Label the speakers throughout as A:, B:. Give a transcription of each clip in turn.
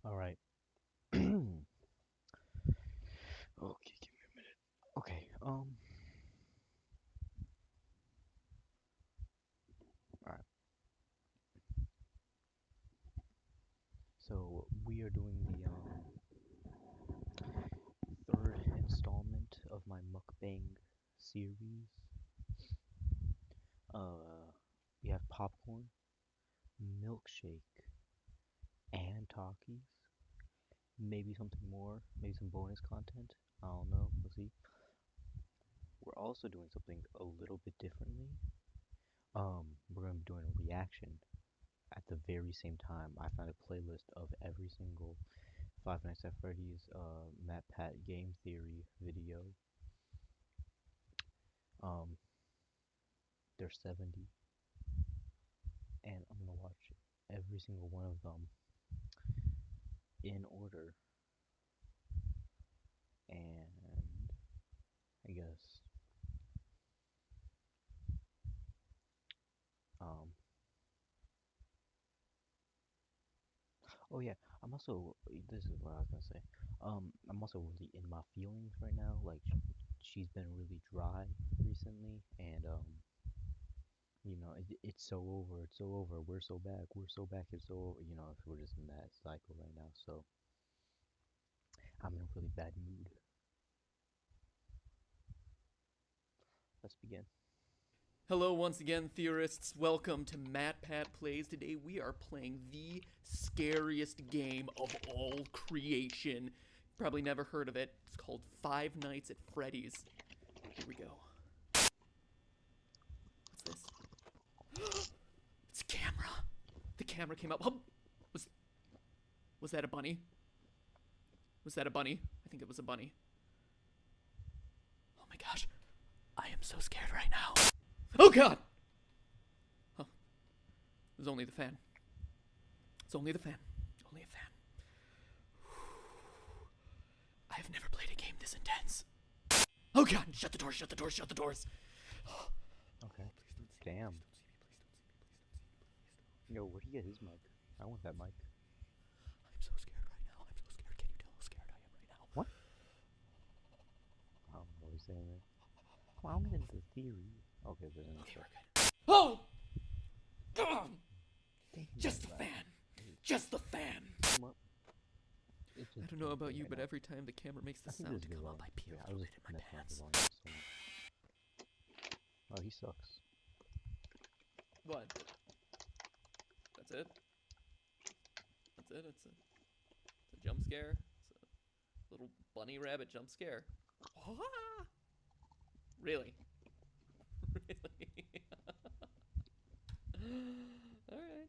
A: All right. Okay, give me a minute. Okay. All right. So we are doing the third installment of my mukbang series. We have popcorn, milkshake, and Takis. Maybe something more. Maybe some bonus content. I don't know. We'll see. We're also doing something a little bit differently. We're gonna be doing a reaction at the very same time. I found a playlist of every single Five Nights at Freddy's Matt Pat game theory video. Um, there's 70, and I'm gonna watch every single one of them in order. And I guess, um, oh yeah, I'm also. This is what I was gonna say. I'm also really in my feelings right now. Like, she's been really dry recently, and it's so over, it's so over. We're so back, we're so back, it's so over. We're just in that cycle right now. So I'm in a really bad mood. Let's begin.
B: Hello once again, theorists. Welcome to Matt Pat Plays. Today we are playing the scariest game of all creation. Probably never heard of it. It's called Five Nights at Freddy's. Here we go. What's this? It's a camera. The camera came up. Oh, was that a bunny? Was that a bunny? I think it was a bunny. Oh my gosh. I am so scared right now. Oh god! Oh. It was only the fan. It's only the fan. Only a fan. I have never played a game this intense. Oh god! Shut the doors, shut the doors, shut the doors!
A: Okay. Damn. Yo, where'd he get his mic? I want that mic.
B: I'm so scared right now. I'm so scared. Can you tell how scared I am right now?
A: What? I don't know what he's saying there. Well, I'm into the theory. Okay, but then
B: Okay, we're good. Oh! God!
A: Damn,
B: Just the
A: man.
B: fan. Just the fan.
A: Well,
B: I don't know about you, but every time the camera makes the
A: I think
B: sound
A: this
B: to
A: is
B: come
A: wrong.
B: up, I peel
A: Yeah, I
B: through
A: was
B: it
A: just
B: in my
A: messing with
B: pants.
A: the volume so much. Oh, he sucks.
B: What? That's it? That's it? It's a jump scare? It's a little bunny rabbit jump scare. Really? Really? Alright.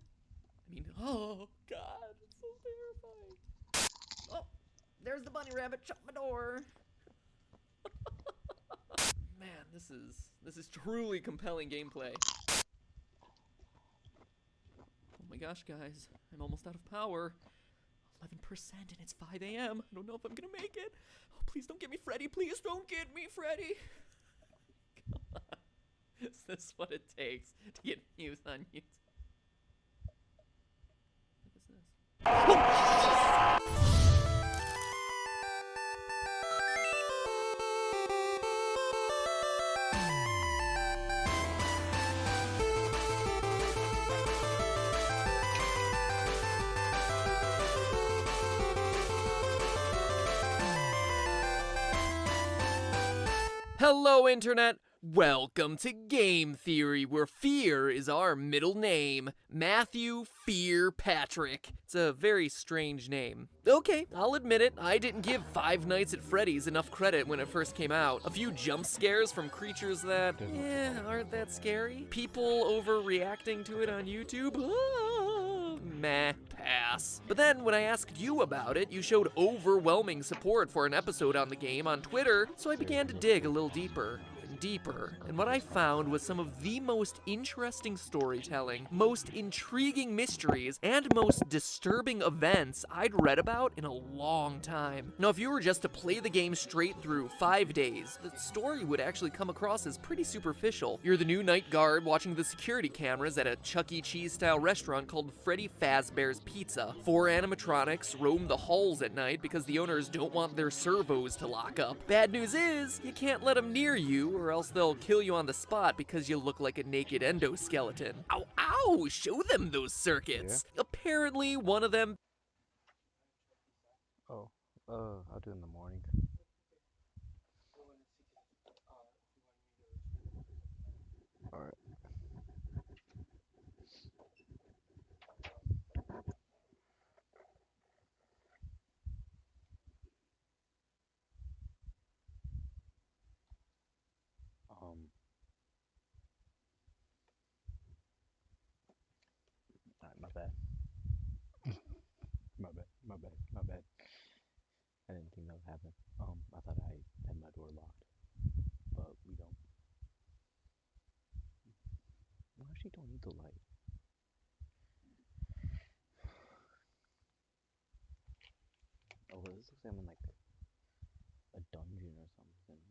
B: I mean, oh god, it's so terrifying. Oh, there's the bunny rabbit, shut my door. Man, this is truly compelling gameplay. Oh my gosh, guys, I'm almost out of power. 11% and it's 5 a.m. I don't know if I'm gonna make it. Oh, please don't get me Freddy. Please don't get me Freddy. Come on. Is this what it takes to get views on YouTube? What is this? Hello, Internet! Welcome to Game Theory, where fear is our middle name. Matthew Fear Patrick. It's a very strange name. Okay, I'll admit it, I didn't give Five Nights at Freddy's enough credit when it first came out. A few jump scares from creatures that, aren't that scary. People overreacting to it on YouTube. Meh, pass. But then when I asked you about it, you showed overwhelming support for an episode on the game on Twitter, so I began to dig a little deeper. deeper, and what I found was some of the most interesting storytelling, most intriguing mysteries, and most disturbing events I'd read about in a long time. Now, if you were just to play the game straight through 5 days, the story would actually come across as pretty superficial. You're the new night guard watching the security cameras at a Chuck E. Cheese-style restaurant called Freddy Fazbear's Pizza. 4 animatronics roam the halls at night because the owners don't want their servos to lock up. Bad news is, you can't let them near you or else they'll kill you on the spot because you look like a naked endoskeleton. Ow, ow! Show them those circuits!
A: Yeah.
B: Apparently, one of them.
A: Oh, I'll do it in the morning. Alright. Um, alright, my bad. My bad. I didn't think that would happen. I thought I had my door locked, but we don't. We actually don't need the light. Oh, well, this looks like I'm in like a dungeon or something.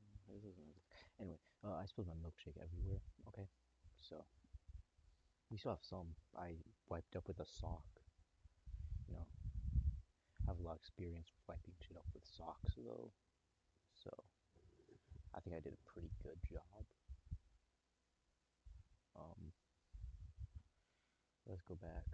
A: Anyway, I spilled my milkshake everywhere. Okay, so we still have some. I wiped up with a sock. You know, I have a lot of experience wiping shit up with socks though, so I think I did a pretty good job. Um, let's go back.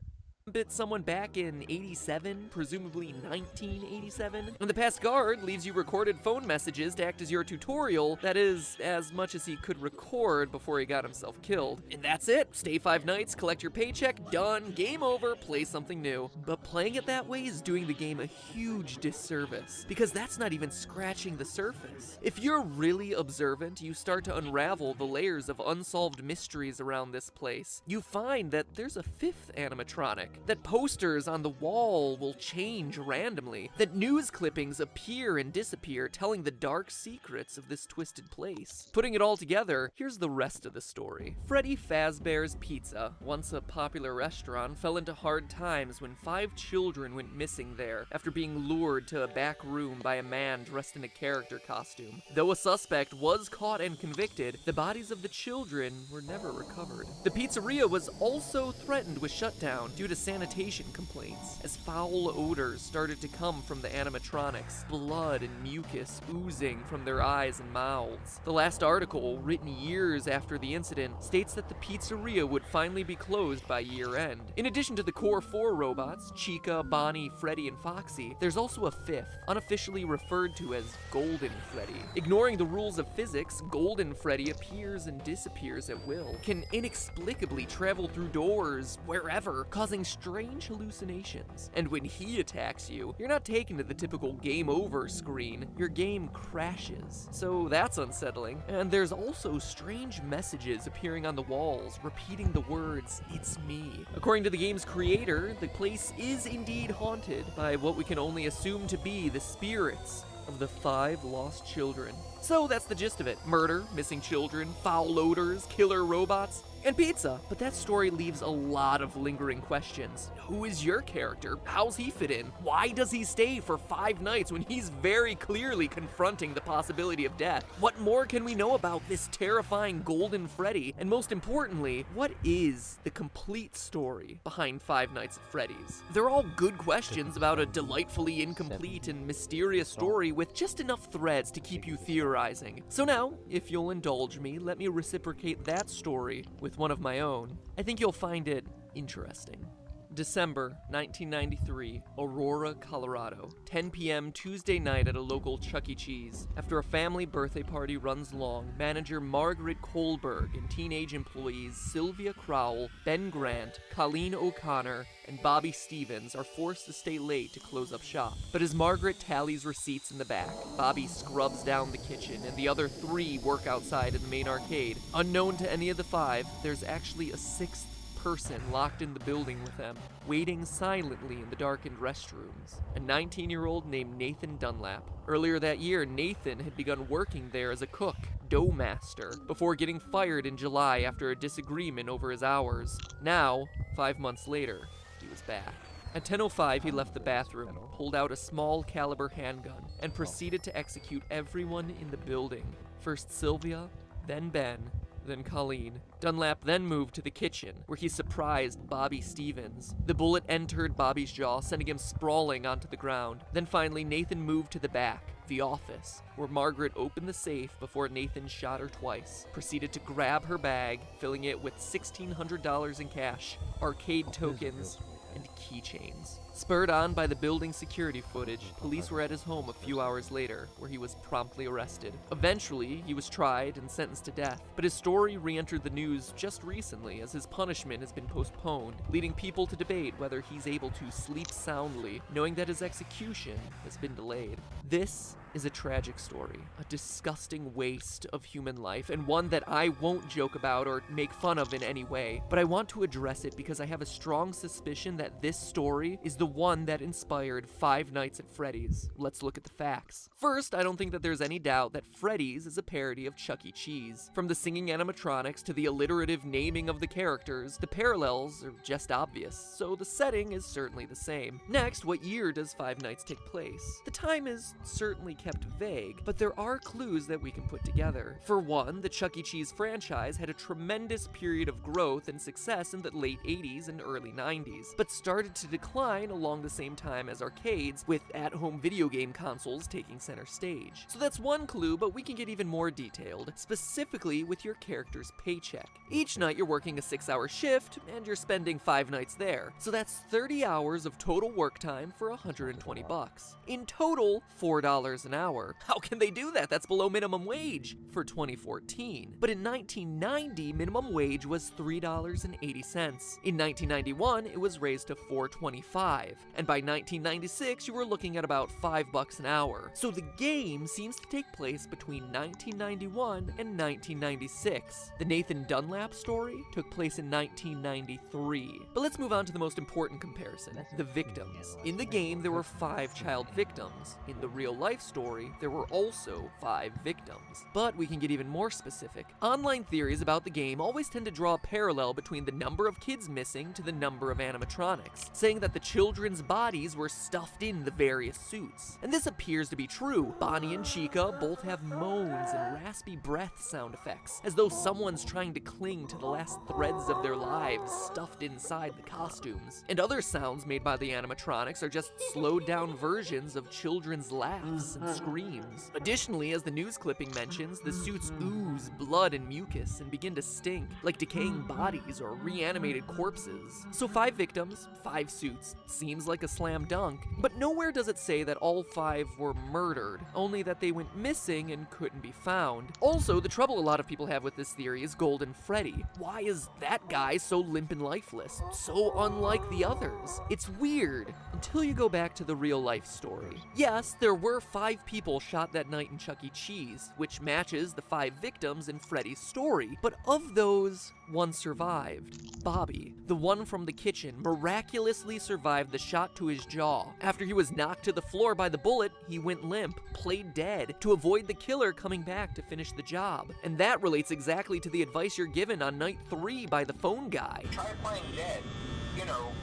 B: Bit someone back in 87, presumably 1987. And the past guard leaves you recorded phone messages to act as your tutorial. That is, as much as he could record before he got himself killed. And that's it. Stay 5 nights, collect your paycheck, done, game over, play something new. But playing it that way is doing the game a huge disservice, because that's not even scratching the surface. If you're really observant, you start to unravel the layers of unsolved mysteries around this place. You find that there's a 5th animatronic, that posters on the wall will change randomly, that news clippings appear and disappear, telling the dark secrets of this twisted place. Putting it all together, here's the rest of the story. Freddy Fazbear's Pizza, once a popular restaurant, fell into hard times when 5 children went missing there after being lured to a back room by a man dressed in a character costume. Though a suspect was caught and convicted, the bodies of the children were never recovered. The pizzeria was also threatened with shutdown due to sanitation complaints, as foul odors started to come from the animatronics, blood and mucus oozing from their eyes and mouths. The last article, written years after the incident, states that the pizzeria would finally be closed by year end. In addition to the core 4 robots, Chica, Bonnie, Freddy, and Foxy, there's also a 5th, unofficially referred to as Golden Freddy. Ignoring the rules of physics, Golden Freddy appears and disappears at will, can inexplicably travel through doors, wherever, causing strange hallucinations. And when he attacks you, you're not taken to the typical game over screen, your game crashes. So that's unsettling. And there's also strange messages appearing on the walls, repeating the words, "It's me." According to the game's creator, the place is indeed haunted by what we can only assume to be the spirits of the 5 lost children. So that's the gist of it. Murder, missing children, foul odors, killer robots, and pizza. But that story leaves a lot of lingering questions. Who is your character? How's he fit in? Why does he stay for 5 nights when he's very clearly confronting the possibility of death? What more can we know about this terrifying Golden Freddy? And most importantly, what is the complete story behind 5 Nights at Freddy's? They're all good questions about a delightfully incomplete and mysterious story with just enough threads to keep you theorizing. So now, if you'll indulge me, let me reciprocate that story with one of my own. I think you'll find it interesting. December 1993, Aurora, Colorado. 10 p.m. Tuesday night at a local Chuck E. Cheese. After a family birthday party runs long, manager Margaret Kohlberg and teenage employees Sylvia Crowell, Ben Grant, Colleen O'Connor, and Bobby Stevens are forced to stay late to close up shop. But as Margaret tallies receipts in the back, Bobby scrubs down the kitchen, and the other 3 work outside in the main arcade. Unknown to any of the 5, there's actually a 6th person locked in the building with them, waiting silently in the darkened restrooms. A 19-year-old named Nathan Dunlap. Earlier that year, Nathan had begun working there as a cook. dough master, before getting fired in July after a disagreement over his hours. Now, 5 months later, he was back. At 10:05, he left the bathroom, pulled out a small caliber handgun, and proceeded to execute everyone in the building. First Sylvia, then Ben, then Colleen. Dunlap then moved to the kitchen, where he surprised Bobby Stevens. The bullet entered Bobby's jaw, sending him sprawling onto the ground. Then finally, Nathan moved to the back, the office, where Margaret opened the safe before Nathan shot her twice, proceeded to grab her bag, filling it with $1,600 in cash, arcade tokens, and keychains. Spurred on by the building security footage, police were at his home a few hours later, where he was promptly arrested. Eventually, he was tried and sentenced to death, but his story re-entered the news just recently as his punishment has been postponed, leading people to debate whether he's able to sleep soundly, knowing that his execution has been delayed. This is a tragic story, a disgusting waste of human life, and one that I won't joke about or make fun of in any way, but I want to address it because I have a strong suspicion that this story is the one that inspired Five Nights at Freddy's. Let's look at the facts. First, I don't think that there's any doubt that Freddy's is a parody of Chuck E. Cheese. From the singing animatronics to the alliterative naming of the characters, the parallels are just obvious, so the setting is certainly the same. Next, what year does Five Nights take place? The time is certainly kept vague, but there are clues that we can put together. For one, the Chuck E. Cheese franchise had a tremendous period of growth and success in the late 80s and early 90s, but started to decline along the same time as arcades, with at-home video game consoles taking center stage. So that's one clue, but we can get even more detailed, specifically with your character's paycheck. Each night you're working a 6-hour shift, and you're spending 5 nights there. So that's 30 hours of total work time for $120. In total, $4 an hour. How can they do that? That's below minimum wage for 2014. But in 1990, minimum wage was $3.80. In 1991, it was raised to $4.25. And by 1996, you were looking at about $5 an hour. So the game seems to take place between 1991 and 1996. The Nathan Dunlap story took place in 1993. But let's move on to the most important comparison, the victims. In the game, there were 5 child victims. In the real-life story, there were also 5 victims. But we can get even more specific. Online theories about the game always tend to draw a parallel between the number of kids missing to the number of animatronics, saying that the children's bodies were stuffed in the various suits. And this appears to be true. Bonnie and Chica both have moans and raspy breath sound effects, as though someone's trying to cling to the last threads of their lives stuffed inside the costumes. And other sounds made by the animatronics are just slowed down versions of children's laughs and screams. Additionally, as the news clipping mentions, the suits ooze blood and mucus and begin to stink, like decaying bodies or reanimated corpses. So 5 victims, 5 suits, seems like a slam dunk, but nowhere does it say that all 5 were murdered, only that they went missing and couldn't be found. Also, the trouble a lot of people have with this theory is Golden Freddy. Why is that guy so limp and lifeless, so unlike the others? It's weird, until you go back to the real life story. Yes, there were 5 people shot that night in Chuck E. Cheese, which matches the 5 victims in Freddy's story, but of those, 1 survived. Bobby, the one from the kitchen, miraculously survived the shot to his jaw. After he was knocked to the floor by the bullet, he went limp, played dead, to avoid the killer coming back to finish the job. And that relates exactly to the advice you're given on night 3 by the phone guy.
C: Try playing dead.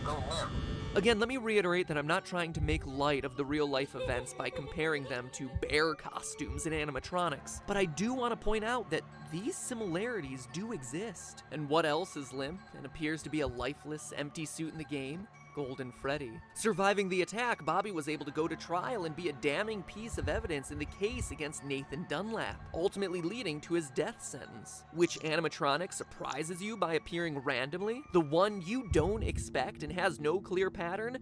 C: Go limp.
B: Again, let me reiterate that I'm not trying to make light of the real-life events by comparing them to bear costumes and animatronics, but I do want to point out that these similarities do exist. And what else is limp and appears to be a lifeless, empty suit in the game? Golden Freddy. Surviving the attack, Bobby was able to go to trial and be a damning piece of evidence in the case against Nathan Dunlap, ultimately leading to his death sentence. Which animatronic surprises you by appearing randomly? The one you don't expect and has no clear pattern?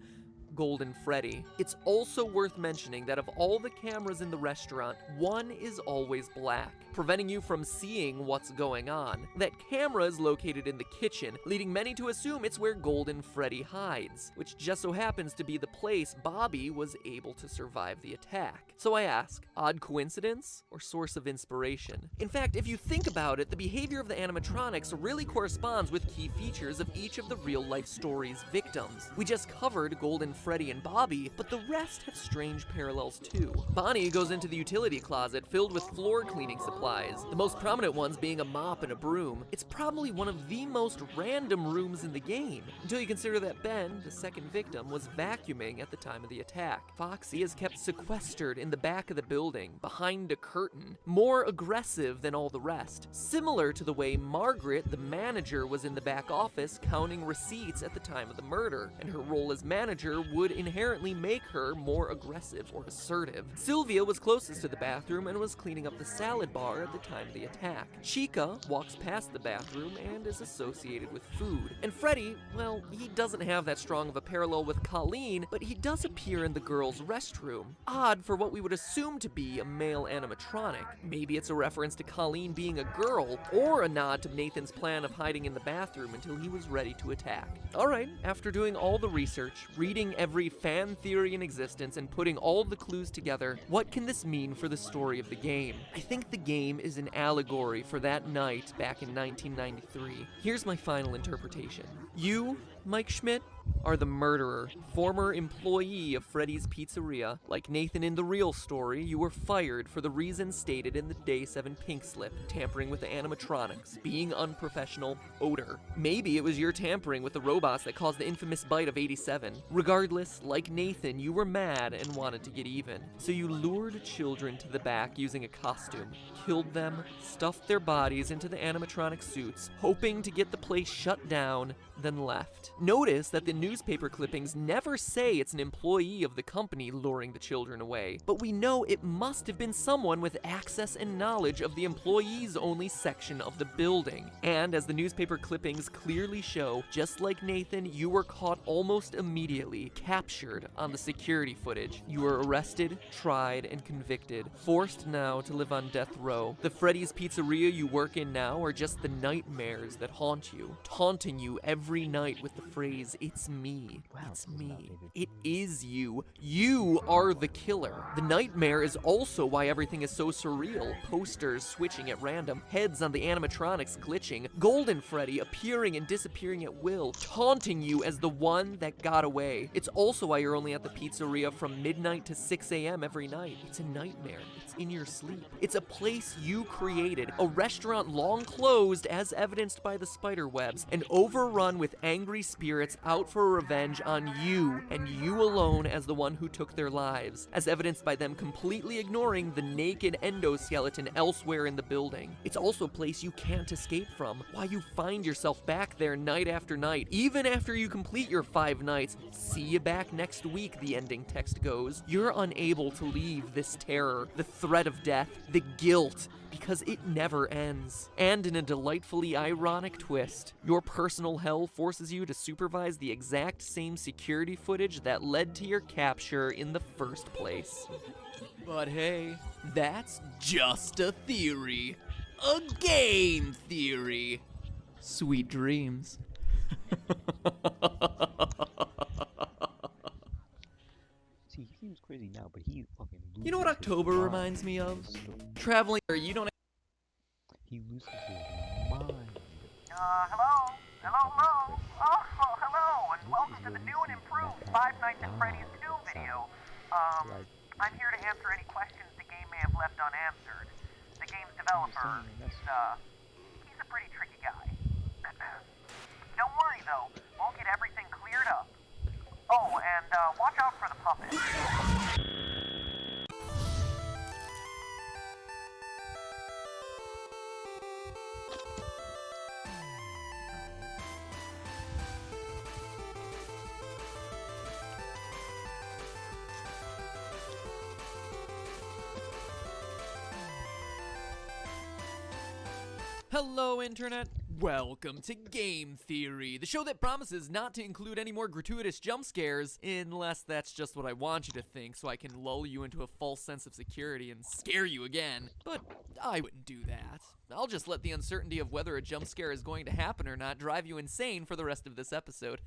B: Golden Freddy. It's also worth mentioning that of all the cameras in the restaurant, one is always black, preventing you from seeing what's going on. That camera is located in the kitchen, leading many to assume it's where Golden Freddy hides, which just so happens to be the place Bobby was able to survive the attack. So I ask, odd coincidence or source of inspiration? In fact, if you think about it, the behavior of the animatronics really corresponds with key features of each of the real-life story's victims. We just covered Golden Freddy and Bobby, but the rest have strange parallels too. Bonnie goes into the utility closet filled with floor cleaning supplies, the most prominent ones being a mop and a broom. It's probably one of the most random rooms in the game, until you consider that Ben, the second victim, was vacuuming at the time of the attack. Foxy is kept sequestered in the back of the building, behind a curtain, more aggressive than all the rest, similar to the way Margaret, the manager, was in the back office counting receipts at the time of the murder, and her role as manager would inherently make her more aggressive or assertive. Sylvia was closest to the bathroom and was cleaning up the salad bar at the time of the attack. Chica walks past the bathroom and is associated with food. And Freddy, well, he doesn't have that strong of a parallel with Colleen, but he does appear in the girls' restroom. Odd for what we would assume to be a male animatronic. Maybe it's a reference to Colleen being a girl, or a nod to Nathan's plan of hiding in the bathroom until he was ready to attack. Alright, after doing all the research, reading every fan theory in existence, and putting all the clues together, what can this mean for the story of the game? I think the game is an allegory for that night back in 1993. Here's my final interpretation. You, Mike Schmidt, are the murderer, former employee of Freddy's Pizzeria. Like Nathan in the real story, you were fired for the reasons stated in the Day 7 pink slip: tampering with the animatronics, being unprofessional, odor. Maybe it was your tampering with the robots that caused the infamous bite of 87. Regardless, like Nathan, you were mad and wanted to get even. So you lured children to the back using a costume, killed them, stuffed their bodies into the animatronic suits, hoping to get the place shut down, then left. Notice that the newspaper clippings never say it's an employee of the company luring the children away, but we know it must have been someone with access and knowledge of the employees only section of the building. And as the newspaper clippings clearly show, just like Nathan, you were caught almost immediately, captured on the security footage. You were arrested, tried, and convicted, forced now to live on death row. The Freddy's Pizzeria you work in now are just the nightmares that haunt you, taunting you every night with the phrase, "It's me, it's me, it is you, you are the killer." The nightmare is also why everything is so surreal. Posters switching at random, heads on the animatronics glitching, Golden Freddy appearing and disappearing at will, taunting you as the one that got away. It's also why you're only at the pizzeria from midnight to 6 a.m. every night. It's a nightmare. It's in your sleep. It's a place you created, a restaurant long closed as evidenced by the spider webs, and overrun with angry spirits out for revenge on you, and you alone as the one who took their lives, as evidenced by them completely ignoring the naked endoskeleton elsewhere in the building. It's also a place you can't escape from, why you find yourself back there night after night, even after you complete your 5 nights. "See you back next week," the ending text goes. You're unable to leave this terror, the threat of death, the guilt, because it never ends. And in a delightfully ironic twist, your personal hell forces you to supervise the exact same security footage that led to your capture in the first place. But hey, that's just a theory. A game theory. Sweet dreams.
A: See, he seems crazy now, but he fucking loses
B: You know what
A: his
B: October
A: mind.
B: reminds me of? Traveling where you don't.
A: He loses his mind.
C: Hello? Hello? Oh, hello, and welcome to the new and improved Five Nights at Freddy's 2 video. I'm here to answer any questions the game may have left unanswered. The game's developer, he's a pretty tricky guy. Don't worry, though, we'll get everything cleared up. Oh, and watch out for the puppet.
B: Hello, Internet. Welcome to Game Theory, the show that promises not to include any more gratuitous jump scares, unless that's just what I want you to think, so I can lull you into a false sense of security and scare you again. But I wouldn't do that. I'll just let the uncertainty of whether a jump scare is going to happen or not drive you insane for the rest of this episode.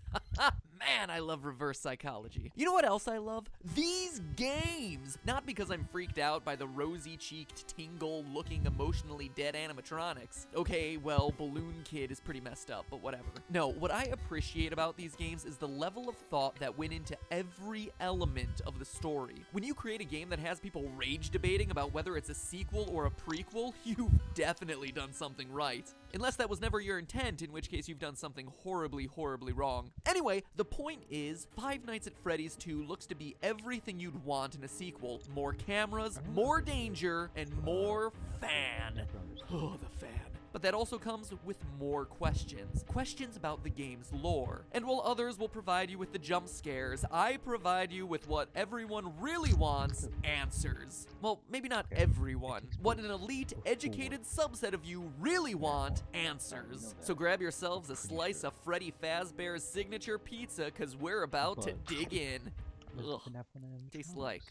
B: Man, I love reverse psychology. You know what else I love? These games! Not because I'm freaked out by the rosy-cheeked, tingle-looking, emotionally dead animatronics. Okay, well, balloon kid is pretty messed up, but whatever. No, what I appreciate about these games is the level of thought that went into every element of the story. When you create a game that has people rage debating about whether it's a sequel or a prequel, you've definitely done something right. Unless that was never your intent, in which case you've done something horribly, horribly wrong. Anyway, the point is, Five Nights at Freddy's 2 looks to be everything you'd want in a sequel. More cameras, more danger, and more fan. Oh, the fan. But that also comes with more questions. Questions about the game's lore. And while others will provide you with the jump scares, I provide you with what everyone really wants, answers. Well, maybe not everyone. What an elite, educated subset of you really want, answers. So grab yourselves a slice of Freddy Fazbear's signature pizza, cause we're about to dig in. Ugh, tastes like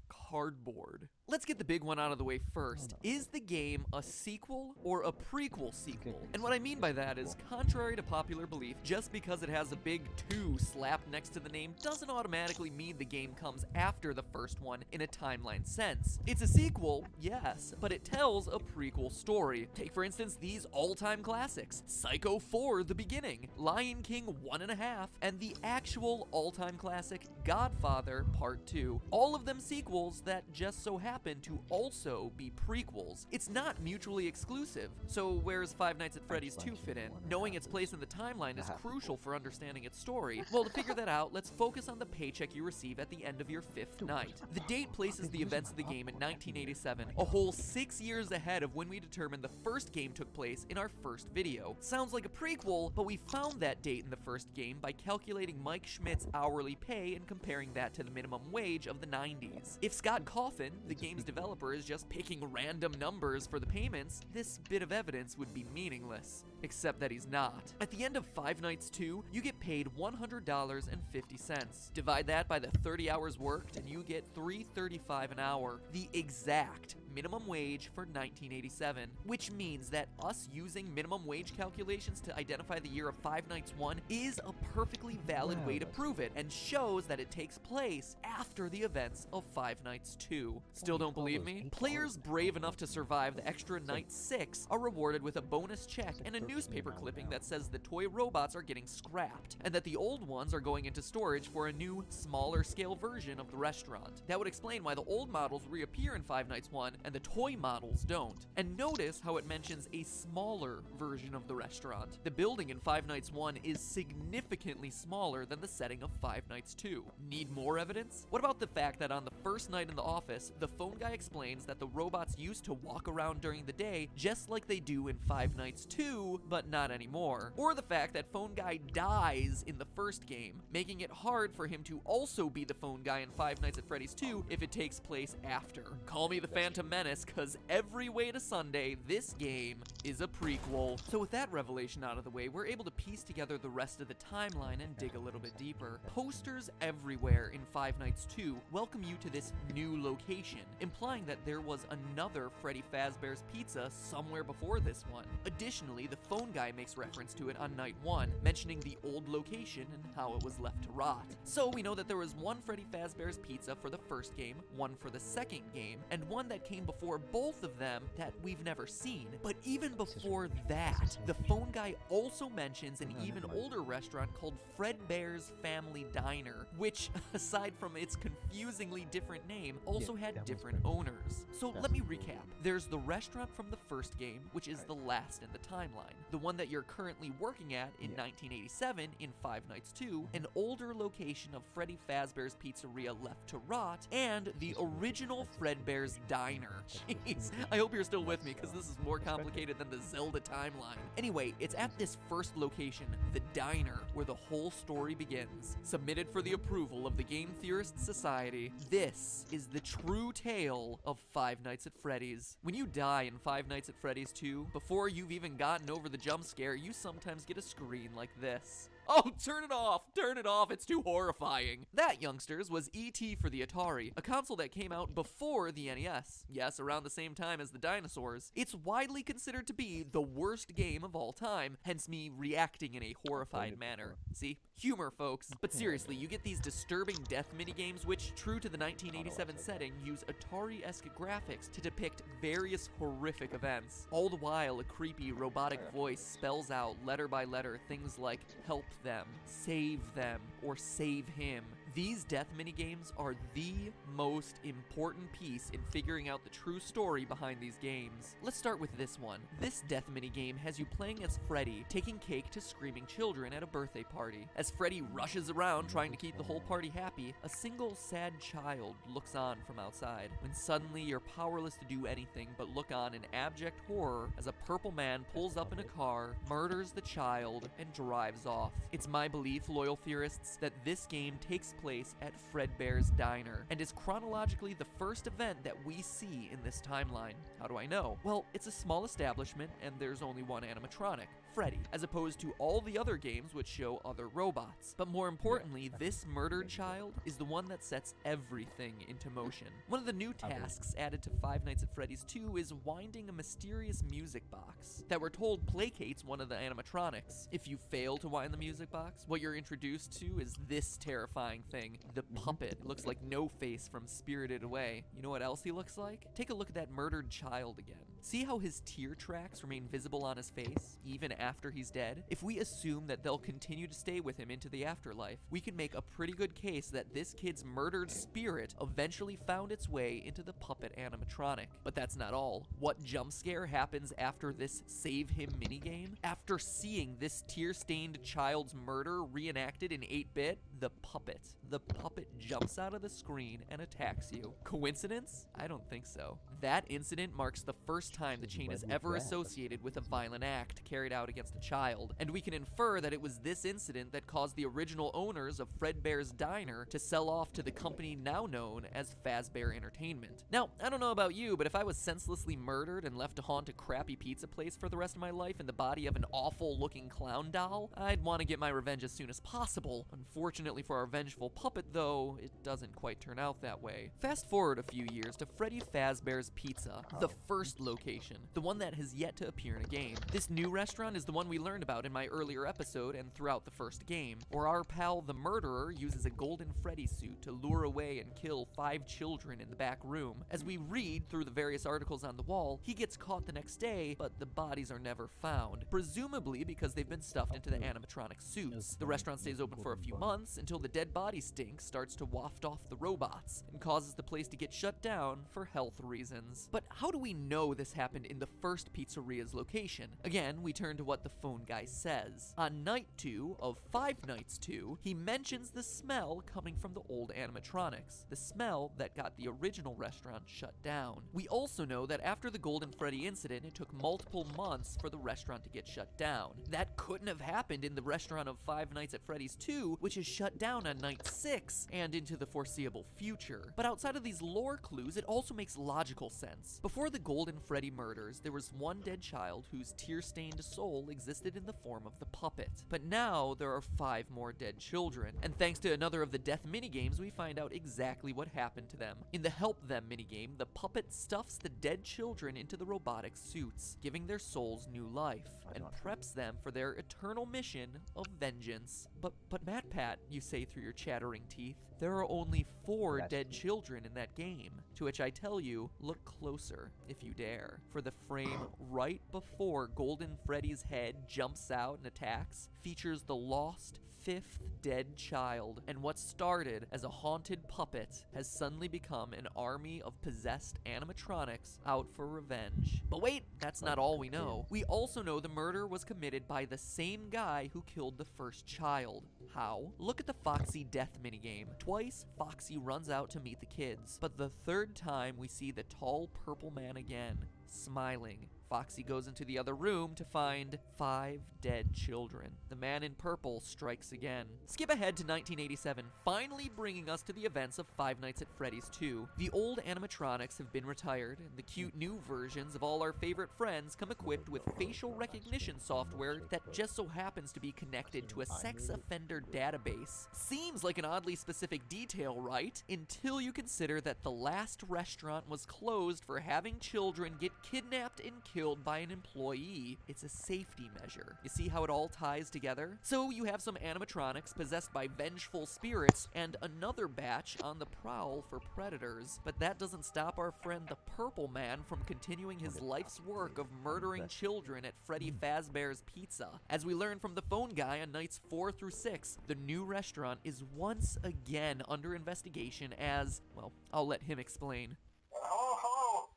B: cardboard. Let's get the big one out of the way first. Is the game a sequel or a prequel sequel? And what I mean by that is, contrary to popular belief, just because it has a big 2 slapped next to the name doesn't automatically mean the game comes after the first one in a timeline sense. It's a sequel, yes, but it tells a prequel story. Take for instance these all-time classics, Psycho 4: The Beginning, Lion King 1.5, and the actual all-time classic Godfather Part 2. All of them sequels that just so happen to also be prequels. It's not mutually exclusive. So where's Five Nights at Freddy's 2 fit in? Knowing its place in the timeline is crucial for understanding its story. Well, to figure that out, let's focus on the paycheck you receive at the end of your 5th night. The date places the events of the game in 1987, a whole 6 years ahead of when we determined the first game took place in our first video. Sounds like a prequel, but we found that date in the first game by calculating Mike Schmidt's hourly pay and comparing that to the minimum wage of the 90s. If Scott Coffin, the game's developer, is just picking random numbers for the payments, this bit of evidence would be meaningless. Except that he's not. At the end of Five Nights 2, you get paid $100.50. Divide that by the 30 hours worked and you get $3.35 an hour. The exact minimum wage for 1987, which means that us using minimum wage calculations to identify the year of Five Nights 1 is a perfectly valid way to prove it, and shows that it takes place after the events of Five Nights 2. Still don't believe me? Players brave enough to survive the extra Night 6 are rewarded with a bonus check and a newspaper clipping that says the toy robots are getting scrapped, and that the old ones are going into storage for a new, smaller scale version of the restaurant. That would explain why the old models reappear in Five Nights 1 and the toy models don't. And notice how it mentions a smaller version of the restaurant. The building in Five Nights 1 is significantly smaller than the setting of Five Nights 2. Need more evidence? What about the fact that on the first night in the office, the phone guy explains that the robots used to walk around during the day just like they do in Five Nights 2, but not anymore. Or the fact that phone guy dies in the first game, making it hard for him to also be the phone guy in Five Nights at Freddy's 2 if it takes place after. Call me the Phantom Menace, cause every way to Sunday, this game is a prequel. So with that revelation out of the way, we're able to piece together the rest of the timeline and dig a little bit deeper. Posters everywhere in Five Nights 2 welcome you to this new location, implying that there was another Freddy Fazbear's Pizza somewhere before this one. Additionally, the phone guy makes reference to it on night 1, mentioning the old location and how it was left to rot. So we know that there was one Freddy Fazbear's Pizza for the first game, one for the second game, and one that came before both of them that we've never seen. But even before that, the phone guy also mentions an even older restaurant called Fredbear's Family Diner, which, aside from its confusingly different name, also had different owners. So let me recap. There's the restaurant from the first game, which is the last in the timeline. The one that you're currently working at in 1987 in Five Nights 2, an older location of Freddy Fazbear's Pizzeria left to rot, and the original Fredbear's Diner. Jeez, I hope you're still with me, because this is more complicated than the Zelda timeline. Anyway, it's at this first location, the diner, where the whole story begins. Submitted for the approval of the Game Theorists Society, this is the true tale of Five Nights at Freddy's. When you die in Five Nights at Freddy's 2, before you've even gotten over the jump scare, you sometimes get a screen like this. Oh, turn it off! Turn it off, it's too horrifying. That, youngsters, was E.T. for the Atari, a console that came out before the NES. Yes, around the same time as the dinosaurs. It's widely considered to be the worst game of all time, hence me reacting in a horrified manner. See? Humor, folks. But seriously, you get these disturbing death minigames which, true to the 1987 setting, use Atari-esque graphics to depict various horrific events. All the while, a creepy robotic voice spells out letter by letter things like help them, save them, or save him. These death minigames are the most important piece in figuring out the true story behind these games. Let's start with this one. This death minigame has you playing as Freddy, taking cake to screaming children at a birthday party. As Freddy rushes around trying to keep the whole party happy, a single sad child looks on from outside, when suddenly you're powerless to do anything but look on in abject horror as a purple man pulls up in a car, murders the child, and drives off. It's my belief, loyal theorists, that this game takes place at Fredbear's Diner, and is chronologically the first event that we see in this timeline. How do I know? Well, it's a small establishment, and there's only one animatronic, Freddy, as opposed to all the other games which show other robots. But more importantly, this murdered child is the one that sets everything into motion. One of the new tasks added to Five Nights at Freddy's 2 is winding a mysterious music box that we're told placates one of the animatronics. If you fail to wind the music box, what you're introduced to is this terrifying thing, the puppet. It looks like No-Face from Spirited Away. You know what else he looks like? Take a look at that murdered child again. See how his tear tracks remain visible on his face, even after he's dead? If we assume that they'll continue to stay with him into the afterlife, we can make a pretty good case that this kid's murdered spirit eventually found its way into the puppet animatronic. But that's not all. What jump scare happens after this Save Him minigame? After seeing this tear-stained child's murder reenacted in 8-bit, the puppet jumps out of the screen and attacks you. Coincidence? I don't think so. That incident marks the first time the chain is ever associated with a violent act carried out against a child, and we can infer that it was this incident that caused the original owners of Fredbear's Diner to sell off to the company now known as Fazbear Entertainment. Now, I don't know about you, but if I was senselessly murdered and left to haunt a crappy pizza place for the rest of my life in the body of an awful-looking clown doll, I'd want to get my revenge as soon as possible. Unfortunately for our vengeful puppet, though, it doesn't quite turn out that way. Fast forward a few years to Freddy Fazbear's Pizza, the first location, the one that has yet to appear in a game. This new restaurant is the one we learned about in my earlier episode and throughout the first game, where our pal the murderer uses a golden Freddy suit to lure away and kill 5 children in the back room. As we read through the various articles on the wall, he gets caught the next day, but the bodies are never found, presumably because they've been stuffed into the animatronic suits. The restaurant stays open for a few months until the dead body stink starts to waft off the robots and causes the place to get shut down for health reasons. But how do we know this happened in the first pizzeria's location? Again, we turn to what the phone guy says. On night 2 of Five Nights 2, he mentions the smell coming from the old animatronics, the smell that got the original restaurant shut down. We also know that after the Golden Freddy incident, it took multiple months for the restaurant to get shut down. That couldn't have happened in the restaurant of Five Nights at Freddy's 2, which is shut down on night 6 and into the foreseeable future. But outside of these lore clues, it also makes logical sense. Before the Golden Freddy murders, there was one dead child whose tear-stained soul existed in the form of the puppet. But now there are 5 more dead children, and thanks to another of the death minigames, we find out exactly what happened to them. In the Help Them minigame, the puppet stuffs the dead children into the robotic suits, giving their souls new life, and preps them for their eternal mission of vengeance. But MatPat, you say through your chattering teeth, there are only 4 dead children in that game. To which I tell you, look closer if you dare. For the frame right before Golden Freddy's head jumps out and attacks features the lost 5th dead child, and what started as a haunted puppet has suddenly become an army of possessed animatronics out for revenge. But wait, that's not all we know. We also know the murder was committed by the same guy who killed the first child. How? Look at the Foxy death minigame. Twice, Foxy runs out to meet the kids, but the third time we see the tall purple man again, smiling. Foxy goes into the other room to find 5 dead children. The man in purple strikes again. Skip ahead to 1987, finally bringing us to the events of Five Nights at Freddy's 2. The old animatronics have been retired, and the cute new versions of all our favorite friends come equipped with facial recognition software that just so happens to be connected to a sex offender database. Seems like an oddly specific detail, right? Until you consider that the last restaurant was closed for having children get kidnapped and killed by an employee. It's a safety measure. You see how it all ties together? So you have some animatronics possessed by vengeful spirits and another batch on the prowl for predators. But that doesn't stop our friend the Purple Man from continuing his life's work of murdering children at Freddy Fazbear's Pizza. As we learn from the phone guy on nights 4 through 6, the new restaurant is once again under investigation as, well, I'll let him explain.
D: Hello.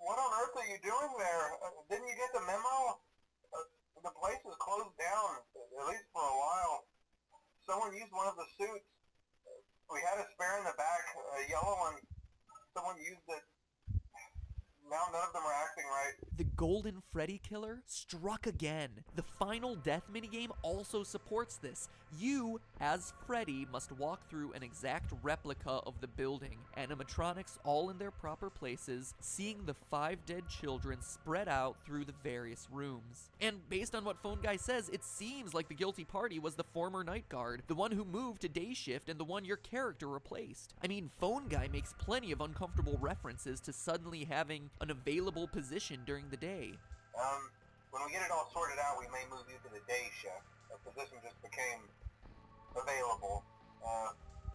D: What on earth are you doing there? Didn't you get the memo? The place is closed down, at least for a while. Someone used one of the suits. We had a spare in the back, a yellow one. Someone used it. Now none of them are acting right.
B: The Golden Freddy Killer struck again. The final death minigame also supports this. You, as Freddy, must walk through an exact replica of the building, animatronics all in their proper places, seeing the 5 dead children spread out through the various rooms. And based on what Phone Guy says, it seems like the guilty party was the former night guard, the one who moved to day shift and the one your character replaced. I mean, Phone Guy makes plenty of uncomfortable references to suddenly having an available position during the day.
D: When we get it all sorted out, we may move you to the day shift. A position just became available.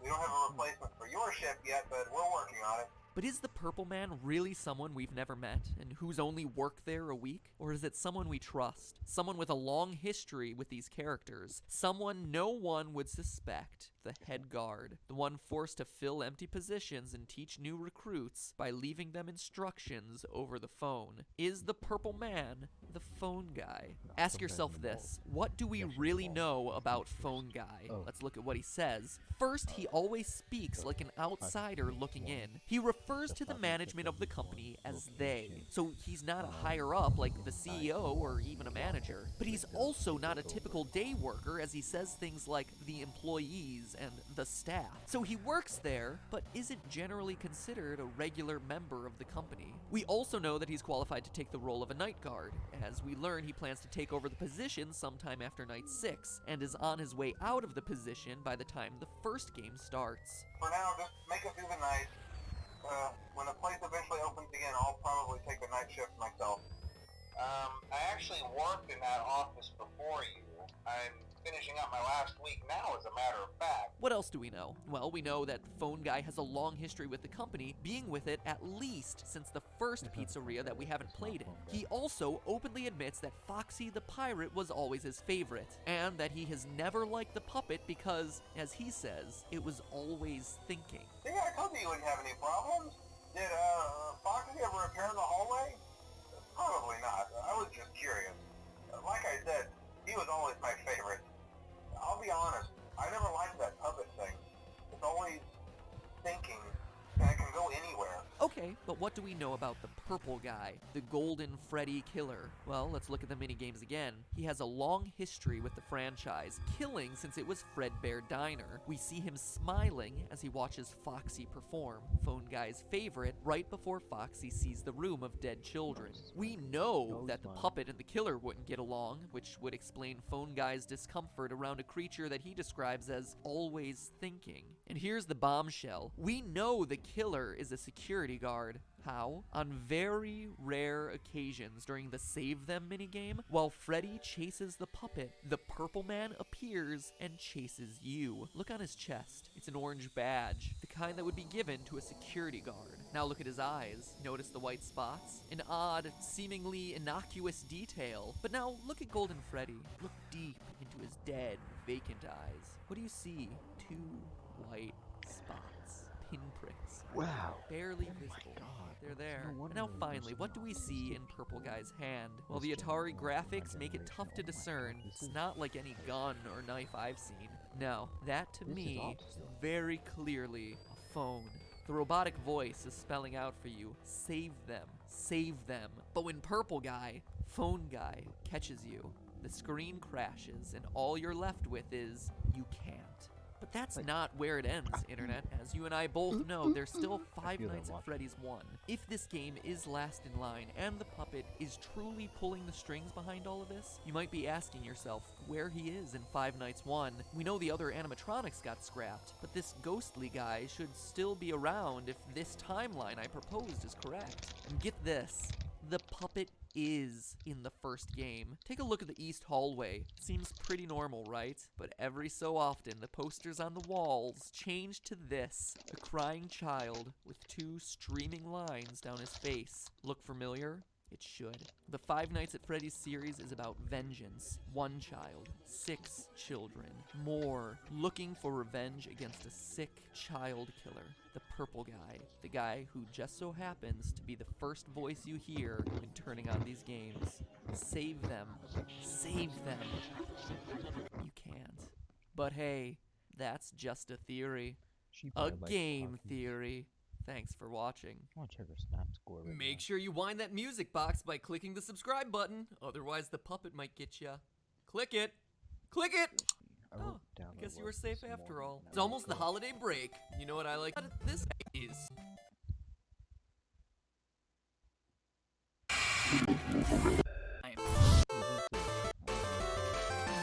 D: We don't have a replacement for your shift yet, but we're working on it.
B: But is the Purple Man really someone we've never met and who's only worked there a week? Or is it someone we trust? Someone with a long history with these characters? Someone no one would suspect? The head guard. The one forced to fill empty positions and teach new recruits by leaving them instructions over the phone. Is the Purple Man the phone guy? Ask yourself this. What do we really know about Phone Guy? Let's look at what he says. First, he always speaks like an outsider looking in. He refers to the management of the company as they. So he's not a higher up like the CEO or even a manager. But he's also not a typical day worker, as he says things like the employees and the staff. So he works there, but isn't generally considered a regular member of the company. We also know that he's qualified to take the role of a night guard. As we learn, he plans to take over the position sometime after night 6, and is on his way out of the position by the time the first game starts.
D: For now, just make it through the night. When the place eventually opens again, I'll probably take the night shift myself. I actually worked in that office before you. I'm finishing up my last week now, as a matter of fact.
B: What else do we know? Well, we know that Phone Guy has a long history with the company, being with it at least since the first pizzeria that we haven't played in. He also openly admits that Foxy the Pirate was always his favorite, and that he has never liked the puppet because, as he says, it was always thinking.
D: See, I told you you wouldn't have any problems. Did Foxy ever appear in the hallway? Probably not. I was just curious. Like I said, he was always my favorite. I'll be honest, I never liked that puppet thing. It's always thinking, and it can go anywhere.
B: Okay, but what do we know about the Purple Guy, the Golden Freddy Killer? Well, let's look at the minigames again. He has a long history with the franchise, killing since it was Fredbear Diner. We see him smiling as he watches Foxy perform, Phone Guy's favorite, right before Foxy sees the room of dead children. We know that the puppet and the killer wouldn't get along, which would explain Phone Guy's discomfort around a creature that he describes as always thinking. And here's the bombshell. We know the killer is a security guard. How? On very rare occasions during the Save Them minigame, while Freddy chases the puppet, the Purple Man appears and chases you. Look on his chest. It's an orange badge, the kind that would be given to a security guard. Now look at his eyes. Notice the white spots? An odd, seemingly innocuous detail. But now look at Golden Freddy. Look deep into his dead, vacant eyes. What do you see? 2 white spots. Pinpricks.
A: Wow.
B: Barely
A: Oh my
B: visible.
A: God.
B: They're there.
A: No wonder
B: And now
A: it was
B: finally, what do we see in Purple Guy's hand? Well, the Atari graphics make it tough to discern. It's not like any gun or knife I've seen. No, that to
A: This is
B: me,
A: Autism.
B: very clearly a phone. The robotic voice is spelling out for you, save them, save them. But when Purple Guy, Phone Guy, catches you, the screen crashes and all you're left with is, you can't. But that's not where it ends, Internet. As you and I both know, there's still Five Nights at Freddy's 1. If this game is last in line and the puppet is truly pulling the strings behind all of this, you might be asking yourself where he is in Five Nights 1. We know the other animatronics got scrapped, but this ghostly guy should still be around if this timeline I proposed is correct. And get this, the puppet is in the first game. Take a look at the East Hallway. Seems pretty normal, right? But every so often, the posters on the walls change to this. A crying child with two streaming lines down his face. Look familiar? It should. The Five Nights at Freddy's series is about vengeance. One child, 6 children, more, looking for revenge against a sick child killer. The Purple Guy, the guy who just so happens to be the first voice you hear when turning on these games. Save them. Save them. You can't. But hey, that's just a theory.
A: She
B: A
A: probably likes
B: game
A: talkies.
B: theory. Thanks for watching.
A: I want to check her snap score right
B: Make
A: now.
B: sure you wind that music box by clicking the subscribe button, otherwise the puppet might get ya. Click it! Click it!
A: I
B: Oh,
A: wrote down
B: I
A: the
B: guess you were
A: words
B: safe
A: this
B: after
A: morning
B: all.
A: and I
B: It's almost the
A: wrote,
B: holiday break. You know what I like? This is...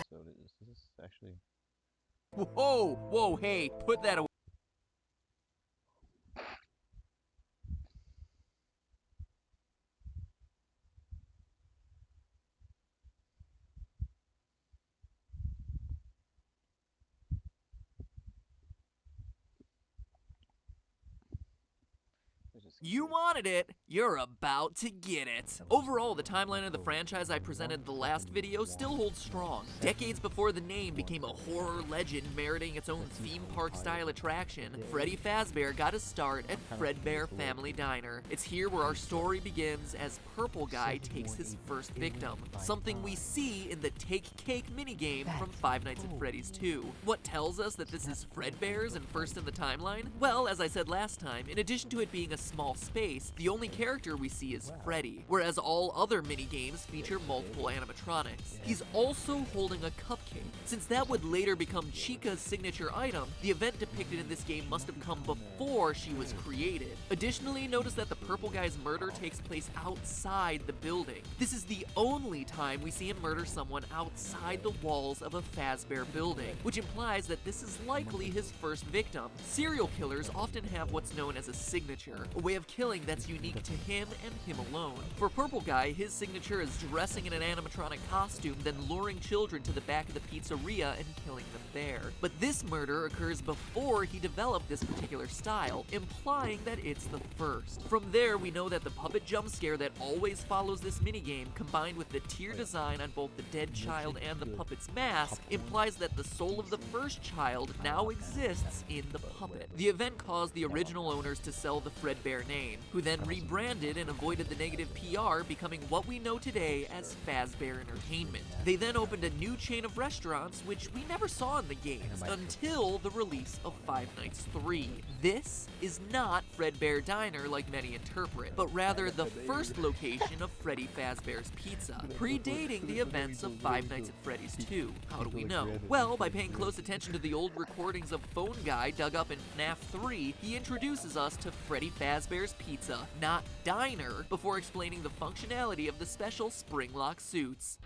A: So is this actually?
B: Whoa! Whoa, hey, put that away. You wanted it, you're about to get it. Overall, the timeline of the franchise I presented in the last video still holds strong. Decades before the name became a horror legend meriting its own theme park style attraction, Freddy Fazbear got his start at Fredbear Family Diner. It's here where our story begins as Purple Guy takes his first victim, something we see in the Take Cake minigame from Five Nights at Freddy's 2. What tells us that this is Fredbear's and first in the timeline? Well, as I said last time, in addition to it being a small space, the only character we see is Freddy, whereas all other minigames feature multiple animatronics. He's also holding a cupcake. Since that would later become Chica's signature item, the event depicted in this game must have come before she was created. Additionally, notice that the Purple Guy's murder takes place outside the building. This is the only time we see him murder someone outside the walls of a Fazbear building, which implies that this is likely his first victim. Serial killers often have what's known as a signature, a way of killing that's unique to him and him alone. For Purple Guy, his signature is dressing in an animatronic costume, then luring children to the back of the pizzeria and killing them there. But this murder occurs before he developed this particular style, implying that it's the first. From there, we know that the puppet jump scare that always follows this minigame, combined with the tier design on both the dead child and the puppet's mask, implies that the soul of the first child now exists in the puppet. The event caused the original owners to sell the Fredbear name, who then rebranded and avoided the negative PR, becoming what we know today as Fazbear Entertainment. They then opened a new chain of restaurants, which we never saw in the games until the release of Five Nights 3. This is not Fredbear Diner like many interpret, but rather the first location of Freddy Fazbear's Pizza, predating the events of Five Nights at Freddy's 2. How do we know? Well, by paying close attention to the old recordings of Phone Guy dug up in FNAF 3, he introduces us to Freddy Fazbear's Pizza, not Diner, before explaining the functionality of the special spring lock suits.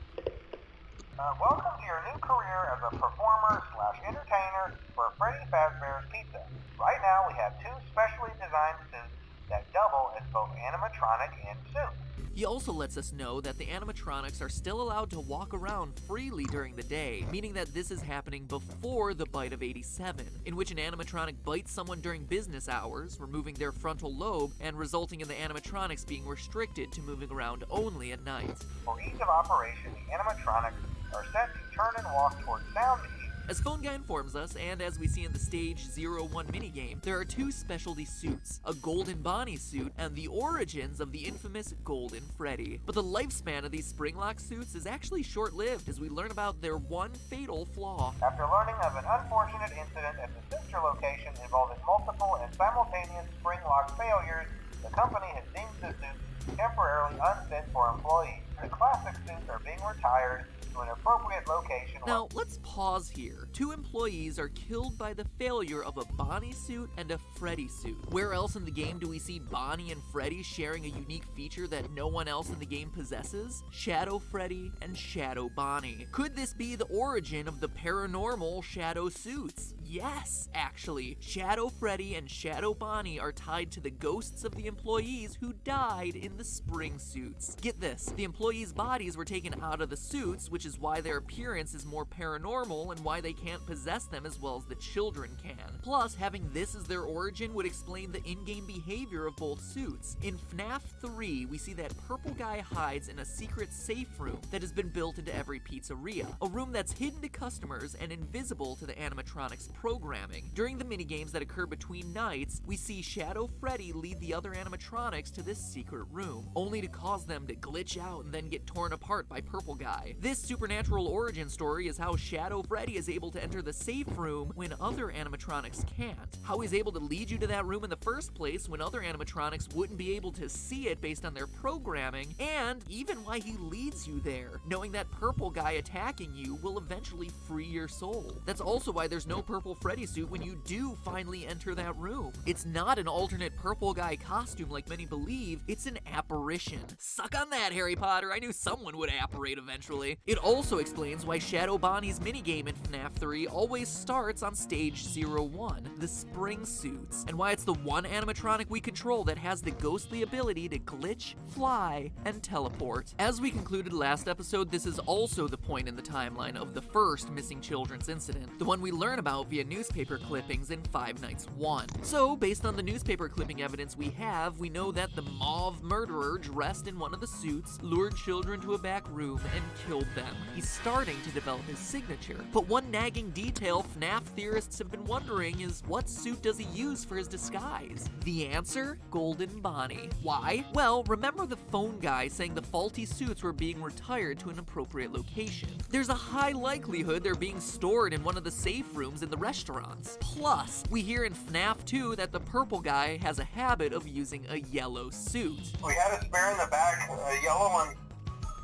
C: Welcome to your new career as a performer/entertainer for Freddy Fazbear's Pizza. Right now we have 2 specially designed suits that double as both animatronic and suit.
B: He also lets us know that the animatronics are still allowed to walk around freely during the day, meaning that this is happening before the bite of 87, in which an animatronic bites someone during business hours, removing their frontal lobe and resulting in the animatronics being restricted to moving around only at night.
C: For ease of operation, the animatronics are set to turn and walk towards sound to ease
B: As Phone Guy informs us, and as we see in the Stage 01 minigame, there are two specialty suits, a Golden Bonnie suit and the origins of the infamous Golden Freddy. But the lifespan of these Springlock suits is actually short-lived as we learn about their one fatal flaw.
C: After learning of an unfortunate incident at the sister location involving multiple and simultaneous spring lock failures, the company has deemed the suits temporarily unfit for employees. The classic suits are being retired to an appropriate location.
B: Now, let's pause here. Two employees are killed by the failure of a Bonnie suit and a Freddy suit. Where else in the game do we see Bonnie and Freddy sharing a unique feature that no one else in the game possesses? Shadow Freddy and Shadow Bonnie. Could this be the origin of the paranormal Shadow suits? Yes, actually. Shadow Freddy and Shadow Bonnie are tied to the ghosts of the employees who died in the spring suits. Get this, the employees' bodies were taken out of the suits, which is why their appearance is more paranormal and why they can't possess them as well as the children can. Plus, having this as their origin would explain the in-game behavior of both suits. In FNAF 3, we see that Purple Guy hides in a secret safe room that has been built into every pizzeria. A room that's hidden to customers and invisible to the animatronics programming. During the minigames that occur between nights, we see Shadow Freddy lead the other animatronics to this secret room, only to cause them to glitch out and then get torn apart by Purple Guy. This supernatural origin story is how Shadow Freddy is able to enter the safe room when other animatronics can't. How he's able to lead you to that room in the first place when other animatronics wouldn't be able to see it based on their programming, and even why he leads you there, knowing that Purple Guy attacking you will eventually free your soul. That's also why there's no Purple Freddy suit when you do finally enter that room. It's not an alternate Purple Guy costume like many believe, it's an apparition. Suck on that, Harry Potter, I knew someone would apparate eventually. It also explains why Shadow Bonnie's minigame in FNAF 3 always starts on Stage 01, the spring suits, and why it's the one animatronic we control that has the ghostly ability to glitch, fly, and teleport. As we concluded last episode, this is also the point in the timeline of the first missing children's incident, the one we learn about via newspaper clippings in Five Nights 1. So, based on the newspaper clipping evidence we have, we know that the mauve murderer dressed in one of the suits lured children to a back room and killed them. He's starting to develop his signature. But one nagging detail FNAF theorists have been wondering is, what suit does he use for his disguise? The answer? Golden Bonnie. Why? Well, remember the phone guy saying the faulty suits were being retired to an appropriate location. There's a high likelihood they're being stored in one of the safe rooms in the restaurants. Plus, we hear in FNAF 2 that the purple guy has a habit of using a yellow suit.
D: We had a spare in the back, a yellow one.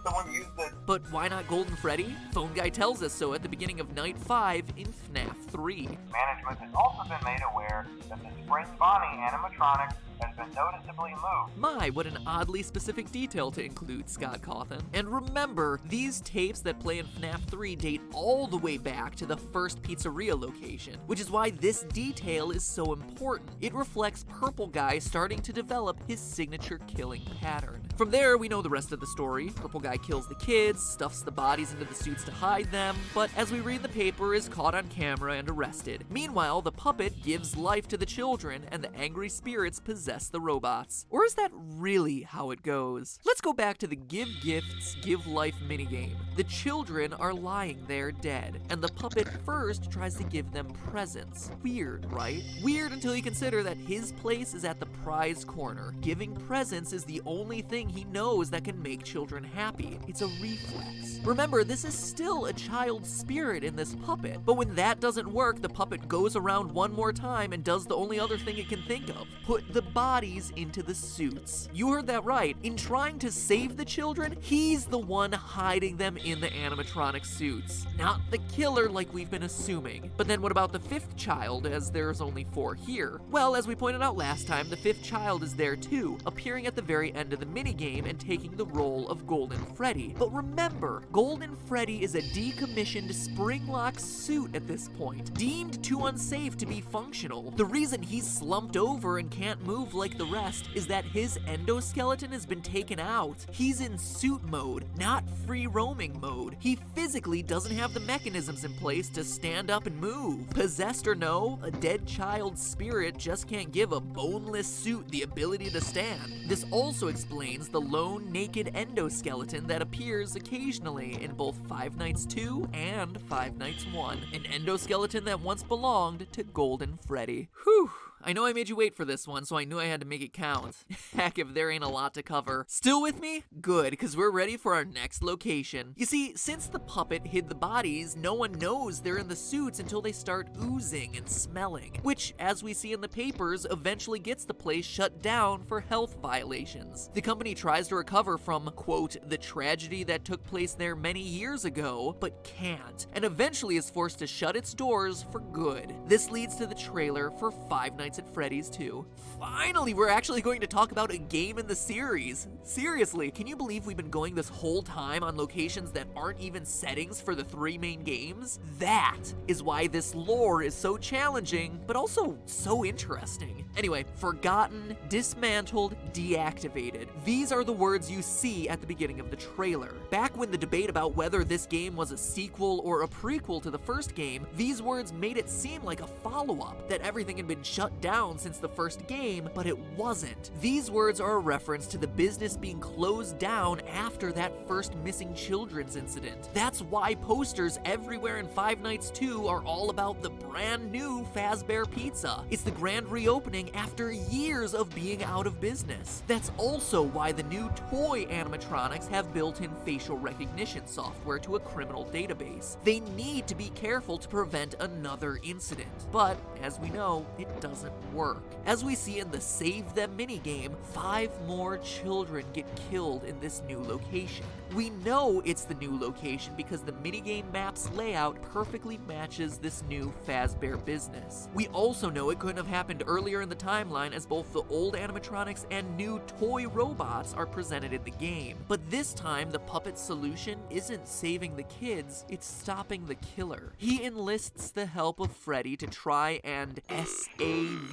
D: Someone used it.
B: But why not Golden Freddy? Phone Guy tells us so at the beginning of Night 5 in FNAF 3.
C: Management has also been made aware that the Spring Bonnie animatronic has been noticeably moved.
B: My, what an oddly specific detail to include, Scott Cawthon. And remember, these tapes that play in FNAF 3 date all the way back to the first pizzeria location, which is why this detail is so important. It reflects Purple Guy starting to develop his signature killing pattern. From there, we know the rest of the story. Purple Guy kills the kids, stuffs the bodies into the suits to hide them, but as we read the paper, is caught on camera and arrested. Meanwhile, the puppet gives life to the children, and the angry spirits possess the robots. Or is that really how it goes? Let's go back to the Give Gifts, Give Life minigame. The children are lying there dead, and the puppet first tries to give them presents. Weird, right? Weird until you consider that his place is at the prize corner. Giving presents is the only thing he knows that can make children happy. It's a reflex. Remember, this is still a child's spirit in this puppet, but when that doesn't work, the puppet goes around one more time and does the only other thing it can think of: put the bodies into the suits. You heard that right. In trying to save the children, he's the one hiding them in the animatronic suits, not the killer like we've been assuming. But then what about the fifth child, as there's only 4 here? Well, as we pointed out last time, the fifth child is there too, appearing at the very end of the minigame and taking the role of Golden Freddy. But remember, Golden Freddy is a decommissioned spring-lock suit at this point, deemed too unsafe to be functional. The reason he's slumped over and can't move like the rest is that his endoskeleton has been taken out. He's in suit mode, not free roaming mode. He physically doesn't have the mechanisms in place to stand up and move. Possessed or no, a dead child's spirit just can't give a boneless suit the ability to stand. This also explains the lone naked endoskeleton that appears occasionally in both Five Nights 2 and Five Nights 1, an endoskeleton that once belonged to Golden Freddy. Whew. I know I made you wait for this one, so I knew I had to make it count. Heck, if there ain't a lot to cover. Still with me? Good, because we're ready for our next location. You see, since the puppet hid the bodies, no one knows they're in the suits until they start oozing and smelling, which, as we see in the papers, eventually gets the place shut down for health violations. The company tries to recover from, quote, the tragedy that took place there many years ago, but can't, and eventually is forced to shut its doors for good. This leads to the trailer for Five Nights at Freddy's 2. Finally, we're actually going to talk about a game in the series. Seriously, can you believe we've been going this whole time on locations that aren't even settings for the 3 main games? That is why this lore is so challenging, but also so interesting. Anyway, forgotten, dismantled, deactivated. These are the words you see at the beginning of the trailer. Back when the debate about whether this game was a sequel or a prequel to the first game, these words made it seem like a follow-up, that everything had been shut down since the first game, but it wasn't. These words are a reference to the business being closed down after that first missing children's incident. That's why posters everywhere in Five Nights 2 are all about the brand new Fazbear Pizza. It's the grand reopening after years of being out of business. That's also why the new toy animatronics have built-in facial recognition software to a criminal database. They need to be careful to prevent another incident, but as we know, it doesn't work. As we see in the Save Them minigame, 5 more children get killed in this new location. We know it's the new location because the minigame map's layout perfectly matches this new Fazbear business. We also know it couldn't have happened earlier in the timeline, as both the old animatronics and new toy robots are presented in the game. But this time, the puppet's solution isn't saving the kids, it's stopping the killer. He enlists the help of Freddy to try and SAVETHEM,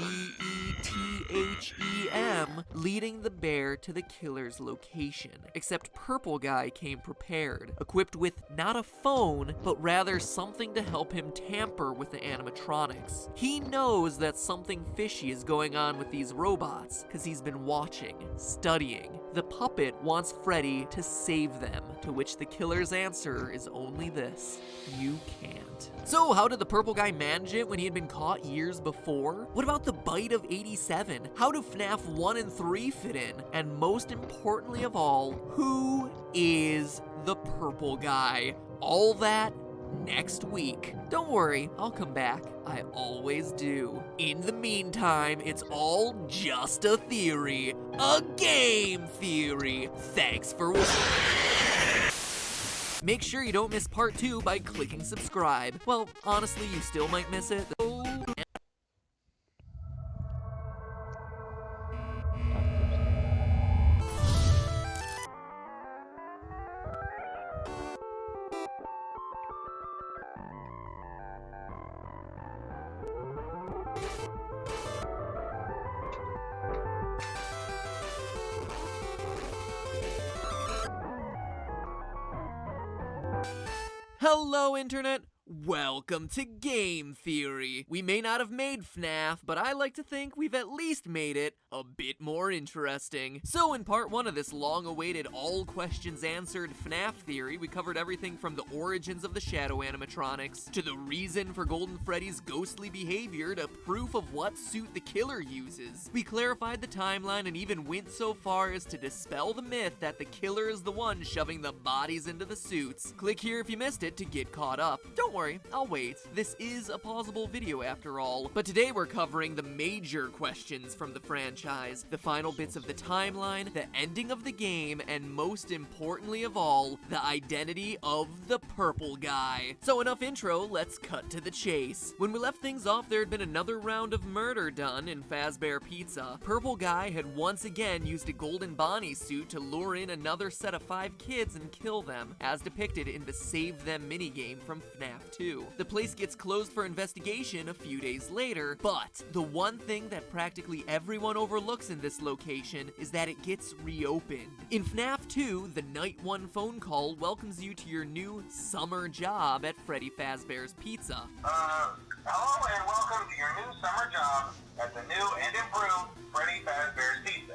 B: leading the bear to the killer's location. Except Purple Guy came prepared, equipped with not a phone, but rather something to help him tamper with the animatronics. He knows that something fishy is going on with these robots, because he's been watching, studying. The puppet wants Freddy to save them, to which the killer's answer is only this: you can't. So how did the Purple Guy manage it when he had been caught years before? What about the bite of 87? How do FNAF 1 and 3 fit in? And most importantly of all, who is the Purple Guy? All that next week. Don't worry, I'll come back. I always do. In the meantime, it's all just a theory. A game theory. Thanks for watching. Make sure you don't miss part 2 by clicking subscribe. Well, honestly, you still might miss it. Hello, Internet! Welcome to Game Theory. We may not have made FNAF, but I like to think we've at least made it a bit more interesting. So in part 1 of this long-awaited all questions answered FNAF theory, we covered everything from the origins of the shadow animatronics, to the reason for Golden Freddy's ghostly behavior, to proof of what suit the killer uses. We clarified the timeline and even went so far as to dispel the myth that the killer is the one shoving the bodies into the suits. Click here if you missed it to get caught up. Don't worry, I'll wait. This is a pausable video after all. But today we're covering the major questions from the franchise, the final bits of the timeline, the ending of the game, and most importantly of all, the identity of the Purple Guy. So enough intro, let's cut to the chase. When we left things off, there had been another round of murder done in Fazbear Pizza. Purple Guy had once again used a Golden Bonnie suit to lure in another set of 5 kids and kill them, as depicted in the Save Them minigame from FNAF 2. The place gets closed for investigation a few days later, but the one thing that practically everyone overlooks in this location is that it gets reopened. In FNAF 2, the Night 1 phone call welcomes you to your new summer job at Freddy Fazbear's Pizza.
D: Hello and welcome to your new summer job at the new and improved Freddy Fazbear's Pizza.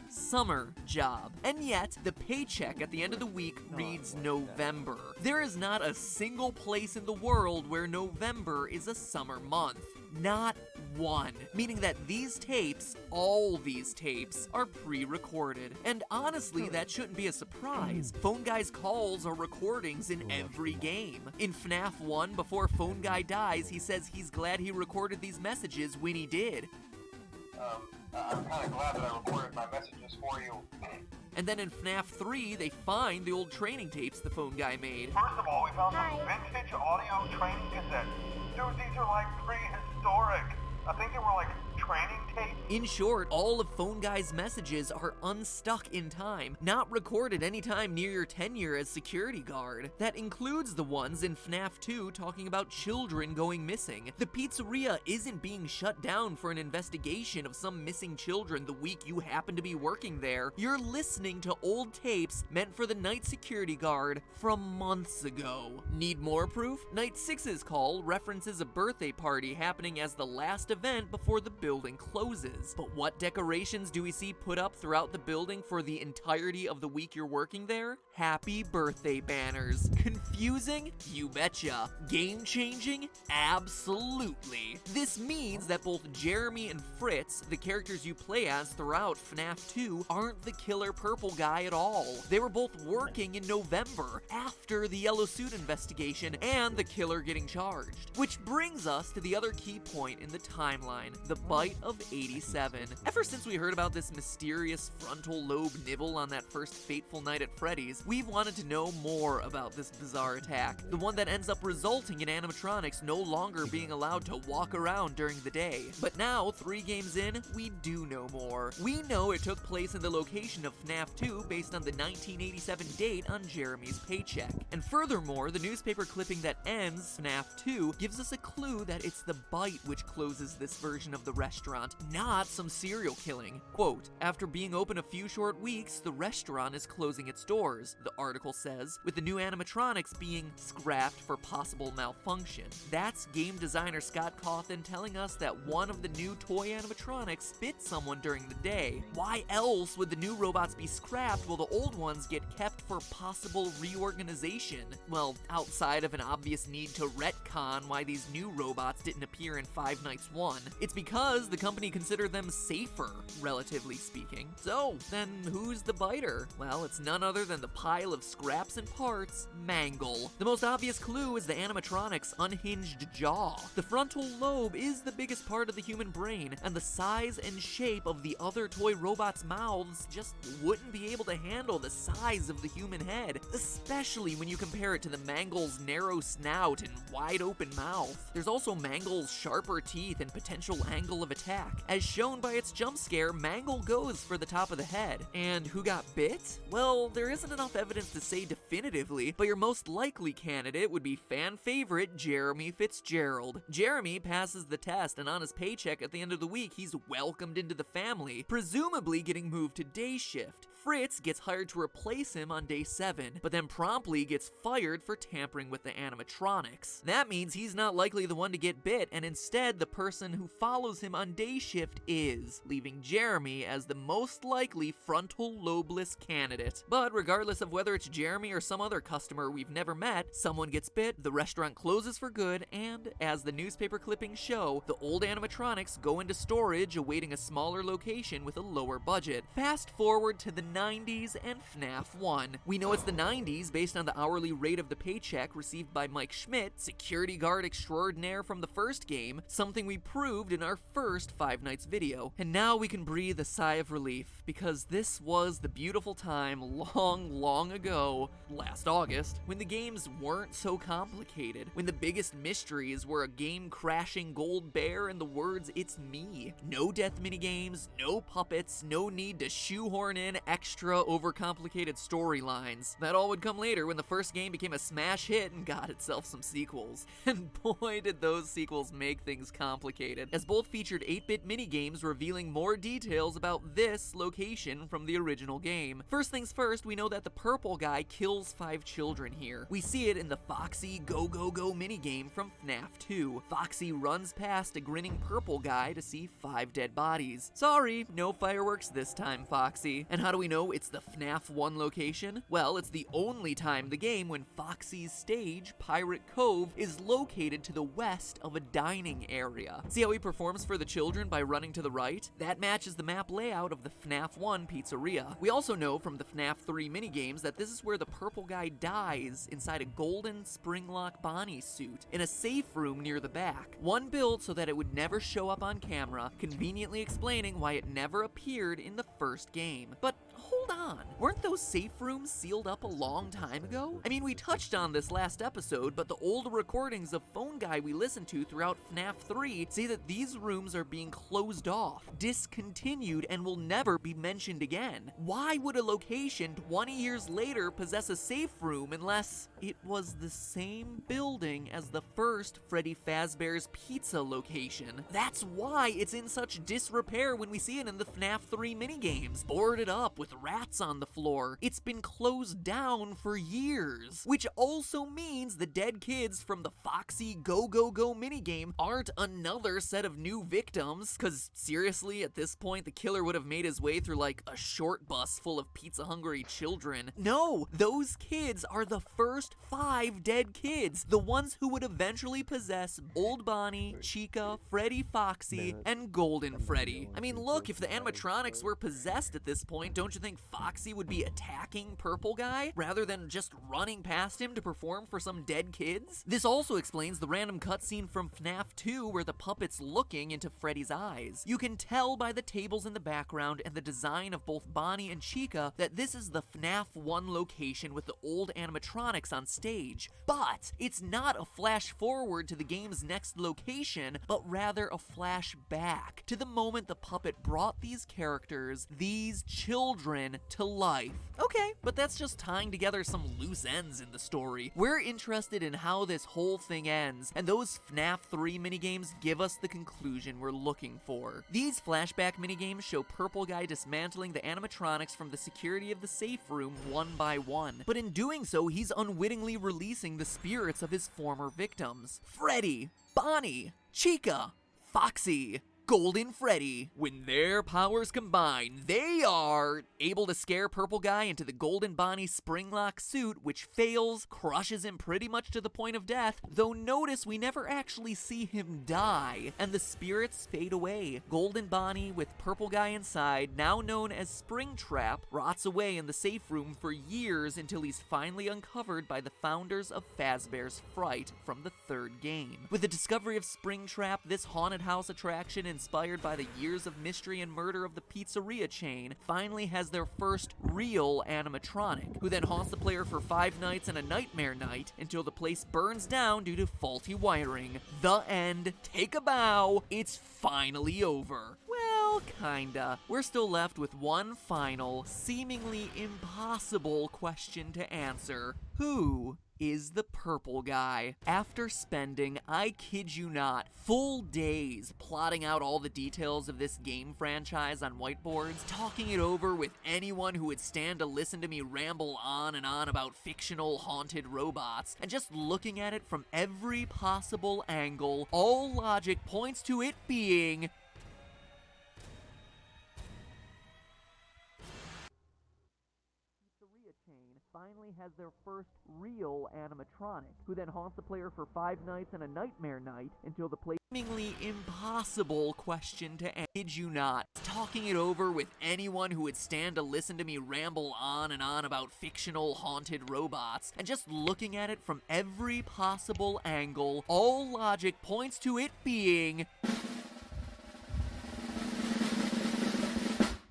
B: Summer job. And yet, the paycheck at the end of the week reads November. There is not a single place in the world where November is a summer month. Not one. Meaning that these tapes, all these tapes, are pre-recorded. And honestly, that shouldn't be a surprise. Phone Guy's calls are recordings in every game. In FNAF 1, before Phone Guy dies, he says he's glad he recorded these messages when he did.
D: I'm kind of glad that I recorded my messages for you.
B: And then in FNAF 3, they find the old training tapes the Phone Guy made.
D: First of all, we found some vintage audio training cassettes. Dude, these are like prehistoric. I think they were like training tapes.
B: In short, all of Phone Guy's messages are unstuck in time, not recorded anytime near your tenure as security guard. That includes the ones in FNAF 2 talking about children going missing. The pizzeria isn't being shut down for an investigation of some missing children the week you happen to be working there. You're listening to old tapes meant for the night security guard from months ago. Need more proof? Night 6's call references a birthday party happening as the last event before the building closes. But what decorations do we see put up throughout the building for the entirety of the week you're working there? Happy birthday banners. Confusing? You betcha. Game-changing? Absolutely. This means that both Jeremy and Fritz, the characters you play as throughout FNAF 2, aren't the killer purple guy at all. They were both working in November, after the yellow suit investigation and the killer getting charged. Which brings us to the other key point in the timeline, the bite of 87. Ever since we heard about this mysterious frontal lobe nibble on that first fateful night at Freddy's, we've wanted to know more about this bizarre attack, the one that ends up resulting in animatronics no longer being allowed to walk around during the day. But now, 3 games in, we do know more. We know it took place in the location of FNAF 2 based on the 1987 date on Jeremy's paycheck. And furthermore, the newspaper clipping that ends FNAF 2 gives us a clue that it's the bite which closes this version of the restaurant, not some serial killing. Quote, after being open a few short weeks, the restaurant is closing its doors, the article says, with the new animatronics being scrapped for possible malfunction. That's game designer Scott Cawthon telling us that one of the new toy animatronics bit someone during the day. Why else would the new robots be scrapped while the old ones get kept for possible reorganization? Well, outside of an obvious need to retcon why these new robots didn't appear in Five Nights 1. It's because the company considered them safer, relatively speaking. So, then who's the biter? Well, it's none other than the pile of scraps and parts, Mangle. The most obvious clue is the animatronic's unhinged jaw. The frontal lobe is the biggest part of the human brain, and the size and shape of the other toy robots' mouths just wouldn't be able to handle the size of the human head, especially when you compare it to the Mangle's narrow snout and wide open mouth. There's also Mangle's sharper teeth and potential angle of attack. As shown by its jump scare, Mangle goes for the top of the head. And who got bit? Well, there isn't enough evidence to say definitively, but your most likely candidate would be fan favorite Jeremy Fitzgerald. Jeremy passes the test, and on his paycheck at the end of the week, he's welcomed into the family, presumably getting moved to day shift. Fritz gets hired to replace him on day 7, but then promptly gets fired for tampering with the animatronics. That means he's not likely the one to get bit, and instead the person who follows him on day shift is, leaving Jeremy as the most likely frontal lobeless candidate. But regardless of whether it's Jeremy or some other customer we've never met, someone gets bit, the restaurant closes for good, and as the newspaper clippings show, the old animatronics go into storage awaiting a smaller location with a lower budget. Fast forward to the 90s and FNAF 1. We know it's the 90s based on the hourly rate of the paycheck received by Mike Schmidt, security guard extraordinaire from the first game, something we proved in our first Five Nights video. And now we can breathe a sigh of relief, because this was the beautiful time long ago, last August, when the games weren't so complicated, when the biggest mysteries were a game-crashing gold bear and the words "it's me." No death minigames, no puppets, no need to shoehorn in extra overcomplicated storylines. That all would come later when the first game became a smash hit and got itself some sequels. And boy did those sequels make things complicated, as both featured 8-bit minigames revealing more details about this location from the original game. First things first, we know that the purple guy kills 5 children here. We see it in the Foxy Go Go Go minigame from FNAF 2. Foxy runs past a grinning purple guy to see 5 dead bodies. Sorry, no fireworks this time, Foxy. And how do we know it's the FNAF 1 location? Well, it's the only time in the game when Foxy's stage, Pirate Cove, is located to the west of a dining area. See how he performs for the children by running to the right? That matches the map layout of the FNAF 1 pizzeria. We also know from the FNAF 3 minigames that this is where the purple guy dies inside a golden Springlock Bonnie suit in a safe room near the back. One built so that it would never show up on camera, conveniently explaining why it never appeared in the first game. But hold on, weren't those safe rooms sealed up a long time ago? I mean, we touched on this last episode, but the old recordings of Phone Guy we listened to throughout FNAF 3 say that these rooms are being closed off, discontinued, and will never be mentioned again. Why would a location 20 years later possess a safe room unless it was the same building as the first Freddy Fazbear's Pizza location? That's why it's in such disrepair when we see it in the FNAF 3 minigames, boarded up with rats on the floor. It's been closed down for years, which also means the dead kids from the Foxy Go Go Go minigame aren't another set of new victims, cause seriously, at this point the killer would have made his way through like a short bus full of pizza-hungry children. No, those kids are the first 5 dead kids, the ones who would eventually possess Old Bonnie, Chica, Freddy Foxy, and Golden Freddy. I mean, look, if the animatronics were possessed at this point, don't you think Foxy would be attacking Purple Guy rather than just running past him to perform for some dead kids? This also explains the random cutscene from FNAF 2 where the puppet's looking into Freddy's eyes. You can tell by the tables in the background and the design of both Bonnie and Chica that this is the FNAF 1 location with the old animatronics on stage. But it's not a flash forward to the game's next location, but rather a flash back to the moment the puppet brought these characters, these children, to life. Okay, but that's just tying together some loose ends in the story. We're interested in how this whole thing ends, and those FNAF 3 minigames give us the conclusion we're looking for. These flashback minigames show Purple Guy dismantling the animatronics from the security of the safe room one by one, but in doing so, he's unwittingly releasing the spirits of his former victims. Freddy, Bonnie, Chica, Foxy, Golden Freddy. When their powers combine, they are able to scare Purple Guy into the Golden Bonnie Springlock suit, which fails, crushes him pretty much to the point of death, though notice we never actually see him die, and the spirits fade away. Golden Bonnie, with Purple Guy inside, now known as Springtrap, rots away in the safe room for years until he's finally uncovered by the founders of Fazbear's Fright from the 3rd game. With the discovery of Springtrap, this haunted house attraction inspired by the years of mystery and murder of the pizzeria chain, finally has their first real animatronic, who then haunts the player for 5 nights and a nightmare night until the place burns down due to faulty wiring. The end. Take a bow. It's finally over. Well, kinda. We're still left with one final, seemingly impossible question to answer. Who is the Purple Guy? After spending, I kid you not, full days plotting out all the details of this game franchise on whiteboards, talking it over with anyone who would stand to listen to me ramble on and on about fictional haunted robots, and just looking at it from every possible angle, all logic points to it being finally has their first real animatronic, who then haunts the player for 5 nights and a nightmare night until the play seemingly impossible question to kid you not. Talking it over with anyone who would stand to listen to me ramble on and on about fictional haunted robots, and just looking at it from every possible angle, all logic points to it being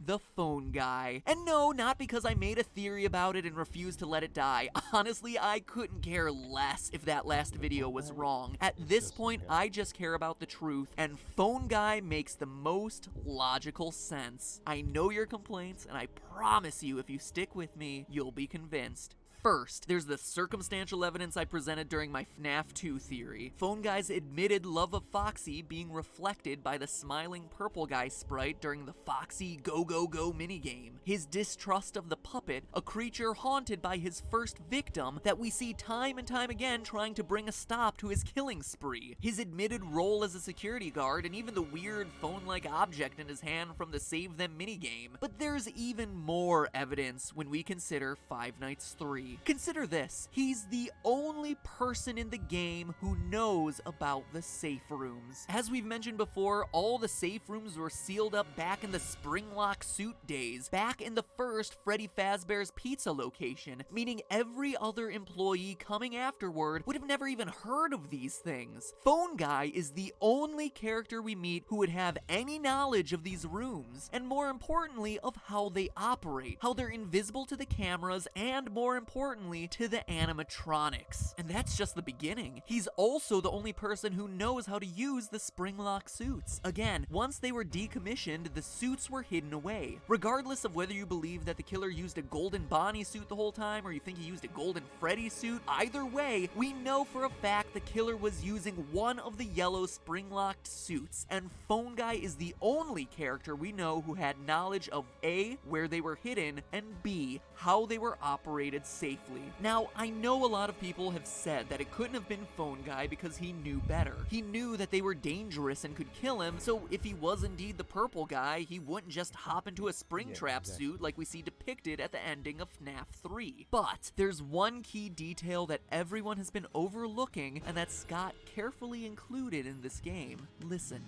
B: the phone guy. And no, not because I made a theory about it and refused to let it die. Honestly, I couldn't care less if that last video was wrong. At this point, I just care about the truth, and phone guy makes the most logical sense. I know your complaints, and I promise you, if you stick with me, you'll be convinced. First, there's the circumstantial evidence I presented during my FNAF 2 theory. Phone Guy's admitted love of Foxy being reflected by the smiling purple guy sprite during the Foxy Go Go Go minigame. His distrust of the puppet, a creature haunted by his first victim that we see time and time again trying to bring a stop to his killing spree. His admitted role as a security guard, and even the weird phone-like object in his hand from the Save Them minigame. But there's even more evidence when we consider Five Nights 3. Consider this, he's the only person in the game who knows about the safe rooms. As we've mentioned before, all the safe rooms were sealed up back in the Springlock suit days, back in the first Freddy Fazbear's Pizza location, meaning every other employee coming afterward would have never even heard of these things. Phone Guy is the only character we meet who would have any knowledge of these rooms, and more importantly, of how they operate, how they're invisible to the cameras, and more importantly, to the animatronics. And that's just the beginning. He's also the only person who knows how to use the Springlock suits. Again, once they were decommissioned, the suits were hidden away. Regardless of whether you believe that the killer used a golden Bonnie suit the whole time, or you think he used a golden Freddy suit, either way, we know for a fact the killer was using one of the yellow Springlocked suits, and Phone Guy is the only character we know who had knowledge of A, where they were hidden, and B, how they were operated safely. Now, I know a lot of people have said that it couldn't have been Phone Guy because he knew better. He knew that they were dangerous and could kill him, so if he was indeed the purple guy, he wouldn't just hop into a Springtrap suit like we see depicted at the ending of FNAF 3. But there's one key detail that everyone has been overlooking, and that Scott carefully included in this game. Listen.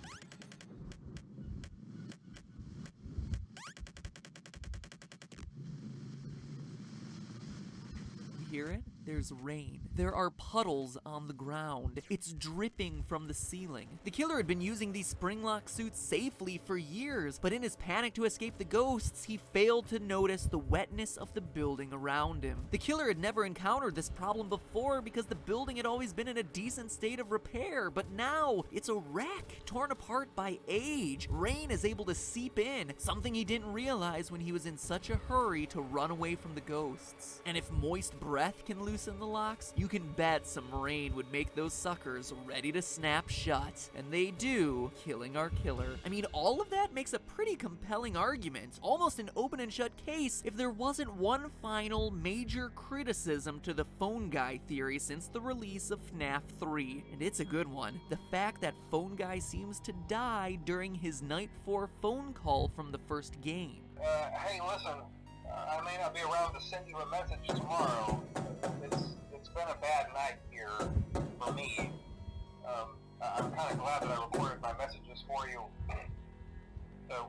B: Hear it? There's rain. There are puddles on the ground. It's dripping from the ceiling. The killer had been using these Springlock suits safely for years, but in his panic to escape the ghosts, he failed to notice the wetness of the building around him. The killer had never encountered this problem before because the building had always been in a decent state of repair, but now it's a wreck, torn apart by age. Rain is able to seep in, something he didn't realize when he was in such a hurry to run away from the ghosts. And if moist breath can loosen the locks, you can bet some rain would make those suckers ready to snap shut. And they do, killing our killer. I mean, all of that makes a pretty compelling argument, almost an open and shut case, if there wasn't one final major criticism to the Phone Guy theory since the release of FNAF 3. And it's a good one. The fact that Phone Guy seems to die during his Night 4 phone call from the first game.
D: Hey, listen, I may not be around to send you a message tomorrow. It's been a bad night here for me. I'm kind of glad that I recorded my messages for you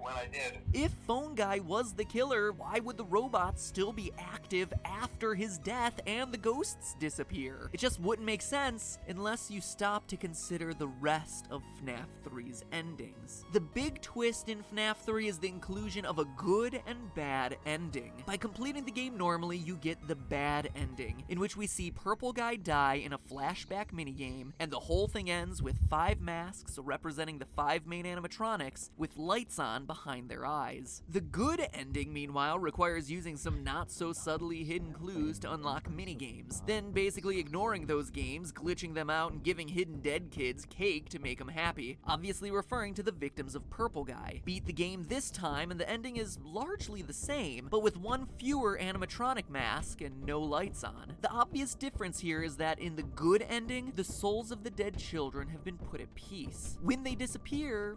D: when I did.
B: If Phone Guy was the killer, why would the robots still be active after his death and the ghosts disappear? It just wouldn't make sense unless you stop to consider the rest of FNAF 3's endings. The big twist in FNAF 3 is the inclusion of a good and bad ending. By completing the game normally, you get the bad ending, in which we see Purple Guy die in a flashback minigame, and the whole thing ends with 5 masks representing the 5 main animatronics with lights on behind their eyes. The good ending, meanwhile, requires using some not-so-subtly hidden clues to unlock minigames, then basically ignoring those games, glitching them out, and giving hidden dead kids cake to make them happy, obviously referring to the victims of Purple Guy. Beat the game this time, and the ending is largely the same, but with 1 fewer animatronic mask and no lights on. The obvious difference here is that in the good ending, the souls of the dead children have been put at peace. When they disappear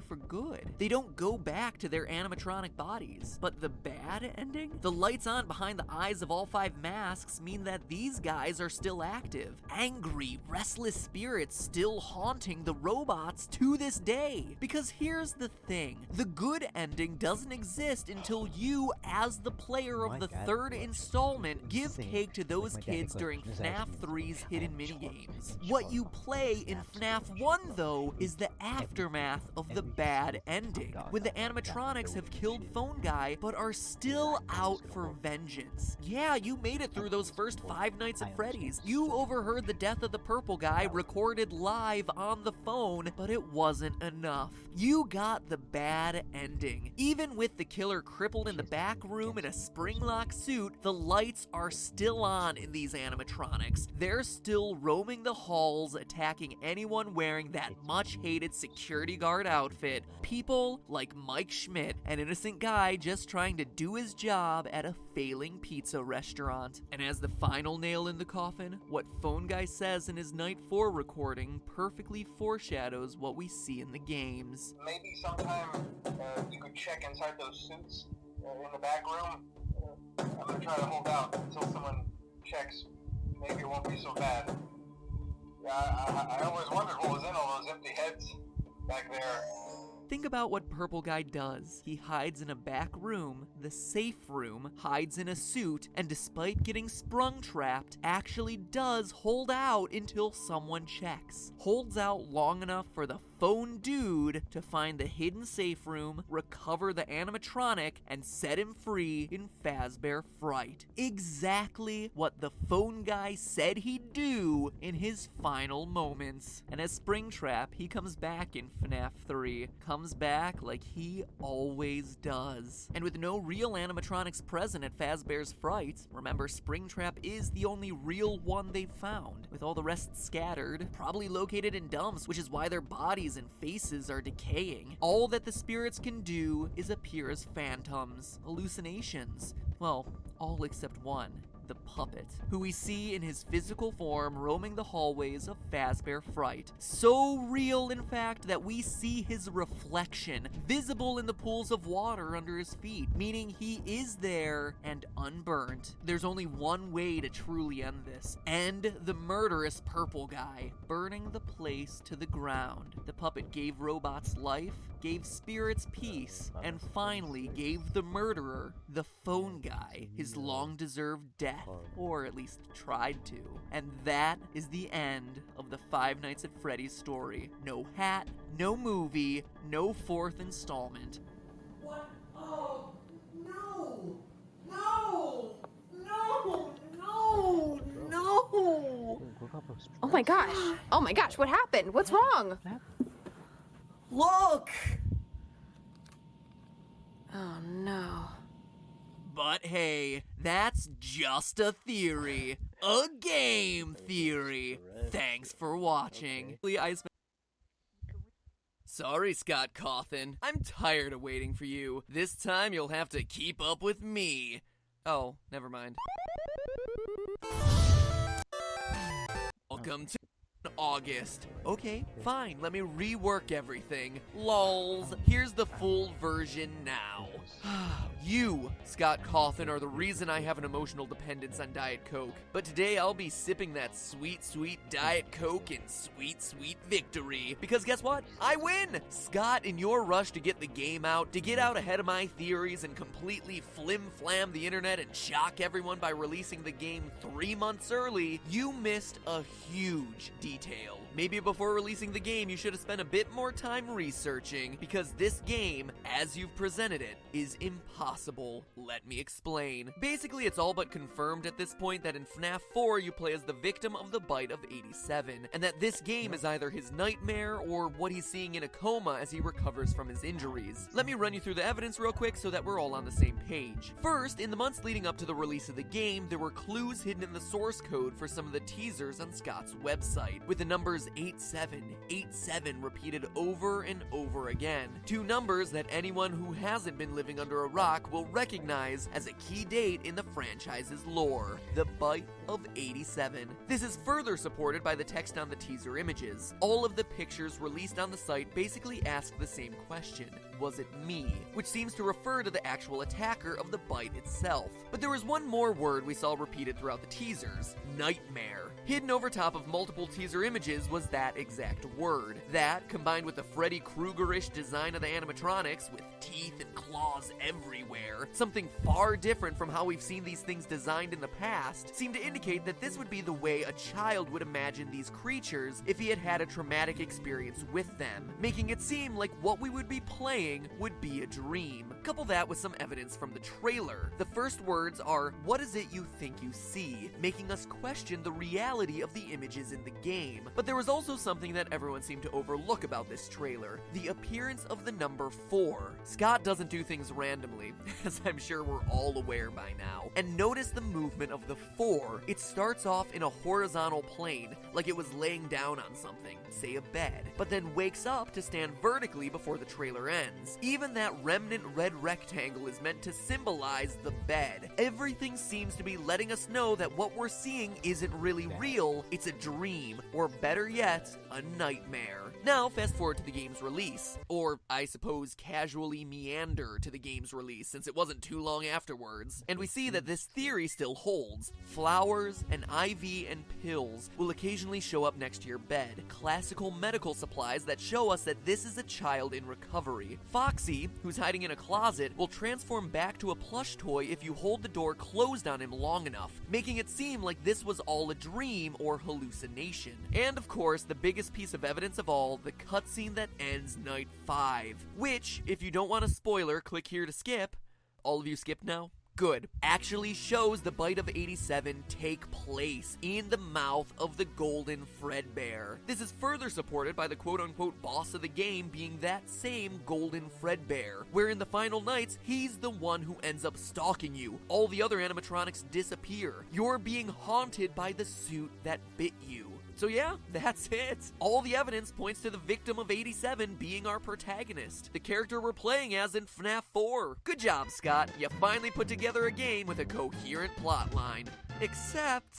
B: for good. They don't go back to their animatronic bodies. But the bad ending? The lights on behind the eyes of all 5 masks mean that these guys are still active. Angry, restless spirits still haunting the robots to this day. Because here's the thing. The good ending doesn't exist until you, as the player of the 3rd installment, give cake to those kids during FNAF 3's hidden minigames. What you play in FNAF 1, though, is the aftermath of the bad ending. ending, when the animatronics have killed Phone Guy but are still out for vengeance. Yeah, you made it through those first 5 nights at Freddy's. You overheard the death of the purple guy recorded live on the phone, but it wasn't enough. You got the bad ending. Even with the killer crippled in the back room in a spring-lock suit, the lights are still on in these animatronics. They're still roaming the halls, attacking anyone wearing that much-hated security guard outfit. People like Mike Schmidt, an innocent guy just trying to do his job at a failing pizza restaurant. And as the final nail in the coffin, what Phone Guy says in his Night 4 recording perfectly foreshadows what we see in the games.
D: Maybe sometime you could check inside those suits in the back room. I'm gonna try to hold out until someone checks. Maybe it won't be so bad. Yeah, I always wondered what was in all those empty heads back there.
B: Think about what Purple Guy does. He hides in a back room, the safe room, hides in a suit, and despite getting sprung-trapped, actually does hold out until someone checks. Holds out long enough for the phone dude to find the hidden safe room, recover the animatronic, and set him free in Fazbear Fright. Exactly what the Phone Guy said he'd do in his final moments. And as Springtrap, he comes back in FNAF 3. Comes back like he always does. And with no real animatronics present at Fazbear's Fright, remember Springtrap is the only real one they've found, with all the rest scattered, probably located in dumps, which is why their bodies and faces are decaying. All that the spirits can do is appear as phantoms, hallucinations. Well, all except one. The puppet, who we see in his physical form roaming the hallways of Fazbear Fright. So real, in fact, that we see his reflection visible in the pools of water under his feet, meaning he is there and unburnt. There's only one way to truly end this. End the murderous Purple Guy, burning the place to the ground. The puppet gave robots life, gave spirits peace, and finally gave the murderer, the Phone Guy, his long-deserved death. Or at least tried to. And that is the end of the Five Nights at Freddy's story. No hat, no movie, no fourth installment.
E: What? Oh, no! No! No! No! No!
F: Oh my gosh. Oh my gosh, what happened? What's wrong?
E: Look!
F: Oh no.
B: But hey, that's just a theory. A game theory. Thanks for watching. Sorry, Scott Cawthon. I'm tired of waiting for you. This time you'll have to keep up with me. Oh, never mind. Welcome to August. Okay, fine, let me rework everything. Lols. Here's the full version now. You, Scott Cawthon, are the reason I have an emotional dependence on Diet Coke. But today I'll be sipping that sweet, sweet Diet Coke in sweet, sweet victory. Because guess what? I win! Scott, in your rush to get the game out, to get out ahead of my theories and completely flim-flam the internet and shock everyone by releasing the game 3 months early, you missed a huge detail. Maybe before releasing the game, you should have spent a bit more time researching, because this game, as you've presented it, is impossible. Let me explain. Basically, it's all but confirmed at this point that in FNAF 4, you play as the victim of the bite of 87, and that this game is either his nightmare or what he's seeing in a coma as he recovers from his injuries. Let me run you through the evidence real quick so that we're all on the same page. First, in the months leading up to the release of the game, there were clues hidden in the source code for some of the teasers on Scott's website, with the numbers 8787 repeated over and over again. 2 numbers that anyone who hasn't been living under a rock will recognize as a key date in the franchise's lore, the bite of 87. This is further supported by the text on the teaser images. All of the pictures released on the site basically ask the same question: was it me? Which seems to refer to the actual attacker of the bite itself. But there was one more word we saw repeated throughout the teasers: nightmare. Hidden over top of multiple teaser images was that exact word. That, combined with the Freddy Krueger-ish design of the animatronics, with teeth and claws everywhere, something far different from how we've seen these things designed in the past, seemed to indicate that this would be the way a child would imagine these creatures if he had had a traumatic experience with them, making it seem like what we would be playing saying would be a dream. Couple that with some evidence from the trailer. The first words are, "What is it you think you see?" making us question the reality of the images in the game. But there was also something that everyone seemed to overlook about this trailer: the appearance of the number 4. Scott doesn't do things randomly, as I'm sure we're all aware by now. And notice the movement of the 4. It starts off in a horizontal plane, like it was laying down on something, say a bed, but then wakes up to stand vertically before the trailer ends. Even that remnant red rectangle is meant to symbolize the bed. Everything seems to be letting us know that what we're seeing isn't really real, it's a dream, or better yet, a nightmare. Now, fast forward to the game's release, or I suppose casually meander to the game's release since it wasn't too long afterwards, and we see that this theory still holds. Flowers, an IV, and pills will occasionally show up next to your bed. Classical medical supplies that show us that this is a child in recovery. Foxy, who's hiding in a closet, will transform back to a plush toy if you hold the door closed on him long enough, making it seem like this was all a dream or hallucination. And of course, the biggest piece of evidence of all, the cutscene that ends Night 5, which, if you don't want a spoiler, click here to skip. All of you skipped now? Good. Actually shows the bite of 87 take place in the mouth of the golden Fredbear. This is further supported by the quote-unquote boss of the game being that same golden Fredbear, where in the final nights, he's the one who ends up stalking you. All the other animatronics disappear. You're being haunted by the suit that bit you. So yeah, that's it. All the evidence points to the victim of 87 being our protagonist, the character we're playing as in FNAF 4. Good job, Scott. You finally put together a game with a coherent plotline. Except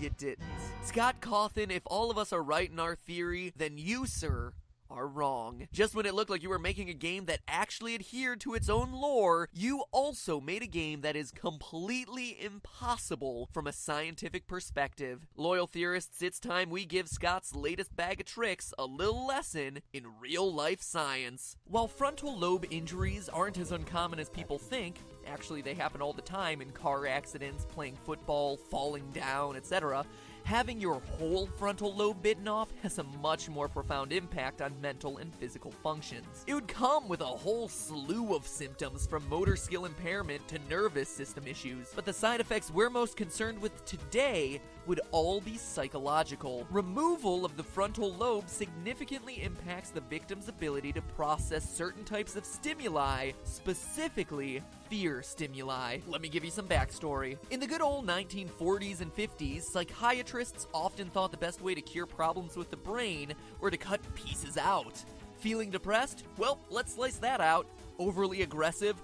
B: you didn't. Scott Cawthon, if all of us are right in our theory, then you, sir, are wrong. Just when it looked like you were making a game that actually adhered to its own lore, you also made a game that is completely impossible from a scientific perspective. Loyal theorists, it's time we give Scott's latest bag of tricks a little lesson in real-life science. While frontal lobe injuries aren't as uncommon as people think, actually they happen all the time in car accidents, playing football, falling down, etc., having your whole frontal lobe bitten off has a much more profound impact on mental and physical functions. It would come with a whole slew of symptoms from motor skill impairment to nervous system issues, but the side effects we're most concerned with today would all be psychological. Removal of the frontal lobe significantly impacts the victim's ability to process certain types of stimuli, specifically fear stimuli. Let me give you some backstory. In the good old 1940s and 50s, psychiatrists often thought the best way to cure problems with the brain were to cut pieces out. Feeling depressed? Well, let's slice that out. Overly aggressive?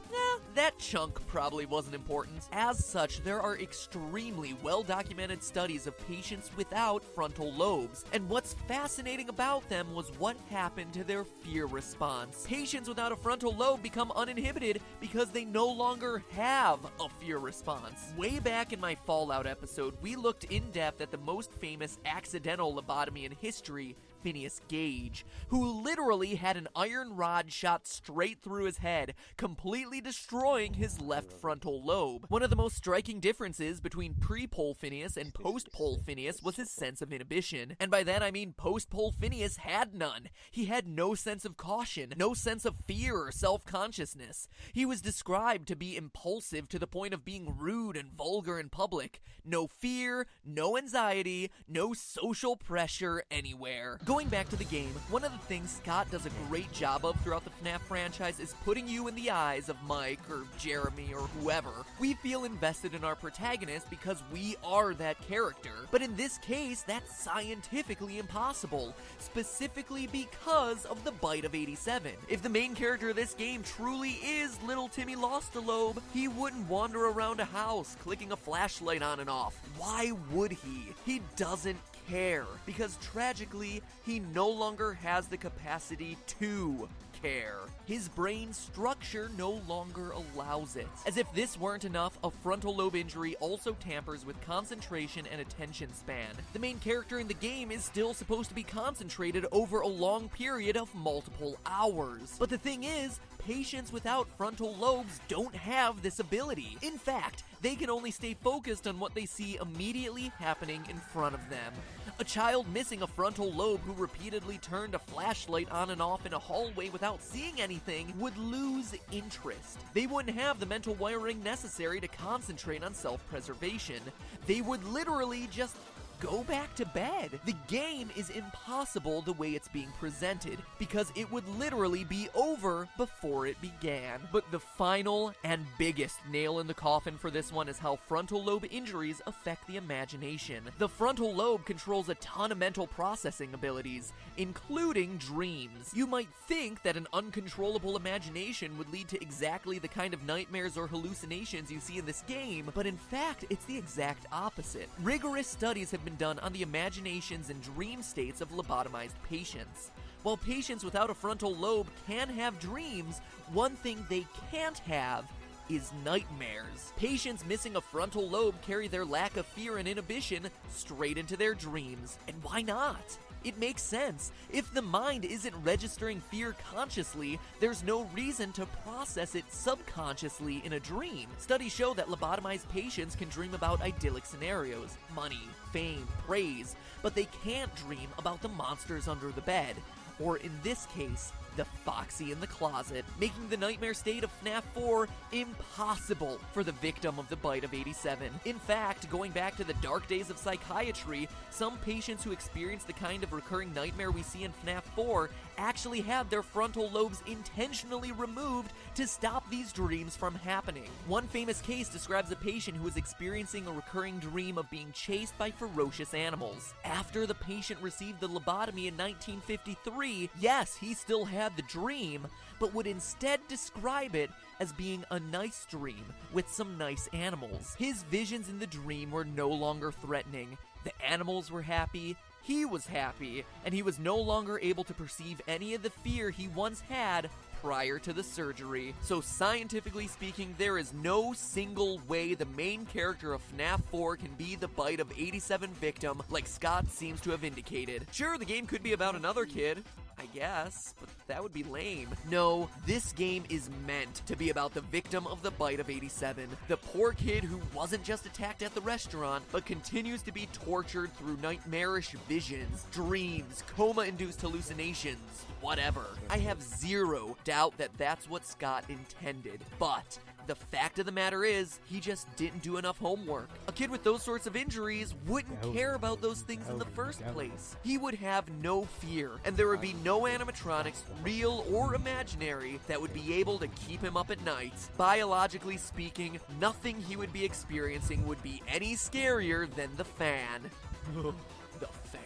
B: That chunk probably wasn't important. As such, there are extremely well-documented studies of patients without frontal lobes, and what's fascinating about them was what happened to their fear response. Patients without a frontal lobe become uninhibited because they no longer have a fear response. Way back in my Fallout episode, we looked in depth at the most famous accidental lobotomy in history, Phineas Gage, who literally had an iron rod shot straight through his head, completely destroying his left frontal lobe. One of the most striking differences between pre-Pole Phineas and post-Pole Phineas was his sense of inhibition. And by that I mean post-Pole Phineas had none. He had no sense of caution, no sense of fear or self-consciousness. He was described to be impulsive to the point of being rude and vulgar in public. No fear, no anxiety, no social pressure anywhere. Going back to the game, one of the things Scott does a great job of throughout the FNAF franchise is putting you in the eyes of Mike or Jeremy or whoever. We feel invested in our protagonist because we are that character. But in this case, that's scientifically impossible, specifically because of the bite of 87. If the main character of this game truly is little Timmy Lost a Lobe, he wouldn't wander around a house clicking a flashlight on and off. Why would he? He doesn't care, because tragically, he no longer has the capacity to care. His brain structure no longer allows it. As if this weren't enough, a frontal lobe injury also tampers with concentration and attention span. The main character in the game is still supposed to be concentrated over a long period of multiple hours. But the thing is, patients without frontal lobes don't have this ability. In fact, they can only stay focused on what they see immediately happening in front of them. A child missing a frontal lobe who repeatedly turned a flashlight on and off in a hallway without seeing anything would lose interest. They wouldn't have the mental wiring necessary to concentrate on self-preservation. They would literally just go back to bed. The game is impossible the way it's being presented, because it would literally be over before it began. But the final and biggest nail in the coffin for this one is how frontal lobe injuries affect the imagination. The frontal lobe controls a ton of mental processing abilities, including dreams. You might think that an uncontrollable imagination would lead to exactly the kind of nightmares or hallucinations you see in this game, but in fact, it's the exact opposite. Rigorous studies have been done on the imaginations and dream states of lobotomized patients. While patients without a frontal lobe can have dreams, one thing they can't have is nightmares. Patients missing a frontal lobe carry their lack of fear and inhibition straight into their dreams. And why not? It makes sense. If the mind isn't registering fear consciously, there's no reason to process it subconsciously in a dream. Studies show that lobotomized patients can dream about idyllic scenarios, money, fame, praise, but they can't dream about the monsters under the bed, or in this case, the Foxy in the closet, making the nightmare state of FNAF 4 impossible for the victim of the bite of 87. In fact, going back to the dark days of psychiatry, some patients who experience the kind of recurring nightmare we see in FNAF 4 actually had their frontal lobes intentionally removed to stop these dreams from happening. One famous case describes a patient who was experiencing a recurring dream of being chased by ferocious animals. After the patient received the lobotomy in 1953, yes, he still had the dream, but would instead describe it as being a nice dream with some nice animals. His visions in the dream were no longer threatening. The animals were happy, he was happy, and he was no longer able to perceive any of the fear he once had prior to the surgery. So scientifically speaking, there is no single way the main character of FNAF 4 can be the bite of 87 victim, like Scott seems to have indicated. Sure, the game could be about another kid, I guess, but that would be lame. No, this game is meant to be about the victim of the bite of 87. The poor kid who wasn't just attacked at the restaurant, but continues to be tortured through nightmarish visions, dreams, coma-induced hallucinations, whatever. I have zero doubt that that's what Scott intended, but the fact of the matter is, he just didn't do enough homework. A kid with those sorts of injuries wouldn't care about those things in the first place. He would have no fear, and there would be no animatronics, real or imaginary, that would be able to keep him up at night. Biologically speaking, nothing he would be experiencing would be any scarier than the fan. The fan.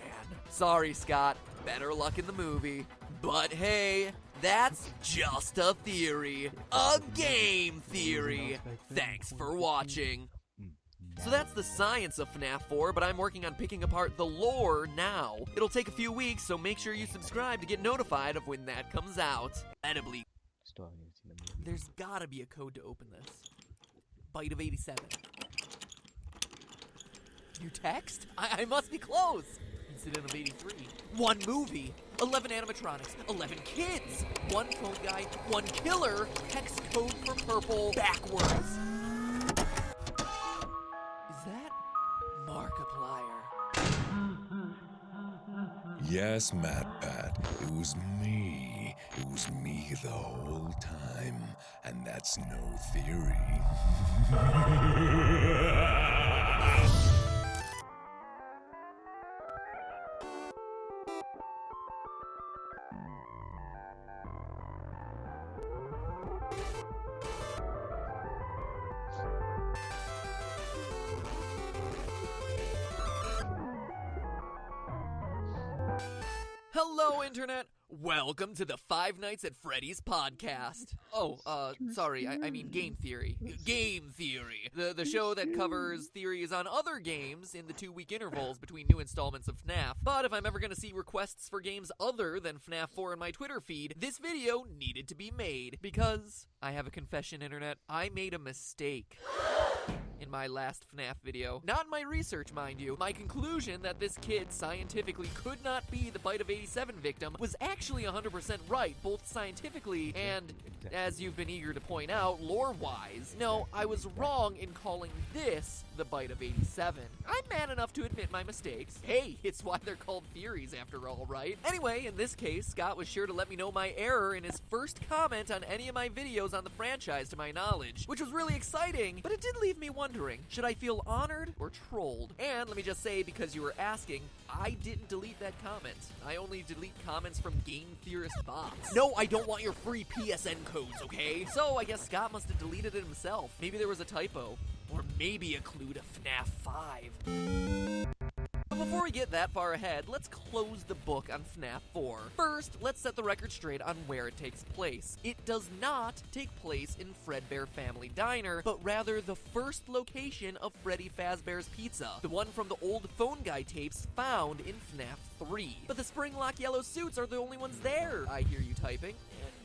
B: Sorry, Scott. Better luck in the movie. But hey, that's just a theory. A game theory. Thanks for watching. So that's the science of FNAF 4, but I'm working on picking apart the lore now. It'll take a few weeks, so make sure you subscribe to get notified of when that comes out. Edibly.
A: Still haven't even seen the movie.
B: There's gotta be a code to open this. Bite of 87. New text? I must be close. Incident of 83. One movie. 11 animatronics. 11 kids. One code guy. One killer. Hex code for purple. Backwards. Is that Markiplier?
G: Yes, MatPat, it was me. It was me the whole time, and that's no theory.
B: Hello, Internet! Welcome to the Five Nights at Freddy's podcast. Oh, sorry, I mean Game Theory. Game Theory, the show that covers theories on other games in the 2-week intervals between new installments of FNAF. But if I'm ever gonna see requests for games other than FNAF 4 in my Twitter feed, this video needed to be made. Because, I have a confession, Internet, I made a mistake. in my last FNAF video. Not in my research, mind you. My conclusion that this kid scientifically could not be the Bite of 87 victim was actually 100% right, both scientifically and, as you've been eager to point out, lore-wise. No, I was wrong in calling this the Bite of 87. I'm man enough to admit my mistakes. Hey, it's why they're called theories after all, right? Anyway, in this case, Scott was sure to let me know my error in his first comment on any of my videos on the franchise to my knowledge, which was really exciting, but it did leave me wondering, should I feel honored or trolled? And let me just say, because you were asking, I didn't delete that comment. I only delete comments from game theorist bots. No, I don't want your free PSN codes, okay? So I guess Scott must have deleted it himself. Maybe there was a typo. Or maybe a clue to FNAF 5. But before we get that far ahead, let's close the book on FNAF 4. First, let's set the record straight on where it takes place. It does not take place in Fredbear Family Diner, but rather the first location of Freddy Fazbear's Pizza, the one from the old phone guy tapes found in FNAF 3. But the Springlock yellow suits are the only ones there, I hear you typing.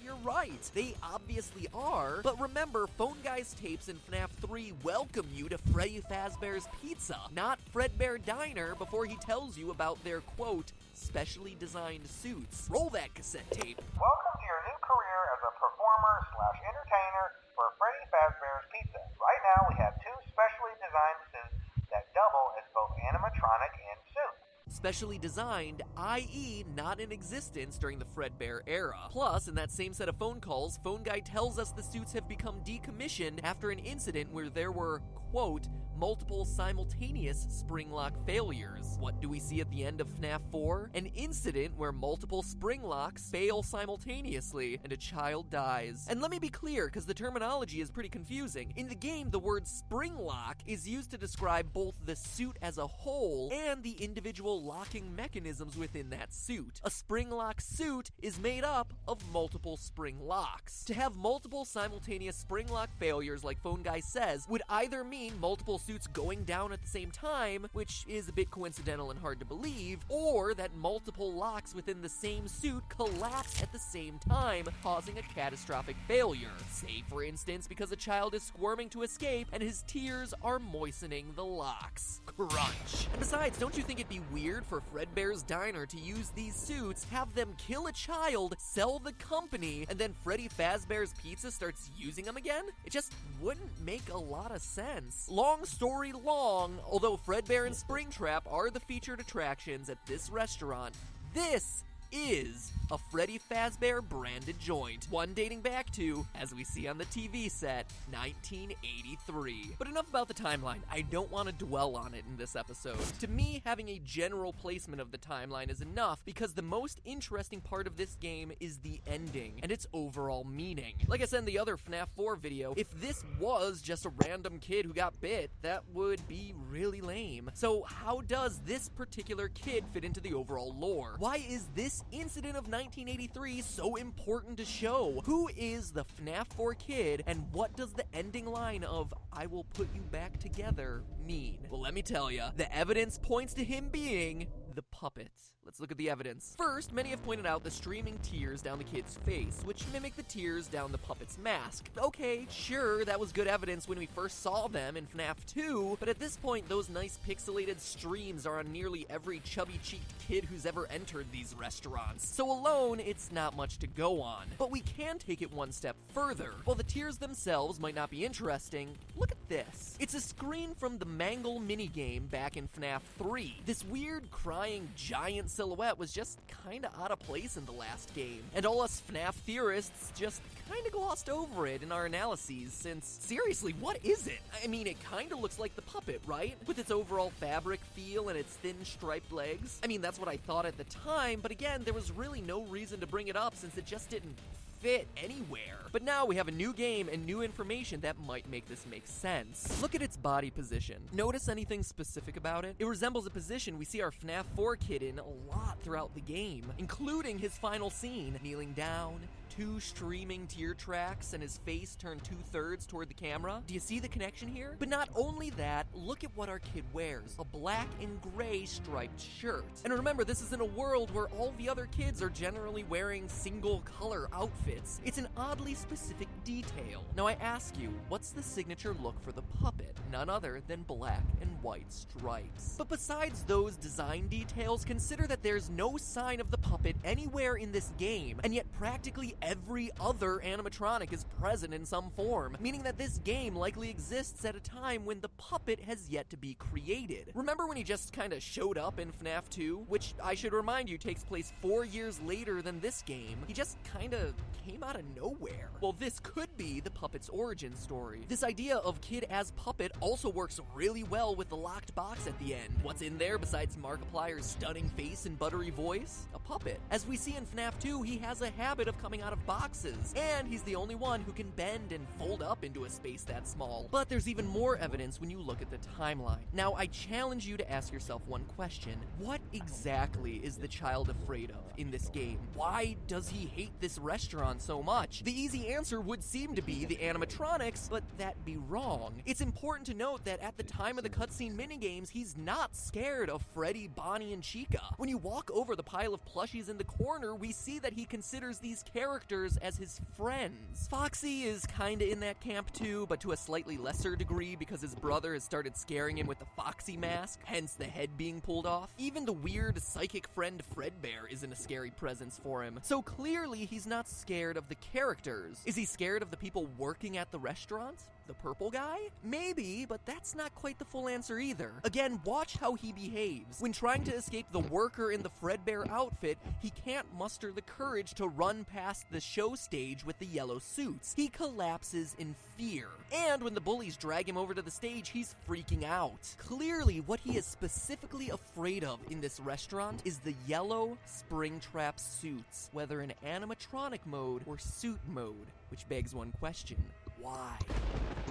B: You're right, they obviously are, but remember, Phone Guy's tapes in FNAF 3 welcome you to Freddy Fazbear's Pizza, not Fredbear Diner, before he tells you about their, quote, specially designed suits. Roll that cassette tape.
C: Welcome to your new career as a performer/entertainer for Freddy Fazbear's Pizza. Right now we have 2 specially designed suits that double as both animatronic and suit.
B: Specially designed, i.e. not in existence during the Fredbear era. Plus, in that same set of phone calls, Phone Guy tells us the suits have become decommissioned after an incident where there were, quote, multiple simultaneous Springlock failures. What do we see at the end of FNAF 4? An incident where multiple Springlocks fail simultaneously and a child dies. And let me be clear, because the terminology is pretty confusing. In the game, the word Springlock is used to describe both the suit as a whole and the individual locking mechanisms within that suit. A Springlock suit is made up of multiple spring locks. To have multiple simultaneous Springlock failures, like Phone Guy says, would either mean multiple suits going down at the same time, which is a bit coincidental and hard to believe, or that multiple locks within the same suit collapse at the same time, causing a catastrophic failure. Say, for instance, because a child is squirming to escape and his tears are moistening the locks. Crunch. And besides, don't you think it'd be weird for Fredbear's Diner to use these suits, have them kill a child, sell the company, and then Freddy Fazbear's Pizza starts using them again? It just wouldn't make a lot of sense. Long story long, although Fredbear and Springtrap are the featured attractions at this restaurant, this is a Freddy Fazbear branded joint, one dating back to, as we see on the TV set, 1983. But enough about the timeline. I don't want to dwell on it in this episode. To me, having a general placement of the timeline is enough because the most interesting part of this game is the ending and its overall meaning. Like I said in the other FNAF 4 video, if this was just a random kid who got bit, that would be really lame. So how does this particular kid fit into the overall lore? Why is this incident of 1983 so important to show? Who is the FNAF 4 kid, and what does the ending line of "I will put you back together" mean? Well, let me tell ya, the evidence points to him being the puppet. Let's look at the evidence. First, many have pointed out the streaming tears down the kid's face, which mimic the tears down the puppet's mask. Okay, sure, that was good evidence when we first saw them in FNAF 2, but at this point, those nice pixelated streams are on nearly every chubby-cheeked kid who's ever entered these restaurants. So alone, it's not much to go on. But we can take it one step further. While the tears themselves might not be interesting, look at this. It's a screen from the Mangle minigame back in FNAF 3. This weird, crying giant silhouette was just kinda out of place in the last game, and all us FNAF theorists just kinda glossed over it in our analyses, since, seriously, what is it? I mean, it kinda looks like the puppet, right? With its overall fabric feel and its thin striped legs. I mean, that's what I thought at the time, but again, there was really no reason to bring it up since it just didn't fit anywhere. But now we have a new game and new information that might make this make sense. Look at its body position. Notice anything specific about it? It resembles a position we see our FNAF 4 kid in a lot throughout the game, including his final scene, kneeling down, 2 streaming tear tracks and his face turned 2/3 toward the camera? Do you see the connection here? But not only that, look at what our kid wears. A black and gray striped shirt. And remember, this is in a world where all the other kids are generally wearing single color outfits. It's an oddly specific detail. Now I ask you, what's the signature look for the puppet? None other than black and white stripes. But besides those design details, consider that there's no sign of the puppet anywhere in this game, and yet practically every other animatronic is present in some form, meaning that this game likely exists at a time when the puppet has yet to be created. Remember when he just kinda showed up in FNAF 2? Which, I should remind you, takes place 4 years later than this game. He just kinda came out of nowhere. Well, this could be the puppet's origin story. This idea of kid as puppet also works really well with the locked box at the end. What's in there besides Markiplier's stunning face and buttery voice? A puppet. As we see in FNAF 2, he has a habit of coming out of boxes, and he's the only one who can bend and fold up into a space that small. But there's even more evidence when you look at the timeline. Now, I challenge you to ask yourself one question. What exactly is the child afraid of in this game? Why does he hate this restaurant so much? The easy answer would seem to be the animatronics, but that'd be wrong. It's important to note that at the time of the cutscene minigames, he's not scared of Freddy, Bonnie, and Chica. When you walk over the pile of plushies in the corner, we see that he considers these characters as his friends. Foxy is kinda in that camp too, but to a slightly lesser degree because his brother has started scaring him with the Foxy mask, hence the head being pulled off. Even the weird psychic friend Fredbear isn't a scary presence for him. So clearly he's not scared of the characters. Is he scared of the people working at the restaurant? The purple guy? Maybe, but that's not quite the full answer either. Again, watch how he behaves. When trying to escape the worker in the Fredbear outfit, he can't muster the courage to run past the show stage with the yellow suits. He collapses in fear. And when the bullies drag him over to the stage, he's freaking out. Clearly, what he is specifically afraid of in this restaurant is the yellow Springtrap suits, whether in animatronic mode or suit mode, which begs one question. Why?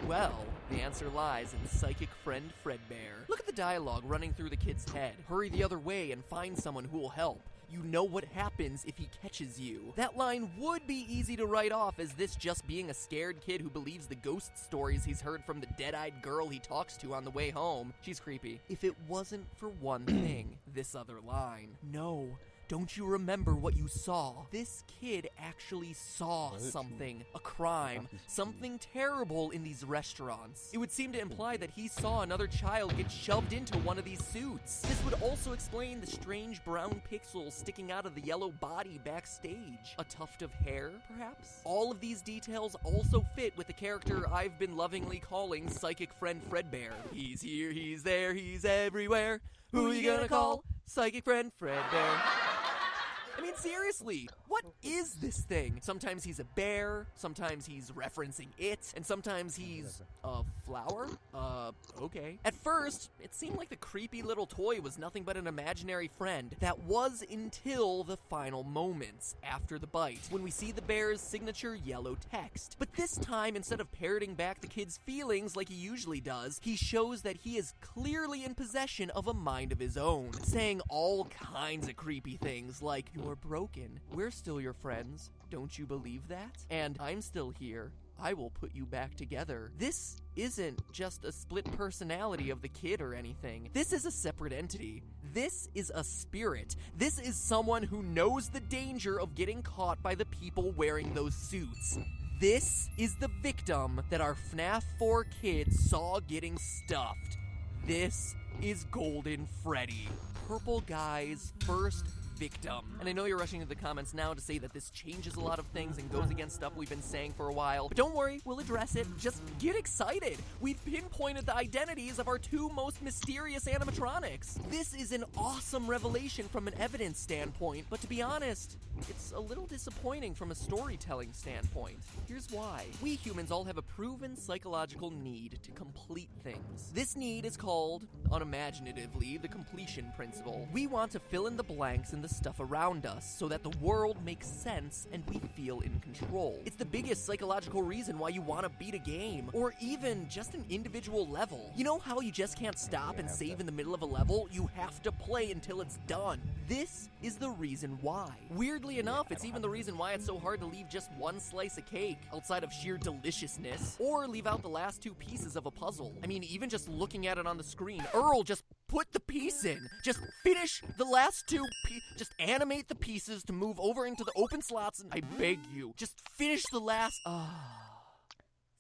B: Well, the answer lies in psychic friend Fredbear. Look at the dialogue running through the kid's head. Hurry the other way and find someone who will help. You know what happens if he catches you. That line would be easy to write off as this just being a scared kid who believes the ghost stories he's heard from the dead-eyed girl he talks to on the way home. She's creepy. If it wasn't for one thing, this other line. No. Don't you remember what you saw? This kid actually saw something, a crime, something terrible in these restaurants. It would seem to imply that he saw another child get shoved into one of these suits. This would also explain the strange brown pixels sticking out of the yellow body backstage. A tuft of hair, perhaps? All of these details also fit with the character I've been lovingly calling Psychic Friend Fredbear. He's here, he's there, he's everywhere. Who you gonna call? Psychic Friend Fredbear. I mean, seriously, what is this thing? Sometimes he's a bear, sometimes he's referencing it, and sometimes he's a flower? Okay. At first, it seemed like the creepy little toy was nothing but an imaginary friend. That was until the final moments, after the bite, when we see the bear's signature yellow text. But this time, instead of parroting back the kid's feelings like he usually does, he shows that he is clearly in possession of a mind of his own, saying all kinds of creepy things like, "You're broken. We're still your friends. Don't you believe that? And I'm still here. I will put you back together." This isn't just a split personality of the kid or anything. This is a separate entity. This is a spirit. This is someone who knows the danger of getting caught by the people wearing those suits. This is the victim that our FNAF 4 kid saw getting stuffed. This is Golden Freddy, Purple Guy's first victim. And I know you're rushing to the comments now to say that this changes a lot of things and goes against stuff we've been saying for a while, but don't worry, we'll address it. Just get excited. We've pinpointed the identities of our 2 most mysterious animatronics. This is an awesome revelation from an evidence standpoint, but to be honest, it's a little disappointing from a storytelling standpoint. Here's why. We humans all have a proven psychological need to complete things. This need is called, unimaginatively, the completion principle. We want to fill in the blanks in the stuff around us so that the world makes sense and we feel in control. It's the biggest psychological reason why you want to beat a game, or even just an individual level. You know how you just can't stop and save in the middle of a level? You have to play until it's done. This is the reason why. Weirdly enough, it's even the reason why it's so hard to leave just one slice of cake, outside of sheer deliciousness, or leave out the last two pieces of a puzzle. I mean, even just looking at it on the screen, Earl, just put the piece in. Just finish the last two just animate the pieces to move over into the open slots, and I beg you, just finish the last.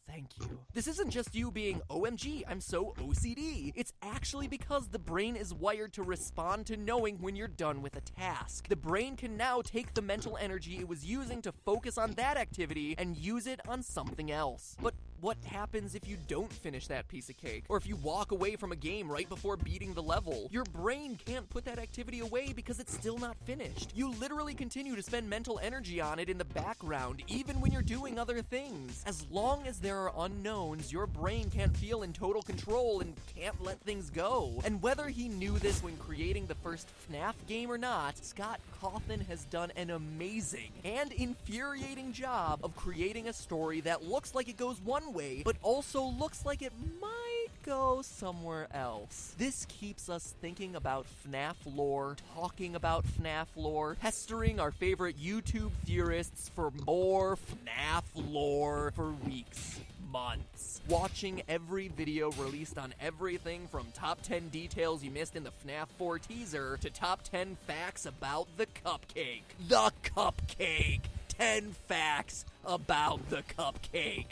B: Thank you. This isn't just you being, OMG, I'm so OCD. It's actually because the brain is wired to respond to knowing when you're done with a task. The brain can now take the mental energy it was using to focus on that activity and use it on something else. But what happens if you don't finish that piece of cake? Or if you walk away from a game right before beating the level? Your brain can't put that activity away because it's still not finished. You literally continue to spend mental energy on it in the background, even when you're doing other things. As long as there are unknowns, your brain can't feel in total control and can't let things go. And whether he knew this when creating the first FNAF game or not, Scott Cawthon has done an amazing and infuriating job of creating a story that looks like it goes one way, but also looks like it might go somewhere else. This keeps us thinking about FNAF lore, talking about FNAF lore, pestering our favorite YouTube theorists for more FNAF lore for weeks, months, watching every video released on everything from top 10 details you missed in the FNAF 4 teaser to top 10 facts about the cupcake. The cupcake! 10 facts about the cupcake.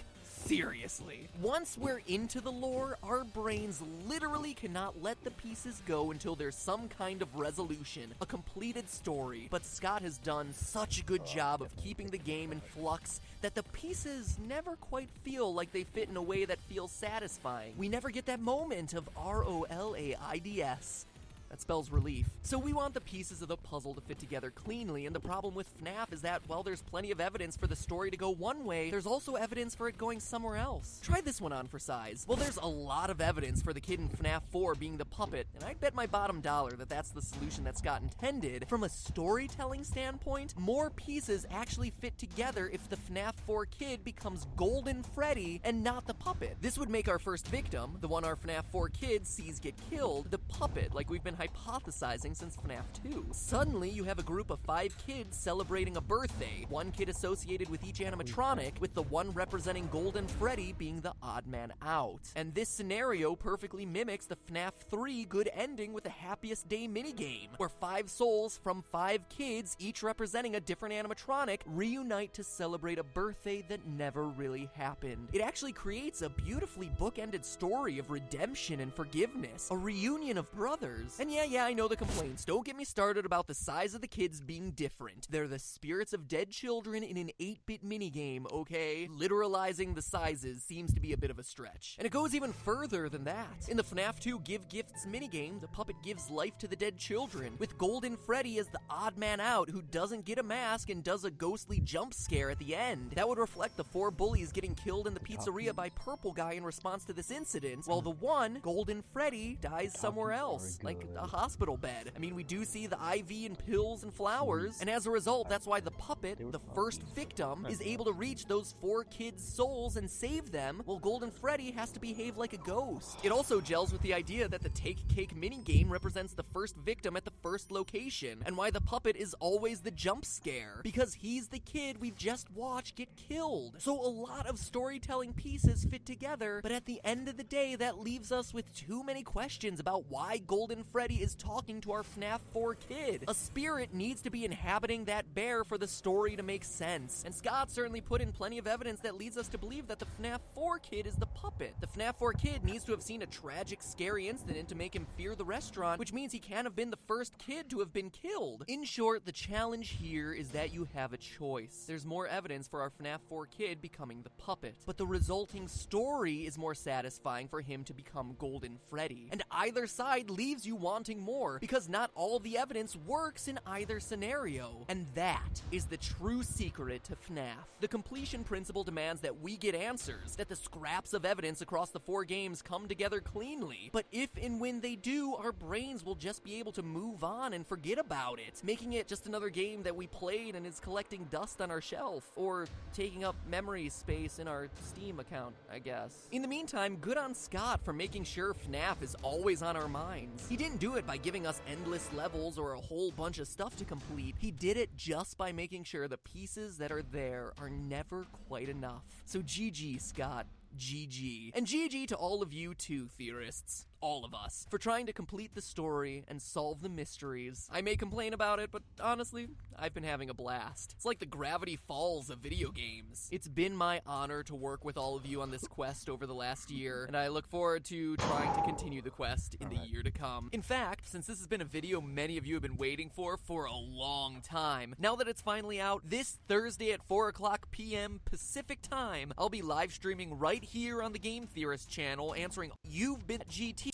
B: Seriously. Once we're into the lore, our brains literally cannot let the pieces go until there's some kind of resolution, a completed story. But Scott has done such a good job of keeping the game in flux that the pieces never quite feel like they fit in a way that feels satisfying. We never get that moment of ROLAIDS. That spells relief. So we want the pieces of the puzzle to fit together cleanly, and the problem with FNAF is that while there's plenty of evidence for the story to go one way, there's also evidence for it going somewhere else. Try this one on for size. Well, there's a lot of evidence for the kid in FNAF 4 being the puppet, and I'd bet my bottom dollar that that's the solution that Scott intended. From a storytelling standpoint, more pieces actually fit together if the FNAF 4 kid becomes Golden Freddy and not the puppet. This would make our first victim, the one our FNAF 4 kid sees get killed, the puppet, like we've been hypothesizing since FNAF 2. Suddenly, you have a group of 5 kids celebrating a birthday, one kid associated with each animatronic, with the one representing Golden Freddy being the odd man out. And this scenario perfectly mimics the FNAF 3 good ending with the Happiest Day minigame, where 5 souls from 5 kids, each representing a different animatronic, reunite to celebrate a birthday that never really happened. It actually creates a beautifully bookended story of redemption and forgiveness, a reunion of brothers. And yeah, I know the complaints. Don't get me started about the size of the kids being different. They're the spirits of dead children in an 8-bit minigame, okay? Literalizing the sizes seems to be a bit of a stretch. And it goes even further than that. In the FNAF 2 Give Gifts minigame, the puppet gives life to the dead children, with Golden Freddy as the odd man out who doesn't get a mask and does a ghostly jump scare at the end. That would reflect the 4 bullies getting killed in the pizzeria by Purple Guy in response to this incident, while the one, Golden Freddy, dies somewhere else, like a hospital bed. I mean, we do see the IV and pills and flowers, and as a result, that's why the puppet, the first victim, is able to reach those 4 kids' souls and save them, while Golden Freddy has to behave like a ghost. It also gels with the idea that the Take Cake minigame represents the first victim at the first location, and why the puppet is always the jump scare, because he's the kid we've just watched get killed. So a lot of storytelling pieces fit together, but at the end of the day, that leaves us with too many questions about why Golden Freddy is talking to our FNAF 4 kid. A spirit needs to be inhabiting that bear for the story to make sense, and Scott certainly put in plenty of evidence that leads us to believe that the FNAF 4 kid is the puppet. The FNAF 4 kid needs to have seen a tragic, scary incident to make him fear the restaurant, which means he can't have been the first kid to have been killed. In short, the challenge here is that you have a choice. There's more evidence for our FNAF 4 kid becoming the puppet, but the resulting story is more satisfying for him to become Golden Freddy. And either side leaves you wanting wanting more, because not all the evidence works in either scenario. And that is the true secret to FNAF. The completion principle demands that we get answers, that the scraps of evidence across the 4 games come together cleanly. But if and when they do, our brains will just be able to move on and forget about it, making it just another game that we played and is collecting dust on our shelf, or taking up memory space in our Steam account, I guess. In the meantime, good on Scott for making sure FNAF is always on our minds. He didn't do it by giving us endless levels or a whole bunch of stuff to complete. He did it just by making sure the pieces that are there are never quite enough. So GG, Scott. GG. And GG to all of you too, theorists. All of us. For trying to complete the story and solve the mysteries. I may complain about it, but honestly, I've been having a blast. It's like the Gravity Falls of video games. It's been my honor to work with all of you on this quest over the last year, and I look forward to trying to continue the quest in the year to come. In fact, since this has been a video many of you have been waiting for a long time, now that it's finally out, this Thursday at 4 o'clock p.m. Pacific time, I'll be live streaming right here on the Game Theorist channel, answering You've Been at GT.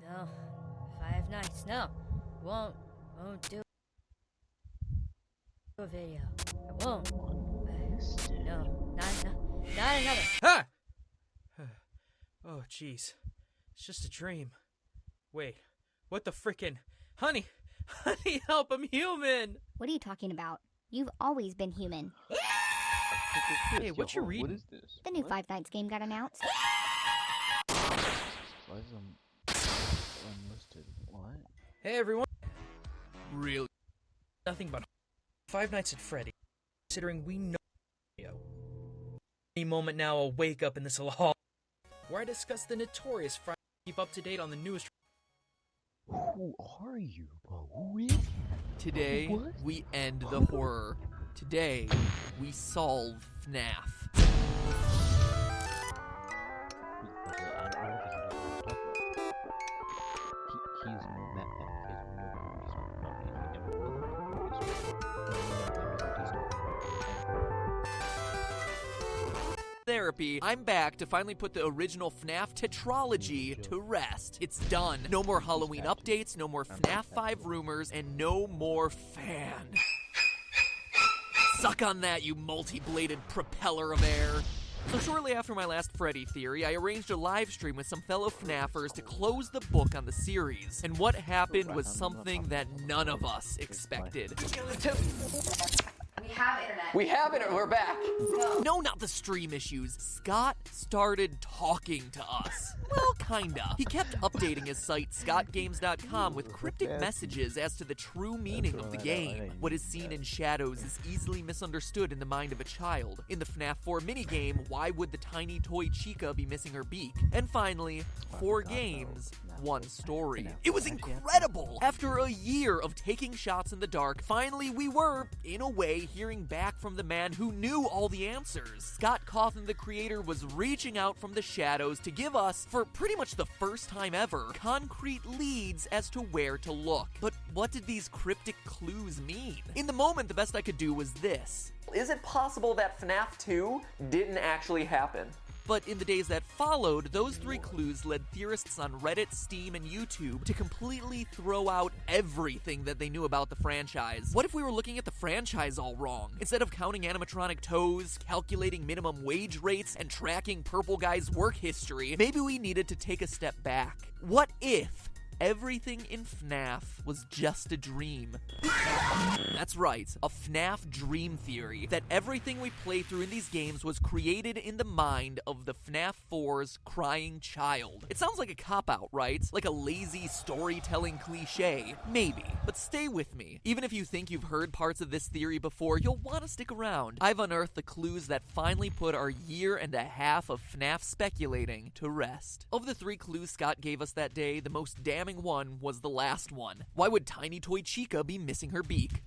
H: No, 5 nights. No, won't do a video. I won't. No, not another.
I: Ha! Oh, jeez. It's just a dream. Wait, what the frickin'? Honey, help, I'm human!
J: What are you talking about? You've always been human.
I: Hey, what you reading?
A: What is this?
J: The new Five Nights game got announced.
A: Why is unlisted? What?
I: Hey, everyone.
B: Really?
I: Nothing but 5 Nights at Freddy. Considering we know any moment now I'll wake up in this hall where I discuss the notorious Friday, keep up to date on the newest.
A: Who are you, bro? Who is he?
B: Today,
A: What?
B: we end the horror. Today, we solve FNAF. Therapy, I'm back to finally put the original FNAF tetralogy to rest. It's done. No more Halloween updates, no more FNAF 5 rumors, and no more fan. Suck on that, you multi-bladed propeller of air. So shortly after my last Freddy theory, I arranged a live stream with some fellow FNAFers to close the book on the series. And what happened was something that none of us expected.
K: We have internet. We're back.
B: No, not the stream issues. Scott started talking to us. Well, kinda. He kept updating his site, scottgames.com, with cryptic messages as to the true meaning of the game. What is seen in shadows is easily misunderstood in the mind of a child. In the FNAF 4 minigame, why would the tiny toy Chica be missing her beak? And finally, 4 games, 1 story. It was incredible! After a year of taking shots in the dark, finally we were, in a way, hearing back from the man who knew all the answers. Scott Cawthon, the creator, was reaching out from the shadows to give us, for pretty much the first time ever, concrete leads as to where to look. But what did these cryptic clues mean? In the moment, the best I could do was this.
K: Is it possible that FNAF 2 didn't actually happen?
B: But in the days that followed, those 3 clues led theorists on Reddit, Steam, and YouTube to completely throw out everything that they knew about the franchise. What if we were looking at the franchise all wrong? Instead of counting animatronic toes, calculating minimum wage rates, and tracking Purple Guy's work history, maybe we needed to take a step back. What if everything in FNAF was just a dream? That's right, a FNAF dream theory, that everything we play through in these games was created in the mind of the FNAF 4's crying child. It sounds like a cop-out, right? Like a lazy storytelling cliche. Maybe, but stay with me. Even if you think you've heard parts of this theory before, you'll want to stick around. I've unearthed the clues that finally put our year and a half of FNAF speculating to rest. Of the 3 clues Scott gave us that day, the most damning one was the last one. Why would tiny toy Chica be missing her beak?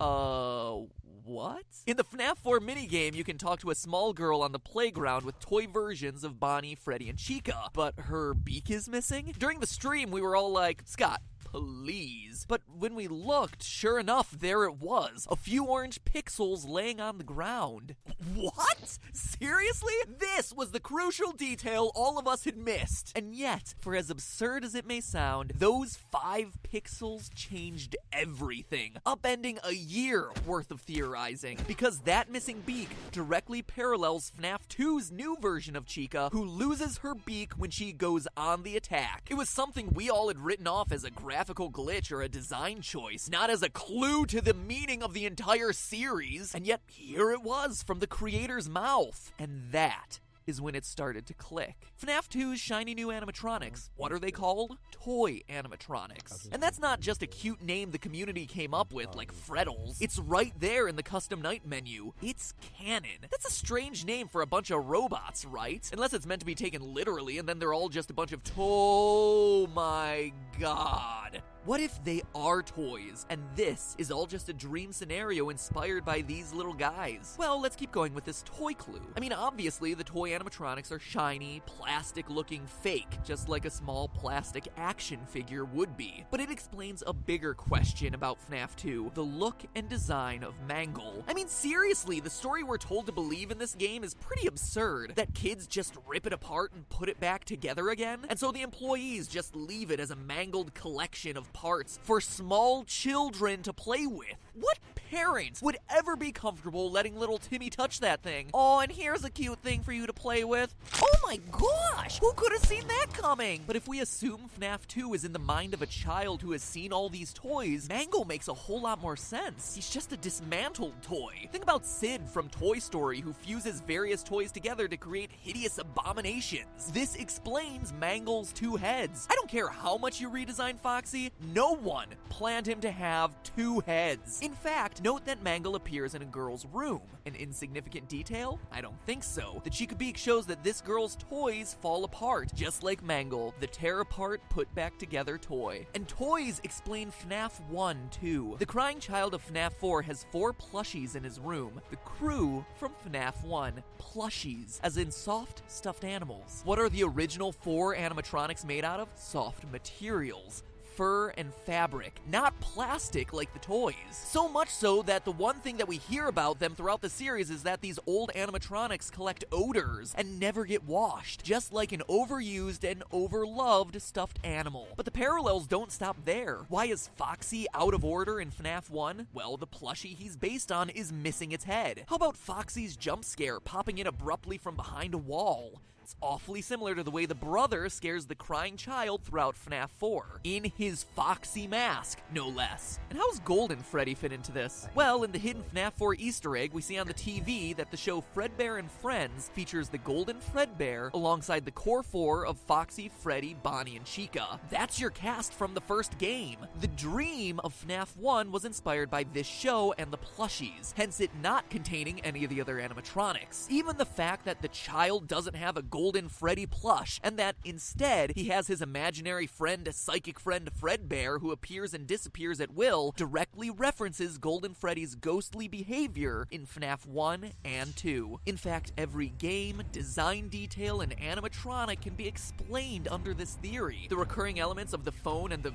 B: What? In the FNAF 4 minigame, you can talk to a small girl on the playground with toy versions of Bonnie, Freddy, and Chica, but her beak is missing? During the stream, we were all like, Scott, please. But when we looked, sure enough, there it was. A few orange pixels laying on the ground. What? Seriously? This was the crucial detail all of us had missed. And yet, for as absurd as it may sound, those 5 pixels changed everything, upending a year worth of theorizing. Because that missing beak directly parallels FNAF 2's new version of Chica, who loses her beak when she goes on the attack. It was something we all had written off as a graphical glitch or a design choice, not as a clue to the meaning of the entire series. And yet, here it was from the creator's mouth. And that is when it started to click. FNAF 2's shiny new animatronics. What are they called? Toy animatronics. And that's not just a cute name the community came up with, like Freddles. It's right there in the custom night menu. It's canon. That's a strange name for a bunch of robots, right? Unless it's meant to be taken literally, and then they're all just a bunch of oh my god. What if they are toys, and this is all just a dream scenario inspired by these little guys? Well, let's keep going with this toy clue. I mean, obviously, the toy animatronics are shiny, plastic-looking fake, just like a small plastic action figure would be. But it explains a bigger question about FNAF 2, the look and design of Mangle. I mean, seriously, the story we're told to believe in this game is pretty absurd, that kids just rip it apart and put it back together again, and so the employees just leave it as a mangled collection of parts for small children to play with. What parent would ever be comfortable letting little Timmy touch that thing? Oh, and here's a cute thing for you to play with. Oh my gosh, who could have seen that coming? But if we assume FNAF 2 is in the mind of a child who has seen all these toys, Mangle makes a whole lot more sense. He's just a dismantled toy. Think about Sid from Toy Story, who fuses various toys together to create hideous abominations. This explains Mangle's 2 heads. I don't care how much you redesign Foxy, no one planned him to have 2 heads. In fact, note that Mangle appears in a girl's room. An insignificant detail? I don't think so. The Chica Beak shows that this girl's toys fall apart, just like Mangle, the tear-apart, put-back together toy. And toys explain FNAF 1 too. The crying child of FNAF 4 has 4 plushies in his room. The crew from FNAF 1. Plushies, as in soft, stuffed animals. What are the original 4 animatronics made out of? Soft materials. Fur and fabric, not plastic like the toys. So much so that the one thing that we hear about them throughout the series is that these old animatronics collect odors and never get washed, just like an overused and overloved stuffed animal. But the parallels don't stop there. Why is Foxy out of order in FNAF 1? Well, the plushie he's based on is missing its head. How about Foxy's jump scare popping in abruptly from behind a wall? It's awfully similar to the way the brother scares the crying child throughout FNAF 4, in his Foxy mask, no less. And how's Golden Freddy fit into this? Well, in the hidden FNAF 4 Easter egg, we see on the TV that the show Fredbear and Friends features the Golden Fredbear alongside the core 4 of Foxy, Freddy, Bonnie, and Chica. That's your cast from the first game. The dream of FNAF 1 was inspired by this show and the plushies, hence it not containing any of the other animatronics. Even the fact that the child doesn't have a Golden Freddy plush, and that instead he has his imaginary friend, psychic friend Fredbear, who appears and disappears at will, directly references Golden Freddy's ghostly behavior in FNAF 1 and 2. In fact, every game, design detail, and animatronic can be explained under this theory. The recurring elements of the phone and the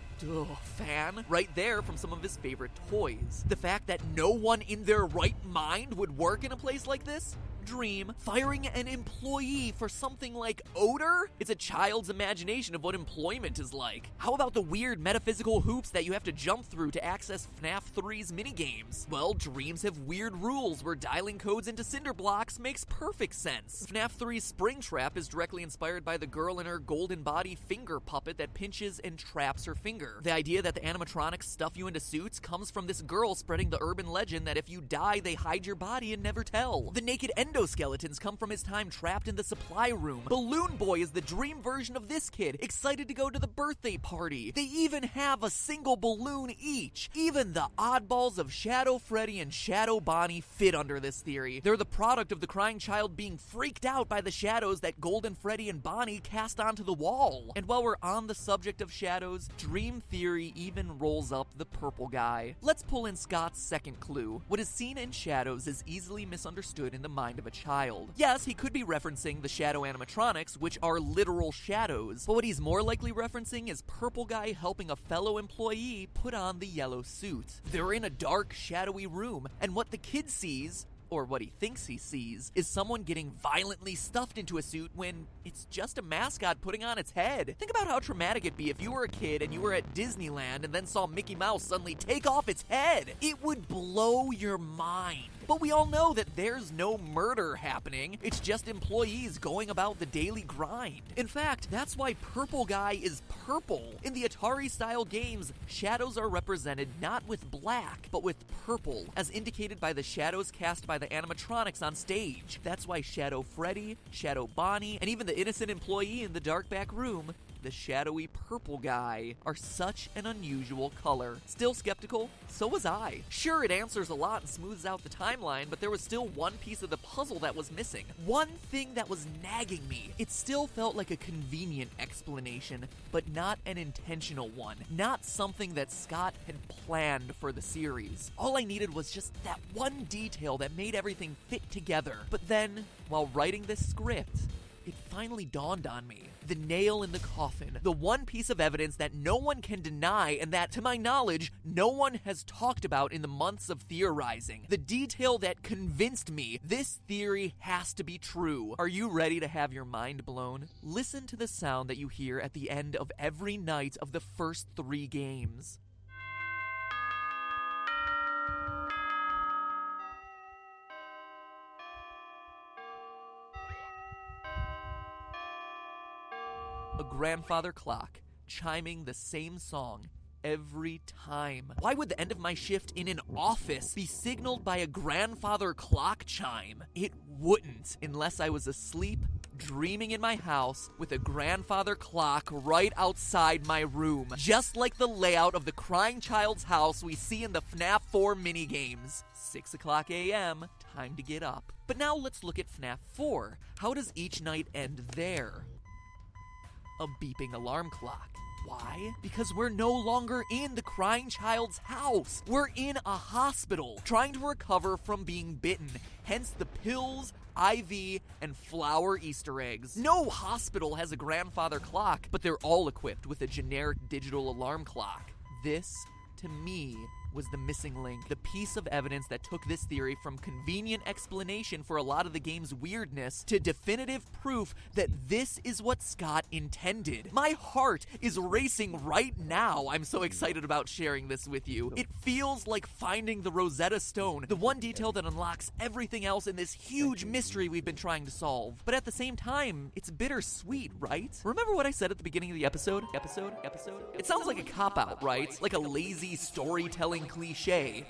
B: fan, right there from some of his favorite toys. The fact that no one in their right mind would work in a place like this? Dream. Firing an employee for something like odor? It's a child's imagination of what employment is like. How about the weird metaphysical hoops that you have to jump through to access FNAF 3's minigames? Well, dreams have weird rules where dialing codes into cinder blocks makes perfect sense. FNAF 3's Springtrap is directly inspired by the girl in her golden body finger puppet that pinches and traps her finger. The idea that the animatronics stuff you into suits comes from this girl spreading the urban legend that if you die, they hide your body and never tell. The naked endoskeletons come from his time trapped in the supply room. Balloon Boy is the dream version of this kid, excited to go to the birthday party. They even have a single balloon each. Even the oddballs of Shadow Freddy and Shadow Bonnie fit under this theory. They're the product of the crying child being freaked out by the shadows that Golden Freddy and Bonnie cast onto the wall. And while we're on the subject of shadows, Dream Theory even rolls up the purple guy. Let's pull in Scott's second clue. What is seen in shadows is easily misunderstood in the mind of a a child. Yes, he could be referencing the shadow animatronics, which are literal shadows, but what he's more likely referencing is Purple Guy helping a fellow employee put on the yellow suit. They're in a dark, shadowy room, and what the kid sees, or what he thinks he sees, is someone getting violently stuffed into a suit when it's just a mascot putting on its head. Think about how traumatic it'd be if you were a kid and you were at Disneyland and then saw Mickey Mouse suddenly take off its head. It would blow your mind. But we all know that there's no murder happening. It's just employees going about the daily grind. In fact, that's why Purple Guy is purple. In the Atari-style games, shadows are represented not with black, but with purple, as indicated by the shadows cast by the animatronics on stage. That's why Shadow Freddy, Shadow Bonnie, and even the innocent employee in the dark back room, the shadowy purple guy, are such an unusual color. Still skeptical? So was I. Sure, it answers a lot and smooths out the timeline, but there was still one piece of the puzzle that was missing. One thing that was nagging me. It still felt like a convenient explanation, but not an intentional one. Not something that Scott had planned for the series. All I needed was just that one detail that made everything fit together. But then, while writing this script, it finally dawned on me. The nail in the coffin. The one piece of evidence that no one can deny and that, to my knowledge, no one has talked about in the months of theorizing. The detail that convinced me this theory has to be true. Are you ready to have your mind blown? Listen to the sound that you hear at the end of every night of the first 3 games. A grandfather clock, chiming the same song every time. Why would the end of my shift in an office be signaled by a grandfather clock chime? It wouldn't, unless I was asleep, dreaming in my house with a grandfather clock right outside my room, just like the layout of the crying child's house we see in the FNAF 4 minigames. 6 o'clock a.m., time to get up. But now let's look at FNAF 4. How does each night end there? A beeping alarm clock. Why? Because we're no longer in the crying child's house. We're in a hospital, trying to recover from being bitten. Hence the pills, IV, and flower Easter eggs. No hospital has a grandfather clock, but they're all equipped with a generic digital alarm clock. This, to me, was the missing link, the piece of evidence that took this theory from convenient explanation for a lot of the game's weirdness to definitive proof that this is what Scott intended. My heart is racing right now. I'm so excited about sharing this with you. It feels like finding the Rosetta Stone, the one detail that unlocks everything else in this huge mystery we've been trying to solve. But at the same time, it's bittersweet, right? Remember what I said at the beginning of the episode? It sounds like a cop-out, right? Like a lazy storytelling cliche.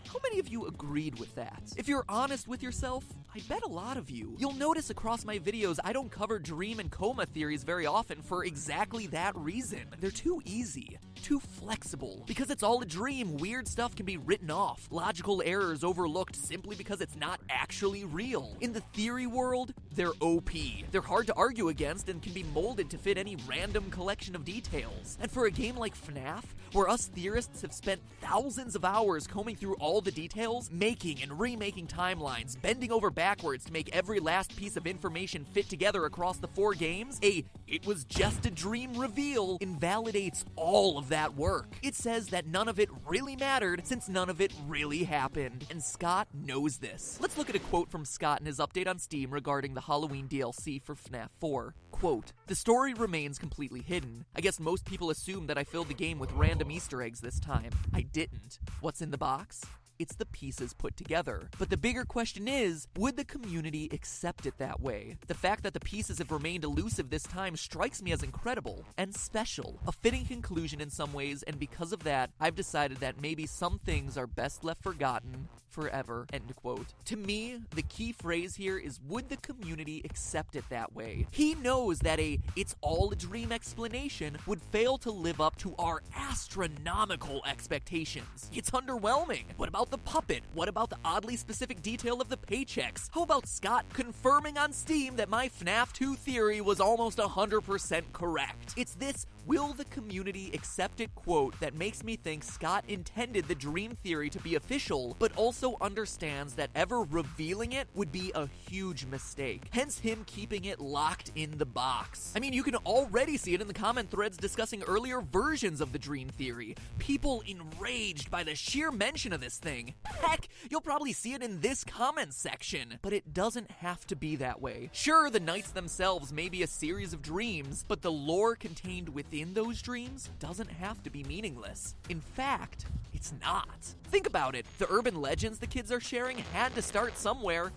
B: How many of you agreed with that? If you're honest with yourself, I bet a lot of you. You'll notice across my videos I don't cover dream and coma theories very often for exactly that reason. They're too easy, too flexible. Because it's all a dream, weird stuff can be written off, logical errors overlooked simply because it's not actually real. In the theory world, they're OP. They're hard to argue against and can be molded to fit any random collection of details. And for a game like FNAF, where us theorists have spent thousands of hours combing through all the details, making and remaking timelines, bending over backwards to make every last piece of information fit together across the 4 games, it was just a dream reveal invalidates all of that work. It says that none of it really mattered since none of it really happened, and Scott knows this. Let's look at a quote from Scott in his update on Steam regarding the Halloween DLC for FNAF 4. Quote, "The story remains completely hidden. I guess most people assume that I filled the game with random Easter eggs this time. I didn't. What's in the box? It's the pieces put together. But the bigger question is, would the community accept it that way? The fact that the pieces have remained elusive this time strikes me as incredible and special. A fitting conclusion in some ways, and because of that, I've decided that maybe some things are best left forgotten forever." End quote. To me, the key phrase here is, would the community accept it that way? He knows that it's all a dream explanation would fail to live up to our astronomical expectations. It's underwhelming. What about about the puppet? What about the oddly specific detail of the paychecks? How about Scott confirming on Steam that my FNAF 2 theory was almost 100% correct? It's this "will the community accept it" quote that makes me think Scott intended the dream theory to be official, but also understands that ever revealing it would be a huge mistake. Hence him keeping it locked in the box. I mean, you can already see it in the comment threads discussing earlier versions of the dream theory. People enraged by the sheer mention of this thing. Heck, you'll probably see it in this comment section. But it doesn't have to be that way. Sure, the nights themselves may be a series of dreams, but the lore contained within those dreams doesn't have to be meaningless. In fact, it's not. Think about it. The urban legends the kids are sharing had to start somewhere.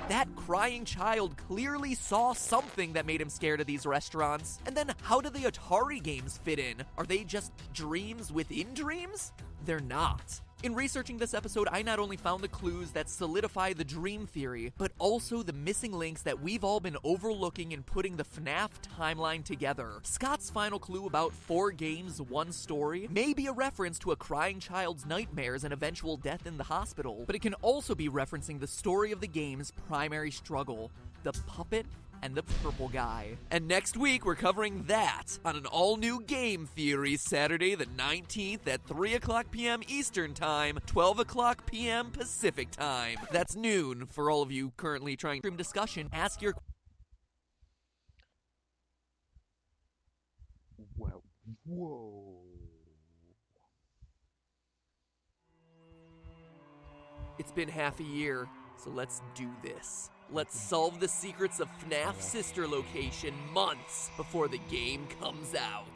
B: That crying child clearly saw something that made him scared of these restaurants. And then how do the Atari games fit in? Are they just dreams within dreams? They're not. In researching this episode, I not only found the clues that solidify the dream theory, but also the missing links that we've all been overlooking in putting the FNAF timeline together. Scott's final clue about 4 games, 1 story may be a reference to a crying child's nightmares and eventual death in the hospital, but it can also be referencing the story of the game's primary struggle, the puppet and the purple guy. And next week, we're covering that on an all-new Game Theory Saturday the 19th at 3 o'clock p.m. Eastern Time, 12 o'clock p.m. Pacific Time. That's noon for all of you currently trying to stream discussion. Ask your...
A: Well, whoa.
B: It's been half a year, so let's do this. Let's solve the secrets of FNAF's sister location months before the game comes out.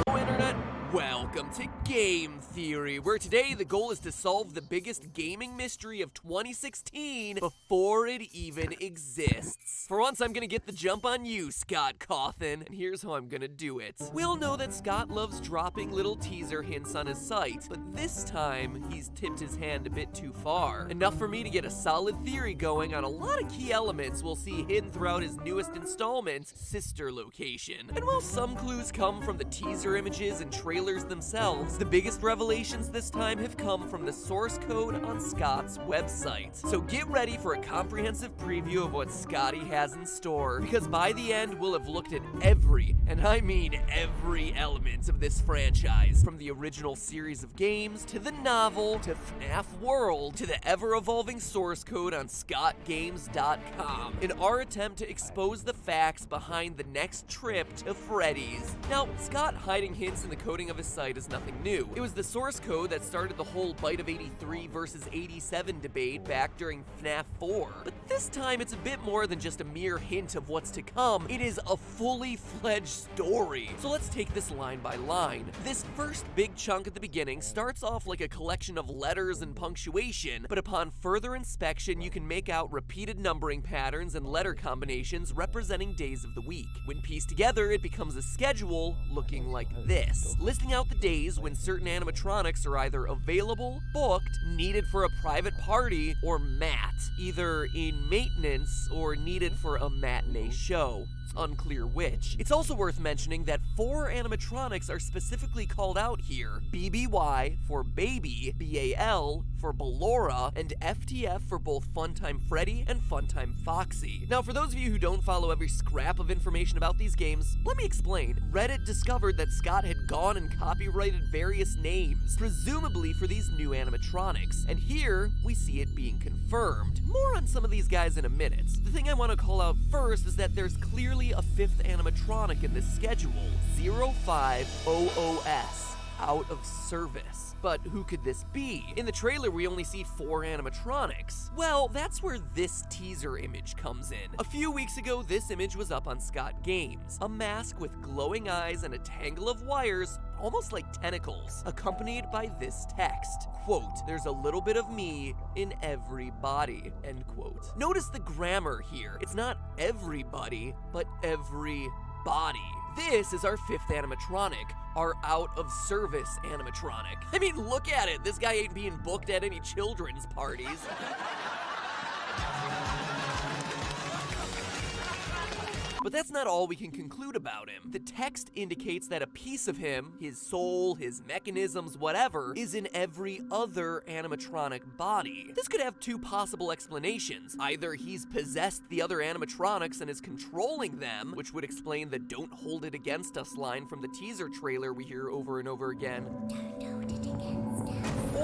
B: Hello, Internet. Welcome to Game Theory, where today the goal is to solve the biggest gaming mystery of 2016 before it even exists. For once, I'm gonna get the jump on you, Scott Cawthon, and here's how I'm gonna do it. We all know that Scott loves dropping little teaser hints on his site, but this time, he's tipped his hand a bit too far. Enough for me to get a solid theory going on a lot of key elements we'll see hidden throughout his newest installment, Sister Location. And while some clues come from the teaser images and trailers themselves, the biggest revelations this time have come from the source code on Scott's website. So get ready for a comprehensive preview of what Scotty has in store, because by the end, we'll have looked at every, and I mean every element of this franchise, from the original series of games, to the novel, to FNAF World, to the ever-evolving source code on scottgames.com, in our attempt to expose the facts behind the next trip to Freddy's. Now, Scott hiding hints in the coding of his site is nothing new. It was the source code that started the whole Bite of 83 versus 87 debate back during FNAF 4. But this time, it's a bit more than just a mere hint of what's to come. It is a fully fledged story. So let's take this line by line. This first big chunk at the beginning starts off like a collection of letters and punctuation, but upon further inspection, you can make out repeated numbering patterns and letter combinations representing days of the week. When pieced together, it becomes a schedule looking like this, listing out the days when certain animatronics are either available, booked, needed for a private party, or mat, either in maintenance or needed for a matinee show. Unclear which. It's also worth mentioning that 4 animatronics are specifically called out here: BBY for Baby, BAL for Ballora, and FTF for both Funtime Freddy and Funtime Foxy. Now, for those of you who don't follow every scrap of information about these games, let me explain. Reddit discovered that Scott had gone and copyrighted various names, presumably for these new animatronics, and here we see it being confirmed. More on some of these guys in a minute. The thing I want to call out first is that there's clearly a 5th animatronic in this schedule, 05OOS, out of service. But who could this be? In the trailer, we only see 4 animatronics. Well, that's where this teaser image comes in. A few weeks ago, this image was up on Scott Games. A mask with glowing eyes and a tangle of wires, almost like tentacles, accompanied by this text, quote, "There's a little bit of me in every body," end quote. Notice the grammar here. It's not everybody, but every body. This is our 5th animatronic, our out-of-service animatronic. I mean, look at it. This guy ain't being booked at any children's parties. But that's not all we can conclude about him. The text indicates that a piece of him, his soul, his mechanisms, whatever, is in every other animatronic body. This could have two possible explanations. Either he's possessed the other animatronics and is controlling them, which would explain the "don't hold it against us" line from the teaser trailer we hear over and over again.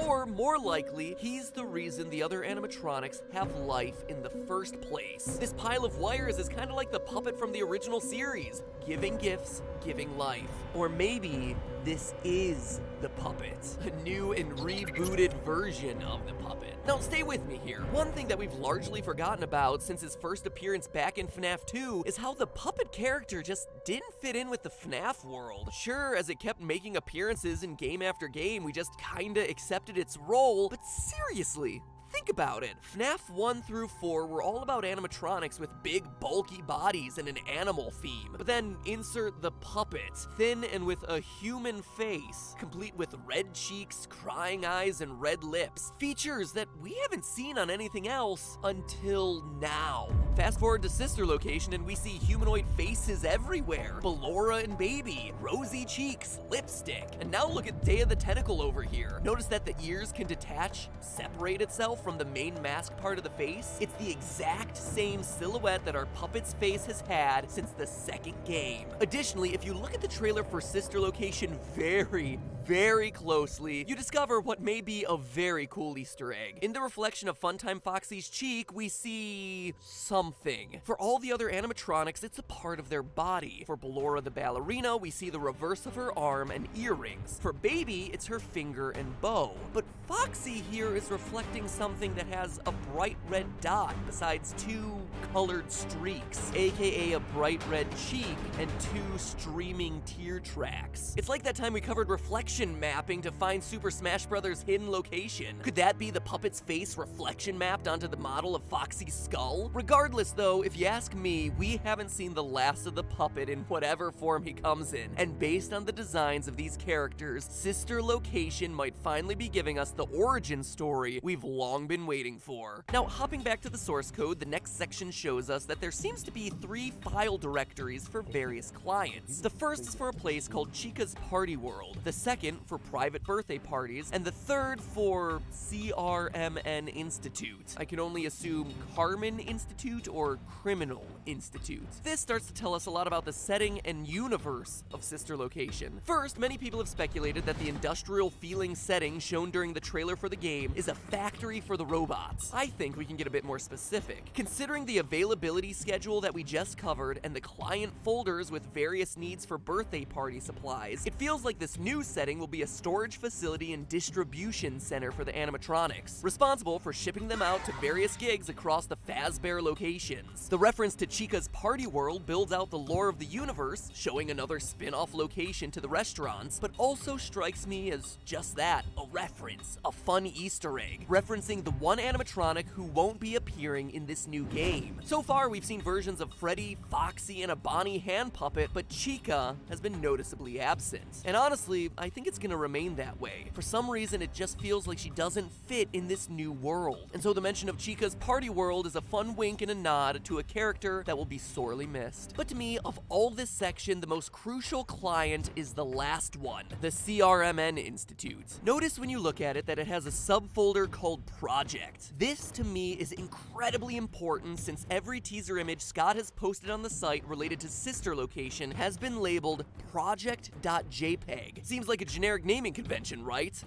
B: Or, more likely, he's the reason the other animatronics have life in the first place. This pile of wires is kind of like the puppet from the original series, giving gifts, giving life. Or maybe this is the puppet, a new and rebooted version of the puppet. Now, stay with me here. One thing that we've largely forgotten about since his first appearance back in FNAF 2 is how the puppet character just didn't fit in with the FNAF world. Sure, as it kept making appearances in game after game, we just kinda accepted its role, but seriously, think about it. FNAF 1 through 4 were all about animatronics with big, bulky bodies and an animal theme. But then insert the puppet, thin and with a human face, complete with red cheeks, crying eyes, and red lips. Features that we haven't seen on anything else until now. Fast forward to Sister Location and we see humanoid faces everywhere. Ballora and Baby, rosy cheeks, lipstick. And now look at Day of the Tentacle over here. Notice that the ears can detach, separate itself from the main mask part of the face. It's the exact same silhouette that our puppet's face has had since the second game. Additionally, if you look at the trailer for Sister Location very closely, you discover what may be a very cool Easter egg. In the reflection of Funtime Foxy's cheek, we see something. For all the other animatronics, it's a part of their body. For Ballora the ballerina, we see the reverse of her arm and earrings. For Baby, it's her finger and bow. But Foxy here is reflecting something that has a bright red dot besides two colored streaks, aka a bright red cheek and two streaming tear tracks. It's like that time we covered reflection mapping to find Super Smash Bros. Hidden location. Could that be the puppet's face reflection mapped onto the model of Foxy's skull? Regardless though, if you ask me, we haven't seen the last of the puppet in whatever form he comes in, and based on the designs of these characters, Sister Location might finally be giving us the origin story we've long been waiting for. Now, hopping back to the source code, the next section shows us that there seems to be 3 file directories for various clients. The first is for a place called Chica's Party World, the second for private birthday parties, and the third for CRMN Institute. I can only assume Carmen Institute or Criminal Institute. This starts to tell us a lot about the setting and universe of Sister Location. First, many people have speculated that the industrial feeling setting shown during the trailer for the game is a factory for the robots. I think we can get a bit more specific. Considering the availability schedule that we just covered and the client folders with various needs for birthday party supplies, it feels like this new setting will be a storage facility and distribution center for the animatronics, responsible for shipping them out to various gigs across the Fazbear locations. The reference to Chica's Party World builds out the lore of the universe, showing another spin-off location to the restaurants, but also strikes me as just that, a reference, a fun Easter egg, referencing the one animatronic who won't be appearing in this new game. So far, we've seen versions of Freddy, Foxy, and a Bonnie hand puppet, but Chica has been noticeably absent. And honestly, I think it's gonna remain that way. For some reason, it just feels like she doesn't fit in this new world. And so the mention of Chica's Party World is a fun wink and a nod to a character that will be sorely missed. But to me, of all this section, the most crucial client is the last one, the CRMN Institute. Notice when you look at it that it has a subfolder called Project. This, to me, is incredibly important since every teaser image Scott has posted on the site related to Sister Location has been labeled project.jpg. Seems like a generic naming convention, right?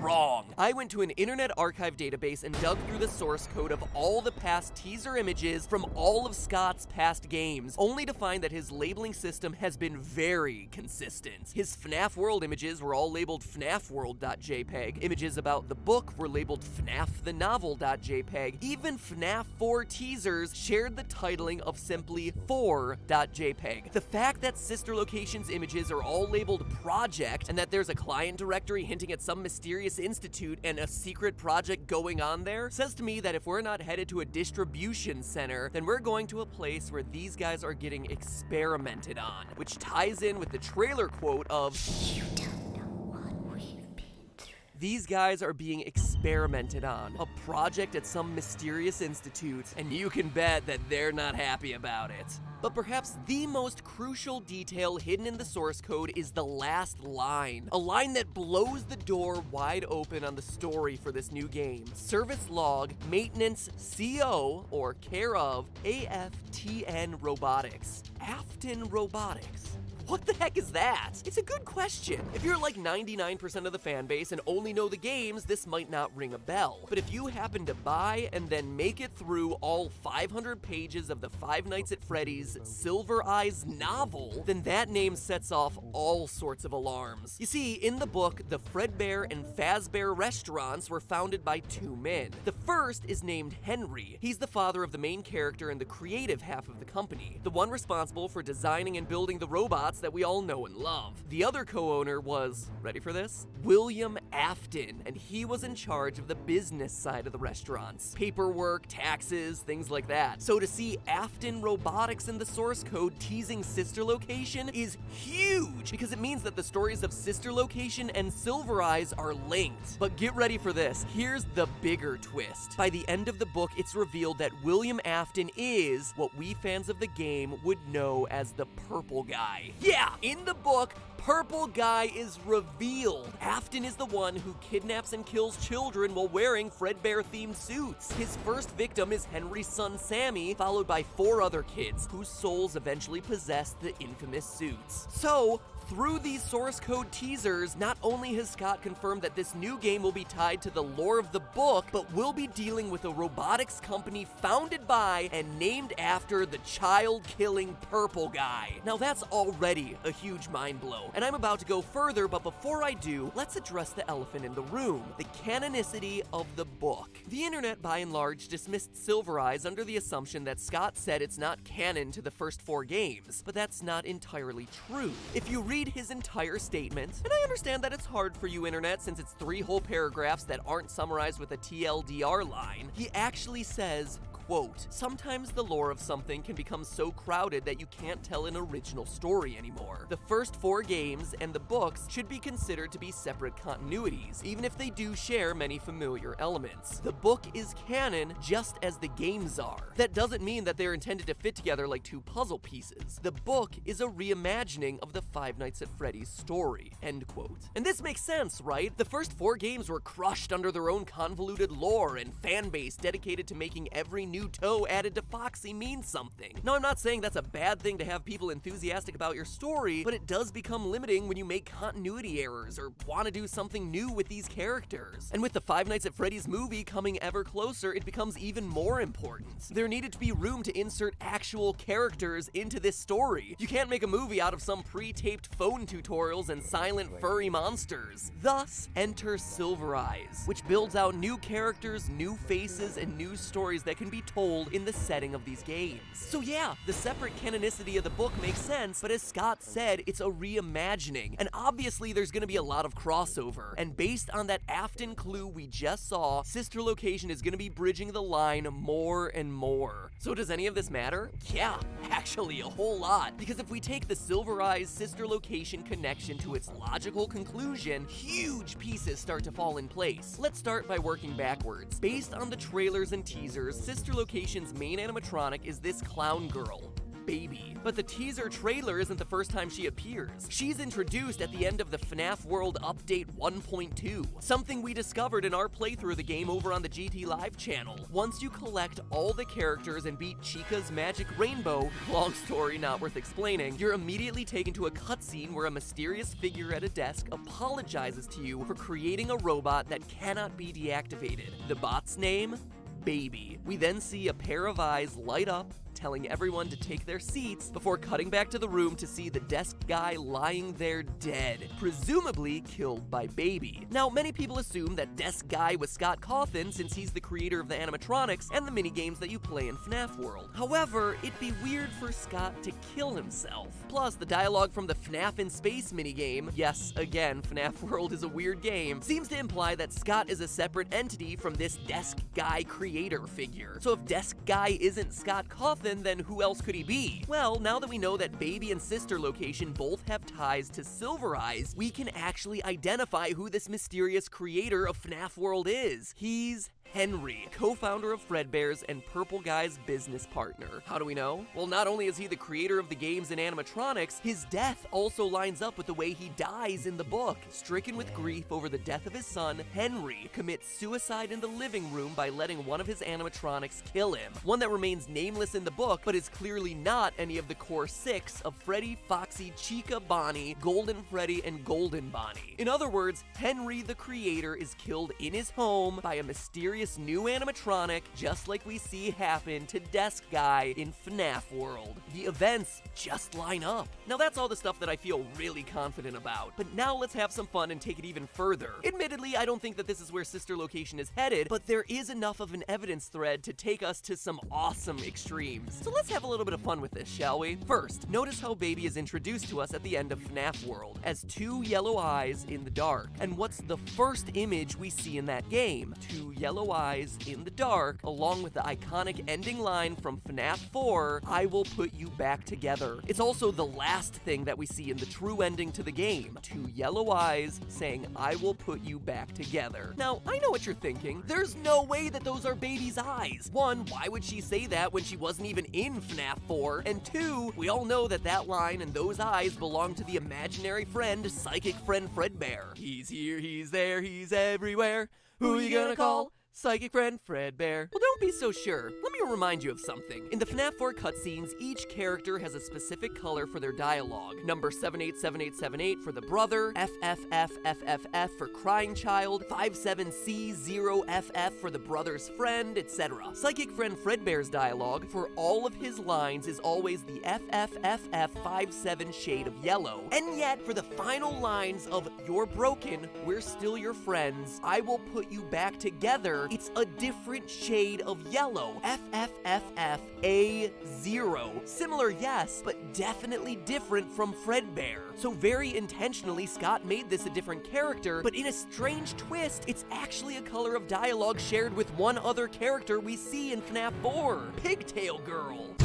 B: Wrong. I went to an Internet Archive database and dug through the source code of all the past teaser images from all of Scott's past games, only to find that his labeling system has been very consistent. His FNAF World images were all labeled FNAFworld.jpg, images about the book were labeled FNAFthenovel.jpg, even FNAF 4 teasers shared the titling of simply 4.jpg. The fact that Sister Location's images are all labeled Project, and that there's a client directory hinting at some mysterious institute and a secret project going on there, says to me that if we're not headed to a distribution center, then we're going to a place where these guys are getting experimented on, which ties in with the trailer quote of, "You don't know what we've been through." These guys are being experimented on, a project at some mysterious institute, and you can bet that they're not happy about it. But perhaps the most crucial detail hidden in the source code is the last line. A line that blows the door wide open on the story for this new game. Service log, maintenance CO, or care of, AFTN Robotics. Afton Robotics. What the heck is that? It's a good question. If you're like 99% of the fan base and only know the games, this might not ring a bell. But if you happen to buy and then make it through all 500 pages of the Five Nights at Freddy's Silver Eyes novel, then that name sets off all sorts of alarms. You see, in the book, the Fredbear and Fazbear restaurants were founded by two men. The first is named Henry. He's the father of the main character and the creative half of the company, the one responsible for designing and building the robots that we all know and love. The other co-owner was, ready for this? William Afton, and he was in charge of the business side of the restaurants. Paperwork, taxes, things like that. So to see Afton Robotics in the source code teasing Sister Location is huge, because it means that the stories of Sister Location and Silver Eyes are linked. But get ready for this. Here's the bigger twist. By the end of the book, it's revealed that William Afton is what we fans of the game would know as the Purple Guy. Yeah, in the book, Purple Guy is revealed. Afton is the one who kidnaps and kills children while wearing Fredbear-themed suits. His first victim is Henry's son Sammy, followed by 4 other kids whose souls eventually possess the infamous suits. So, through these source code teasers, not only has Scott confirmed that this new game will be tied to the lore of the book, but will be dealing with a robotics company founded by and named after the child-killing Purple Guy. Now that's already a huge mind blow, and I'm about to go further, but before I do, let's address the elephant in the room, the canonicity of the book. The internet, by and large, dismissed Silver Eyes under the assumption that Scott said it's not canon to the first 4 games, but that's not entirely true. If you read his entire statement, and I understand that it's hard for you, internet, since it's 3 whole paragraphs that aren't summarized with a TLDR line, he actually says, quote, "Sometimes the lore of something can become so crowded that you can't tell an original story anymore. The first 4 games and the books should be considered to be separate continuities, even if they do share many familiar elements. The book is canon just as the games are. That doesn't mean that they're intended to fit together like 2 puzzle pieces. The book is a reimagining of the Five Nights at Freddy's story," end quote. And this makes sense, right? The first 4 games were crushed under their own convoluted lore and fan base dedicated to making every new toe added to Foxy mean something. Now, I'm not saying that's a bad thing to have people enthusiastic about your story, but it does become limiting when you make continuity errors or want to do something new with these characters. And with the Five Nights at Freddy's movie coming ever closer, it becomes even more important. There needed to be room to insert actual characters into this story. You can't make a movie out of some pre-taped phone tutorials and silent furry monsters. Thus, enter Silver Eyes, which builds out new characters, new faces, and new stories that can be told in the setting of these games. So yeah, the separate canonicity of the book makes sense, but as Scott said, it's a reimagining, and obviously there's gonna be a lot of crossover, and based on that Afton clue we just saw, Sister Location is gonna be bridging the line more and more. So does any of this matter? Yeah, actually a whole lot, because if we take the Silver Eyes Sister Location connection to its logical conclusion, huge pieces start to fall in place. Let's start by working backwards. Based on the trailers and teasers, Sister Location's main animatronic is this clown girl, Baby. But the teaser trailer isn't the first time she appears. She's introduced at the end of the FNAF World Update 1.2, something we discovered in our playthrough of the game over on the GT Live channel. Once you collect all the characters and beat Chica's Magic Rainbow, long story not worth explaining, you're immediately taken to a cutscene where a mysterious figure at a desk apologizes to you for creating a robot that cannot be deactivated. The bot's name? Baby. We then see a pair of eyes light up, telling everyone to take their seats before cutting back to the room to see the desk guy lying there dead, presumably killed by Baby. Now, many people assume that desk guy was Scott Cawthon since he's the creator of the animatronics and the minigames that you play in FNAF World. However, it'd be weird for Scott to kill himself. Plus, the dialogue from the FNAF in Space minigame, yes, again, FNAF World is a weird game, seems to imply that Scott is a separate entity from this desk guy creator figure. So if desk guy isn't Scott Cawthon, human, then who else could he be? Well, now that we know that Baby and Sister Location both have ties to Silver Eyes, we can actually identify who this mysterious creator of FNAF World is. He's Henry, co-founder of Fredbear's and Purple Guy's business partner. How do we know? Well, not only is he the creator of the games and animatronics, his death also lines up with the way he dies in the book. Stricken with grief over the death of his son, Henry commits suicide in the living room by letting one of his animatronics kill him. One that remains nameless in the book, but is clearly not any of the core 6 of Freddy, Foxy, Chica, Bonnie, Golden Freddy, and Golden Bonnie. In other words, Henry the creator is killed in his home by a mysterious new animatronic, just like we see happen to Desk Guy in FNAF World. The events just line up. Now that's all the stuff that I feel really confident about, but now let's have some fun and take it even further. Admittedly, I don't think that this is where Sister Location is headed, but there is enough of an evidence thread to take us to some awesome extremes. So let's have a little bit of fun with this, shall we? First, notice how Baby is introduced to us at the end of FNAF World as 2 yellow eyes in the dark. And what's the first image we see in that game? 2 yellow eyes in the dark, along with the iconic ending line from FNAF 4, "I will put you back together." It's also the last thing that we see in the true ending to the game. 2 yellow eyes saying, "I will put you back together." Now, I know what you're thinking. There's no way that those are Baby's eyes. 1, why would she say that when she wasn't even in FNAF 4? And 2, we all know that that line and those eyes belong to the imaginary friend, Psychic Friend Fredbear. He's here, he's there, he's everywhere. Who you gonna call? Psychic Friend Fredbear. Well, don't be so sure. Let me remind you of something. In the FNAF 4 cutscenes, each character has a specific color for their dialogue. Number 787878 for the brother, FFFFFF for crying child, 57C0FF for the brother's friend, etc. Psychic Friend Fredbear's dialogue for all of his lines is always the FFFF57 shade of yellow. And yet, for the final lines of "You're broken, we're still your friends, I will put you back together," it's a different shade of yellow, FFFFA0. Similar, yes, but definitely different from Fredbear. So very intentionally, Scott made this a different character, but in a strange twist, it's actually a color of dialogue shared with one other character we see in FNAF 4, Pigtail Girl.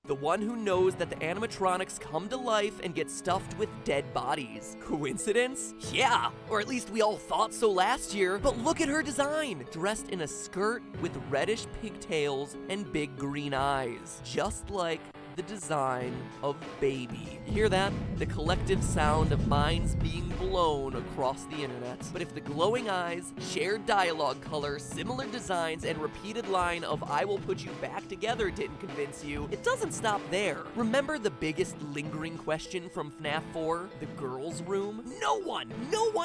B: The one who knows that the animatronics come to life and get stuffed with dead bodies. Coincidence? Yeah, or at least we all thought so last year, but look at her design! Dressed in a skirt with reddish pigtails and big green eyes. Just like the design of Baby. You hear that? The collective sound of minds being blown across the internet. But if the glowing eyes, shared dialogue color, similar designs, and repeated line of "I will put you back together" didn't convince you, it doesn't stop there. Remember the biggest lingering question from FNAF 4? The girls' room? No one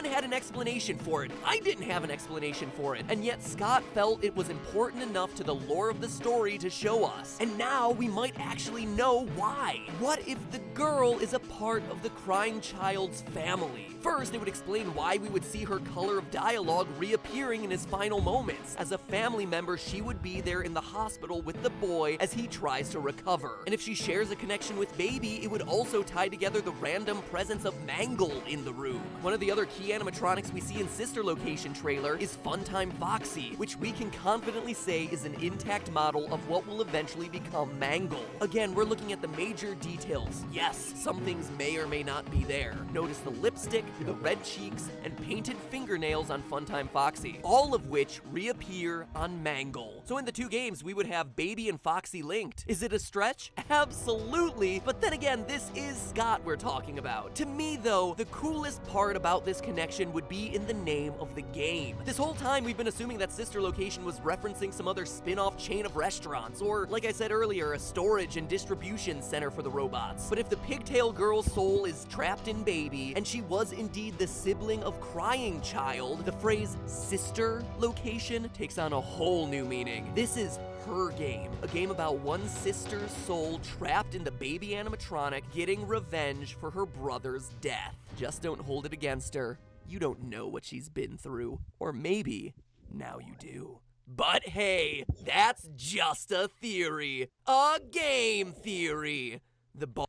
B: had an explanation for it. I didn't have an explanation for it. And yet Scott felt it was important enough to the lore of the story to show us. And now we might actually know why. What if the girl is a part of the crying child's family? First, it would explain why we would see her color of dialogue reappearing in his final moments. As a family member, she would be there in the hospital with the boy as he tries to recover. And if she shares a connection with Baby, it would also tie together the random presence of Mangle in the room. One of the other key animatronics we see in Sister Location trailer is Funtime Foxy, which we can confidently say is an intact model of what will eventually become Mangle. Again, we're looking at the major details. Yes, some things may or may not be there. Notice the lipstick, the red cheeks, and painted fingernails on Funtime Foxy, all of which reappear on Mangle. So in the 2 games, we would have Baby and Foxy linked. Is it a stretch? Absolutely, but then again, this is Scott we're talking about. To me, though, the coolest part about this connection would be in the name of the game. This whole time, we've been assuming that Sister Location was referencing some other spin-off chain of restaurants, or, like I said earlier, a storage and distribution center for the robots. But if the Pigtail Girl's soul is trapped in Baby, and she was indeed the sibling of Crying Child, the phrase Sister Location takes on a whole new meaning. This is her game, a game about one sister's soul trapped in the Baby animatronic getting revenge for her brother's death. Just don't hold it against her. You don't know what she's been through. Or maybe now you do. But hey, that's just a theory. A game theory. The ball.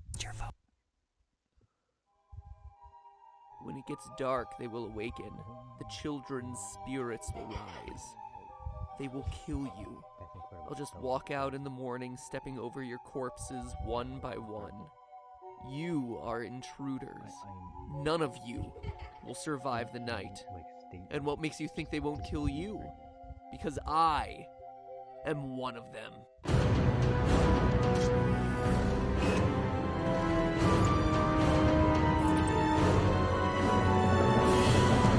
B: When it gets dark, they will awaken. The children's spirits will rise. they will kill you.
A: That's incredible.
B: I'll just walk out in the morning, stepping over your corpses one by one. You are intruders. None of you will survive the night. And what makes you think they won't kill you? Because I am one of them.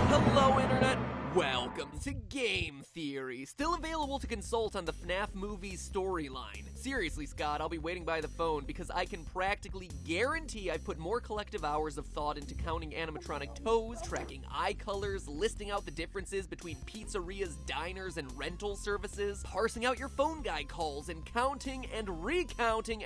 B: Hello, Internet! Welcome to Game Theory, still available to consult on the FNAF movie's storyline. Seriously, Scott, I'll be waiting by the phone because I can practically guarantee I've put more collective hours of thought into counting animatronic toes, tracking eye colors, listing out the differences between pizzerias, diners, and rental services, parsing out your phone guy calls, and counting and recounting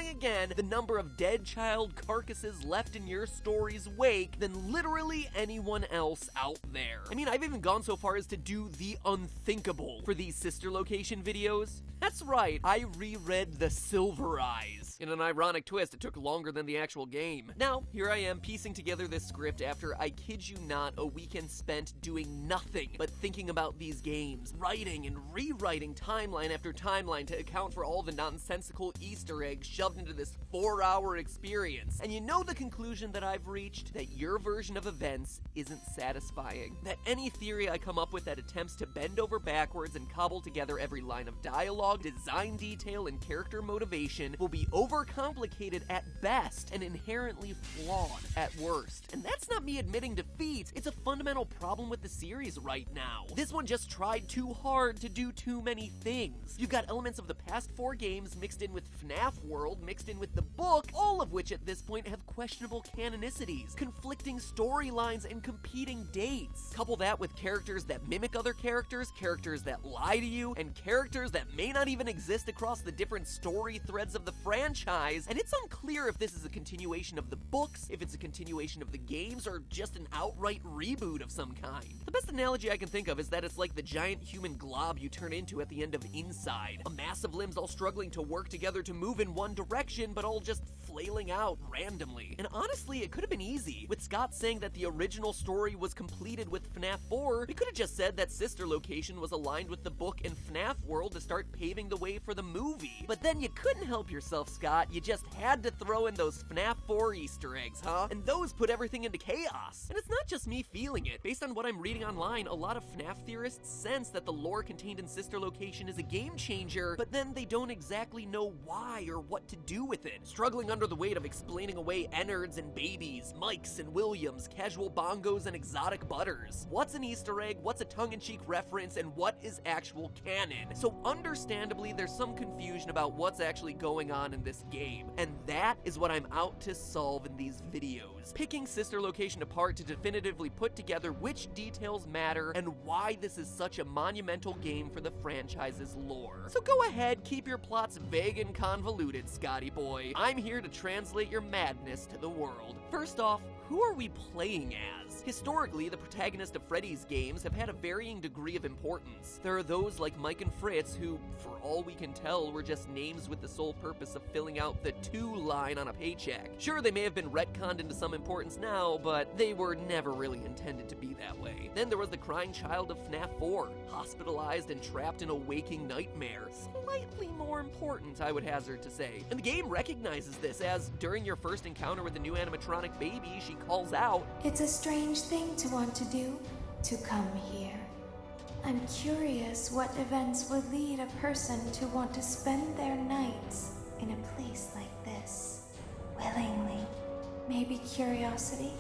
B: again the number of dead child carcasses left in your story's wake than literally anyone else out there. I mean, I've even gone so far as to do the unthinkable for these sister location videos. That's right, I reread The Silver Eyes. In an ironic twist, it took longer than the actual game. Now, here I am piecing together this script after, I kid you not, a weekend spent doing nothing but thinking about these games, writing and rewriting timeline after timeline to account for all the nonsensical Easter eggs shoved into this 4-hour experience. And you know the conclusion that I've reached? That your version of events isn't satisfying. That any theory I come up with that attempts to bend over backwards and cobble together every line of dialogue, design detail, and character motivation will be overcomplicated at best and inherently flawed at worst. And that's not me admitting defeat, it's a fundamental problem with the series right now. This one just tried too hard to do too many things. You've got elements of the past 4 games mixed in with FNAF World, mixed in with the book, all of which at this point have questionable canonicities, conflicting storylines, and competing dates. Couple that with characters that mimic other characters, characters that lie to you, and characters that may not even exist across the different story threads of the franchise, and it's unclear if this is a continuation of the books, if it's a continuation of the games, or just an outright reboot of some kind. The best analogy I can think of is that it's like the giant human glob you turn into at the end of Inside. A mass of limbs all struggling to work together to move in one direction, but all just flailing out randomly. And honestly, it could have been easy. With Scott saying that the original story was completed with FNAF 4, we could have just said that Sister Location was aligned with the book and FNAF World to start paving the way for the movie. But then you couldn't help yourself, Scott. You just had to throw in those FNAF 4 Easter eggs, huh? And those put everything into chaos. And it's not just me feeling it. Based on what I'm reading online, a lot of FNAF theorists sense that the lore contained in Sister Location is a game changer, but then they don't exactly know why or what to do with it. Struggling under the weight of explaining away Ennards and babies, Mikes and Williams, casual bongos and exotic butters. What's an Easter egg, what's a tongue-in-cheek reference, and what is actual canon? So understandably, there's some confusion about what's actually going on in this game, and that is what I'm out to solve in these videos. Picking Sister Location apart to definitively put together which details matter and why this is such a monumental game for the franchise's lore. So go ahead, keep your plots vague and convoluted, Scotty boy. I'm here to translate your madness to the world. First off, who are we playing as? Historically, the protagonists of Freddy's games have had a varying degree of importance. There are those like Mike and Fritz who, for all we can tell, were just names with the sole purpose of filling out the "to" line on a paycheck. Sure, they may have been retconned into some importance now, but they were never really intended to be that way. Then there was the crying child of FNAF 4, hospitalized and trapped in a waking nightmare. Slightly more important, I would hazard to say. And the game recognizes this as, during your first encounter with the new animatronic baby, she calls out,
L: "It's a strange thing to want to do, to come here. I'm curious what events would lead a person to want to spend their nights in a place like this, willingly. Maybe curiosity,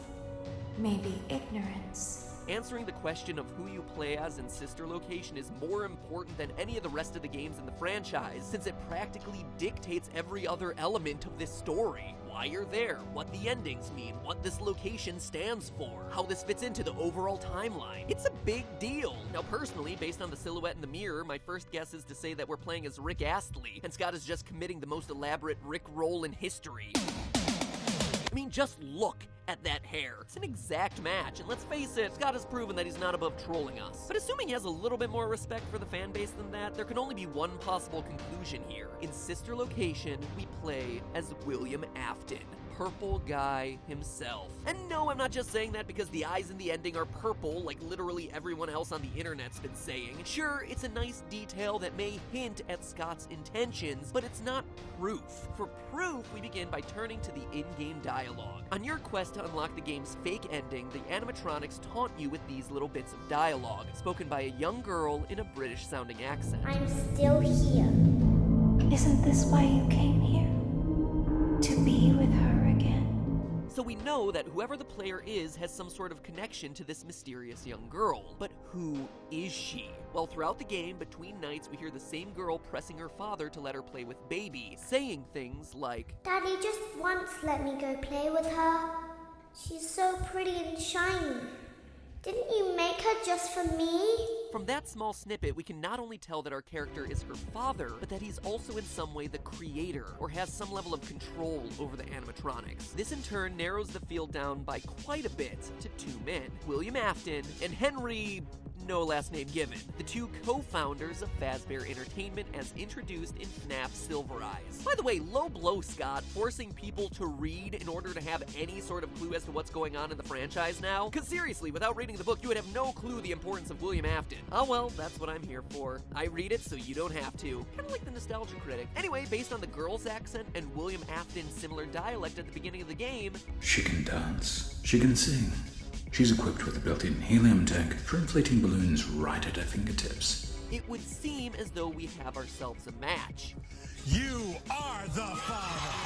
L: maybe ignorance."
B: Answering the question of who you play as in Sister Location is more important than any of the rest of the games in the franchise, since it practically dictates every other element of this story. Why you're there, what the endings mean, what this location stands for, how this fits into the overall timeline. It's a big deal. Now personally, based on the silhouette in the mirror, my first guess is to say that we're playing as Rick Astley, and Scott is just committing the most elaborate Rick roll in history. I mean, just look at that hair. It's an exact match, and let's face it, Scott has proven that he's not above trolling us. But assuming he has a little bit more respect for the fan base than that, there can only be one possible conclusion here. In Sister Location, we play as William Afton. purple guy himself. And no, I'm not just saying that because the eyes in the ending are purple like literally everyone else on the internet's been saying. Sure, it's a nice detail that may hint at Scott's intentions, but it's not proof. For proof, we begin by turning to the in-game dialogue. On your quest to unlock the game's fake ending, the animatronics taunt you with these little bits of dialogue, spoken by a young girl in a British-sounding accent.
L: I'm still here. Isn't this why you came here? To be with her again?
B: So we know that whoever the player is has some sort of connection to this mysterious young girl. But who is she? Well, throughout the game, between nights, we hear the same girl pressing her father to let her play with Baby, saying things like,
M: Daddy just once let me go play with her. She's so pretty and shiny. Didn't you make her just for me?
B: From that small snippet, we can not only tell that our character is her father, but that he's also in some way the creator, or has some level of control over the animatronics. This in turn narrows the field down by quite a bit to two men, William Afton and Henry... no last name given, the two co-founders of Fazbear Entertainment as introduced in FNAF Silver Eyes. By the way, low blow, Scott, forcing people to read in order to have any sort of clue as to what's going on in the franchise now? Cause seriously, without reading the book, you would have no clue the importance of William Afton. Oh well, that's what I'm here for. I read it so you don't have to. Kinda like the Nostalgia Critic. Anyway, based on the girl's accent and William Afton's similar dialect at the beginning of the game...
N: She can dance. She can sing. She's equipped with a built-in helium tank for inflating balloons right at her fingertips.
B: It would seem as though we have ourselves a match.
O: You are the father!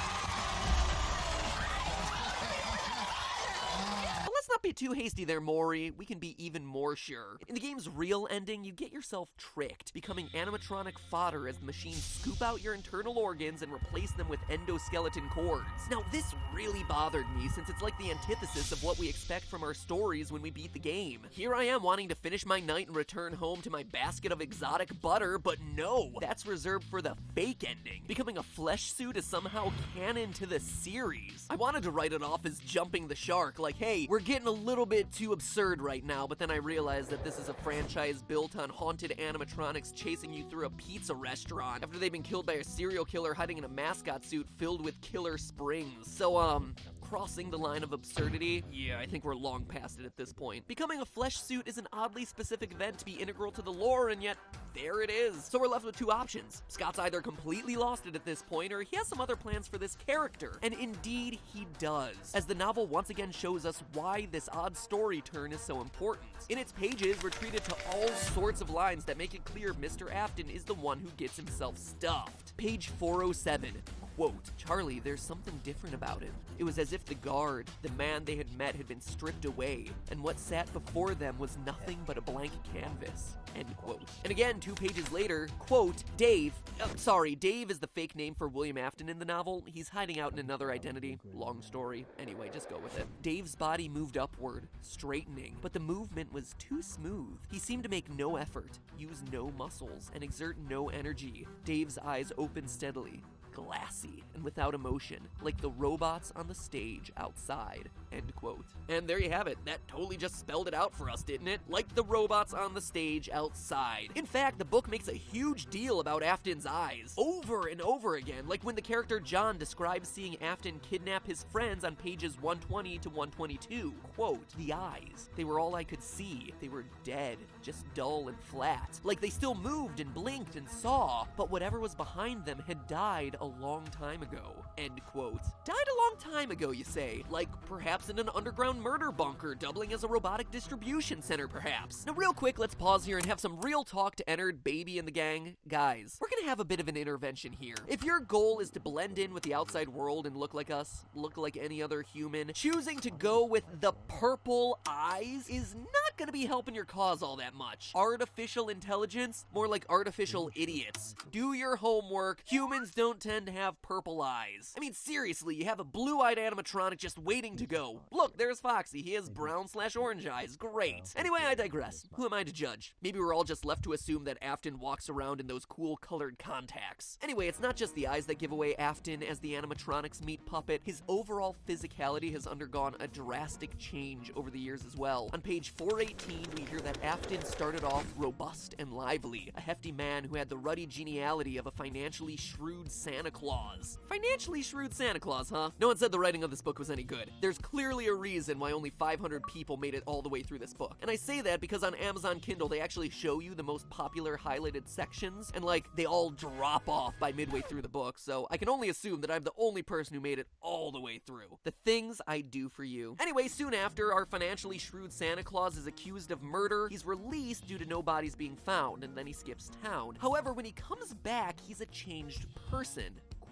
B: But let's not be too hasty there, Maury. We can be even more sure. In the game's real ending, you get yourself tricked, becoming animatronic fodder as the machines scoop out your internal organs and replace them with endoskeleton cords. Now, this really bothered me since it's like the antithesis of what we expect from our stories when we beat the game. Here I am wanting to finish my night and return home to my basket of exotic butter, but no, that's reserved for the fake ending. Becoming a flesh suit is somehow canon to the series. I wanted to write it off as jumping the shark, like, hey, we're getting a little bit too absurd right now, but then I realized that this is a franchise built on haunted animatronics chasing you through a pizza restaurant after they've been killed by a serial killer hiding in a mascot suit filled with killer springs. So, crossing the line of absurdity? Yeah, I think we're long past it at this point. Becoming a flesh suit is an oddly specific event to be integral to the lore, and yet there it is. So we're left with two options. Scott's either completely lost it at this point, or he has some other plans for this character. And indeed, he does, as the novel once again shows us why this odd story turn is so important. In its pages, we're treated to all sorts of lines that make it clear Mr. Afton is the one who gets himself stuffed. Page 407. Quote, Charlie, there's something different about him. It was as if the guard, the man they had met, had been stripped away, and what sat before them was nothing but a blank canvas. End quote. And again, 2 pages later, quote, Dave is the fake name for William Afton in the novel. He's hiding out in another identity. Long story. Anyway, just go with it. Dave's body moved upward, straightening, but the movement was too smooth. He seemed to make no effort, use no muscles, and exert no energy. Dave's eyes opened steadily, glassy and without emotion, like the robots on the stage outside. End quote. And there you have it. That totally just spelled it out for us, didn't it? Like the robots on the stage outside. In fact, the book makes a huge deal about Afton's eyes over and over again, like when the character John describes seeing Afton kidnap his friends on pages 120 to 122. Quote, the eyes, they were all I could see. They were dead, just dull and flat. Like they still moved and blinked and saw, but whatever was behind them had died a long time ago. End quote. Died a long time ago, you say? Like perhaps in an underground murder bunker, doubling as a robotic distribution center, perhaps. Now real quick, let's pause here and have some real talk to Ennard, Baby, and the gang. Guys, we're gonna have a bit of an intervention here. If your goal is to blend in with the outside world and look like us, look like any other human, choosing to go with the purple eyes is not gonna be helping your cause all that much. Artificial intelligence? More like artificial idiots. Do your homework. Humans don't tend to have purple eyes. I mean, seriously, you have a blue-eyed animatronic just waiting to go. Look, there's Foxy. He has brown/orange eyes. Great. Anyway, I digress. Who am I to judge? Maybe we're all just left to assume that Afton walks around in those cool colored contacts. Anyway, it's not just the eyes that give away Afton as the animatronic's meat puppet. His overall physicality has undergone a drastic change over the years as well. On page 418, we hear that Afton started off robust and lively, a hefty man who had the ruddy geniality of a financially shrewd salmon Santa Claus. Financially shrewd Santa Claus, huh? No one said the writing of this book was any good. There's clearly a reason why only 500 people made it all the way through this book. And I say that because on Amazon Kindle, they actually show you the most popular highlighted sections, and like, they all drop off by midway through the book, so I can only assume that I'm the only person who made it all the way through. The things I do for you. Anyway, soon after, our financially shrewd Santa Claus is accused of murder. He's released due to no bodies being found, and then he skips town. However, when he comes back, he's a changed person.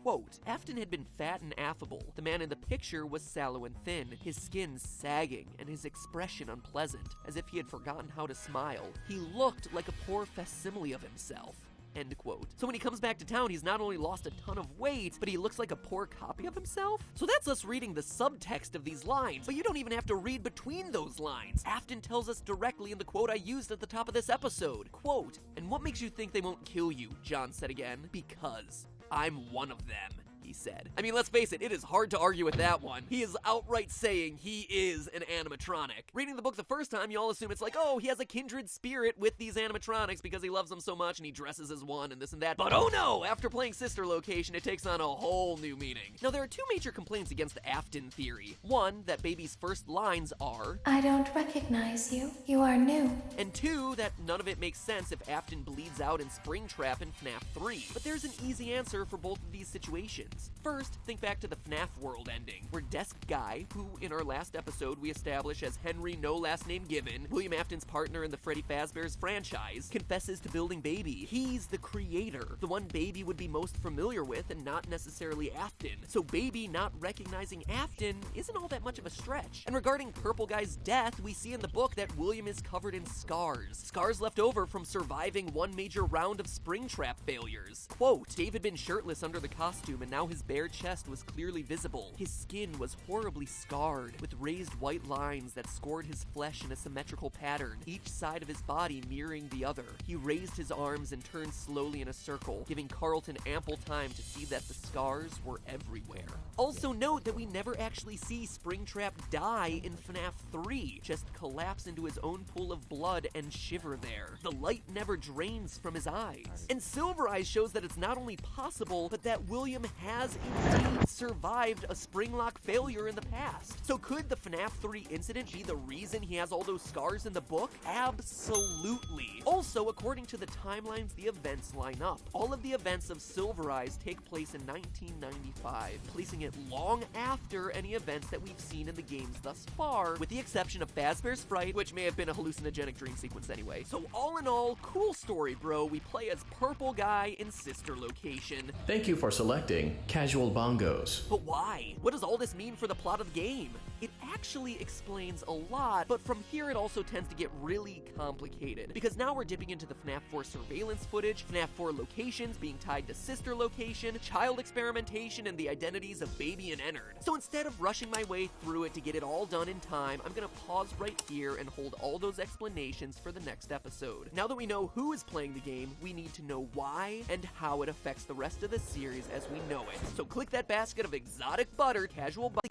B: Quote, Afton had been fat and affable. The man in the picture was sallow and thin, his skin sagging, and his expression unpleasant, as if he had forgotten how to smile. He looked like a poor facsimile of himself. End quote. So when he comes back to town, he's not only lost a ton of weight, but he looks like a poor copy of himself? So that's us reading the subtext of these lines, but you don't even have to read between those lines. Afton tells us directly in the quote I used at the top of this episode. Quote, and what makes you think they won't kill you? John said again. Because I'm one of them, he said. I mean, let's face it, it is hard to argue with that one. He is outright saying he is an animatronic. Reading the book the first time, you all assume it's like, oh, he has a kindred spirit with these animatronics because he loves them so much and he dresses as one and this and that. But oh no! After playing Sister Location, it takes on a whole new meaning. Now, there are two major complaints against the Afton theory. One, that Baby's first lines are,
L: I don't recognize you. You are new.
B: And two, that none of it makes sense if Afton bleeds out in Springtrap in FNAF 3. But there's an easy answer for both of these situations. First, think back to the FNAF World ending, where Desk Guy, who in our last episode we establish as Henry No Last Name Given, William Afton's partner in the Freddy Fazbear's franchise, confesses to building Baby. He's the creator, the one Baby would be most familiar with and not necessarily Afton. So Baby not recognizing Afton isn't all that much of a stretch. And regarding Purple Guy's death, we see in the book that William is covered in scars. Scars left over from surviving one major round of Springtrap failures. Quote, Dave had been shirtless under the costume and now his bare chest was clearly visible. His skin was horribly scarred, with raised white lines that scored his flesh in a symmetrical pattern, each side of his body mirroring the other. He raised his arms and turned slowly in a circle, giving Carlton ample time to see that the scars were everywhere. Also note that we never actually see Springtrap die in FNAF 3, just collapse into his own pool of blood and shiver there. The light never drains from his eyes. And Silver Eyes shows that it's not only possible, but that William has indeed survived a Springlock failure in the past. So could the FNAF 3 incident be the reason he has all those scars in the book? Absolutely. Also, according to the timelines the events line up. All of the events of Silver Eyes take place in 1995, placing it long after any events that we've seen in the games thus far, with the exception of Fazbear's Fright, which may have been a hallucinogenic dream sequence anyway. So all in all, cool story, bro. We play as Purple Guy in Sister Location.
P: Thank you for selecting Casual Bongos.
B: But why? What does all this mean for the plot of the game? It actually explains a lot, but from here it also tends to get really complicated, because now we're dipping into the FNAF 4 surveillance footage, FNAF 4 locations being tied to Sister Location, child experimentation, and the identities of Baby and Ennard. So instead of rushing my way through it to get it all done in time, I'm gonna pause right here and hold all those explanations for the next episode. Now that we know who is playing the game, we need to know why and how it affects the rest of the series as we know it. So click that basket of exotic butter, casual butter.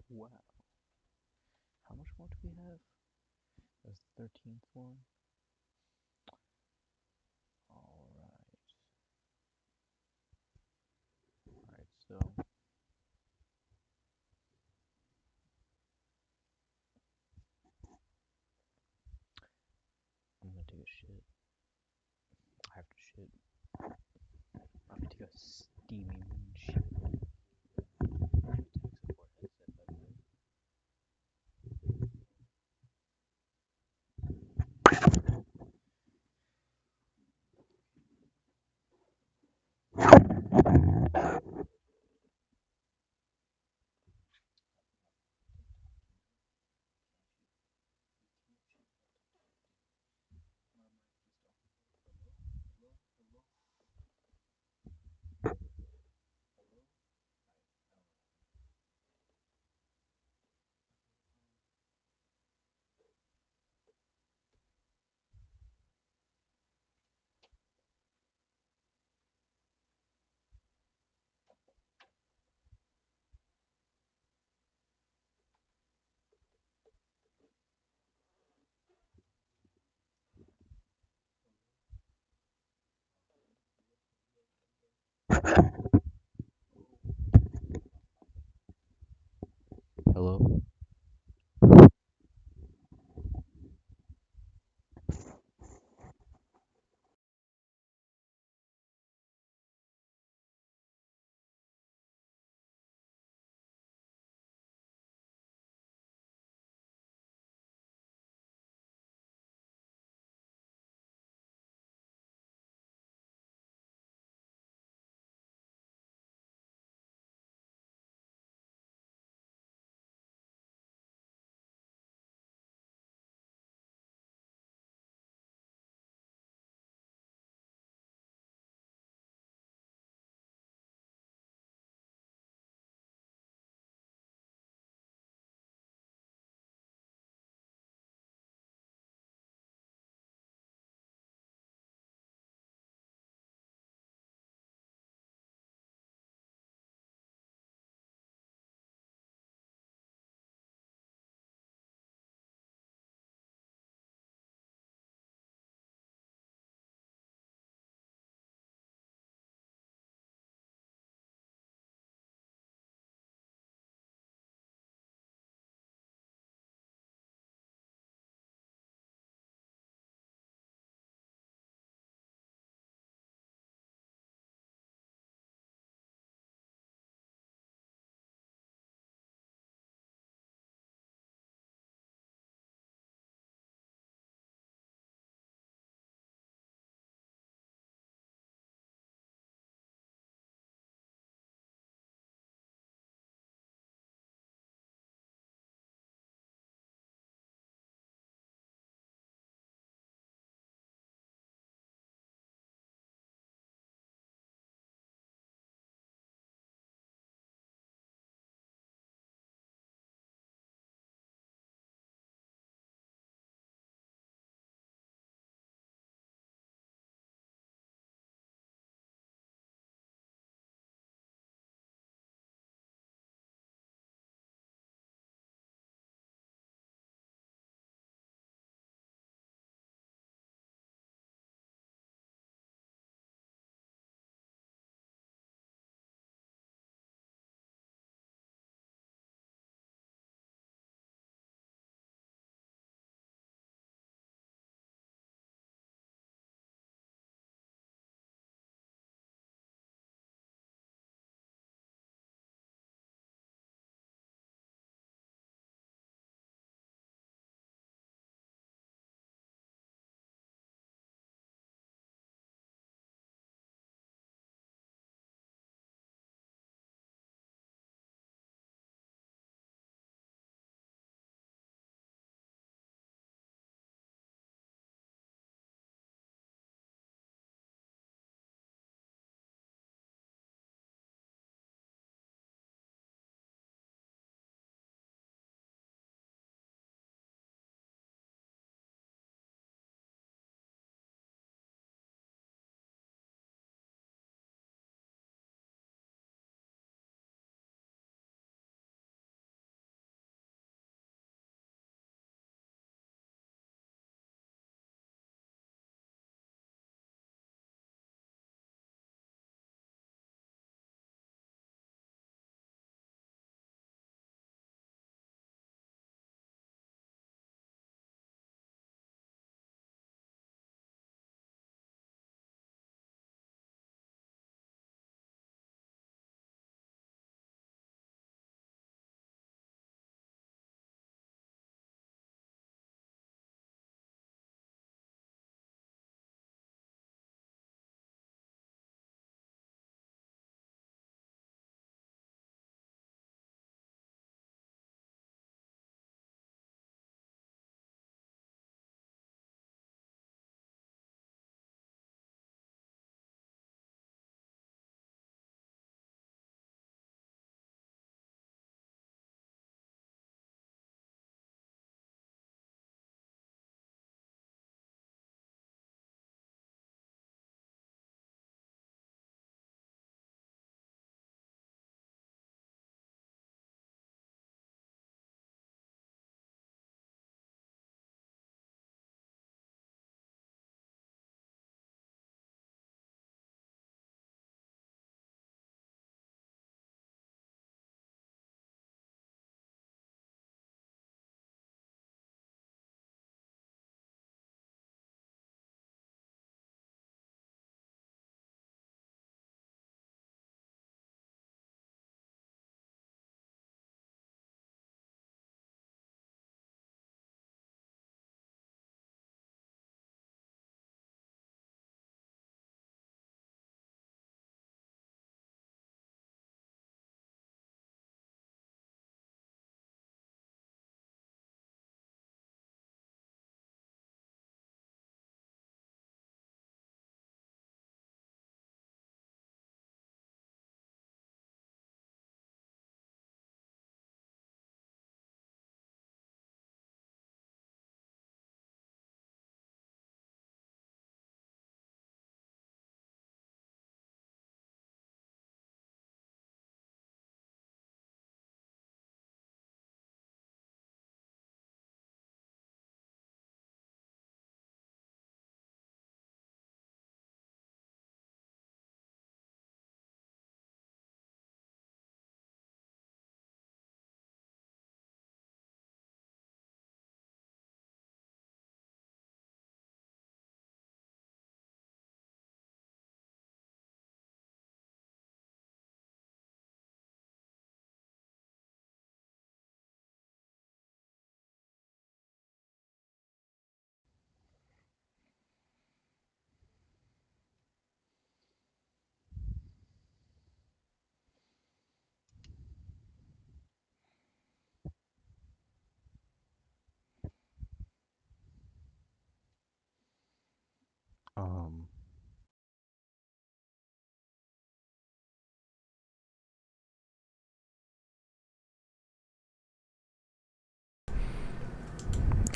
A: Wow. How much more do we have? That's the 13th one. Alright, so I'm gonna take a shit. I have to shit. I'm gonna take a steamy shit.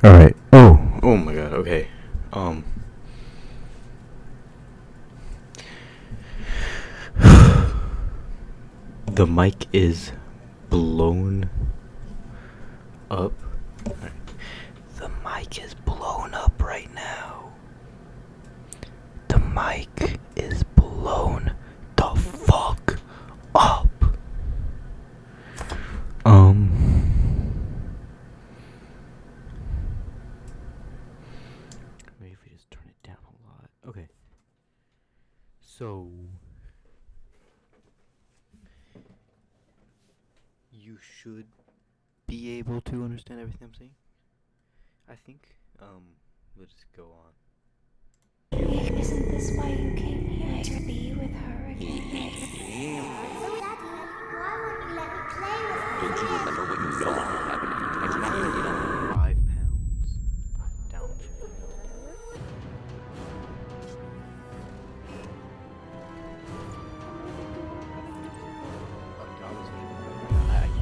A: Alright. Oh my god, okay. The mic is blown up. Right. The mic is blown up right now. The mic is blown the fuck up. Maybe if we just turn it down a lot. Okay. So you should be able to understand everything I'm saying. I think. We'll just go on.
L: Isn't this why you came here to be with her again?
K: Don't you remember what you saw happening?
A: 5 pounds down there.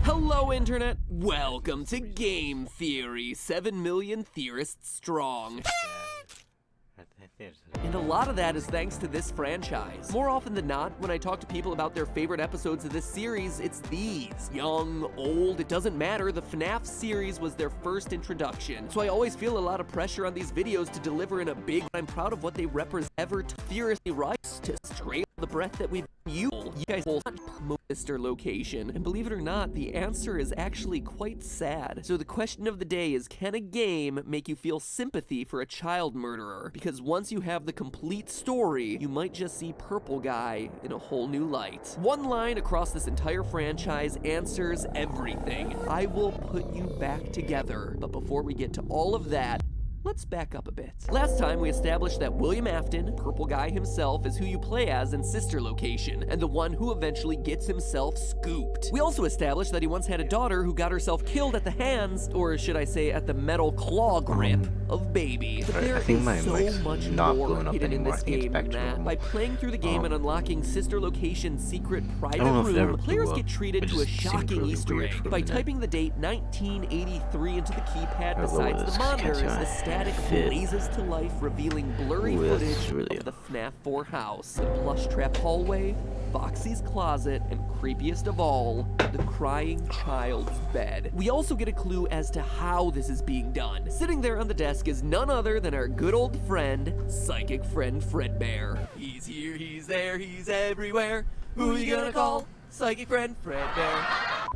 B: Hello, Internet! Welcome to Game Theory, 7 million theorists strong. And a lot of that is thanks to this franchise. More often than not, when I talk to people about their favorite episodes of this series, it's these. Young, old, it doesn't matter, the FNAF series was their first introduction. So I always feel a lot of pressure on these videos to deliver in a big, I'm proud of what they represent. Ever theoristically right to straight the breath that we've used. You guys will not promote Sister Location. And believe it or not, the answer is actually quite sad. So the question of the day is, can a game make you feel sympathy for a child murderer? Because once you have the complete story, you might just see Purple Guy in a whole new light. One line across this entire franchise answers everything. I will put you back together. But before we get to all of that, let's back up a bit. Last time, we established that William Afton, Purple Guy himself, is who you play as in Sister Location, and the one who eventually gets himself scooped. We also established that he once had a daughter who got herself killed at the hands, or should I say at the metal claw grip, of Baby. But there is so much more hidden in this game than that. By playing through the game and unlocking Sister Location's secret private room, players get treated to a shocking Easter egg. By typing the date 1983 into the keypad beside the monitors, the static blazes to life, revealing blurry footage of the FNAF 4 house, the plush trap hallway, Foxy's closet, and creepiest of all, the crying child's bed. We also get a clue as to how this is being done. Sitting there on the desk is none other than our good old friend, Psychic Friend Fredbear. He's here, he's there, he's everywhere. Who you gonna call? Psychic Friend Fredbear.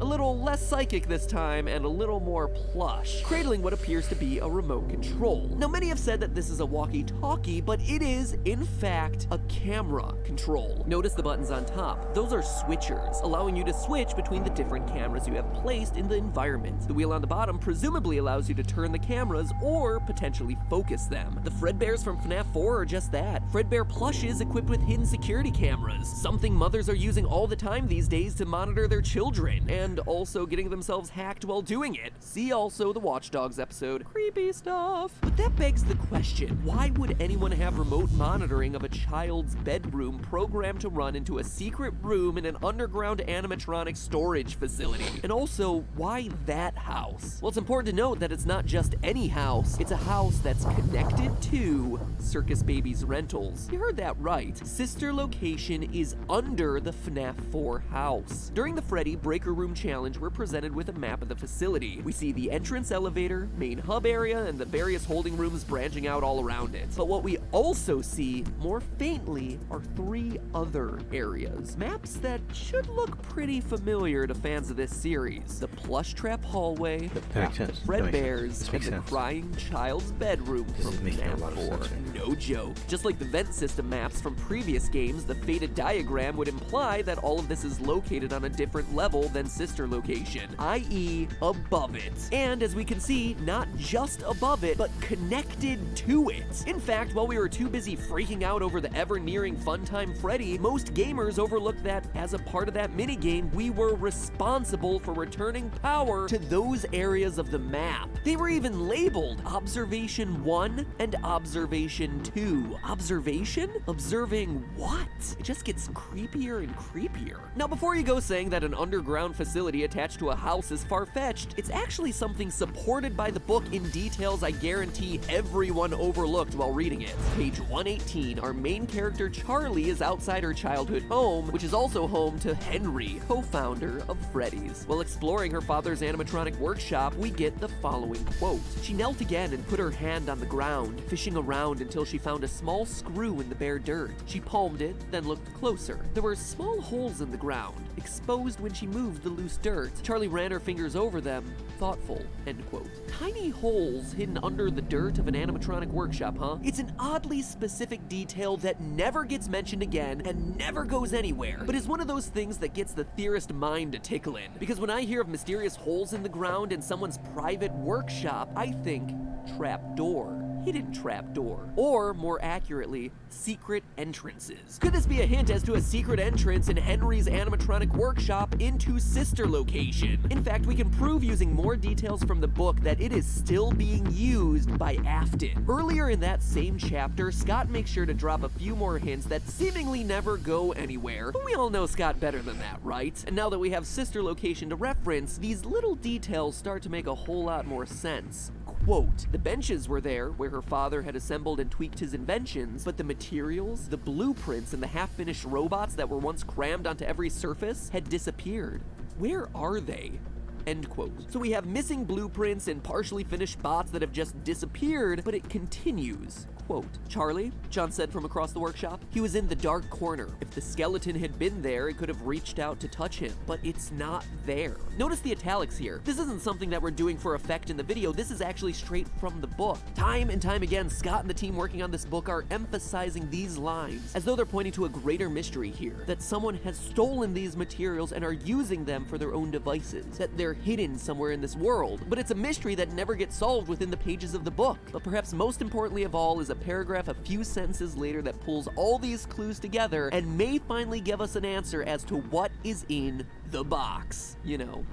B: A little less psychic this time, and a little more plush, cradling what appears to be a remote control. Now, many have said that this is a walkie-talkie, but it is, in fact, a camera control. Notice the buttons on top. Those are switchers, allowing you to switch between the different cameras you have placed in the environment. The wheel on the bottom presumably allows you to turn the cameras or potentially focus them. The Fredbears from FNAF 4 are just that. Fredbear plushes equipped with hidden security cameras, something mothers are using all the time these days to monitor their children, and also getting themselves hacked while doing it. See also the Watch Dogs episode. Creepy stuff. But that begs the question, why would anyone have remote monitoring of a child's bedroom programmed to run into a secret room in an underground animatronic storage facility? And also, why that house? Well, it's important to note that it's not just any house. It's a house that's connected to Circus Baby's Rentals. You heard that right. Sister Location is under the FNAF 4 house. During the Freddy Breaker Room Challenge, we're presented with a map of the facility. We see the entrance elevator, main hub area, and the various holding rooms branching out all around it. But what we also see, more faintly, are 3 other areas. Maps that should look pretty familiar to fans of this series. The plush trap hallway, the path to Fredbears, and the crying child's bedroom from FNAF 4. No joke. Just like the vent system maps from previous games, the faded diagram would imply that all of this is located on a different level than Sister Location, i.e. above it. And as we can see, not just above it, but connected to it. In fact, while we were too busy freaking out over the ever-nearing Funtime Freddy, most gamers overlooked that as a part of that minigame, we were responsible for returning power to those areas of the map. They were even labeled Observation 1 and Observation 2. Observation? Observing what? It just gets creepier and creepier. Now, before you go saying that an underground facility
K: facility attached to a house is far-fetched, it's actually something supported by the book in details I guarantee everyone overlooked while reading it. Page 118, our main character Charlie is outside her childhood home, which is also home to Henry, co-founder of Freddy's. While exploring her father's animatronic workshop, we get the following quote. She knelt again and put her hand on the ground, fishing around until she found a small screw in the bare dirt. She palmed it, then looked closer. There were small holes in the ground, exposed when she moved the loose dirt. Charlie ran her fingers over them, thoughtful, end quote. Tiny holes hidden under the dirt of an animatronic workshop, huh? It's an oddly specific detail that never gets mentioned again and never goes anywhere, but is one of those things that gets the theorist mind to tickling. Because when I hear of mysterious holes in the ground in someone's private workshop, I think trapdoor. Hidden trapdoor, or more accurately, secret entrances. Could this be a hint as to a secret entrance in Henry's animatronic workshop into sister location? In fact, we can prove using more details from the book that it is still being used by Afton. Earlier in that same chapter, Scott makes sure to drop a few more hints that seemingly never go anywhere, but we all know Scott better than that, right? And now that we have sister location to reference, these little details start to make a whole lot more sense. Quote, the benches were there where her father had assembled and tweaked his inventions, but the materials, the blueprints, and the half-finished robots that were once crammed onto every surface had disappeared. Where are they? End quote. So we have missing blueprints and partially finished bots that have just disappeared, but it continues. Quote, Charlie, John said from across the workshop, he was in the dark corner. If the skeleton had been there, it could have reached out to touch him, but it's not there. Notice the italics here. This isn't something that we're doing for effect in the video. This is actually straight from the book. Time and time again, Scott and the team working on this book are emphasizing these lines as though they're pointing to a greater mystery here, that someone has stolen these materials and are using them for their own devices, that they're hidden somewhere in this world. But it's a mystery that never gets solved within the pages of the book. But perhaps most importantly of all is a paragraph a few sentences later that pulls all these clues together and may finally give us an answer as to what is in the box. You know,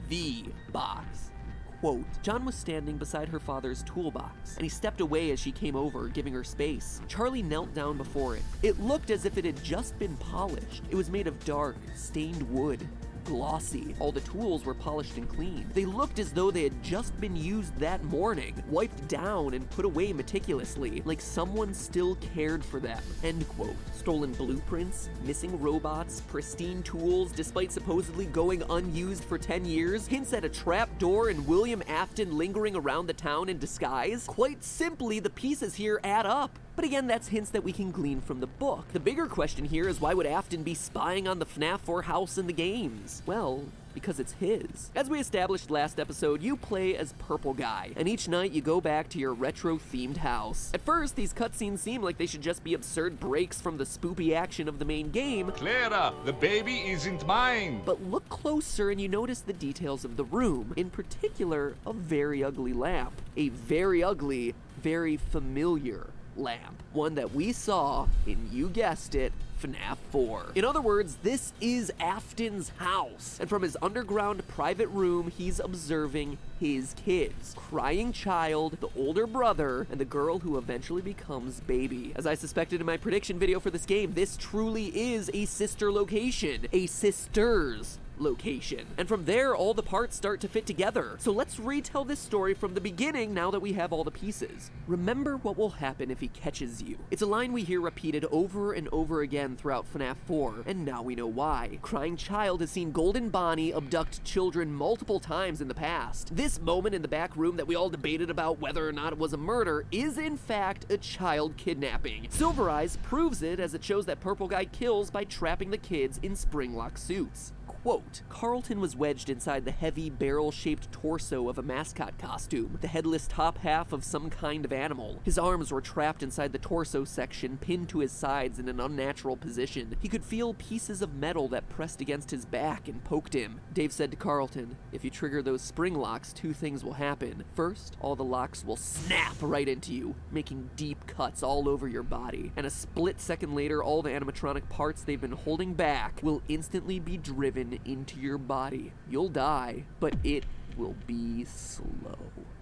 K: the box. Quote, John was standing beside her father's toolbox, and he stepped away as she came over, giving her space. Charlie knelt down before it. It looked as if it had just been polished. It was made of dark, stained wood. Glossy. All the tools were polished and clean. They looked as though they had just been used that morning, wiped down and put away meticulously, like someone still cared for them. End quote. Stolen blueprints, missing robots, pristine tools despite supposedly going unused for 10 years, hints at a trap door and William Afton lingering around the town in disguise. Quite simply, the pieces here add up. But again, that's hints that we can glean from the book. The bigger question here is why would Afton be spying on the FNAF 4 house in the games? Well, because it's his. As we established last episode, you play as Purple Guy, and each night you go back to your retro-themed house. At first, these cutscenes seem like they should just be absurd breaks from the spoopy action of the main game.
Q: Clara, the baby isn't mine!
K: But look closer and you notice the details of the room, in particular, a very ugly lamp. A very ugly, very familiar lamp. One that we saw in, you guessed it, FNAF 4. In other words, this is Afton's house, and from his underground private room, he's observing his kids. Crying child, the older brother, and the girl who eventually becomes baby. As I suspected in my prediction video for this game, this truly is a sister location. A sister's location. And from there, all the parts start to fit together. So let's retell this story from the beginning now that we have all the pieces. Remember what will happen if he catches you. It's a line we hear repeated over and over again throughout FNAF 4, and now we know why. Crying Child has seen Golden Bonnie abduct children multiple times in the past. This moment in the back room that we all debated about whether or not it was a murder is in fact a child kidnapping. Silver Eyes proves it as it shows that Purple Guy kills by trapping the kids in spring-lock suits. Quote, Carlton was wedged inside the heavy, barrel-shaped torso of a mascot costume, the headless top half of some kind of animal. His arms were trapped inside the torso section, pinned to his sides in an unnatural position. He could feel pieces of metal that pressed against his back and poked him. Dave said to Carlton, if you trigger those spring locks, two things will happen. First, all the locks will snap right into you, making deep cuts all over your body. And a split second later, all the animatronic parts they've been holding back will instantly be driven into your body. You'll die, but it will be slow.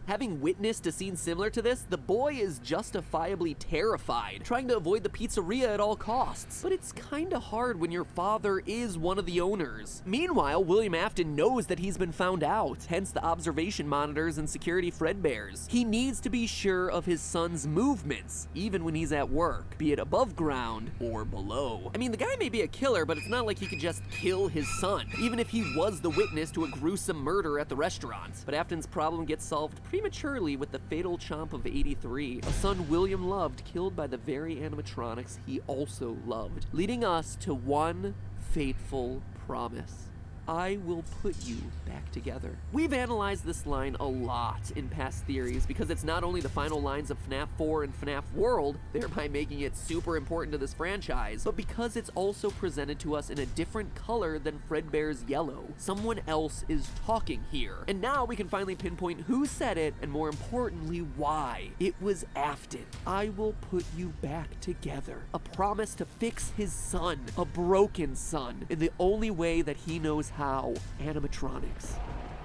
K: Having witnessed a scene similar to this, the boy is justifiably terrified, trying to avoid the pizzeria at all costs. But it's kinda hard when your father is one of the owners. Meanwhile, William Afton knows that he's been found out, hence the observation monitors and security Fredbears. He needs to be sure of his son's movements, even when he's at work, be it above ground or below. I mean, the guy may be a killer, but it's not like he could just kill his son, even if he was the witness to a gruesome murder at the restaurant. But Afton's problem gets solved prematurely with the fatal chomp of 83, a son William loved killed by the very animatronics he also loved, leading us to one fateful promise. I will put you back together. We've analyzed this line a lot in past theories because it's not only the final lines of FNAF 4 and FNAF World, thereby making it super important to this franchise, but because it's also presented to us in a different color than Fredbear's yellow. Someone else is talking here. And now we can finally pinpoint who said it, and more importantly, why. It was Afton. I will put you back together. A promise to fix his son, a broken son, in the only way that he knows how: animatronics.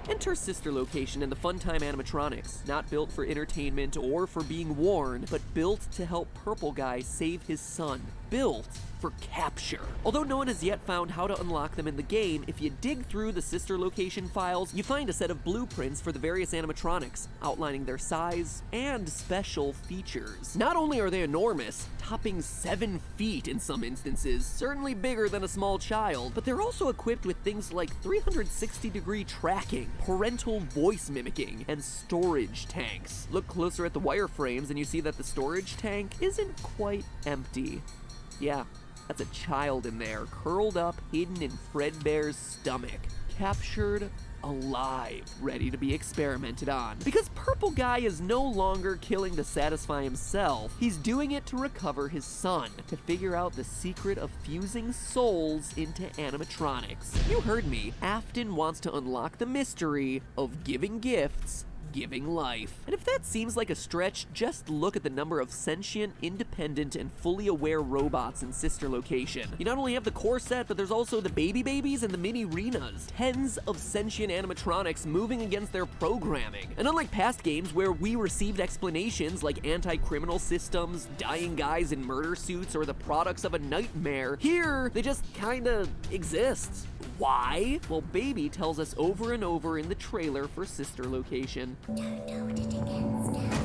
K: Enter Sister Location and the Funtime animatronics, not built for entertainment or for being worn, but built to help Purple Guy save his son. Built for capture. Although no one has yet found how to unlock them in the game, if you dig through the Sister Location files, you find a set of blueprints for the various animatronics, outlining their size and special features. Not only are they enormous, topping 7 feet in some instances, certainly bigger than a small child, but they're also equipped with things like 360-degree tracking, parental voice mimicking, and storage tanks. Look closer at the wireframes and you see that the storage tank isn't quite empty. Yeah, that's a child in there, curled up, hidden in Fredbear's stomach, captured alive, ready to be experimented on. Because Purple Guy is no longer killing to satisfy himself, he's doing it to recover his son, to figure out the secret of fusing souls into animatronics. You heard me, Afton wants to unlock the mystery of giving gifts, giving life. And if that seems like a stretch, just look at the number of sentient, independent, and fully aware robots in Sister Location. You not only have the core set, but there's also the baby babies and the mini Renas. Tens of sentient animatronics moving against their programming. And unlike past games where we received explanations like anti-criminal systems, dying guys in murder suits, or the products of a nightmare, here they just kinda exist. Why? Well, Baby tells us over and over in the trailer for Sister Location.
M: Don't hold it against us.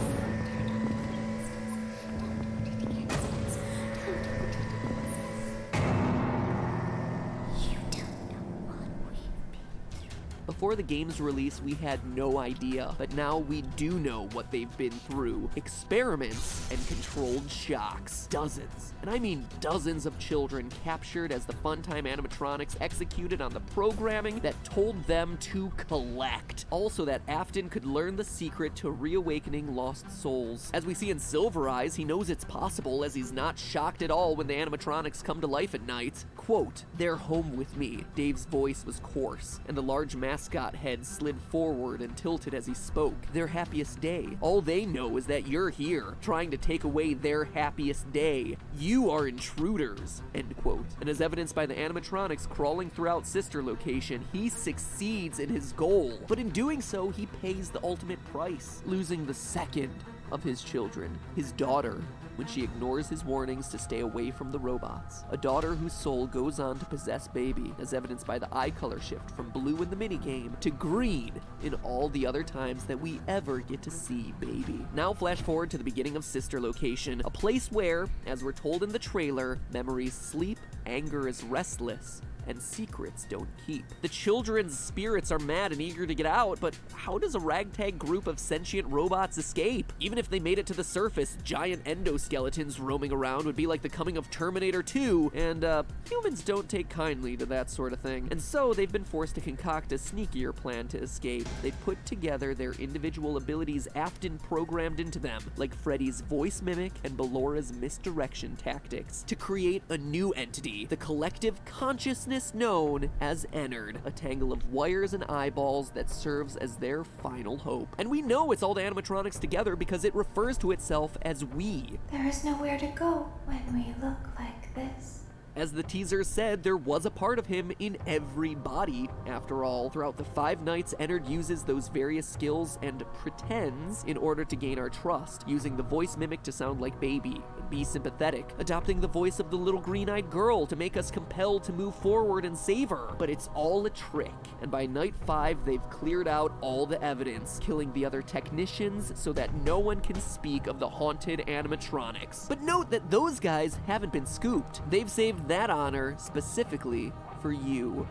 K: Before the game's release, we had no idea, but now we do know what they've been through. Experiments and controlled shocks. Dozens, and I mean dozens of children captured as the Funtime animatronics executed on the programming that told them to collect. Also that Afton could learn the secret to reawakening lost souls. As we see in Silver Eyes, he knows it's possible as he's not shocked at all when the animatronics come to life at night. Quote, "They're home with me." Dave's voice was coarse, and the large mascot head slid forward and tilted as he spoke. Their happiest day. All they know is that you're here, trying to take away their happiest day. You are intruders, end quote. And as evidenced by the animatronics crawling throughout Sister Location, he succeeds in his goal. But in doing so, he pays the ultimate price, losing the second of his children, his daughter, when she ignores his warnings to stay away from the robots. A daughter whose soul goes on to possess Baby, as evidenced by the eye color shift from blue in the minigame to green in all the other times that we ever get to see Baby. Now flash forward to the beginning of Sister Location, a place where, as we're told in the trailer, memories sleep, anger is restless, and secrets don't keep. The children's spirits are mad and eager to get out, but how does a ragtag group of sentient robots escape? Even if they made it to the surface, giant endoskeletons roaming around would be like the coming of Terminator 2, and humans don't take kindly to that sort of thing. And so they've been forced to concoct a sneakier plan to escape. They've put together their individual abilities Afton programmed into them, like Freddy's voice mimic and Bellora's misdirection tactics, to create a new entity, the collective consciousness known as Ennard, a tangle of wires and eyeballs that serves as their final hope. And we know it's all the animatronics together because it refers to itself as we.
L: There is nowhere to go when we look like this.
K: As the teaser said, there was a part of him in every body. After all, throughout the 5 nights, Ennard uses those various skills and pretends in order to gain our trust, using the voice mimic to sound like Baby and be sympathetic, adopting the voice of the little green-eyed girl to make us compelled to move forward and save her. But it's all a trick, and by night 5, they've cleared out all the evidence, killing the other technicians so that no one can speak of the haunted animatronics. But note that those guys haven't been scooped. They've saved that honor specifically for you,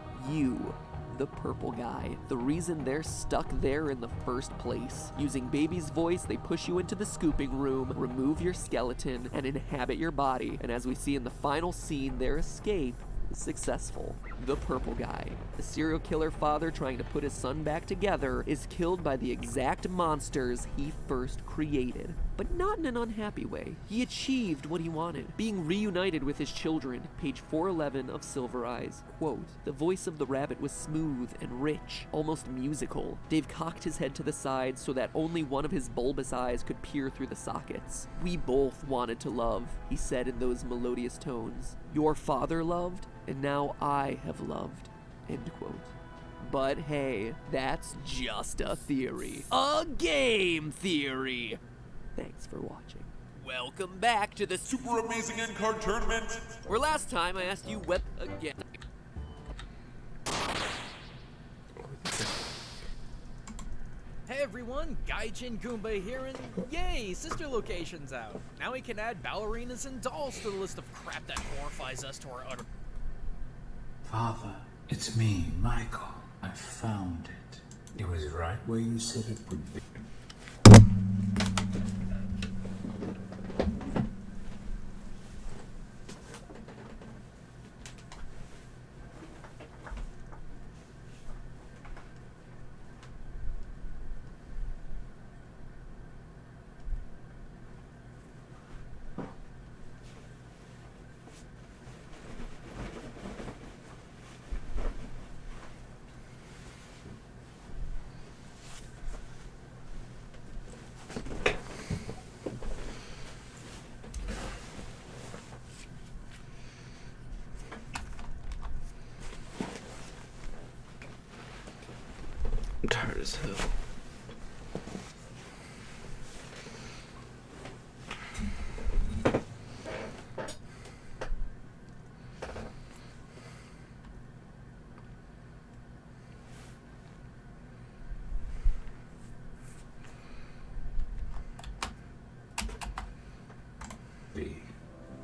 K: the purple guy. The reason they're stuck there in the first place. Using Baby's voice, they push you into the scooping room, remove your skeleton, and inhabit your body. And as we see in the final scene, their escape is successful. The purple guy, the serial killer father trying to put his son back together, is killed by the exact monsters he first created. But not in an unhappy way. He achieved what he wanted, being reunited with his children. Page 411 of Silver Eyes. Quote, "The voice of the rabbit was smooth and rich, almost musical. Dave cocked his head to the side so that only one of his bulbous eyes could peer through the sockets. We both wanted to love," he said in those melodious tones. "Your father loved, and now I have loved." End quote. But hey, that's just a theory. A game theory! Thanks for watching. Welcome back to the Super Amazing In-Card Tournament, where last time I asked you what again.
I: Hey everyone, Gaijin Goomba here, and yay, sister location's out. Now we can add ballerinas and dolls to the list of crap that horrifies us to our utter...
N: Father, it's me, Michael. I found it. It was right where you said it would be.
R: I'm tired as hell.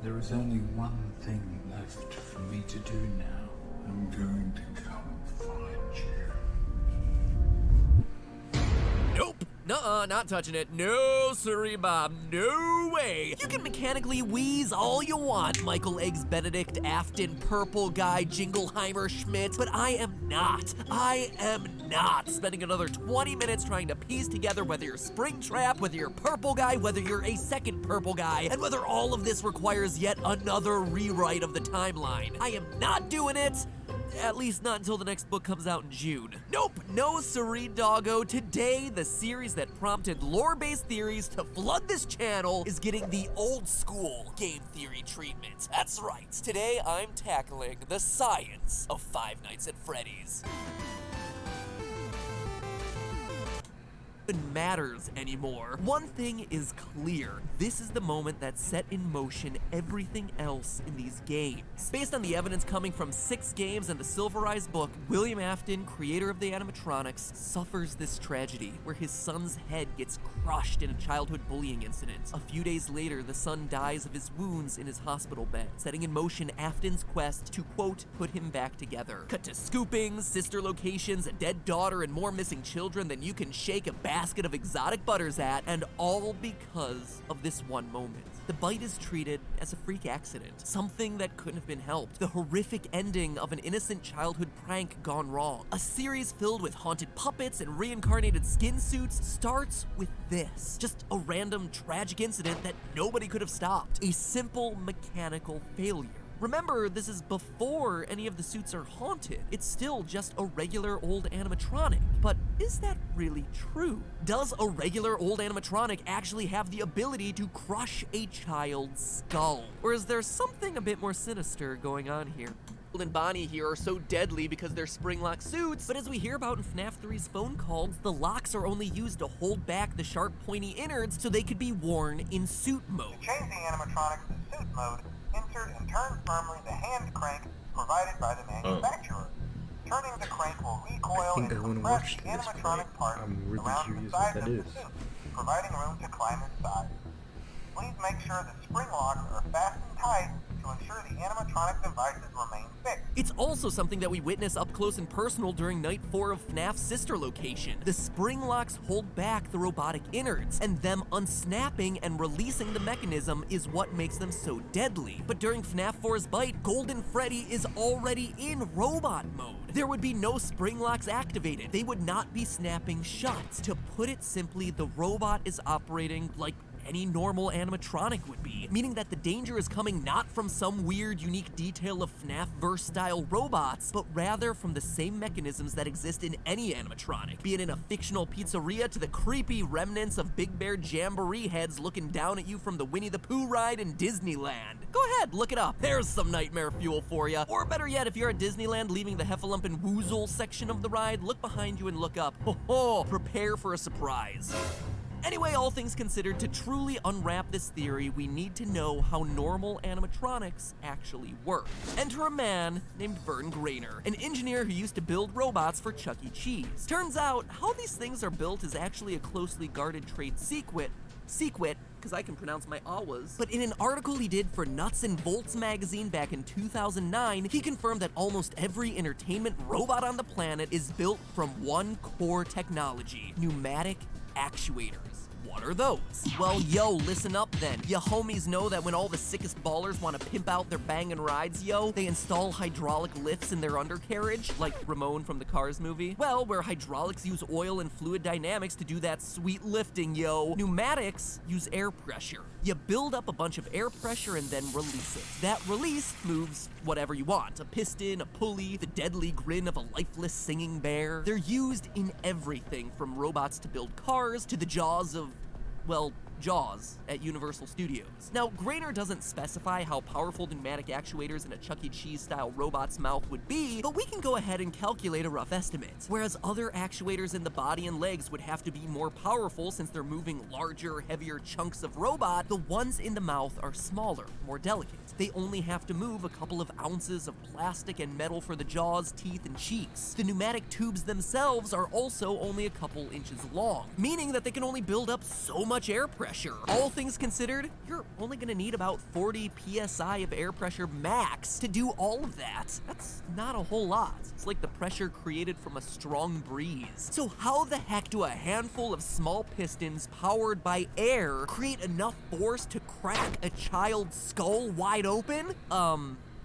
N: There is only one thing left for me to do now. I'm going to come find you.
K: Nope. Nuh-uh, not touching it. No, sirree, Bob. No way. You can mechanically wheeze all you want, Michael Eggs Benedict, Afton, Purple Guy, Jingleheimer, Schmidt, but I am not spending another 20 minutes trying to piece together whether you're Springtrap, whether you're Purple Guy, whether you're a second Purple Guy, and whether all of this requires yet another rewrite of the timeline. I am not doing it. At least not until the next book comes out in June. Nope, no siree, doggo. Today, the series that prompted lore-based theories to flood this channel is getting the old-school game theory treatment. That's right. Today, I'm tackling the science of Five Nights at Freddy's. Matters anymore. One thing is clear. This is the moment that set in motion everything else in these games. Based on the evidence coming from 6 games and the Silver Eyes book, William Afton, creator of the animatronics, suffers this tragedy where his son's head gets crushed in a childhood bullying incident. A few days later, the son dies of his wounds in his hospital bed, setting in motion Afton's quest to, quote, put him back together. Cut to scoopings, sister locations, a dead daughter, and more missing children than you can shake a basket of exotic butters at, and all because of this one moment. The bite is treated as a freak accident, something that couldn't have been helped. The horrific ending of an innocent childhood prank gone wrong. A series filled with haunted puppets and reincarnated skin suits starts with this. Just a random tragic incident that nobody could have stopped. A simple mechanical failure. Remember, this is before any of the suits are haunted. It's still just a regular old animatronic. But is that really true? Does a regular old animatronic actually have the ability to crush a child's skull? Or is there something a bit more sinister going on here? Bill and Bonnie here are so deadly because they're spring-lock suits, but as we hear about in FNAF 3's phone calls, the locks are only used to hold back the sharp, pointy innards so they could be worn in suit mode.
D: To change the animatronic to suit mode, insert and turn firmly the hand crank provided by the manufacturer. Turning the crank will recoil and compress the animatronic part around the sides of the suit, providing room to climb inside. Please make sure the spring locks are fastened tight to ensure the animatronic devices remain fixed.
K: It's also something that we witness up close and personal during Night 4 of FNAF's sister location. The spring locks hold back the robotic innards, and them unsnapping and releasing the mechanism is what makes them so deadly. But during FNAF 4's Bite, Golden Freddy is already in robot mode. There would be no spring locks activated. They would not be snapping shut. To put it simply, the robot is operating like any normal animatronic would be, meaning that the danger is coming not from some weird, unique detail of FNAF-verse-style robots, but rather from the same mechanisms that exist in any animatronic, be it in a fictional pizzeria to the creepy remnants of Big Bear Jamboree heads looking down at you from the Winnie the Pooh ride in Disneyland. Go ahead, look it up. There's some nightmare fuel for you. Or better yet, if you're at Disneyland leaving the Heffalump and Woozle section of the ride, look behind you and look up. Ho ho! Prepare for a surprise. Anyway, all things considered, to truly unwrap this theory, we need to know how normal animatronics actually work. Enter a man named Vern Grainer, an engineer who used to build robots for Chuck E. Cheese. Turns out, how these things are built is actually a closely guarded trade secret, because I can pronounce my awas. But in an article he did for Nuts and Bolts magazine back in 2009, he confirmed that almost every entertainment robot on the planet is built from one core technology: pneumatic actuators. What are those? Well, yo, listen up then. Ya homies know that when all the sickest ballers want to pimp out their bangin' rides, yo, they install hydraulic lifts in their undercarriage, like Ramon from the Cars movie? Well, where hydraulics use oil and fluid dynamics to do that sweet lifting, yo, pneumatics use air pressure. You build up a bunch of air pressure and then release it. That release moves whatever you want. A piston, a pulley, the deadly grin of a lifeless singing bear. They're used in everything from robots to build cars to the jaws of, well, Jaws at Universal Studios. Now, Grainer doesn't specify how powerful pneumatic actuators in a Chuck E. Cheese-style robot's mouth would be, but we can go ahead and calculate a rough estimate. Whereas other actuators in the body and legs would have to be more powerful since they're moving larger, heavier chunks of robot, the ones in the mouth are smaller, more delicate. They only have to move a couple of ounces of plastic and metal for the jaws, teeth, and cheeks. The pneumatic tubes themselves are also only a couple inches long, meaning that they can only build up so much air pressure. All things considered, you're only gonna need about 40 psi of air pressure max to do all of that. That's not a whole lot. It's like the pressure created from a strong breeze. So how the heck do a handful of small pistons powered by air create enough force to crack a child's skull wide open?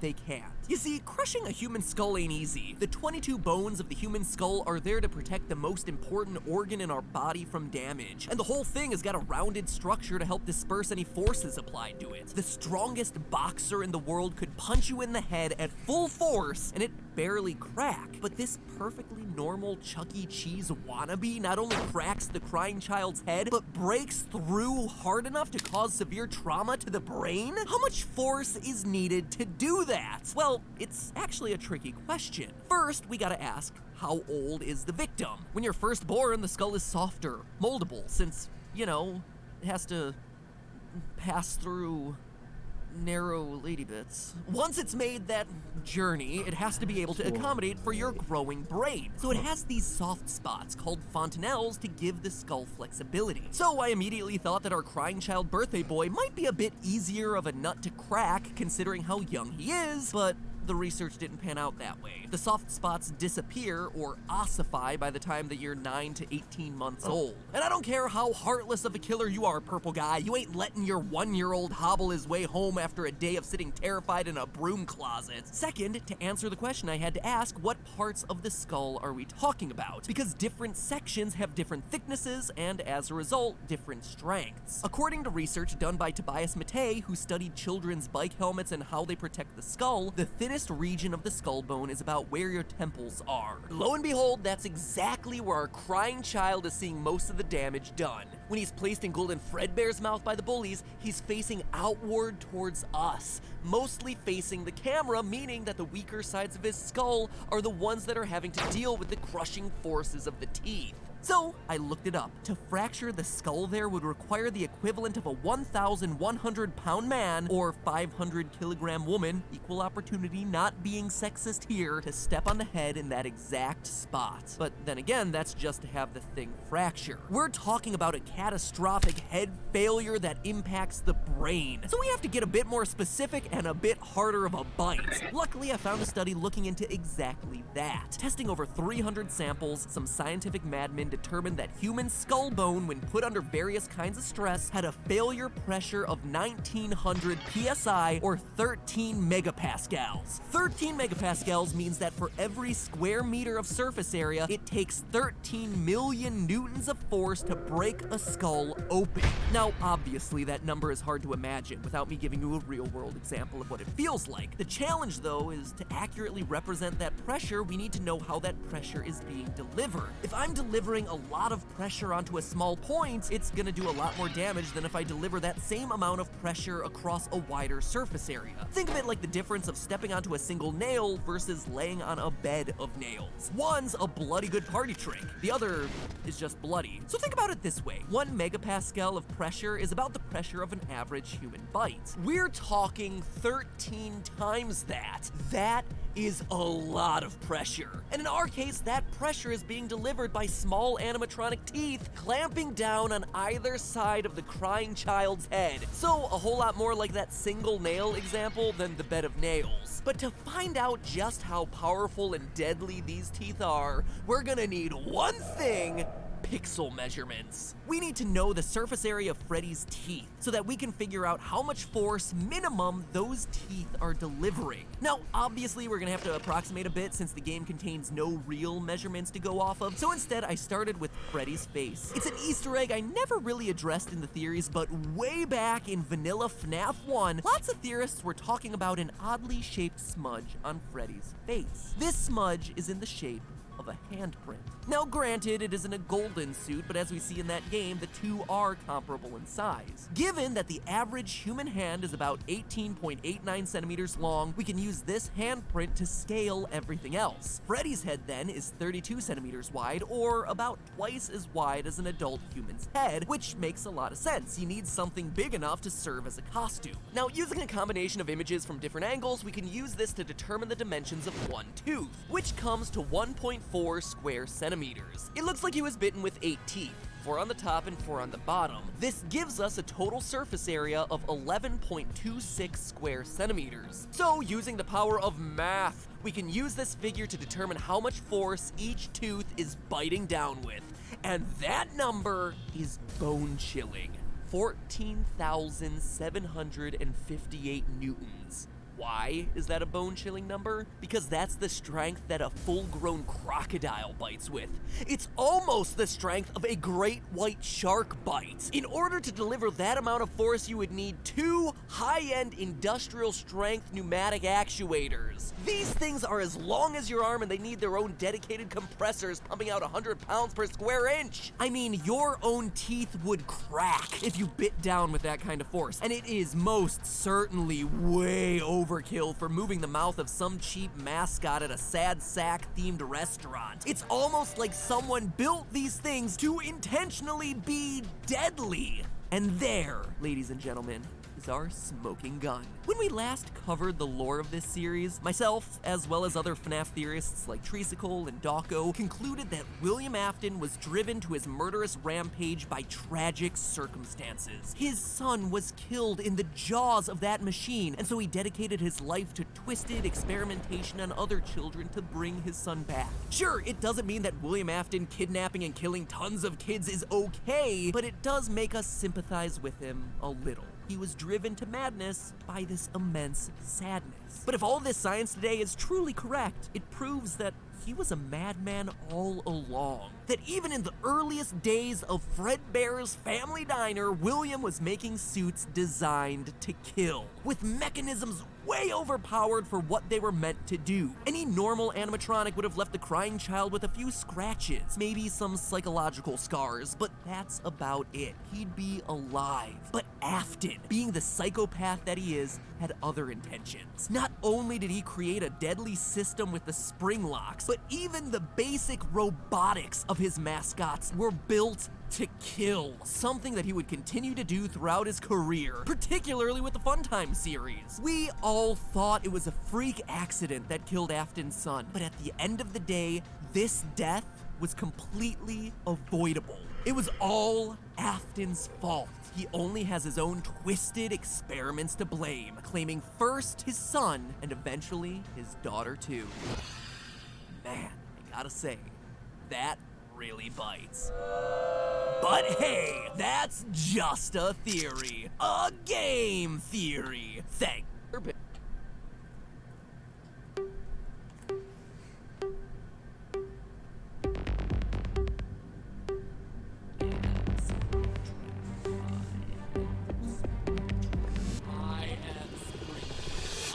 K: They can't. You see, crushing a human skull ain't easy. The 22 bones of the human skull are there to protect the most important organ in our body from damage, and the whole thing has got a rounded structure to help disperse any forces applied to it. The strongest boxer in the world could punch you in the head at full force, and it barely crack. But this perfectly normal Chuck E. Cheese wannabe not only cracks the crying child's head, but breaks through hard enough to cause severe trauma to the brain? How much force is needed to do that? Well, it's actually a tricky question. First, we gotta ask, how old is the victim? When you're first born, the skull is softer, moldable, since, you know, it has to pass through narrow lady bits. Once it's made that journey, it has to be able to accommodate for your growing brain. So it has these soft spots called fontanelles to give the skull flexibility. So I immediately thought that our crying child birthday boy might be a bit easier of a nut to crack considering how young he is, but the research didn't pan out that way. The soft spots disappear or ossify by the time that you're 9 to 18 months old. And I don't care how heartless of a killer you are, purple guy, you ain't letting your 1-year-old hobble his way home after a day of sitting terrified in a broom closet. Second, to answer the question I had to ask, what parts of the skull are we talking about? Because different sections have different thicknesses and, as a result, different strengths. According to research done by Tobias Matei, who studied children's bike helmets and how they protect the skull, the thinnest thinnest region of the skull bone is about where your temples are. Lo and behold, that's exactly where our crying child is seeing most of the damage done. When he's placed in Golden Fredbear's mouth by the bullies, he's facing outward towards us, mostly facing the camera, meaning that the weaker sides of his skull are the ones that are having to deal with the crushing forces of the teeth. So, I looked it up. To fracture the skull there would require the equivalent of a 1,100-pound man or 500-kilogram woman, equal opportunity not being sexist here, to step on the head in that exact spot. But then again, that's just to have the thing fracture. We're talking about a catastrophic head failure that impacts the brain. So we have to get a bit more specific and a bit harder of a bite. Luckily, I found a study looking into exactly that. Testing over 300 samples, some scientific madmen determined that human skull bone, when put under various kinds of stress, had a failure pressure of 1900 psi or 13 megapascals. 13 megapascals means that for every square meter of surface area, it takes 13 million newtons of force to break a skull open. Now, obviously, that number is hard to imagine without me giving you a real-world example of what it feels like. The challenge, though, is to accurately represent that pressure, we need to know how that pressure is being delivered. If I'm delivering a lot of pressure onto a small point, it's gonna do a lot more damage than if I deliver that same amount of pressure across a wider surface area. Think of it like the difference of stepping onto a single nail versus laying on a bed of nails. One's a bloody good party trick, the other is just bloody. So think about it this way. 1 megapascal of pressure is about the pressure of an average human bite. We're talking 13 times that. That is a lot of pressure. And in our case, that pressure is being delivered by small animatronic teeth clamping down on either side of the crying child's head. So a whole lot more like that single nail example than the bed of nails. But to find out just how powerful and deadly these teeth are, we're gonna need one thing: pixel measurements. We need to know the surface area of Freddy's teeth so that we can figure out how much force minimum those teeth are delivering. Now, obviously, we're gonna have to approximate a bit since the game contains no real measurements to go off of, so instead I started with Freddy's face. It's an Easter egg I never really addressed in the theories, but way back in vanilla FNAF 1, lots of theorists were talking about an oddly shaped smudge on Freddy's face. This smudge is in the shape of a handprint. Now granted, it isn't a golden suit, but as we see in that game, the two are comparable in size. Given that the average human hand is about 18.89 centimeters long, we can use this handprint to scale everything else. Freddy's head then is 32 centimeters wide, or about twice as wide as an adult human's head, which makes a lot of sense. You need something big enough to serve as a costume. Now, using a combination of images from different angles, we can use this to determine the dimensions of one tooth, which comes to 1.4 square centimeters. It looks like he was bitten with 8 teeth, 4 on the top and 4 on the bottom. This gives us a total surface area of 11.26 square centimeters. So, using the power of math, we can use this figure to determine how much force each tooth is biting down with. And that number is bone-chilling: 14,758 newtons. Why is that a bone-chilling number? Because that's the strength that a full-grown crocodile bites with. It's almost the strength of a great white shark bite. In order to deliver that amount of force, you would need 2 high-end industrial-strength pneumatic actuators. These things are as long as your arm, and they need their own dedicated compressors pumping out 100 pounds per square inch. I mean, your own teeth would crack if you bit down with that kind of force, and it is most certainly way overkill for moving the mouth of some cheap mascot at a sad sack themed restaurant. It's almost like someone built these things to intentionally be deadly. And there, ladies and gentlemen, is our smoking gun. When we last covered the lore of this series, myself, as well as other FNAF theorists like Treacicle and Dawko, concluded that William Afton was driven to his murderous rampage by tragic circumstances. His son was killed in the jaws of that machine, and so he dedicated his life to twisted experimentation on other children to bring his son back. Sure, it doesn't mean that William Afton kidnapping and killing tons of kids is okay, but it does make us sympathize with him a little. He was driven to madness by this immense sadness. But if all this science today is truly correct, it proves that he was a madman all along. that even in the earliest days of Fredbear's Family Diner, William was making suits designed to kill, with mechanisms way overpowered for what they were meant to do. Any normal animatronic would have left the crying child with a few scratches, maybe some psychological scars, but that's about it. He'd be alive. But Afton, being the psychopath that he is, had other intentions. Not only did he create a deadly system with the spring locks, but even the basic robotics of his mascots were built to kill, something that he would continue to do throughout his career, particularly with the Funtime series. We all thought it was a freak accident that killed Afton's son, but at the end of the day, this death was completely avoidable. It was all Afton's fault. He only has his own twisted experiments to blame, claiming first his son and eventually his daughter too. Man, I gotta say, that really bites. But hey, that's just a theory. A game theory. Thanks.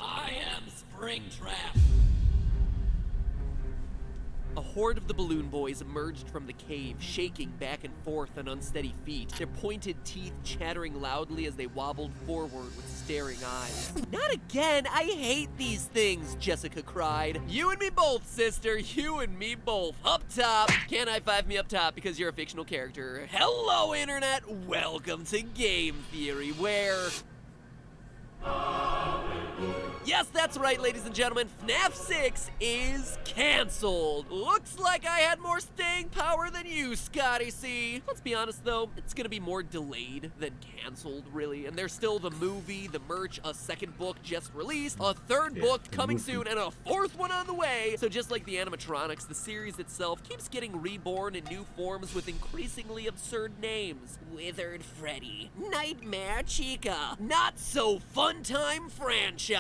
K: I am Springtrap. A horde of the Balloon Boys emerged from the cave, shaking back and forth on unsteady feet, their pointed teeth chattering loudly as they wobbled forward with staring eyes. Not again! I hate these things, Jessica cried. You and me both, sister. You and me both. Up top. Can't high-five me up top because you're a fictional character. Hello, Internet! Welcome to Game Theory, where... Yes, that's right, ladies and gentlemen. FNAF 6 is canceled. Looks like I had more staying power than you, Scotty C. Let's be honest, though, it's gonna be more delayed than canceled, really. And there's still the movie, the merch, a second book just released, a third book coming soon, and a fourth one on the way. So just like the animatronics, the series itself keeps getting reborn in new forms with increasingly absurd names. Withered Freddy, Nightmare Chica, Not So Fun Time Franchise.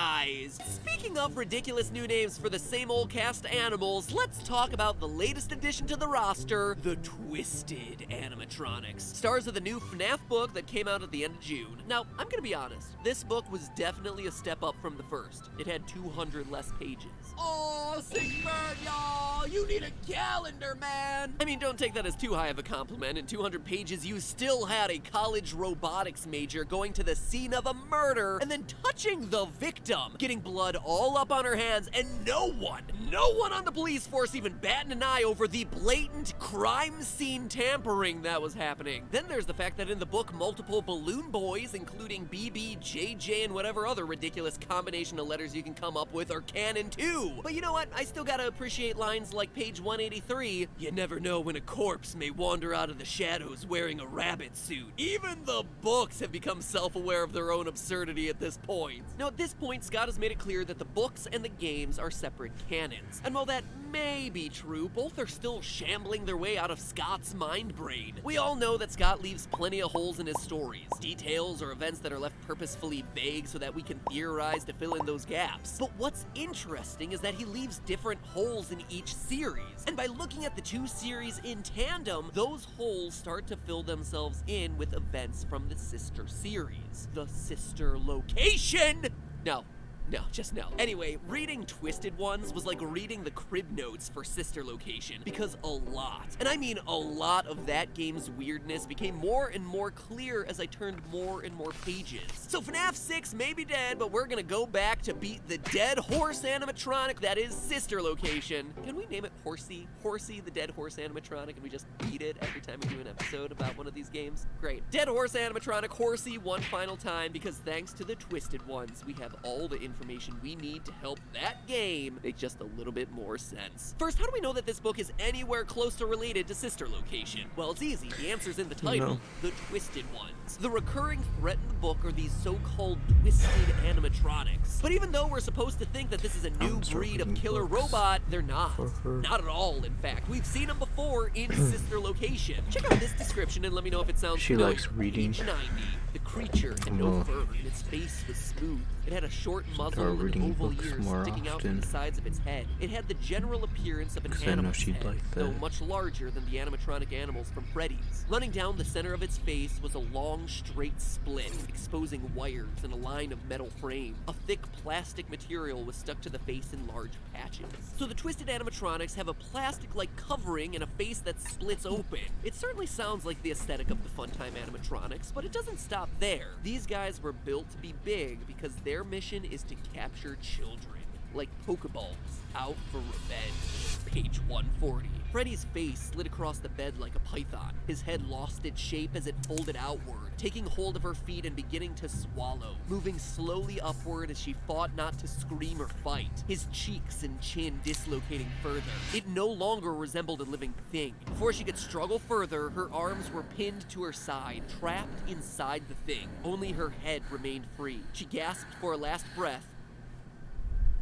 K: Speaking of ridiculous new names for the same old cast animals, let's talk about the latest addition to the roster, the Twisted Animatronics. Stars of the new FNAF book that came out at the end of June. Now, I'm gonna be honest, this book was definitely a step up from the first. It had 200 less pages. Oh, Sigbert, y'all! You need a calendar, man! I mean, don't take that as too high of a compliment. In 200 pages, you still had a college robotics major going to the scene of a murder and then touching the victim, getting blood all up on her hands, and no one on the police force even batting an eye over the blatant crime scene tampering that was happening. Then there's the fact that in the book, multiple Balloon Boys, including BB, JJ, and whatever other ridiculous combination of letters you can come up with, are canon too. But you know what? I still gotta appreciate lines like page 183, you never know when a corpse may wander out of the shadows wearing a rabbit suit. Even the books have become self-aware of their own absurdity at this point. Now at this point, Scott has made it clear that the books and the games are separate canons. And while that may be true, both are still shambling their way out of Scott's mind brain. We all know that Scott leaves plenty of holes in his stories, details or events that are left purposefully vague so that we can theorize to fill in those gaps. But what's interesting is that he leaves different holes in each series. And by looking at the two series in tandem, those holes start to fill themselves in with events from the sister series. The sister location! No, just no. Anyway, reading Twisted Ones was like reading the crib notes for Sister Location, because a lot, and I mean a lot of that game's weirdness became more and more clear as I turned more and more pages. So FNAF 6 may be dead, but we're gonna go back to beat the dead horse animatronic that is Sister Location. Can we name it Horsey? Horsey, the dead horse animatronic, and we just beat it every time we do an episode about one of these games? Great. Dead horse animatronic Horsey one final time, because thanks to the Twisted Ones, we have all the information we need to help that game make just a little bit more sense. First, how do we know that this book is anywhere close to related to Sister Location? Well, it's easy. The answer's in the title, The Twisted Ones. The recurring threat in the book are these so-called twisted animatronics. But even though we're supposed to think that this is a new breed of killer robot, they're not. Not at all, in fact. We've seen them before. before in Sister Location. Check out this description and let me know if it sounds
R: She
K: familiar.
R: likes reading.
K: Page 90. The creature had no fur and its face was smooth. It had a short muzzle and
R: reading
K: oval
R: books
K: ears
R: more
K: sticking out from
R: often.
K: the sides of its head. It had the general appearance of an
R: 'Cause I know
K: animal's
R: she'd
K: head,
R: like
K: though
R: that.
K: much larger than the animatronic animals from Freddy's. Running down the center of its face was a long, straight split, exposing wires and a line of metal frame. A thick plastic material was stuck to the face in large patches. So the twisted animatronics have a plastic-like covering and a face that splits open. It certainly sounds like the aesthetic of the Funtime animatronics, but it doesn't stop there. These guys were built to be big because their mission is to capture children, like Pokeballs, out for revenge. Page 140. Freddy's face slid across the bed like a python. His head lost its shape as it folded outward, taking hold of her feet and beginning to swallow, moving slowly upward as she fought not to scream or fight, his cheeks and chin dislocating further. It no longer resembled a living thing. Before she could struggle further, her arms were pinned to her side, trapped inside the thing. Only her head remained free. She gasped for a last breath,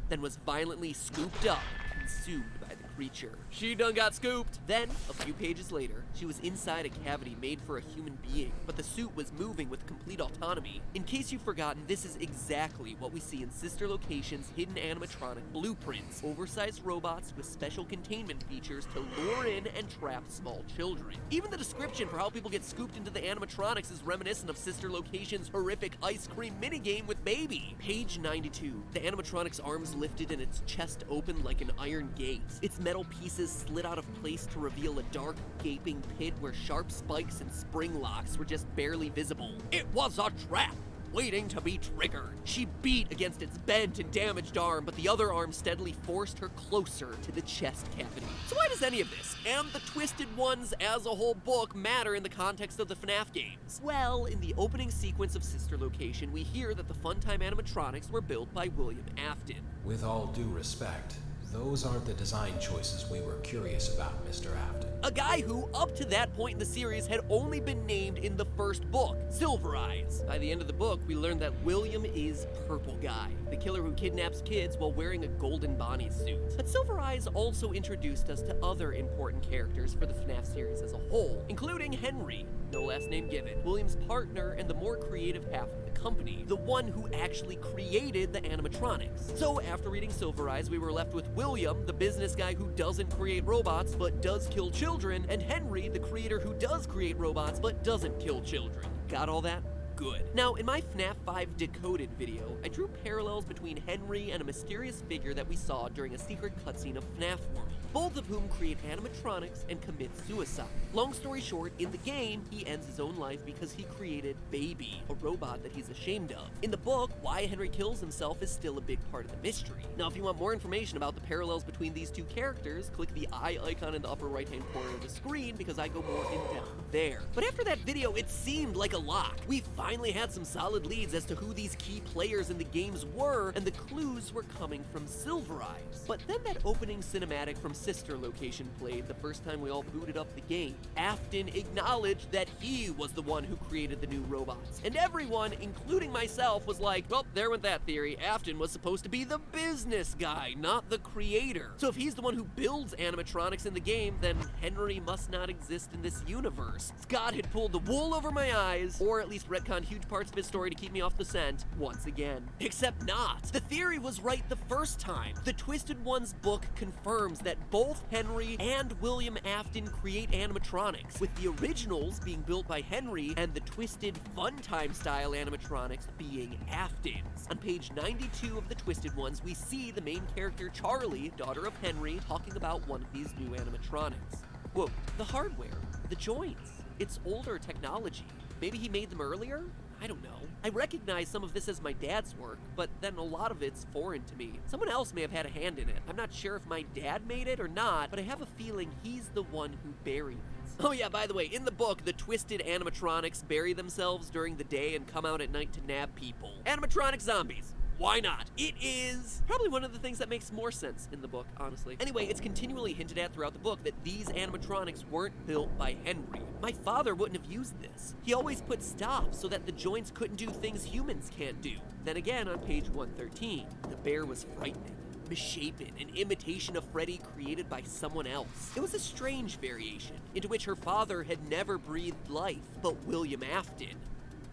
K: then was violently scooped up, consumed by the creature. She done got scooped. Then, a few pages later, she was inside a cavity made for a human being, but the suit was moving with complete autonomy. In case you've forgotten, this is exactly what we see in Sister Location's hidden animatronic blueprints. Oversized robots with special containment features to lure in and trap small children. Even the description for how people get scooped into the animatronics is reminiscent of Sister Location's horrific ice cream minigame with Baby. Page 92. The animatronic's arms lifted and its chest opened like an iron gate. Its metal pieces slid out of place to reveal a dark, gaping pit where sharp spikes and spring locks were just barely visible. It was a trap, waiting to be triggered. She beat against its bent and damaged arm, but the other arm steadily forced her closer to the chest cavity. So why does any of this, and the Twisted Ones as a whole book, matter in the context of the FNAF games? Well, in the opening sequence of Sister Location, we hear that the Funtime animatronics were built by William Afton.
S: With all due respect, those aren't the design choices we were curious about, Mr. Afton.
K: A guy who, up to that point in the series, had only been named in the first book, Silver Eyes. By the end of the book, we learn that William is Purple Guy, the killer who kidnaps kids while wearing a golden Bonnie suit. But Silver Eyes also introduced us to other important characters for the FNAF series as a whole, including Henry, no last name given, William's partner and the more creative half of the company, the one who actually created the animatronics. So after reading Silver Eyes, we were left with William, the business guy who doesn't create robots but does kill children, and Henry, the creator who does create robots but doesn't kill children. Got all that? Good. Now, in my FNAF 5 Decoded video, I drew parallels between Henry and a mysterious figure that we saw during a secret cutscene of FNAF World, both of whom create animatronics and commit suicide. Long story short, in the game, he ends his own life because he created Baby, a robot that he's ashamed of. In the book, why Henry kills himself is still a big part of the mystery. Now, if you want more information about the parallels between these two characters, click the eye icon in the upper right-hand corner of the screen because I go more in depth there. But after that video, it seemed like a lock. We finally had some solid leads as to who these key players in the games were, and the clues were coming from Silver Eyes. But then that opening cinematic from Sister Location played the first time we all booted up the game. Afton acknowledged that he was the one who created the new robots, and everyone, including myself, was like, well, there went that theory. Afton was supposed to be the business guy, not the creator. So if he's the one who builds animatronics in the game, then Henry must not exist in this universe. Scott had pulled the wool over my eyes, or at least retconned huge parts of his story to keep me off the scent once again. Except not. The theory was right the first time. The Twisted Ones book confirms that both Henry and William Afton create animatronics, with the originals being built by Henry and the twisted Funtime style animatronics being Afton's. On page 92 of the Twisted Ones, we see the main character Charlie, daughter of Henry, talking about one of these new animatronics. Whoa, the hardware, the joints, it's older technology. Maybe he made them earlier? I don't know. I recognize some of this as my dad's work, but then a lot of it's foreign to me. Someone else may have had a hand in it. I'm not sure if my dad made it or not, but I have a feeling he's the one who buried it. Oh yeah, by the way, in the book, the twisted animatronics bury themselves during the day and come out at night to nab people. Animatronic zombies. Why not? It is probably one of the things that makes more sense in the book, honestly. Anyway, it's continually hinted at throughout the book that these animatronics weren't built by Henry. My father wouldn't have used this. He always put stops so that the joints couldn't do things humans can't do. Then again, on page 113, the bear was frightening. misshapen, an imitation of Freddy created by someone else. It was a strange variation, into which her father had never breathed life, but William Afton,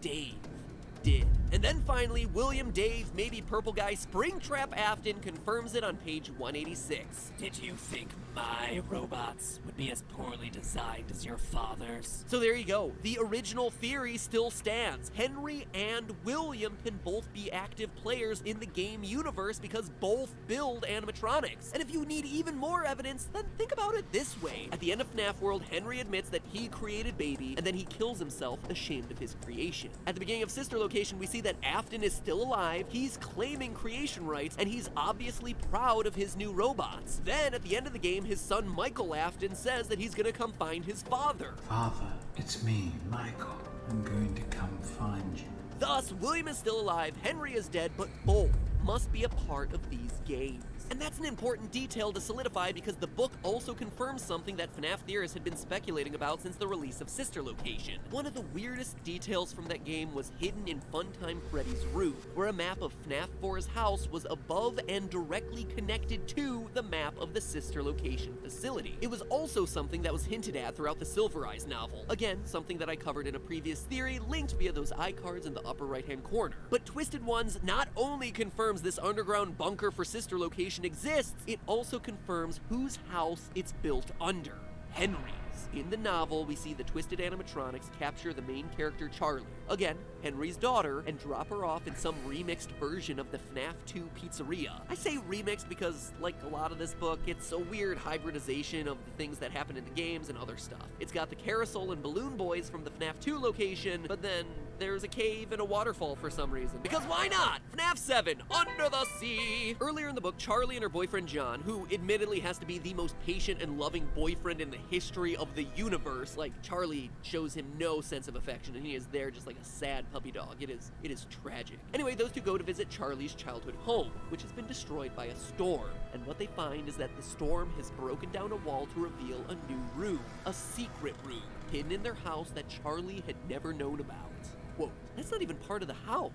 K: Dave, did. And then finally, William Dave, maybe Purple Guy Springtrap Afton confirms it on page 186.
T: Did you think my robots would be as poorly designed as your father's?
K: So there you go. The original theory still stands. Henry and William can both be active players in the game universe because both build animatronics. And if you need even more evidence, then think about it this way. At the end of FNAF World, Henry admits that he created Baby, and then he kills himself, ashamed of his creation. At the beginning of Sister Location, we see that Afton is still alive, he's claiming creation rights, and he's obviously proud of his new robots. Then, at the end of the game, his son Michael Afton says that he's gonna come find his father.
N: Father, it's me, Michael. I'm going to come find you.
K: Thus, William is still alive, Henry is dead, but both must be a part of these games. And that's an important detail to solidify because the book also confirms something that FNAF theorists had been speculating about since the release of Sister Location. One of the weirdest details from that game was hidden in Funtime Freddy's room, where a map of FNAF 4's house was above and directly connected to the map of the Sister Location facility. It was also something that was hinted at throughout the Silver Eyes novel. Again, something that I covered in a previous theory linked via those iCards in the upper right-hand corner. But Twisted Ones not only confirms this underground bunker for Sister Location exists, it also confirms whose house it's built under. Henry's. In the novel, we see the Twisted animatronics capture the main character Charlie, again, Henry's daughter, and drop her off in some remixed version of the FNAF 2 pizzeria. I say remixed because, like a lot of this book, it's a weird hybridization of the things that happen in the games and other stuff. It's got the carousel and balloon boys from the FNAF 2 location, but then there's a cave and a waterfall for some reason. Because why not? FNAF 7, Under the Sea! Earlier in the book, Charlie and her boyfriend John, who admittedly has to be the most patient and loving boyfriend in the history of the universe, like Charlie shows him no sense of affection and he is there just like a sad puppy dog. It is tragic. Anyway, those two go to visit Charlie's childhood home, which has been destroyed by a storm. And what they find is that the storm has broken down a wall to reveal a new room, a secret room, hidden in their house that Charlie had never known about. Whoa, that's not even part of the house.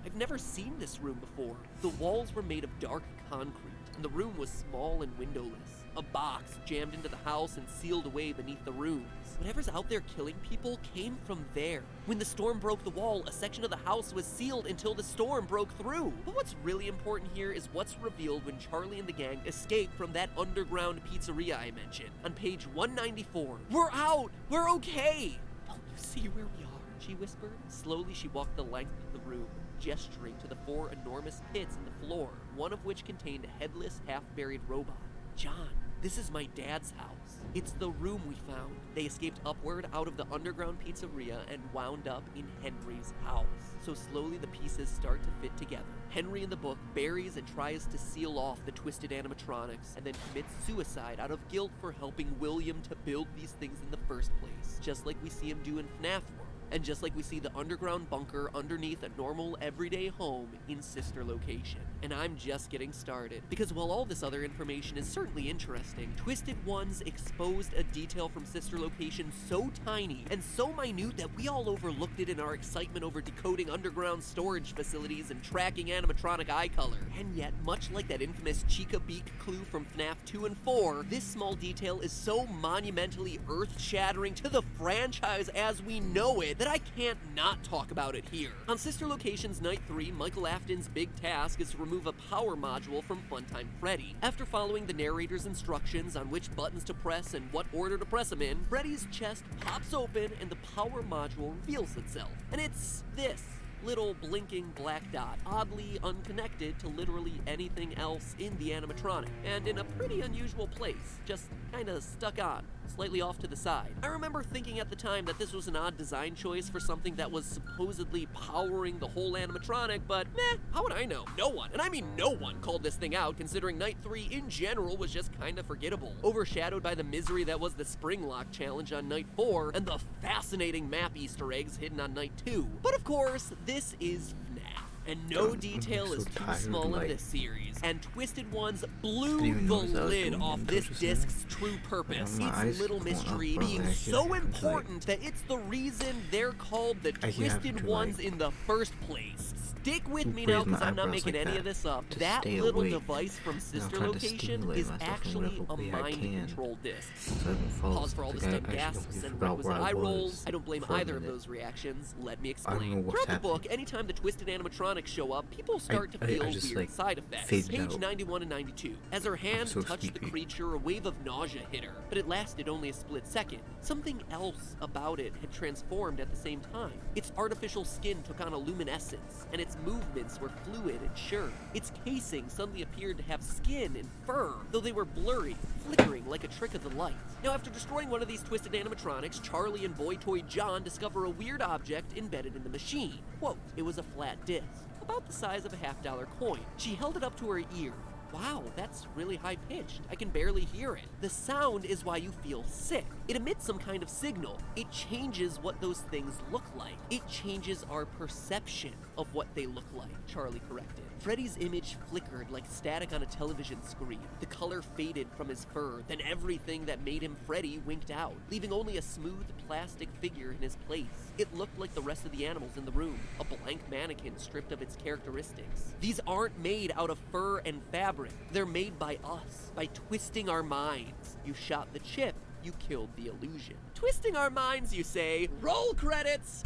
K: I've never seen this room before. The walls were made of dark concrete, and the room was small and windowless. A box jammed into the house and sealed away beneath the rooms. Whatever's out there killing people came from there. When the storm broke the wall, a section of the house was sealed until the storm broke through. But what's really important here is what's revealed when Charlie and the gang escape from that underground pizzeria I mentioned. On page 194, "We're out! We're okay! Don't you see where we are?" she whispered. Slowly she walked the length of the room, gesturing to the 4 enormous pits in the floor, one of which contained a headless, half-buried robot. "John, this is my dad's house. It's the room we found." They escaped upward out of the underground pizzeria and wound up in Henry's house. So slowly the pieces start to fit together. Henry in the book buries and tries to seal off the Twisted animatronics and then commits suicide out of guilt for helping William to build these things in the first place, just like we see him do in FNAF World. And just like we see the underground bunker underneath a normal everyday home in Sister Location. And I'm just getting started, because while all this other information is certainly interesting, Twisted Ones exposed a detail from Sister Location so tiny and so minute that we all overlooked it in our excitement over decoding underground storage facilities and tracking animatronic eye color. And yet, much like that infamous Chica Beak clue from FNAF 2 and 4, this small detail is so monumentally earth-shattering to the franchise as we know it that I can't not talk about it here. On Sister Location's Night 3, Michael Afton's big task is to remove a power module from Funtime Freddy. After following the narrator's instructions on which buttons to press and what order to press them in, Freddy's chest pops open and the power module reveals itself. And it's this little blinking black dot, oddly unconnected to literally anything else in the animatronic, and in a pretty unusual place, just kinda stuck on, slightly off to the side. I remember thinking at the time that this was an odd design choice for something that was supposedly powering the whole animatronic, but how would I know? No one, and I mean no one, called this thing out, considering Night 3 in general was just kinda forgettable, overshadowed by the misery that was the Spring Lock challenge on Night 4, and the fascinating map Easter eggs hidden on Night 2. But of course, this is FNAF, and no detail is too small in this series, and Twisted Ones blew the lid off this disc's true purpose, its little mystery being so important that it's the reason they're called the Twisted Ones in the first place. Stick with me
R: Raise
K: now,
R: my
K: because I'm not
R: eyebrows
K: making
R: like
K: any
R: that
K: of this up.
R: to
K: That
R: stay
K: little
R: awake.
K: device from
R: And I'll
K: Sister
R: try to
K: Location
R: stimulate
K: is
R: myself in
K: actually
R: whatever
K: a
R: way I
K: mind
R: can,
K: control disc.
R: so I don't fall
K: Pause for all the
R: asleep.
K: stunned
R: I actually
K: gasps
R: completely
K: and
R: forgot
K: requisite
R: where I
K: eye rolls.
R: was
K: I don't blame
R: for a
K: either of
R: minute.
K: those reactions. Let me
R: I don't know
K: explain.
R: what's
K: Throughout the
R: happening.
K: book, anytime the twisted animatronics show up, people start to feel
R: I just,
K: weird
R: like,
K: side effects.
R: faded
K: Page
R: out.
K: 91 and 92. As her hand
R: so
K: touched the
R: sleepy.
K: creature, a wave of nausea hit her, but it lasted only a split second. Something else about it had transformed at the same time. Its artificial skin took on a luminescence, and its movements were fluid and sure. Its casing suddenly appeared to have skin and fur, though they were blurry, flickering like a trick of the light. Now, after destroying one of these twisted animatronics, Charlie and boy toy John discover a weird object embedded in the machine. Quote, it was a flat disc, about the size of a $50 coin. She held it up to her ear. Wow, that's really high-pitched. I can barely hear it. The sound is why you feel sick. It emits some kind of signal. It changes what those things look like. It changes our perception of what they look like, Charlie corrected. Freddy's image flickered like static on a television screen. The color faded from his fur, then everything that made him Freddy winked out, leaving only a smooth plastic figure in his place. It looked like the rest of the animals in the room, a blank mannequin stripped of its characteristics. These aren't made out of fur and fabric. They're made by us, by twisting our minds. You shot the chip, you killed the illusion. Twisting our minds, you say. Roll credits!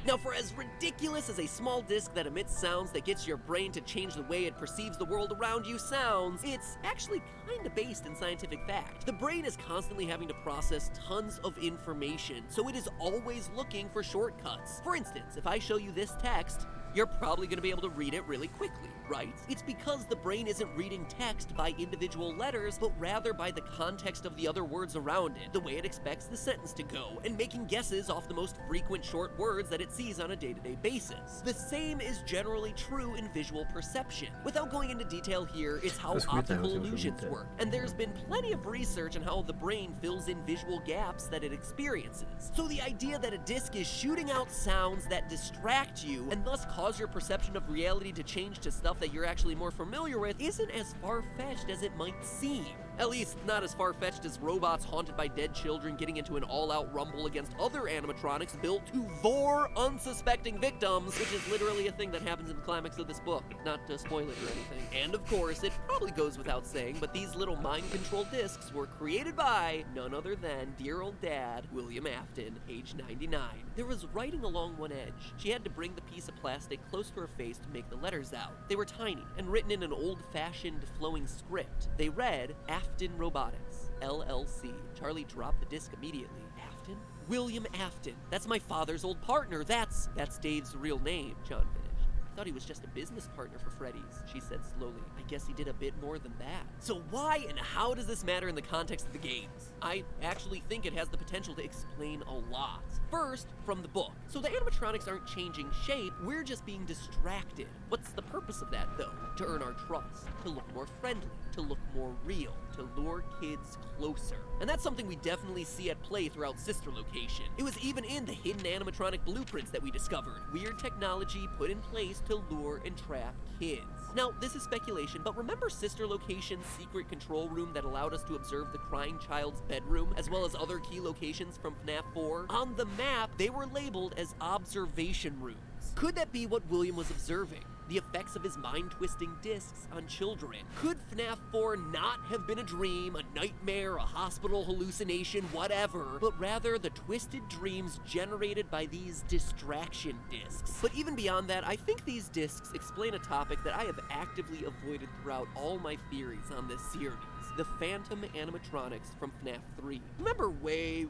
K: Now, for as ridiculous as a small disc that emits sounds that gets your brain to change the way it perceives the world around you sounds, it's actually kinda based in scientific fact. The brain is constantly having to process tons of information, so it is always looking for shortcuts. For instance, if I show you this text, you're probably going to be able to read it really quickly, right? It's because the brain isn't reading text by individual letters, but rather by the context of the other words around it, the way it expects the sentence to go, and making guesses off the most frequent short words that it sees on a day-to-day basis. The same is generally true in visual perception. Without going into detail here, it's how optical illusions work, and there's been plenty of research on how the brain fills in visual gaps that it experiences. So the idea that a disc is shooting out sounds that distract you, and thus cause your perception of reality to change to stuff that you're actually more familiar with isn't as far-fetched as it might seem. At least, not as far-fetched as robots haunted by dead children getting into an all-out rumble against other animatronics built to vor unsuspecting victims, which is literally a thing that happens in the climax of this book. Not to spoil it or anything. And of course, it probably goes without saying, but these little mind-control discs were created by none other than dear old dad, William Afton, age 99. There was writing along one edge. She had to bring the piece of plastic close to her face to make the letters out. They were tiny and written in an old-fashioned flowing script. They read, Afton Robotics, LLC. Charlie dropped the disc immediately. Afton? William Afton. That's my father's old partner. That's Dave's real name, John finished. I thought he was just a business partner for Freddy's, she said slowly. I guess he did a bit more than that. So why and how does this matter in the context of the games? I actually think it has the potential to explain a lot. First, from the book. So the animatronics aren't changing shape, we're just being distracted. What's the purpose of that, though? To earn our trust, to look more friendly, to look more real, to lure kids closer. And that's something we definitely see at play throughout Sister Location. It was even in the hidden animatronic blueprints that we discovered. Weird technology put in place to lure and trap kids. Now, this is speculation, but remember Sister Location's secret control room that allowed us to observe the crying child's bedroom, as well as other key locations from FNAF 4? On the map, they were labeled as observation rooms. Could that be what William was observing? The effects of his mind-twisting discs on children. Could FNAF 4 not have been a dream, a nightmare, a hospital hallucination, whatever, but rather the twisted dreams generated by these distraction discs? But even beyond that, I think these discs explain a topic that I have actively avoided throughout all my theories on this series. The phantom animatronics from FNAF 3. Remember way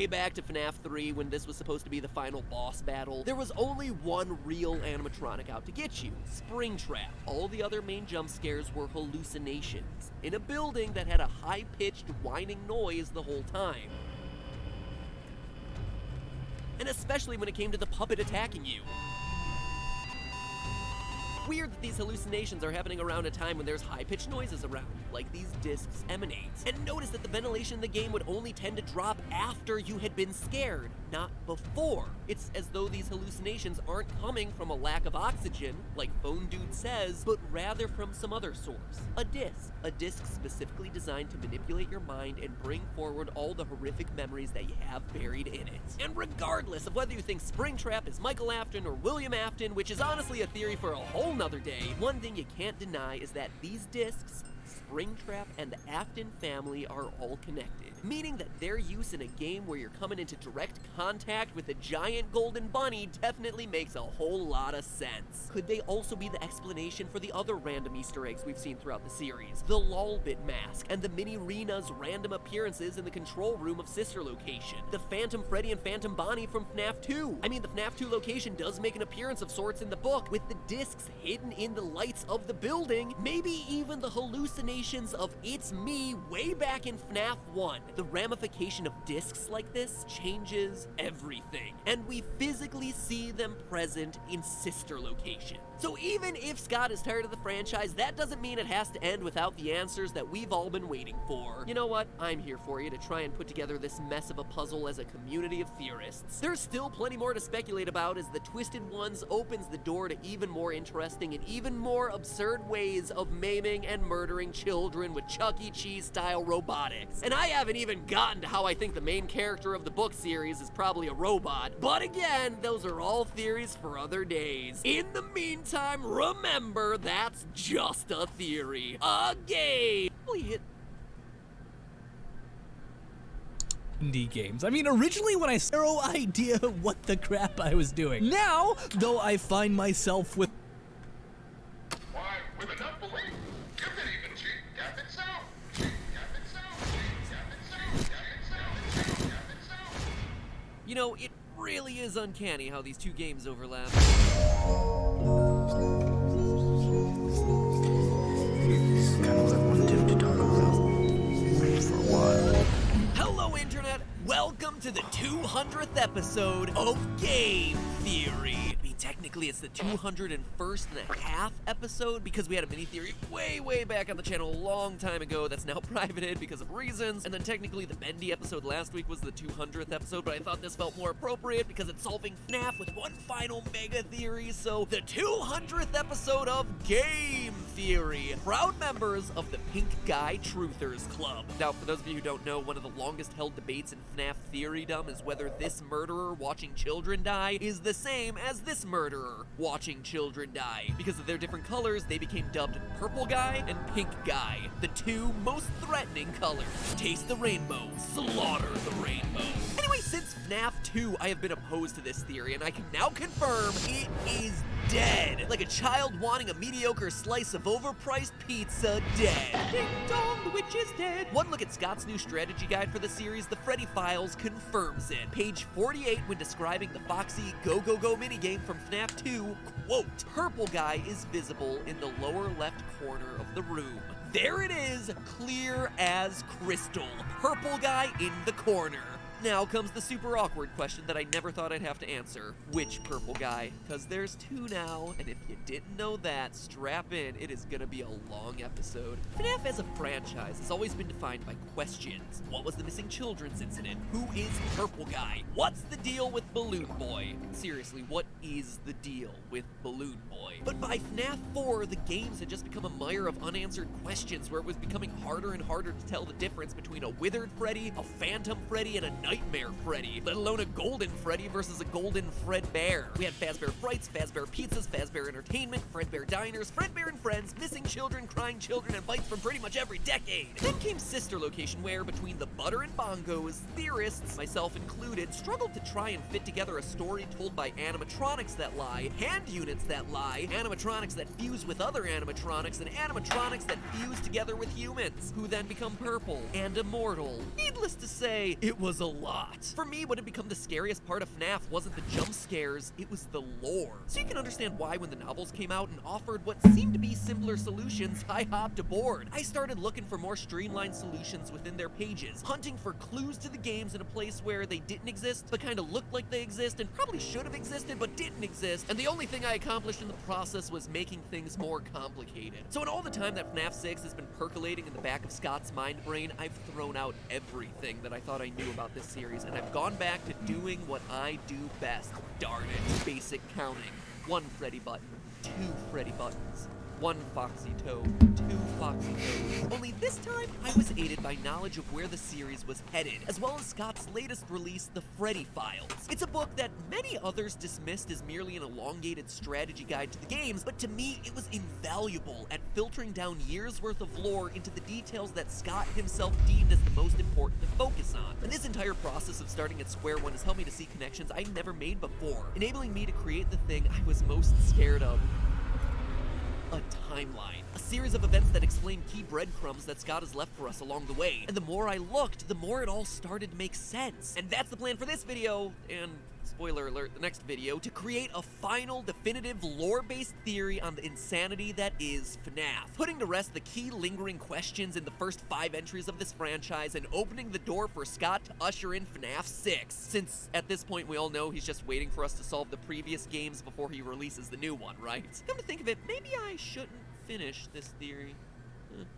K: back to FNAF 3 when this was supposed to be the final boss battle? There was only one real animatronic out to get you, Springtrap. All the other main jump scares were hallucinations, in a building that had a high-pitched whining noise the whole time. And especially when it came to the puppet attacking you. Weird that these hallucinations are happening around a time when there's high-pitched noises around, like these discs emanate. And notice that the ventilation in the game would only tend to drop after you had been scared. not before. It's as though these hallucinations aren't coming from a lack of oxygen, like Phone Dude says, but rather from some other source. A disc. A disc specifically designed to manipulate your mind and bring forward all the horrific memories that you have buried in it. And regardless of whether you think Springtrap is Michael Afton or William Afton, which is honestly a theory for a whole nother day, one thing you can't deny is that these discs, Springtrap, and the Afton family are all connected, meaning that their use in a game where you're coming into direct contact with a giant golden bunny definitely makes a whole lot of sense. Could they also be the explanation for the other random Easter eggs we've seen throughout the series? The Lolbit mask, and the Mini Rena's random appearances in the control room of Sister Location, the Phantom Freddy and Phantom Bonnie from FNAF 2. I mean, the FNAF 2 location does make an appearance of sorts in the book, with the discs hidden in the lights of the building, maybe even the hallucinations of It's Me way back in FNAF 1. The ramification of discs like this changes everything, and we physically see them present in Sister Location. So even if Scott is tired of the franchise, that doesn't mean it has to end without the answers that we've all been waiting for. You know what? I'm here for you to try and put together this mess of a puzzle as a community of theorists. There's still plenty more to speculate about as the Twisted Ones opens the door to even more interesting and even more absurd ways of maiming and murdering children with Chuck E. Cheese-style robotics. And I haven't even gotten to how I think the main character of the book series is probably a robot. But again, those are all theories for other days. In the meantime, remember, that's just a theory. A game! We hit
U: indie games. I mean, originally when I zero idea what the crap I was doing. Now, though, I find myself with
D: Why, with enough belief, you can even cheat Gap itself. Cheat Gap itself. Cheat Gap itself. Gap itself. Cheat Gap itself.
K: You know, it really is uncanny how these two games overlap.
N: It's kind of what I wanted to talk about for a while.
K: Hello, Internet! Welcome to the 200th episode of Game Theory. I mean, technically it's the 201st and a half episode because we had a mini theory way back on the channel a long time ago that's now privated because of reasons, and then technically the Bendy episode last week was the 200th episode, but I thought this felt more appropriate because it's solving FNAF with one final mega theory, so the 200th episode of Game Theory, proud members of the Pink Guy Truthers Club. Now, for those of you who don't know, one of the longest held debates in FNAF theorydom is whether this murderer watching children die is the same as this murderer watching children die. Because of their different colors, they became dubbed Purple Guy and Pink Guy, the two most threatening colors. Taste the rainbow, slaughter the rainbow. Anyway, since FNAF 2, I have been opposed to this theory, and I can now confirm it is dead. Like a child wanting a mediocre slice of overpriced pizza, dead. Ding dong, the witch is dead. One look at Scott's new strategy guide for the series, The Freddy Files, confirms it. Page 48, when describing the Foxy Go Go Go minigame from FNAF 2, quote, Purple Guy is visible in the lower left corner of the room. There it is, clear as crystal. Purple Guy in the corner. Now comes the super awkward question that I never thought I'd have to answer. Which Purple Guy? Because there's two now, and if you didn't know that, strap in, it is gonna be a long episode. FNAF as a franchise has always been defined by questions. What was the missing children's incident? Who is Purple Guy? What's the deal with Balloon Boy? Seriously, what is the deal with Balloon Boy? But by FNAF 4, the games had just become a mire of unanswered questions where it was becoming harder and harder to tell the difference between a withered Freddy, a phantom Freddy, and a Nightmare Freddy, let alone a Golden Freddy versus a Golden Fredbear. We had Fazbear Frights, Fazbear Pizzas, Fazbear Entertainment, Fredbear Diners, Fredbear and Friends, Missing Children, Crying Children, and bites from pretty much every decade. Then came Sister Location where, between the butter and bongos, theorists, myself included, struggled to try and fit together a story told by animatronics that lie, hand units that lie, animatronics that fuse with other animatronics, and animatronics that fuse together with humans, who then become purple and immortal. Needless to say, it was a lot. For me, what had become the scariest part of FNAF wasn't the jump scares, it was the lore. So you can understand why when the novels came out and offered what seemed to be simpler solutions, I hopped aboard. I started looking for more streamlined solutions within their pages, hunting for clues to the games in a place where they didn't exist, but kind of looked like they exist and probably should have existed but didn't exist, and the only thing I accomplished in the process was making things more complicated. So in all the time that FNAF 6 has been percolating in the back of Scott's mind brain, I've thrown out everything that I thought I knew about this series, and I've gone back to doing what I do best. Darn it. Basic counting. 1 Freddy button, 2 Freddy buttons, 1 Foxy Toad, 2 Foxy Toads. Only this time, I was aided by knowledge of where the series was headed, as well as Scott's latest release, The Freddy Files. It's a book that many others dismissed as merely an elongated strategy guide to the games, but to me, it was invaluable at filtering down years' worth of lore into the details that Scott himself deemed as the most important to focus on. And this entire process of starting at square one has helped me to see connections I never made before, enabling me to create the thing I was most scared of. A timeline. A series of events that explain key breadcrumbs that Scott has left for us along the way. And the more I looked, the more it all started to make sense. And that's the plan for this video, and spoiler alert, the next video, to create a final, definitive, lore-based theory on the insanity that is FNAF. Putting to rest the key lingering questions in the first 5 entries of this franchise and opening the door for Scott to usher in FNAF 6. Since, at this point, we all know he's just waiting for us to solve the previous games before he releases the new one, right? Come to think of it, maybe I shouldn't finish this theory.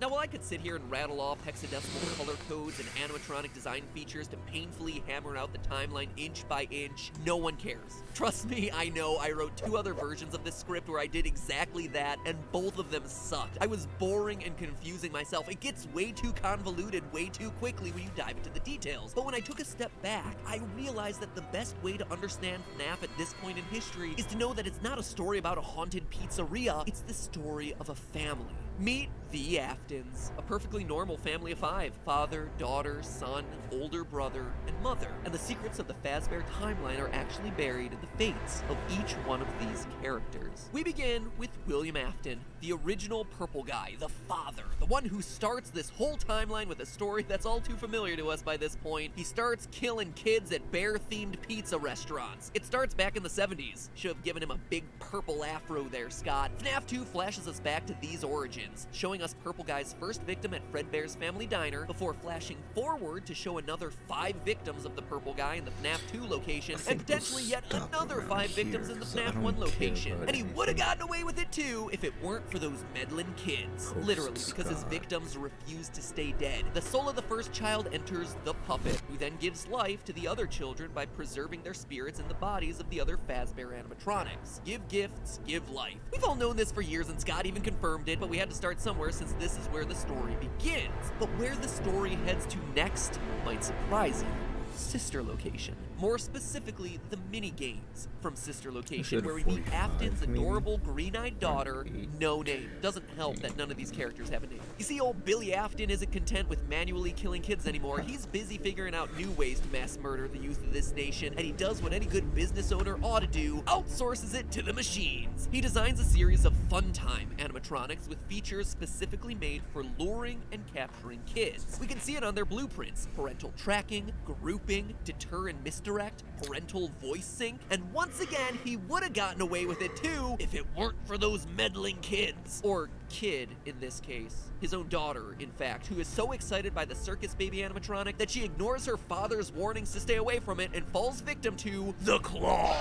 K: Now, while I could sit here and rattle off hexadecimal color codes and animatronic design features to painfully hammer out the timeline inch by inch, no one cares. Trust me, I know I wrote 2 other versions of this script where I did exactly that, and both of them sucked. I was boring and confusing myself. It gets way too convoluted way too quickly when you dive into the details. But when I took a step back, I realized that the best way to understand FNAF at this point in history is to know that it's not a story about a haunted pizzeria, it's the story of a family. Meet the Aftons, a perfectly normal family of 5. Father, daughter, son, older brother, and mother. And the secrets of the Fazbear timeline are actually buried in the fates of each one of these characters. We begin with William Afton, the original purple guy, the father, the one who starts this whole timeline with a story that's all too familiar to us by this point. He starts killing kids at bear-themed pizza restaurants. It starts back in the 70s. Should have given him a big purple afro there, Scott. FNAF 2 flashes us back to these origins, showing us Purple Guy's first victim at Fredbear's Family Diner, before flashing forward to show another 5 victims of the Purple Guy in the FNAF 2 location, and potentially yet another 5 victims in the FNAF 1 location. And he would have gotten away with it too if it weren't for those meddling kids. Literally, because his victims refused to stay dead. The soul of the first child enters the puppet, who then gives life to the other children by preserving their spirits in the bodies of the other Fazbear animatronics. Give gifts, give life. We've all known this for years, and Scott even confirmed it, but we had to start somewhere since this is where the story begins. But where the story heads to next might surprise you. Sister Location. More specifically, the mini-games from Sister Location, where we meet Afton's adorable green-eyed daughter, no name. Doesn't help that none of these characters have a name. You see, old Billy Afton isn't content with manually killing kids anymore. He's busy figuring out new ways to mass murder the youth of this nation, and he does what any good business owner ought to do, outsources it to the machines. He designs a series of fun-time animatronics with features specifically made for luring and capturing kids. We can see it on their blueprints: parental tracking, grouping, deter and misdirect, parental voice sync, and once again, he would have gotten away with it too if it weren't for those meddling kids. Or kid, in this case. His own daughter, in fact, who is so excited by the circus baby animatronic that she ignores her father's warnings to stay away from it and falls victim to the Claw.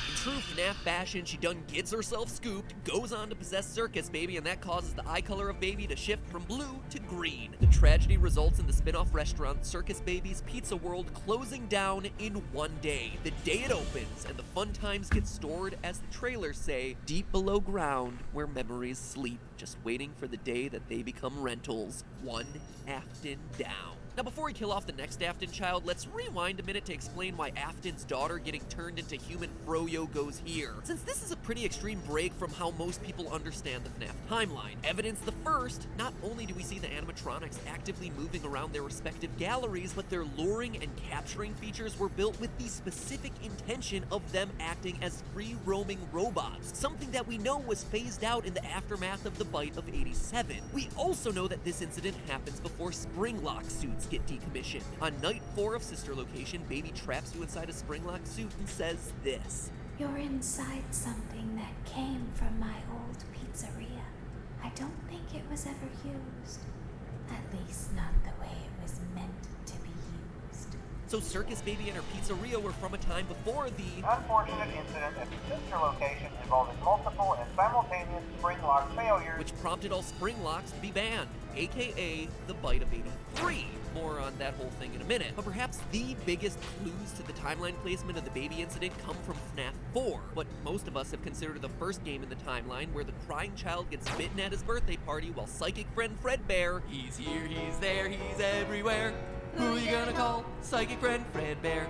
K: In true FNAF fashion, she done gets herself scooped, goes on to possess Circus Baby, and that causes the eye color of Baby to shift from blue to green. The tragedy results in the spin-off restaurant Circus Baby's Pizza World closing down in one day. The day it opens, and the fun times get stored, as the trailers say, deep below ground where memories sleep, just waiting for the day that they become rentals, one Afton down. Now, before we kill off the next Afton child, let's rewind a minute to explain why Afton's daughter getting turned into human Froyo goes here, since this is a pretty extreme break from how most people understand the FNAF timeline. Evidence the first, not only do we see the animatronics actively moving around their respective galleries, but their luring and capturing features were built with the specific intention of them acting as free-roaming robots, something that we know was phased out in the aftermath of the bite of '87. We also know that this incident happens before spring-lock suits get decommissioned. On night 4 of Sister Location, Baby traps you inside a spring-lock suit and says this:
L: "You're inside something that came from my old pizzeria. I don't think it was ever used. At least not the way it was meant to be used."
K: So Circus Baby and her pizzeria were from a time before the
D: unfortunate incident at the Sister Location involving multiple and simultaneous spring lock failures,
K: which prompted all spring locks to be banned, aka the bite of '83. more on that whole thing in a minute. But perhaps the biggest clues to the timeline placement of the baby incident come from FNAF 4, what most of us have considered the first game in the timeline, where the crying child gets bitten at his birthday party while psychic friend Fredbear, he's here, he's there, he's everywhere, who you gonna call? Psychic friend Fredbear,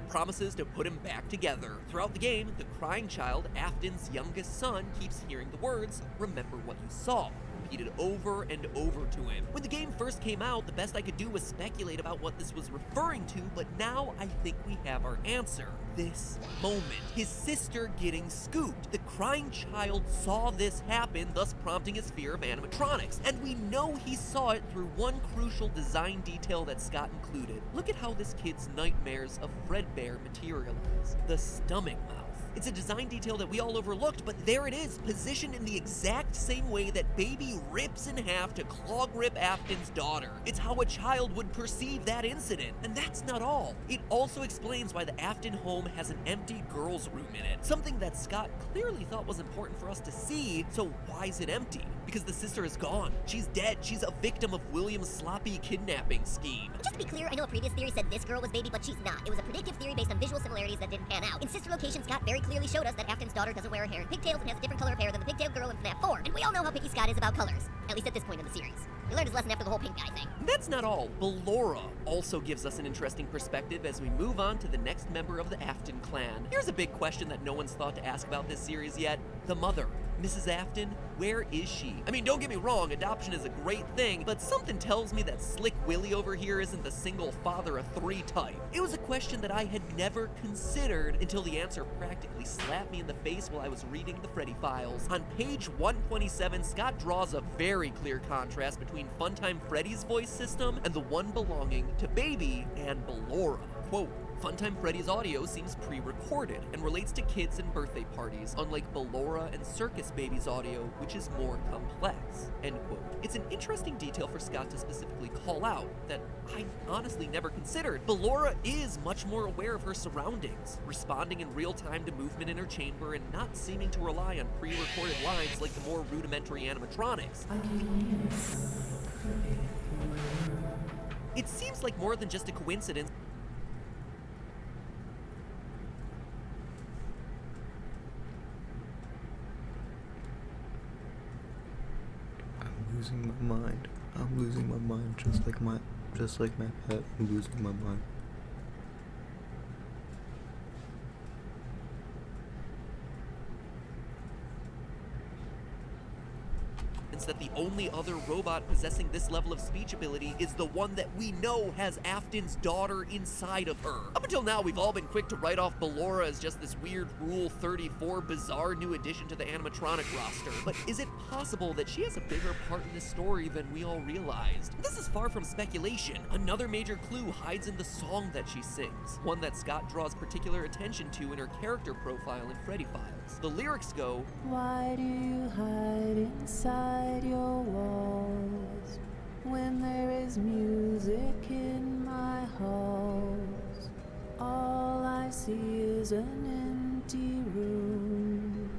K: promises to put him back together. Throughout the game, the crying child, Afton's youngest son, keeps hearing the words, "Remember what you saw," repeated over and over to him. When the game first came out, the best I could do was speculate about what this was referring to, but now I think we have our answer. This moment. His sister getting scooped. The crying child saw this happen, thus prompting his fear of animatronics. And we know he saw it through one crucial design detail that Scott included. Look at how this kid's nightmares of Fredbear materialize. The stomach mouth. It's a design detail that we all overlooked, but there it is, positioned in the exact same way that Baby rips in half to claw grip Afton's daughter. It's how a child would perceive that incident. And that's not all. It also explains why the Afton home has an empty girls' room in it, something that Scott clearly thought was important for us to see. So why is it empty? Because the sister is gone. She's dead. She's a victim of William's sloppy kidnapping scheme.
E: Just to be clear, I know a previous theory said this girl was Baby, but she's not. It was a predictive theory based on visual similarities that didn't pan out. In sister location, Scott very clearly showed us that Afton's daughter doesn't wear her hair in pigtails and has a different color of hair than the pigtailed girl in FNAF 4. And we all know how picky Scott is about colors, at least at this point in the series. He learned his lesson after the whole pink guy thing.
K: That's not all. Ballora also gives us an interesting perspective as we move on to the next member of the Afton clan. Here's a big question that no one's thought to ask about this series yet. The mother. Mrs. Afton, where is she? I mean, don't get me wrong, adoption is a great thing, but something tells me that Slick Willie over here isn't the single father of three type. It was a question that I had never considered until the answer practically slapped me in the face while I was reading the Freddy files. On page 127, Scott draws a very clear contrast between Funtime Freddy's voice system and the one belonging to Baby and Ballora. Quote, Funtime Freddy's audio seems pre-recorded and relates to kids and birthday parties, unlike Ballora and Circus Baby's audio, which is more complex, end quote. It's an interesting detail for Scott to specifically call out that I honestly never considered. Ballora is much more aware of her surroundings, responding in real time to movement in her chamber and not seeming to rely on pre-recorded lines like the more rudimentary animatronics. It seems like more than just a coincidence.
R: Losing my mind. I'm losing my mind just like my pet. I'm losing my mind.
K: That the only other robot possessing this level of speech ability is the one that we know has Afton's daughter inside of her. Up until now, we've all been quick to write off Ballora as just this weird Rule 34 bizarre new addition to the animatronic roster. But is it possible that she has a bigger part in this story than we all realized? This is far from speculation. Another major clue hides in the song that she sings, one that Scott draws particular attention to in her character profile in Freddy Files. The lyrics go,
V: "Why do you hide inside your walls when there is music in my halls? All I see is an empty room,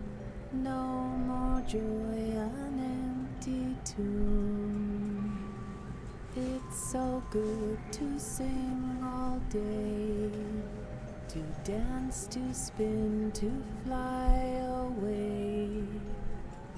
V: no more joy, an empty tomb. It's so good to sing all day, to dance, to spin, to fly away."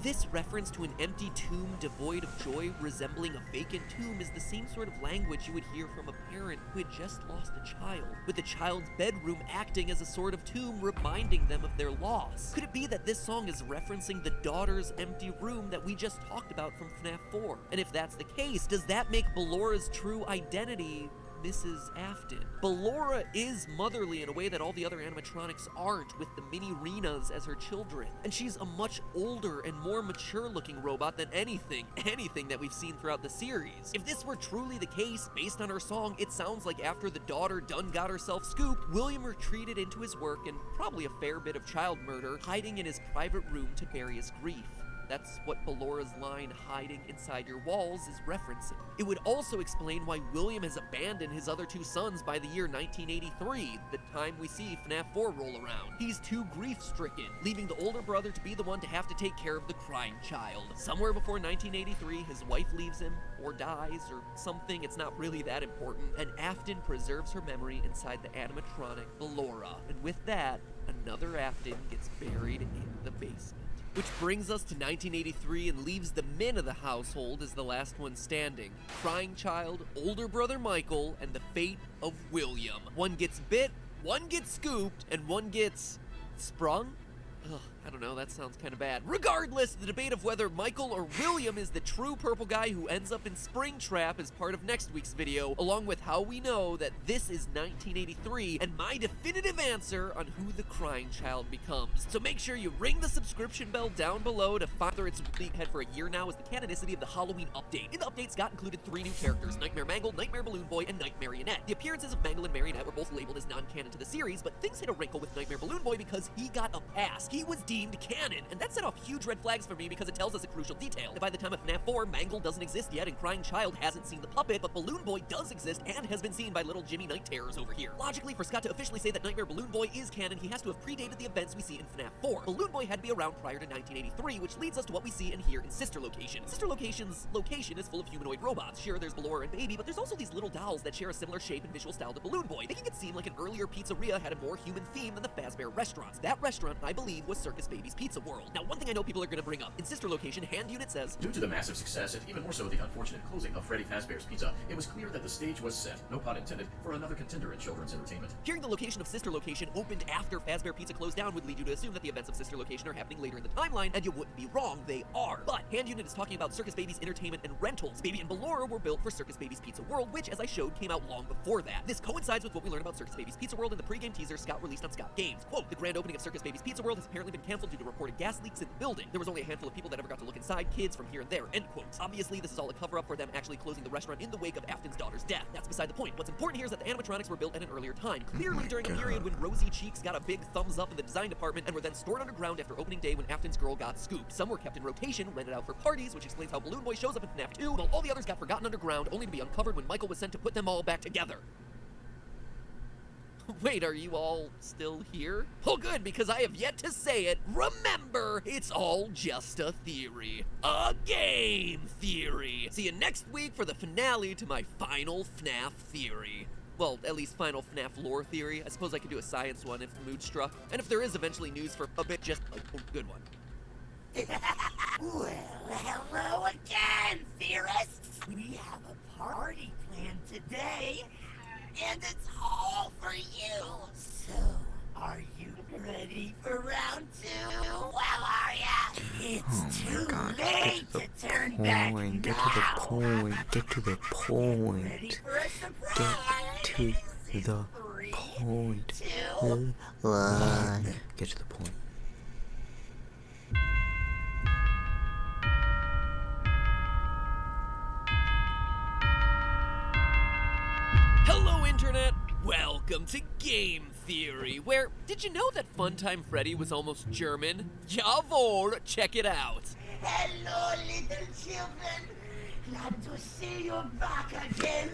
K: This reference to an empty tomb devoid of joy, resembling a vacant tomb, is the same sort of language you would hear from a parent who had just lost a child, with the child's bedroom acting as a sort of tomb reminding them of their loss. Could it be that this song is referencing the daughter's empty room that we just talked about from FNAF 4? And if that's the case, does that make Ballora's true identity Mrs. Afton? Ballora is motherly in a way that all the other animatronics aren't, with the mini Renas as her children. And she's a much older and more mature looking robot than anything that we've seen throughout the series. If this were truly the case, based on her song, it sounds like after the daughter done got herself scooped, William retreated into his work and probably a fair bit of child murder, hiding in his private room to bury his grief. That's what Ballora's line, hiding inside your walls, is referencing. It would also explain why William has abandoned his other two sons by the year 1983, the time we see FNAF 4 roll around. He's too grief-stricken, leaving the older brother to be the one to have to take care of the crying child. Somewhere before 1983, his wife leaves him, or dies, or something. It's not really that important, and Afton preserves her memory inside the animatronic Ballora. And with that, another Afton gets buried in the basement. Which brings us to 1983 and leaves the men of the household as the last one standing. Crying child, older brother Michael, and the fate of William. One gets bit, one gets scooped, and one gets sprung? Ugh, I don't know, that sounds kind of bad. Regardless, the debate of whether Michael or William is the true purple guy who ends up in Springtrap is part of next week's video, along with how we know that this is 1983 and my definitive answer on who the crying child becomes. So make sure you ring the subscription bell down below to find whether it's had for a year now is the canonicity of the Halloween update. In the update, Scott included 3 new characters, Nightmare Mangle, Nightmare Balloon Boy, and Night Marionette. The appearances of Mangle and Marionette were both labeled as non-canon to the series, but things hit a wrinkle with Nightmare Balloon Boy because he got a pass. He was deemed canon, and that set off huge red flags for me because it tells us a crucial detail. That by the time of FNAF 4, Mangle doesn't exist yet and Crying Child hasn't seen the puppet, but Balloon Boy does exist and has been seen by little Jimmy Night Terrors over here. Logically, for Scott to officially say that Nightmare Balloon Boy is canon, he has to have predated the events we see in FNAF 4. Balloon Boy had to be around prior to 1983, which leads us to what we see and hear in Sister Location. Sister Location's location is full of humanoid robots. Sure, there's Ballora and Baby, but there's also these little dolls that share a similar shape and visual style to Balloon Boy, making it seem like an earlier pizzeria had a more human theme than the Fazbear restaurants. That restaurant, I believe, was Circus Baby's Pizza World. Now, one thing I know people are going to bring up. In Sister Location, Hand Unit says,
P: due to the massive success and even more so the unfortunate closing of Freddy Fazbear's Pizza, it was clear that the stage was set, no pun intended, for another contender in children's entertainment.
K: Hearing the location of Sister Location opened after Fazbear Pizza closed down would lead you to assume that the events of Sister Location are happening later in the timeline, and you wouldn't be wrong, they are. But Hand Unit is talking about Circus Baby's entertainment and rentals. Baby and Ballora were built for Circus Baby's Pizza World, which, as I showed, came out long before that. This coincides with what we learned about Circus Baby's Pizza World in the pre-game teaser Scott released on Scott Games. Quote, the grand opening of Circus Baby's Pizza World has apparently been canceled due to reported gas leaks in the building. There was only a handful of people that ever got to look inside, kids from here and there, end quotes. Obviously, this is all a cover-up for them actually closing the restaurant in the wake of Afton's daughter's death. That's beside the point. What's important here is that the animatronics were built at an earlier time, clearly during a period when Rosy Cheeks got a big thumbs up in the design department and were then stored underground after opening day when Afton's girl got scooped. Some were kept in rotation, rented out for parties, which explains how Balloon Boy shows up in FNAF 2, while all the others got forgotten underground, only to be uncovered when Michael was sent to put them all back together. Wait, are you all still here? Oh good, because I have yet to say it. Remember, it's all just a theory. A game theory. See you next week for the finale to my final FNAF theory. Well, at least final FNAF lore theory. I suppose I could do a science one if the mood struck. And if there is eventually news for a bit, just a good one.
F: Well, hello again, theorists. We have a party planned today, and it's all for you. So, are you ready for round 2? Well, are ya? It's too late to turn back now.
R: Get to the point. Get to the point.
F: Ready for a surprise?
R: Get to the point.
F: 2,
R: Get to the point.
K: Hello, Internet! Welcome to Game Theory, where, did you know that Funtime Freddy was almost German? Jawohl, check it out!
F: Hello, little children. Glad to see you back again.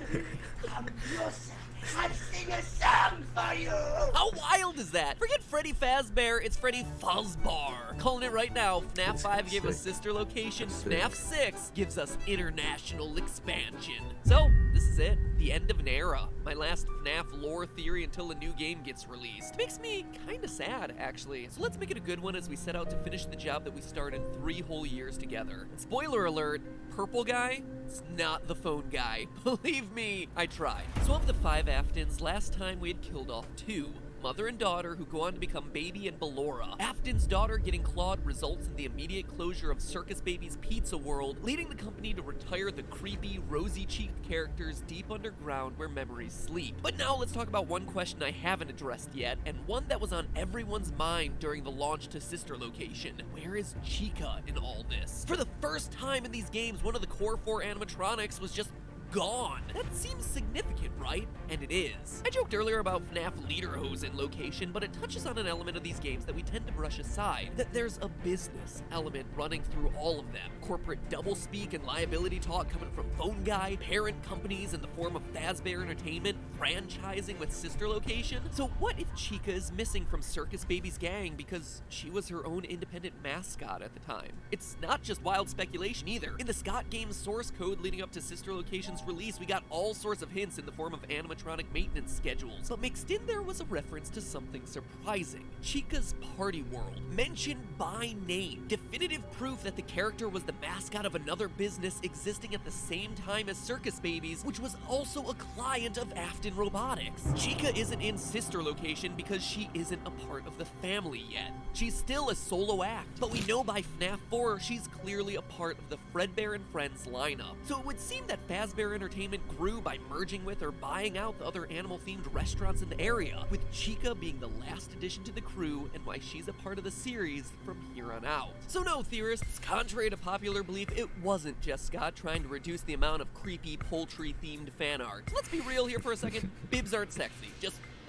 F: Come closer. I'll sing a song for you.
K: How wild is that? Forget Freddy Fazbear, it's Freddy Fuzzbar. Calling it right now, FNAF 5 gave us Sister Location, FNAF 6 gives us International Expansion. So, this is it. The end of an era. My last FNAF lore theory until a new game gets released. Makes me kinda sad, actually. So let's make it a good one as we set out to finish the job that we started 3 whole years together. And spoiler alert, purple guy, it's not the phone guy. Believe me, I tried. So of the 5 Aftons, last time we had killed off 2. Mother and daughter who go on to become Baby and Ballora. Afton's daughter getting clawed results in the immediate closure of Circus Baby's Pizza World, leading the company to retire the creepy, rosy-cheeked characters deep underground where memories sleep. But now let's talk about one question I haven't addressed yet, and one that was on everyone's mind during the launch to Sister Location. Where is Chica in all this? For the first time in these games, one of the core 4 animatronics was just gone. That seems significant, right? And it is. I joked earlier about FNAF Lederhosen location, but it touches on an element of these games that we tend to brush aside, that there's a business element running through all of them. Corporate doublespeak and liability talk coming from Phone Guy, parent companies in the form of Fazbear Entertainment, franchising with sister location. So what if Chica is missing from Circus Baby's gang because she was her own independent mascot at the time? It's not just wild speculation either. In the Scott Games source code leading up to Sister Location's release, we got all sorts of hints in the form of animatronic maintenance schedules, but mixed in there was a reference to something surprising. Chica's Party World, mentioned by name, definitive proof that the character was the mascot of another business existing at the same time as Circus Babies, which was also a client of Afton Robotics. Chica isn't in Sister Location because she isn't a part of the family yet. She's still a solo act, but we know by FNAF 4 she's clearly a part of the Fredbear and Friends lineup. So it would seem that Fazbear Entertainment grew by merging with or buying out the other animal-themed restaurants in the area, with Chica being the last addition to the crew and why she's a part of the series from here on out. So no, theorists, contrary to popular belief, it wasn't just Scott trying to reduce the amount of creepy poultry-themed fan art. Let's be real here for a second. Bibs aren't sexy.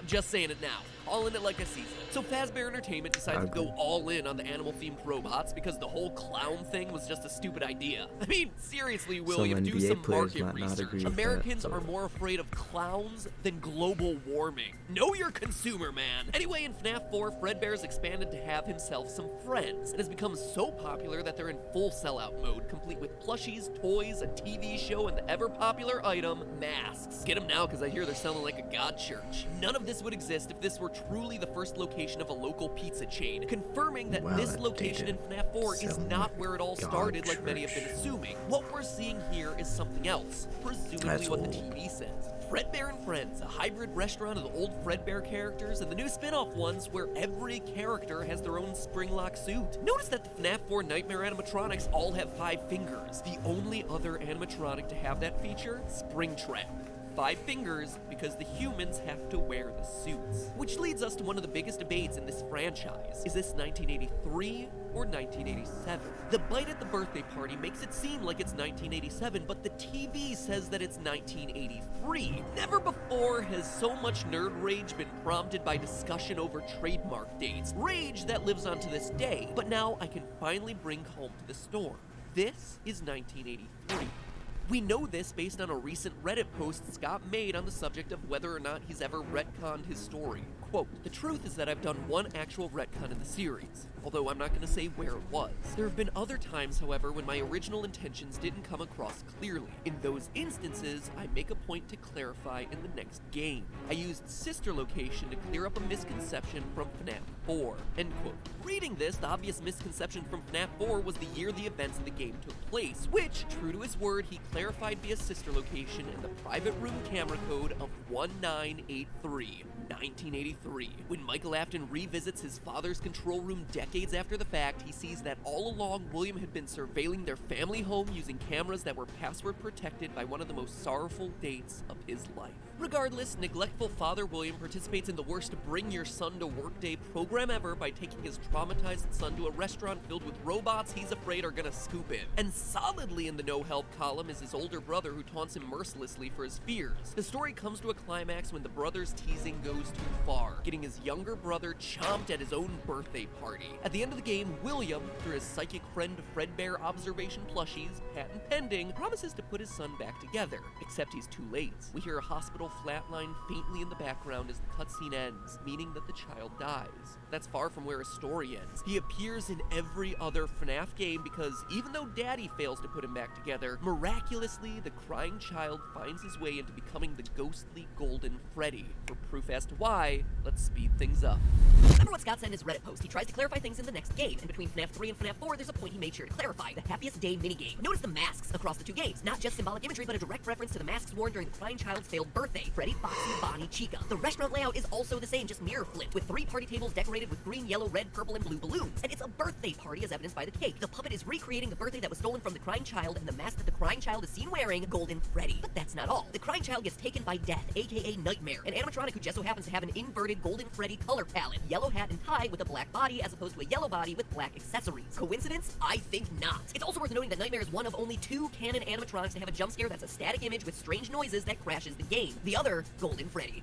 K: I'm just saying it now. All in it like I sees it. So Fazbear Entertainment decided to go all in on the animal-themed robots because the whole clown thing was just a stupid idea. I mean, seriously, William, do some market research. Americans are more afraid of clowns than global warming. Know your consumer, man. Anyway, in FNAF 4, Fredbear's expanded to have himself some friends, and has become so popular that they're in full sellout mode, complete with plushies, toys, a TV show, and the ever-popular item, masks. Get them now, because I hear they're selling like a god church. None of this would exist if this were truly the first location of a local pizza chain, confirming that this location in FNAF 4 is not where it all started like many have been assuming. What we're seeing here is something else, presumably what the TV says. Fredbear and Friends, a hybrid restaurant of the old Fredbear characters and the new spin-off ones where every character has their own spring-lock suit. Notice that the FNAF 4 Nightmare animatronics all have 5 fingers. The only other animatronic to have that feature, Springtrap. 5 fingers because the humans have to wear the suits. Which leads us to one of the biggest debates in this franchise. Is this 1983 or 1987? The bite at the birthday party makes it seem like it's 1987, but the TV says that it's 1983. Never before has so much nerd rage been prompted by discussion over trademark dates. Rage that lives on to this day, but now I can finally bring home to the storm. This is 1983. We know this based on a recent Reddit post Scott made on the subject of whether or not he's ever retconned his story. Quote, "The truth is that I've done one actual retcon in the series, although I'm not going to say where it was. There have been other times, however, when my original intentions didn't come across clearly. In those instances, I make a point to clarify in the next game. I used Sister Location to clear up a misconception from FNAF 4. End quote. Reading this, the obvious misconception from FNAF 4 was the year the events of the game took place, which, true to his word, he clarified via Sister Location and the private room camera code of 1983. 1983. When Michael Afton revisits his father's control room decades after the fact, he sees that all along William had been surveilling their family home using cameras that were password protected by one of the most sorrowful dates of his life. Regardless, neglectful father William participates in the worst Bring Your Son to Work Day program ever by taking his traumatized son to a restaurant filled with robots he's afraid are gonna scoop him. And solidly in the no-help column is his older brother who taunts him mercilessly for his fears. The story comes to a climax when the brother's teasing goes too far, getting his younger brother chomped at his own birthday party. At the end of the game, William, through his psychic friend Fredbear observation plushies, patent pending, promises to put his son back together, except he's too late. We hear a hospital flatline faintly in the background as the cutscene ends, meaning that the child dies. That's far from where his story ends. He appears in every other FNAF game because even though Daddy fails to put him back together, miraculously the crying child finds his way into becoming the ghostly Golden Freddy. For proof as to why, let's speed things up.
E: Remember what Scott said in his Reddit post? He tries to clarify things in the next game, and between FNAF 3 and FNAF 4, there's a point he made sure to clarify. The Happiest Day minigame. Notice the masks across the two games. Not just symbolic imagery, but a direct reference to the masks worn during the crying child's failed birthday birthday. Freddy, Foxy, Bonnie, Chica. The restaurant layout is also the same, just mirror flipped, with 3 party tables decorated with green, yellow, red, purple, and blue balloons. And it's a birthday party as evidenced by the cake. The puppet is recreating the birthday that was stolen from the crying child, and the mask that the crying child is seen wearing, Golden Freddy. But that's not all. The crying child gets taken by Death, aka Nightmare, an animatronic who just so happens to have an inverted Golden Freddy color palette. Yellow hat and tie with a black body as opposed to a yellow body with black accessories. Coincidence? I think not. It's also worth noting that Nightmare is one of only 2 canon animatronics to have a jump scare that's a static image with strange noises that crashes the game. The other, Golden Freddy.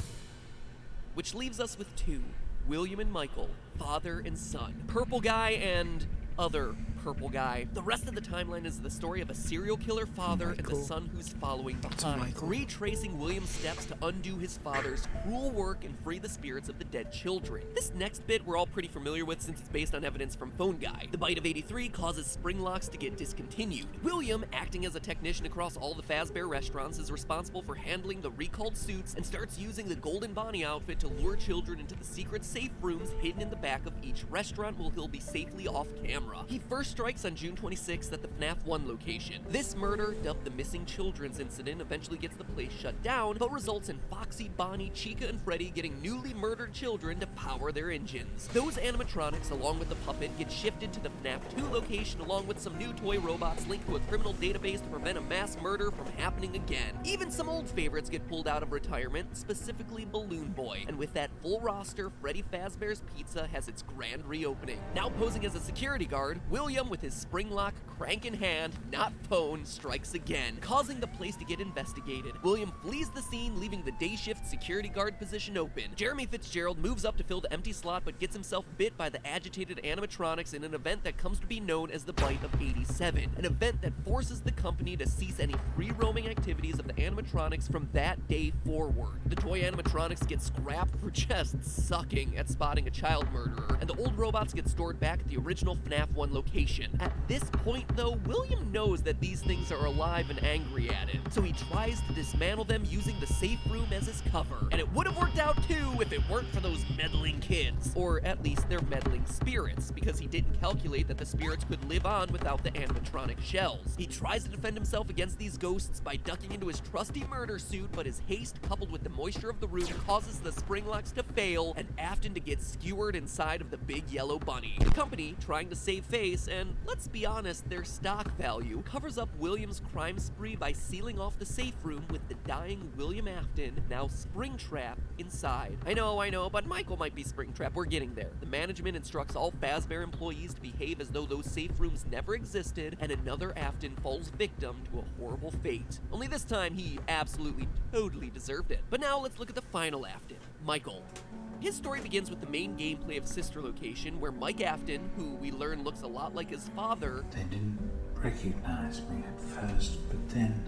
K: Which leaves us with 2, William and Michael, father and son. Purple guy and other purple guy. The rest of the timeline is the story of a serial killer father and the son who's following behind, retracing William's steps to undo his father's cruel work and free the spirits of the dead children. This next bit we're all pretty familiar with since it's based on evidence from Phone Guy. The bite of 83 causes spring locks to get discontinued. William, acting as a technician across all the Fazbear restaurants, is responsible for handling the recalled suits and starts using the Golden Bonnie outfit to lure children into the secret safe rooms hidden in the back of each restaurant while he'll be safely off camera. He first strikes on June 26th at the FNAF 1 location. This murder, dubbed the Missing Children's Incident, eventually gets the place shut down, but results in Foxy, Bonnie, Chica, and Freddy getting newly murdered children to power their engines. Those animatronics, along with the puppet, get shifted to the FNAF 2 location along with some new toy robots linked to a criminal database to prevent a mass murder from happening again. Even some old favorites get pulled out of retirement, specifically Balloon Boy, and with that full roster, Freddy Fazbear's Pizza has its grand reopening. Now posing as a security guard, William, with his spring lock crank in hand, not phone, strikes again, causing the place to get investigated. William flees the scene, leaving the day shift security guard position open. Jeremy Fitzgerald moves up to fill the empty slot, but gets himself bit by the agitated animatronics in an event that comes to be known as the Bite of 87, an event that forces the company to cease any free-roaming activities of the animatronics from that day forward. The toy animatronics get scrapped for just sucking at spotting a child murderer, and the old robots get stored back at the original FNAF 1 location. At this point, though, William knows that these things are alive and angry at him, so he tries to dismantle them using the safe room as his cover. And it would have worked out too if it weren't for those meddling kids, or at least their meddling spirits, because he didn't calculate that the spirits could live on without the animatronic shells. He tries to defend himself against these ghosts by ducking into his trusty murder suit, but his haste, coupled with the moisture of the room, causes the spring locks to fail and Afton to get skewered inside of the big yellow bunny. The company, trying to save face and, let's be honest, their stock value, covers up William's crime spree by sealing off the safe room with the dying William Afton, now Springtrap, inside. I know, but Michael might be Springtrap. We're getting there. The management instructs all Fazbear employees to behave as though those safe rooms never existed, and another Afton falls victim to a horrible fate. Only this time, he absolutely, totally deserved it. But now let's look at the final Afton, Michael. His story begins with the main gameplay of Sister Location, where Mike Afton, who we learn looks a lot like his father,
N: They didn't recognize me at first, but then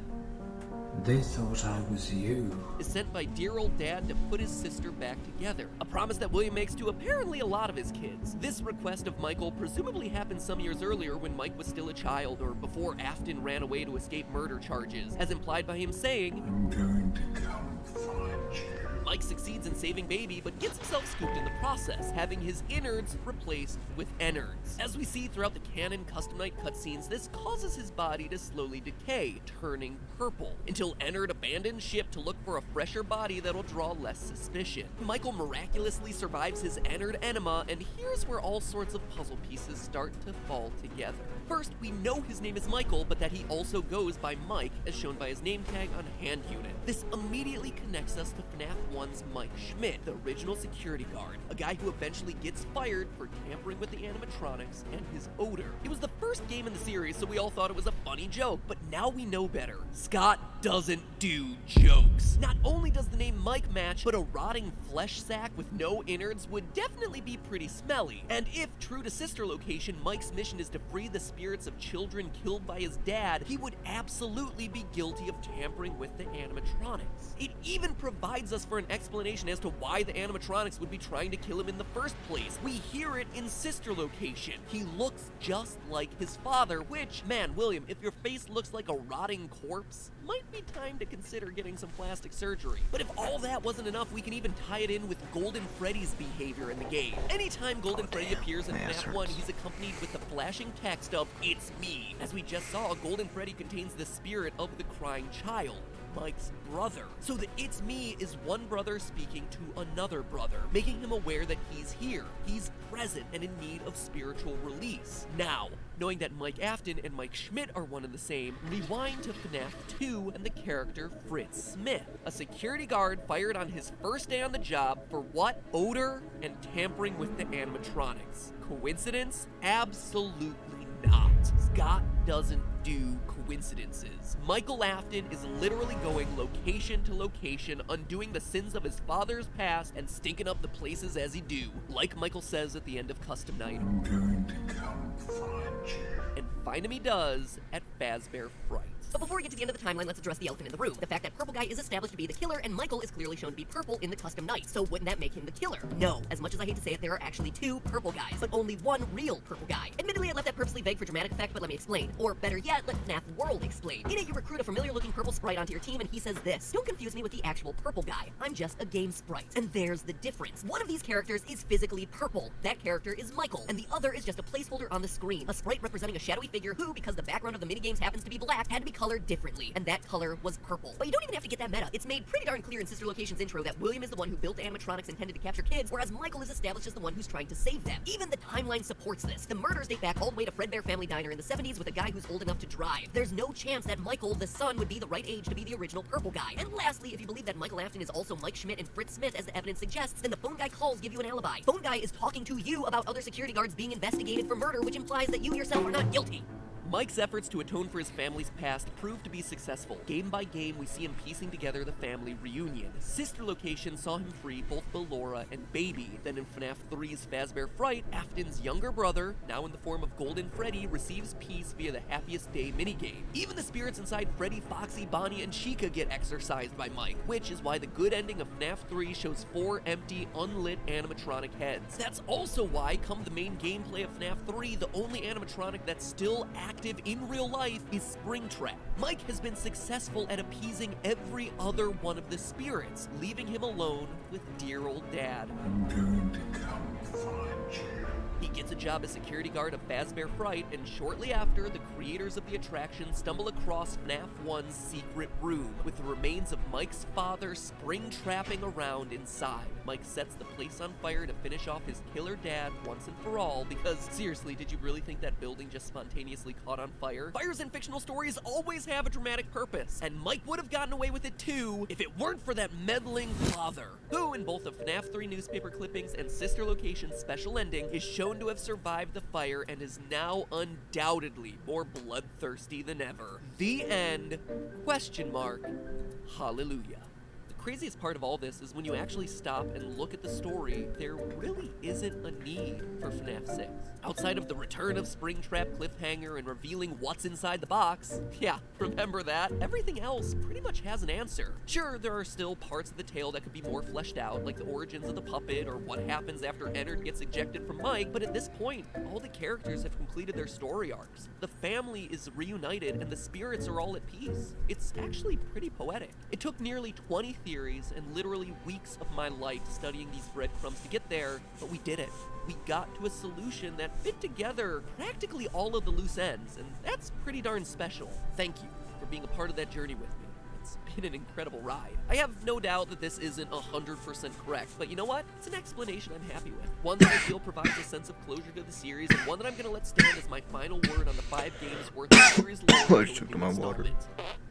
N: they thought I was you.
K: is sent by dear old dad to put his sister back together. A promise that William makes to apparently a lot of his kids. This request of Michael presumably happened some years earlier when Mike was still a child, or before Afton ran away to escape murder charges, as implied by him saying,
N: I'm going to come find you.
K: Mike succeeds in saving Baby, but gets himself scooped in the process, having his innards replaced with ennards. As we see throughout the canon Custom Night cutscenes, this causes his body to slowly decay, turning purple, until Ennard abandons ship to look for a fresher body that'll draw less suspicion. Michael miraculously survives his Ennard enema, and here's where all sorts of puzzle pieces start to fall together. First, we know his name is Michael, but that he also goes by Mike, as shown by his name tag on hand unit. This immediately connects us to FNAF 1's Mike Schmidt, the original security guard, a guy who eventually gets fired for tampering with the animatronics and his odor. It was the first game in the series, so we all thought it was a funny joke, but now we know better. Scott doesn't do jokes. Not only does the name Mike match, but a rotting flesh sack with no innards would definitely be pretty smelly. And if, true to Sister Location, Mike's mission is to free the spirits of children killed by his dad, he would absolutely be guilty of tampering with the animatronics. It even provides us for an explanation as to why the animatronics would be trying to kill him in the first place. We hear it in Sister Location. He looks just like his father, which, man, William, if your face looks like a rotting corpse, might be time to consider getting some plastic surgery. But if all that wasn't enough, we can even tie it in with Golden Freddy's behavior in the game. Anytime Golden Freddy appears in FNAF 1, he's accompanied with the flashing text of, "It's me." As we just saw, Golden Freddy contains the spirit of the crying child. Mike's brother. So the "it's me" is one brother speaking to another brother, making him aware that he's here, he's present, and in need of spiritual release. Now, knowing that Mike Afton and Mike Schmidt are one and the same, rewind to FNAF 2 and the character Fritz Smith, a security guard fired on his first day on the job for what? Odor and tampering with the animatronics. Coincidence? Absolutely not. Scott doesn't do coincidences. Michael Afton is literally going location to location, undoing the sins of his father's past and stinking up the places as he do. Like Michael says at the end of Custom Night,
N: I'm going to come find you.
K: And find him he does at Fazbear Fright.
E: But before we get to the end of the timeline, let's address the elephant in the room. The fact that Purple Guy is established to be the killer, and Michael is clearly shown to be purple in the Custom Night. So wouldn't that make him the killer? No. As much as I hate to say it, there are actually 2 purple guys, but only 1 real purple guy. Admittedly, I left that purposely vague for dramatic effect, but let me explain. Or better yet, let FNAF World explain. In it, you recruit a familiar-looking purple sprite onto your team, and he says this: "Don't confuse me with the actual purple guy. I'm just a game sprite." And there's the difference. One of these characters is physically purple. That character is Michael, and the other is just a placeholder on the screen. A sprite representing a shadowy figure who, because the background of the minigames happens to be black, had to be colored differently. And that color was purple. But you don't even have to get that meta. It's made pretty darn clear in Sister Location's intro that William is the one who built the animatronics intended to capture kids, whereas Michael is established as the one who's trying to save them. Even the timeline supports this. The murders date back all the way to Fredbear Family Diner in the 70s with a guy who's old enough to drive. There's no chance that Michael, the son, would be the right age to be the original purple guy. And lastly, if you believe that Michael Afton is also Mike Schmidt and Fritz Smith as the evidence suggests, then the phone guy calls give you an alibi. Phone guy is talking to you about other security guards being investigated for murder, which implies that you yourself are not guilty.
K: Mike's efforts to atone for his family's past proved to be successful. Game by game, we see him piecing together the family reunion. Sister Location saw him free both Ballora and Baby. Then in FNAF 3's Fazbear Fright, Afton's younger brother, now in the form of Golden Freddy, receives peace via the Happiest Day minigame. Even the spirits inside Freddy, Foxy, Bonnie, and Chica get exorcised by Mike, which is why the good ending of FNAF 3 shows 4 empty, unlit animatronic heads. That's also why, come the main gameplay of FNAF 3, the only animatronic that's still active in real life is Springtrap. Mike has been successful at appeasing every other one of the spirits, leaving him alone with dear old dad.
N: I'm going to come find you.
K: He gets a job as security guard of Fazbear Fright, and shortly after, the creators of the attraction stumble across FNAF 1's secret room, with the remains of Mike's father spring-trapping around inside. Mike sets the place on fire to finish off his killer dad once and for all, because seriously, did you really think that building just spontaneously caught on fire? Fires in fictional stories always have a dramatic purpose, and Mike would have gotten away with it too if it weren't for that meddling father, who in both the FNAF 3 newspaper clippings and Sister Location's special ending is shown to have survived the fire and is now undoubtedly more bloodthirsty than ever. The end? Question mark. Hallelujah. The craziest part of all this is when you actually stop and look at the story, there really isn't a need for FNAF 6. Outside of the return of Springtrap cliffhanger and revealing what's inside the box, yeah, remember that, everything else pretty much has an answer. Sure, there are still parts of the tale that could be more fleshed out, like the origins of the puppet or what happens after Ennard gets ejected from Mike, but at this point, all the characters have completed their story arcs. The family is reunited and the spirits are all at peace. It's actually pretty poetic. It took nearly 20 theories and literally weeks of my life studying these breadcrumbs to get there, but we did it. We got to a solution that fit together practically all of the loose ends, and that's pretty darn special. Thank you for being a part of that journey with me. It's been an incredible ride. I have no doubt that this isn't 100% correct, but you know what? It's an explanation I'm happy with. One that I feel provides a sense of closure to the series, and one that I'm going to let stand as my final word on the 5 games worth of series lore.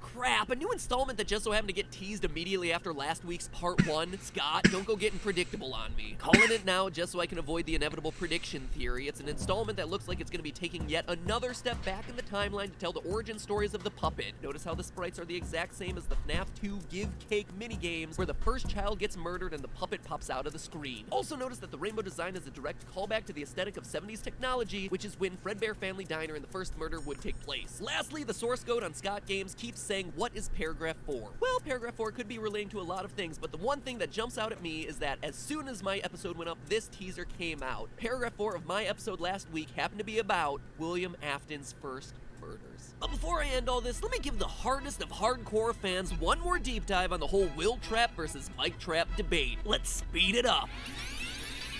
K: Crap, a new installment that just so happened to get teased immediately after last week's part 1. Scott, don't go getting predictable on me. Calling it now just so I can avoid the inevitable prediction theory. It's an installment that looks like it's going to be taking yet another step back in the timeline to tell the origin stories of the puppet. Notice how the sprites are the exact same as the FNAF 2 Give Cake minigames, where the first child gets murdered and the puppet pops out of the screen. Also notice that the rainbow design is a direct callback to the aesthetic of 70s technology, which is when Fredbear Family Diner and the first murder would take place. Lastly, the source code on Scott Games keeps saying, what is paragraph 4? Well, paragraph 4 could be relating to a lot of things, but the one thing that jumps out at me is that as soon as my episode went up, this teaser came out. Paragraph 4 of my episode last week happened to be about William Afton's first murders. But before I end all this, let me give the hardest of hardcore fans one more deep dive on the whole Will Trap versus Mike Trap debate. Let's speed it up.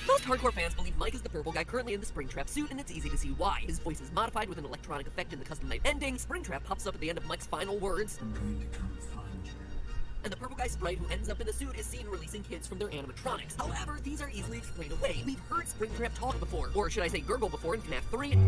K: Most hardcore fans believe Mike is the purple guy currently in the Springtrap suit, and it's easy to see why. His voice is modified with an electronic effect in the custom night ending. Springtrap pops up at the end of Mike's final words.
N: I'm going to come find you.
K: And the purple guy sprite who ends up in the suit is seen releasing kids from their animatronics. However, these are easily explained away. We've heard Springtrap talk before, or should I say gurgle before in FNAF 3.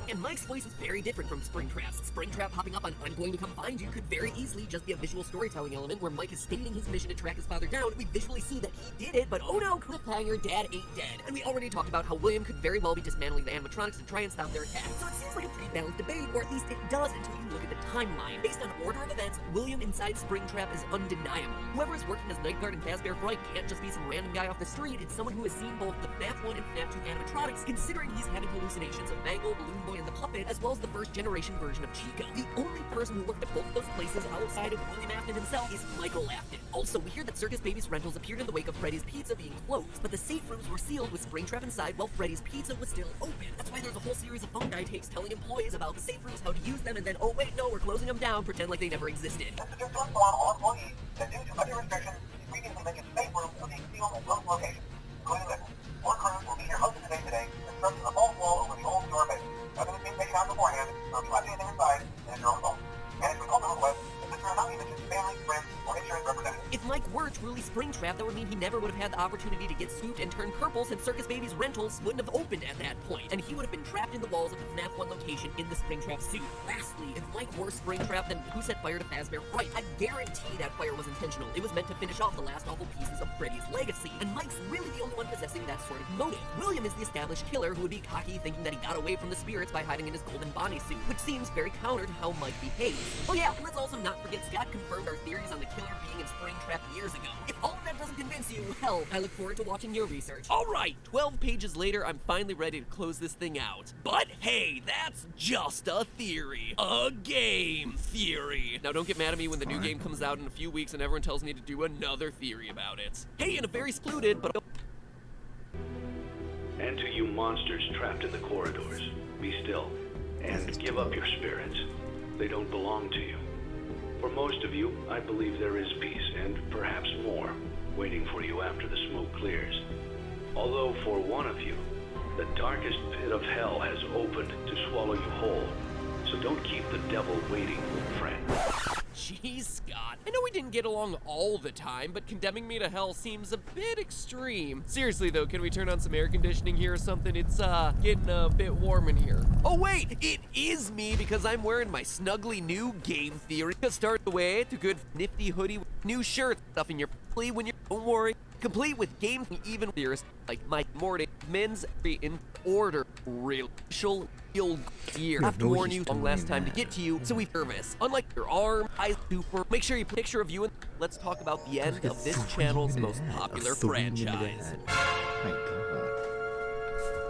K: And Mike's voice is very different from Springtrap's. Springtrap popping up on I'm going to come find you could very easily just be a visual storytelling element where Mike is stating his mission to track his father down. We visually see that he did it, but oh no, cliffhanger, Dad ain't dead. And we already talked about how William could very well be dismantling the animatronics and try and stop their attack. So it seems like a pretty balanced debate, or at least it does until you look at the timeline. Based on order of events, William inside Springtrap is undeniable. Whoever is working as night guard in Fazbear Fright can't just be some random guy off the street. It's someone who has seen both the FNAF 1 and FNAF 2 animatronics, considering he's having hallucinations of Mangle, Balloon Boy, and the Puppet, as well as the first generation version of Chico. The only person who worked at both of those places outside of William Afton himself is Michael Afton. Also, we hear that Circus Baby's rentals appeared in the wake of Freddy's Pizza being closed, but the safe rooms were sealed with Springtrap inside while Freddy's Pizza was still open. That's why there's a whole series of phone guy takes telling employees about the safe rooms, how to use them, and then, oh wait, no, we're closing them down, pretend like they never existed.
D: This is just to inform all employees that due to other restrictions, the previously mentioned safe rooms are being sealed at both locations, including this. More crews will be here hosted today, constructing a false wall over the old door base. Nothing is being taken out beforehand, so if you have anything inside, then it's your own fault. Management also requests that this room not be mentioned to family, friends, or insurance representatives.
K: If Mike were truly Springtrap, that would mean he never would have had the opportunity to get spooked and turn purple since Circus Baby's rentals wouldn't have opened at that point, and he would have been trapped in the walls of the FNAF 1 location in the Springtrap suit. Lastly, if Mike were Springtrap, then who set fire to Fazbear Fright? I guarantee that fire was intentional. It was meant to finish off the last awful pieces of Freddy's legacy, and Mike's really the only one possessing that sort of motive. William is the established killer who would be cocky thinking that he got away from the spirits by hiding in his golden Bonnie suit, which seems very counter to how Mike behaves. Oh yeah, let's also not forget Scott confirmed our theories on the killer being in Springtrap years ago. If all of that doesn't convince you, hell, I look forward to watching your research. Alright, 12 pages later, I'm finally ready to close this thing out. But hey, that's just a theory. A game theory. Now don't get mad at me when the new game comes out in a few weeks and everyone tells me to do another theory about it. Hey, in a very secluded, but...
C: And to you monsters trapped in the corridors, be still, and give up your spirits. They don't belong to you. For most of you, I believe there is peace, and perhaps more, waiting for you after the smoke clears. Although for one of you, the darkest pit of hell has opened to swallow you whole. So don't keep the devil waiting, friend.
K: Jeez, Scott. I know we didn't get along all the time, but condemning me to hell seems a bit extreme. Seriously though, can we turn on some air conditioning here or something? It's getting a bit warm in here. Oh wait, it is me because I'm wearing my snuggly new game theory. Start the way to good nifty hoodie with new shirts, stuff in your belly when you're, don't worry. Complete with game even theorists like Mike Morty, men's in order, real gear. I have to warn you, long last time to get to you, so we service. Unlike your arm, eyes, super. Make sure you picture of you and let's talk about the end of this channel's most popular franchise.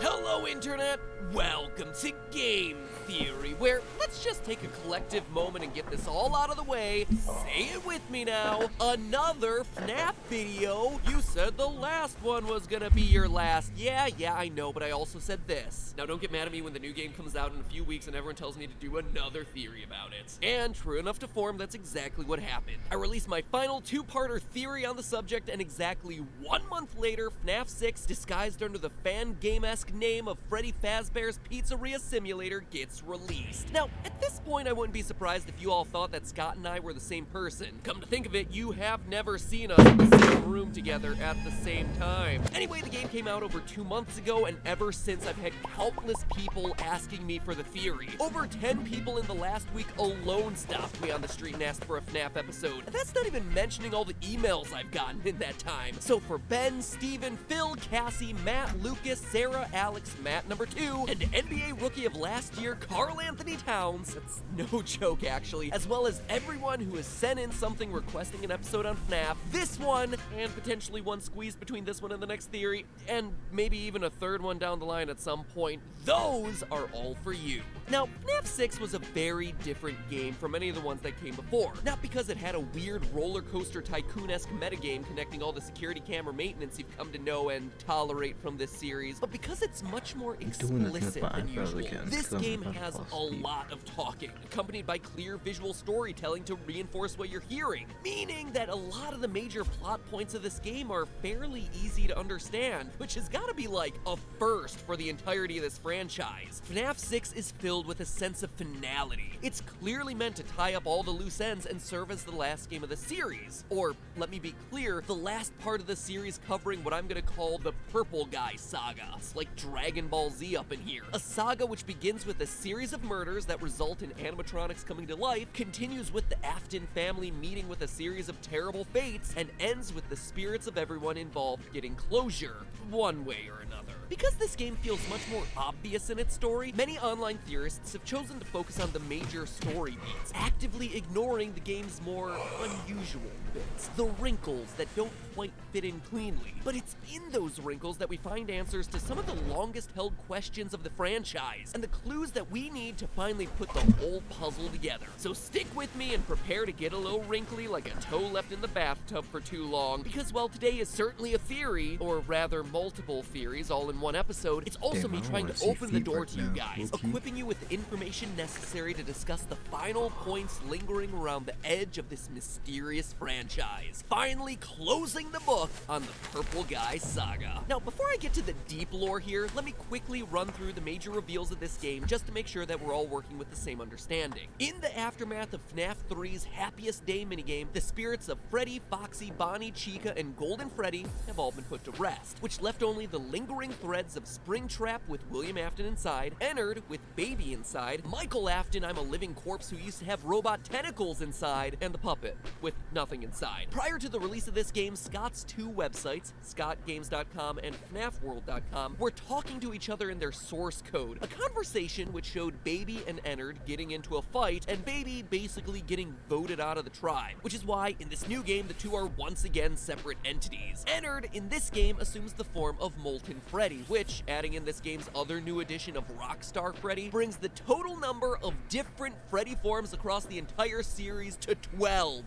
K: Hello, Internet! Welcome to Game Theory, where let's just take a collective moment and get this all out of the way. Say it with me now. Another FNAF video. You said the last one was gonna be your last. Yeah, I know, but I also said this. Now, don't get mad at me when the new game comes out in a few weeks and everyone tells me to do another theory about it. And true enough to form, that's exactly what happened. I released my final two-parter theory on the subject, and exactly 1 month later, FNAF 6, disguised under the fan-game-esque name of Freddy Fazbear's Pizzeria Simulator, gets released. Now, at this point, I wouldn't be surprised if you all thought that Scott and I were the same person. Come to think of it, you have never seen us in the same room together at the same time. Anyway, the game came out over 2 months ago, and ever since I've had countless people asking me for the theory. Over 10 people in the last week alone stopped me on the street and asked for a FNAF episode. And that's not even mentioning all the emails I've gotten in that time. So for Ben, Steven, Phil, Cassie, Matt, Lucas, Sarah, Alex, Matt number 2, and NBA Rookie of last year, Carl Anthony Towns, that's no joke actually, as well as everyone who has sent in something requesting an episode on FNAF, this one, and potentially one squeezed between this one and the next theory, and maybe even a third one down the line at some point, those are all for you. Now, FNAF 6 was a very different game from any of the ones that came before. Not because it had a weird roller coaster tycoon-esque metagame connecting all the security camera maintenance you've come to know and tolerate from this series, but because it's much
B: more
R: doing this in the
B: explicit than
R: background
B: usual.
R: again,
B: This
R: 'cause I'm
B: game
R: about to
B: has
R: fall
B: a
R: asleep.
B: lot of talking, accompanied by clear visual storytelling to reinforce what you're hearing, meaning that a lot of the major plot points of this game are fairly easy to understand, which has got to be like a first for the entirety of this franchise. FNAF 6 is filled with a sense of finality. It's clearly meant to tie up all the loose ends and serve as the last game of the series. Or, let me be clear, the last part of the series covering what I'm gonna call the Purple Guy Saga. It's like Dragon Ball Z up in here. A saga which begins with a series of murders that result in animatronics coming to life, continues with the Afton family meeting with a series of terrible fates, and ends with the spirits of everyone involved getting closure, one way or another. Because this game feels much more obvious in its story, many online theorists have chosen to focus on the major story beats, actively ignoring the game's more unusual bits, the wrinkles that don't quite fit in cleanly. But it's in those wrinkles that we find answers to some of the longest held questions of the franchise, and the clues that we need to finally put the whole puzzle together. So stick with me and prepare to get a little wrinkly like a toe left in the bathtub for too long, because while today is certainly a theory, or rather multiple theories all in one episode, it's also
R: Damn,
B: me
R: I don't
B: trying
R: wanna
B: to
R: see
B: open the
R: feet
B: door
R: right
B: to you
R: now,
B: guys,
R: low-key.
B: equipping you with the information necessary to discuss the final points lingering around the edge of this mysterious franchise. Finally closing the book on the Purple Guy Saga. Now, before I get to the deep lore here, let me quickly run through the major reveals of this game just to make sure that we're all working with the same understanding. In the aftermath of FNAF 3's Happiest Day minigame, the spirits of Freddy, Foxy, Bonnie, Chica, and Golden Freddy have all been put to rest, which left only the lingering threads of Springtrap with William Afton inside, Ennard with Baby inside, Michael Afton, I'm a living corpse who used to have robot tentacles inside, and the puppet with nothing inside. Prior to the release of this game, Scott's two websites, scottgames.com and fnafworld.com, were talking to each other in their source code, a conversation which showed Baby and Ennard getting into a fight, and Baby basically getting voted out of the tribe, which is why in this new game the two are once again separate entities. Ennard in this game assumes the form of Molten Freddy, which, adding in this game's other new edition of Rockstar Freddy, brings the total number of different Freddy forms across the entire series to 12.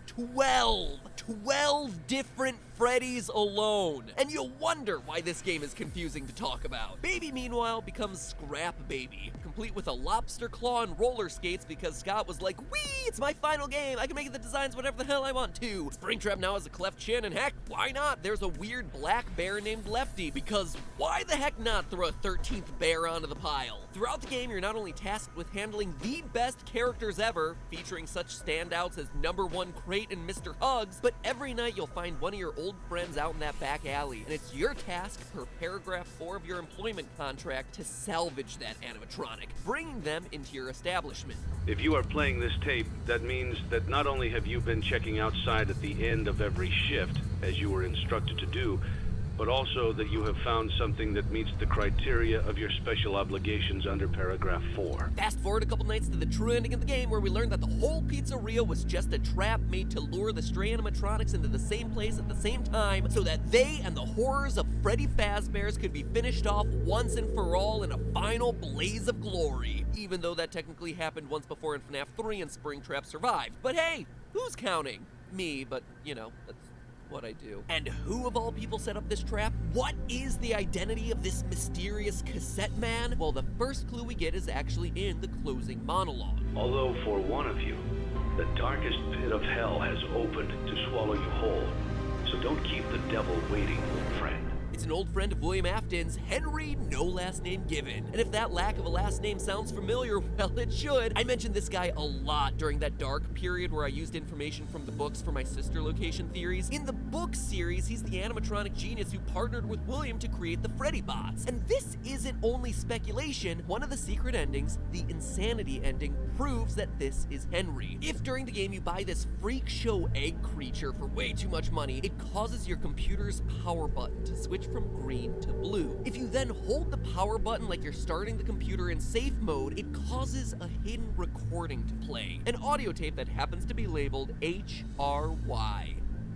B: 12 different Freddys alone. And you'll wonder why this game is confusing to talk about. Baby, meanwhile, becomes Scrap Baby, complete with a lobster claw and roller skates because Scott was like, wee, it's my final game, I can make the designs whatever the hell I want to. Springtrap now has a cleft chin, and heck, why not? There's a weird black bear named Lefty, because why the heck not throw a 13th bear onto the pile? Throughout the game, you're not only tasked with handling the best characters ever, featuring such standouts as Number 1 Crate and Mr. Hugs, but every night you'll find one of your old friends out in that back alley, and it's your task per paragraph 4 of your employment contract to salvage that animatronic, bringing them into your establishment.
C: If you are playing this tape, that means that not only have you been checking outside at the end of every shift, as you were instructed to do, but also that you have found something that meets the criteria of your special obligations under paragraph 4.
B: Fast forward a couple nights to the true ending of the game, where we learned that the whole pizzeria was just a trap made to lure the stray animatronics into the same place at the same time, so that they and the horrors of Freddy Fazbear's could be finished off once and for all in a final blaze of glory, even though that technically happened once before in FNAF 3 and Springtrap survived. But hey, who's counting? Me, but you know, that's what I do. And who of all people set up this trap? What is the identity of this mysterious cassette man? Well, the first clue we get is actually in the closing monologue.
C: Although for one of you, the darkest pit of hell has opened to swallow you whole. So don't keep the devil waiting, old friend.
B: It's an old friend of William Afton's, Henry, no last name given. And if that lack of a last name sounds familiar, well, it should. I mentioned this guy a lot during that dark period where I used information from the books for my sister location theories. In the book series, he's the animatronic genius who partnered with William to create the Freddy bots. And this isn't only speculation. One of the secret endings, the insanity ending, proves that this is Henry. If during the game you buy this freak show egg creature for way too much money, it causes your computer's power button to switch from green to blue. If you then hold the power button like you're starting the computer in safe mode, it causes a hidden recording to play. An audio tape that happens to be labeled HRY,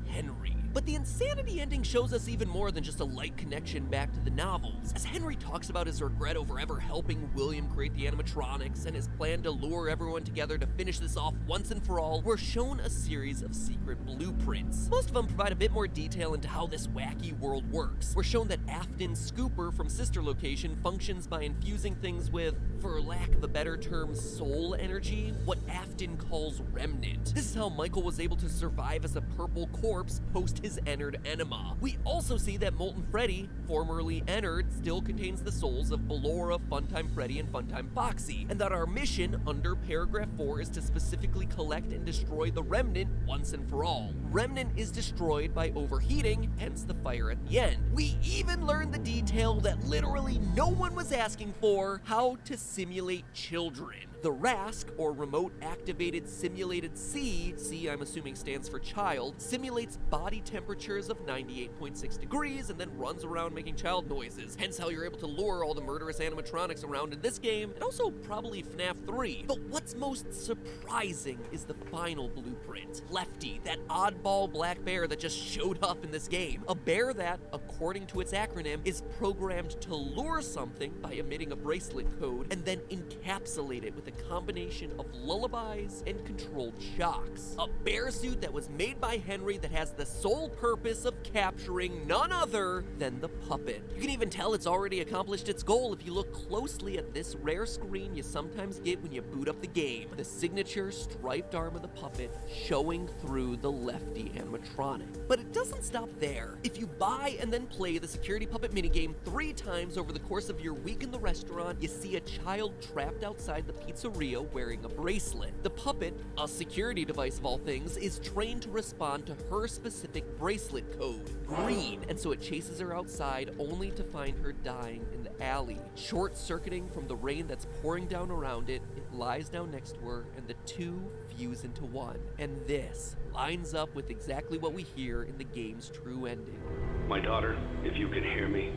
B: Henry.
K: But the insanity ending shows us even more than just a light connection back to the novels. As Henry talks about his regret over ever helping William create the animatronics and his plan to lure everyone together to finish this off once and for all, we're shown a series of secret blueprints. Most of them provide a bit more detail into how this wacky world works. We're shown that Afton's scooper from Sister Location functions by infusing things with, for lack of a better term, soul energy, what Afton calls remnant. This is how Michael was able to survive as a purple corpse post his Ennard enema. We also see that Molten Freddy, formerly Ennard, still contains the souls of Ballora, Funtime Freddy, and Funtime Foxy, and that our mission under paragraph 4 is to specifically collect and destroy the remnant once and for all. Remnant is destroyed by overheating, hence the fire at the end. We even learn the detail that literally no one was asking for: how to simulate children. The RASC, or Remote Activated Simulated C I'm assuming stands for child, simulates body temperatures of 98.6 degrees and then runs around making child noises, hence how you're able to lure all the murderous animatronics around in this game, and also probably FNAF 3. But what's most surprising is the final blueprint. Lefty, that oddball black bear that just showed up in this game. A bear that, according to its acronym, is programmed to lure something by emitting a bracelet code and then encapsulate it with a combination of lullabies and controlled shocks. A bear suit that was made by Henry that has the sole purpose of capturing none other than the puppet. You can even tell it's already accomplished its goal if you look closely at this rare screen you sometimes get when you boot up the game. The signature striped arm of the puppet showing through the Lefty animatronic. But it doesn't stop there. If you buy and then play the security puppet minigame 3 times over the course of your week in the restaurant, you see a child trapped outside the pizzeria wearing a bracelet. The puppet, a security device of all things, is trained to respond to her specific bracelet code, green, and so it chases her outside only to find her dying in the alley. Short-circuiting from the rain that's pouring down around it, it lies down next to her, and the two fuse into one. And this lines up with exactly what we hear in the game's true ending.
C: My daughter, if you can hear me,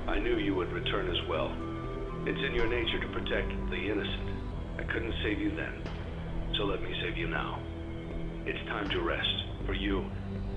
C: I knew you would return as well. It's in your nature to protect the innocent. I couldn't save you then, so let me save you now. It's time to rest, for you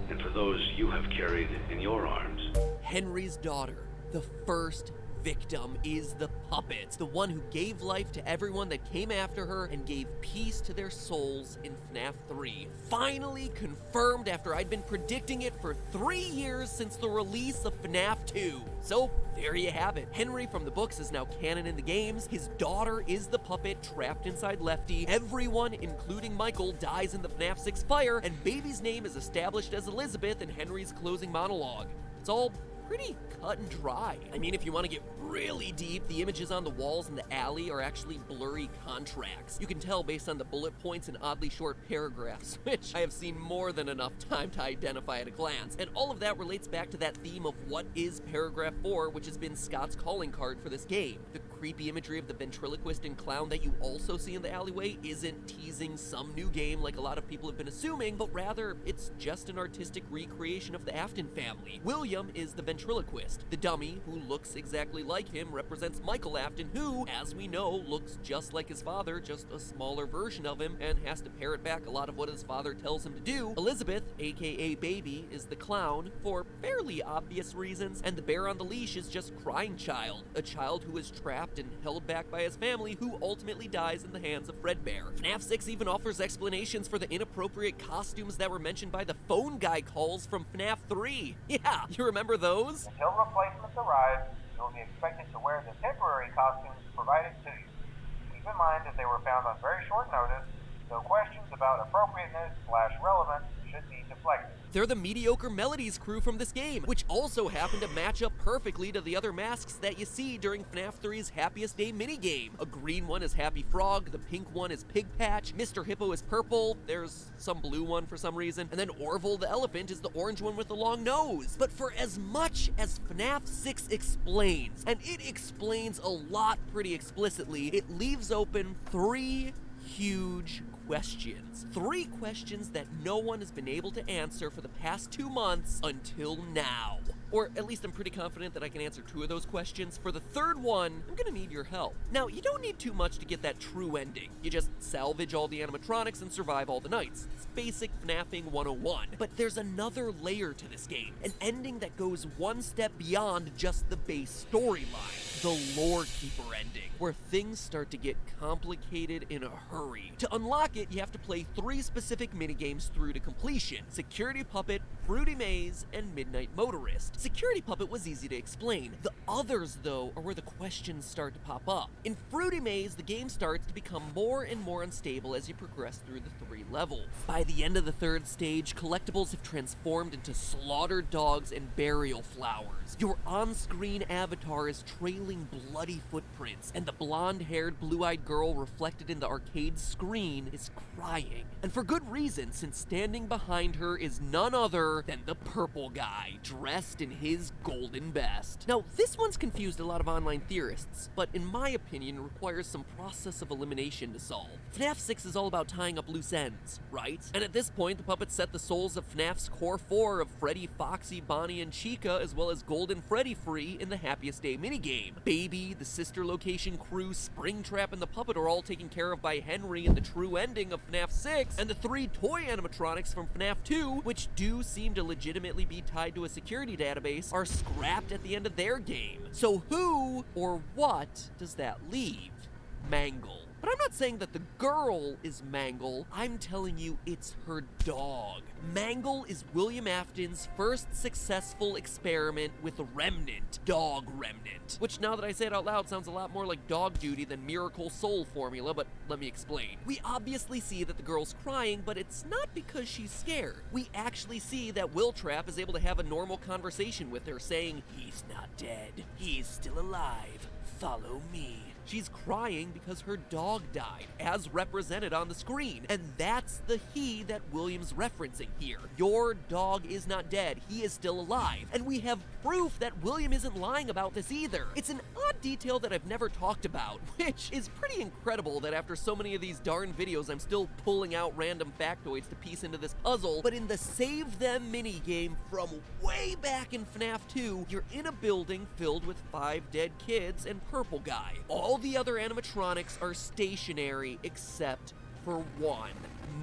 C: and for those you have carried in your arms.
K: Henry's daughter, the first victim, is the puppet, the one who gave life to everyone that came after her and gave peace to their souls in FNAF 3. Finally confirmed after I'd been predicting it for 3 years since the release of FNAF 2. So there you have it. Henry from the books is now canon in the games. His daughter is the puppet trapped inside Lefty. Everyone, including Michael, dies in the FNAF 6 fire, and Baby's name is established as Elizabeth in Henry's closing monologue. It's all pretty cut and dry. I mean, if you want to get really deep, the images on the walls in the alley are actually blurry contracts. You can tell based on the bullet points and oddly short paragraphs, which I have seen more than enough time to identify at a glance. And all of that relates back to that theme of what is paragraph 4, which has been Scott's calling card for this game. The creepy imagery of the ventriloquist and clown that you also see in the alleyway isn't teasing some new game like a lot of people have been assuming, but rather it's just an artistic recreation of the Afton family. William is the ventriloquist. The dummy, who looks exactly like him, represents Michael Afton, who, as we know, looks just like his father, just a smaller version of him, and has to parrot back a lot of what his father tells him to do. Elizabeth, aka Baby, is the clown, for fairly obvious reasons, and the bear on the leash is just Crying Child, a child who is trapped and held back by his family, who ultimately dies in the hands of Fredbear. FNAF 6 even offers explanations for the inappropriate costumes that were mentioned by the phone guy calls from FNAF 3. Yeah, you remember those?
D: Until replacements arrive, you'll be expected to wear the temporary costumes provided to you. Keep in mind that they were found on very short notice, so questions about appropriateness/relevance should be deflected.
K: They're the Mediocre Melodies crew from this game, which also happen to match up perfectly to the other masks that you see during FNAF 3's Happiest Day minigame. A green one is Happy Frog, the pink one is Pig Patch, Mr. Hippo is purple, there's some blue one for some reason, and then Orville the elephant is the orange one with the long nose. But for as much as FNAF 6 explains, and it explains a lot pretty explicitly, it leaves open 3 huge questions. 3 questions that no one has been able to answer for the past 2 months until now. Or at least I'm pretty confident that I can answer 2 of those questions. For the third one, I'm gonna need your help. Now, you don't need too much to get that true ending. You just salvage all the animatronics and survive all the nights. It's basic FNAFing 101. But there's another layer to this game, an ending that goes one step beyond just the base storyline. The Lore Keeper ending, where things start to get complicated in a hurry. To unlock it, you have to play 3 specific minigames through to completion: Security Puppet, Fruity Maze, and Midnight Motorist. Security Puppet was easy to explain. The others, though, are where the questions start to pop up. In Fruity Maze, the game starts to become more and more unstable as you progress through the 3 levels. By the end of the 3rd stage, collectibles have transformed into slaughtered dogs and burial flowers. Your on-screen avatar is trailing bloody footprints, and the blonde-haired, blue-eyed girl reflected in the arcade screen is crying. And for good reason, since standing behind her is none other than the purple guy, dressed in his golden best. Now, this one's confused a lot of online theorists, but in my opinion requires some process of elimination to solve. FNAF 6 is all about tying up loose ends, right? And at this point, the puppet set the souls of FNAF's core 4 of Freddy, Foxy, Bonnie, and Chica, as well as Golden Freddy free in the Happiest Day minigame. Baby, the sister location crew, Springtrap, and the puppet are all taken care of by Henry in the true ending of FNAF 6, and the 3 toy animatronics from FNAF 2, which do seem to legitimately be tied to a security database, are scrapped at the end of their game. So who or what does that leave? Mangle. But I'm not saying that the girl is Mangle, I'm telling you it's her dog. Mangle is William Afton's first successful experiment with a remnant, Dog Remnant. Which, now that I say it out loud, sounds a lot more like Dog Duty than Miracle Soul formula, but let me explain. We obviously see that the girl's crying, but it's not because she's scared. We actually see that Will Trap is able to have a normal conversation with her, saying, "He's not dead, he's still alive, follow me." She's crying because her dog died, as represented on the screen. And that's the he that William's referencing here. Your dog is not dead, he is still alive. And we have proof that William isn't lying about this either. It's an odd detail that I've never talked about, which is pretty incredible that after so many of these darn videos, I'm still pulling out random factoids to piece into this puzzle. But in the Save Them minigame from way back in FNAF 2, you're in a building filled with 5 dead kids and Purple Guy. All the other animatronics are stationary except for one,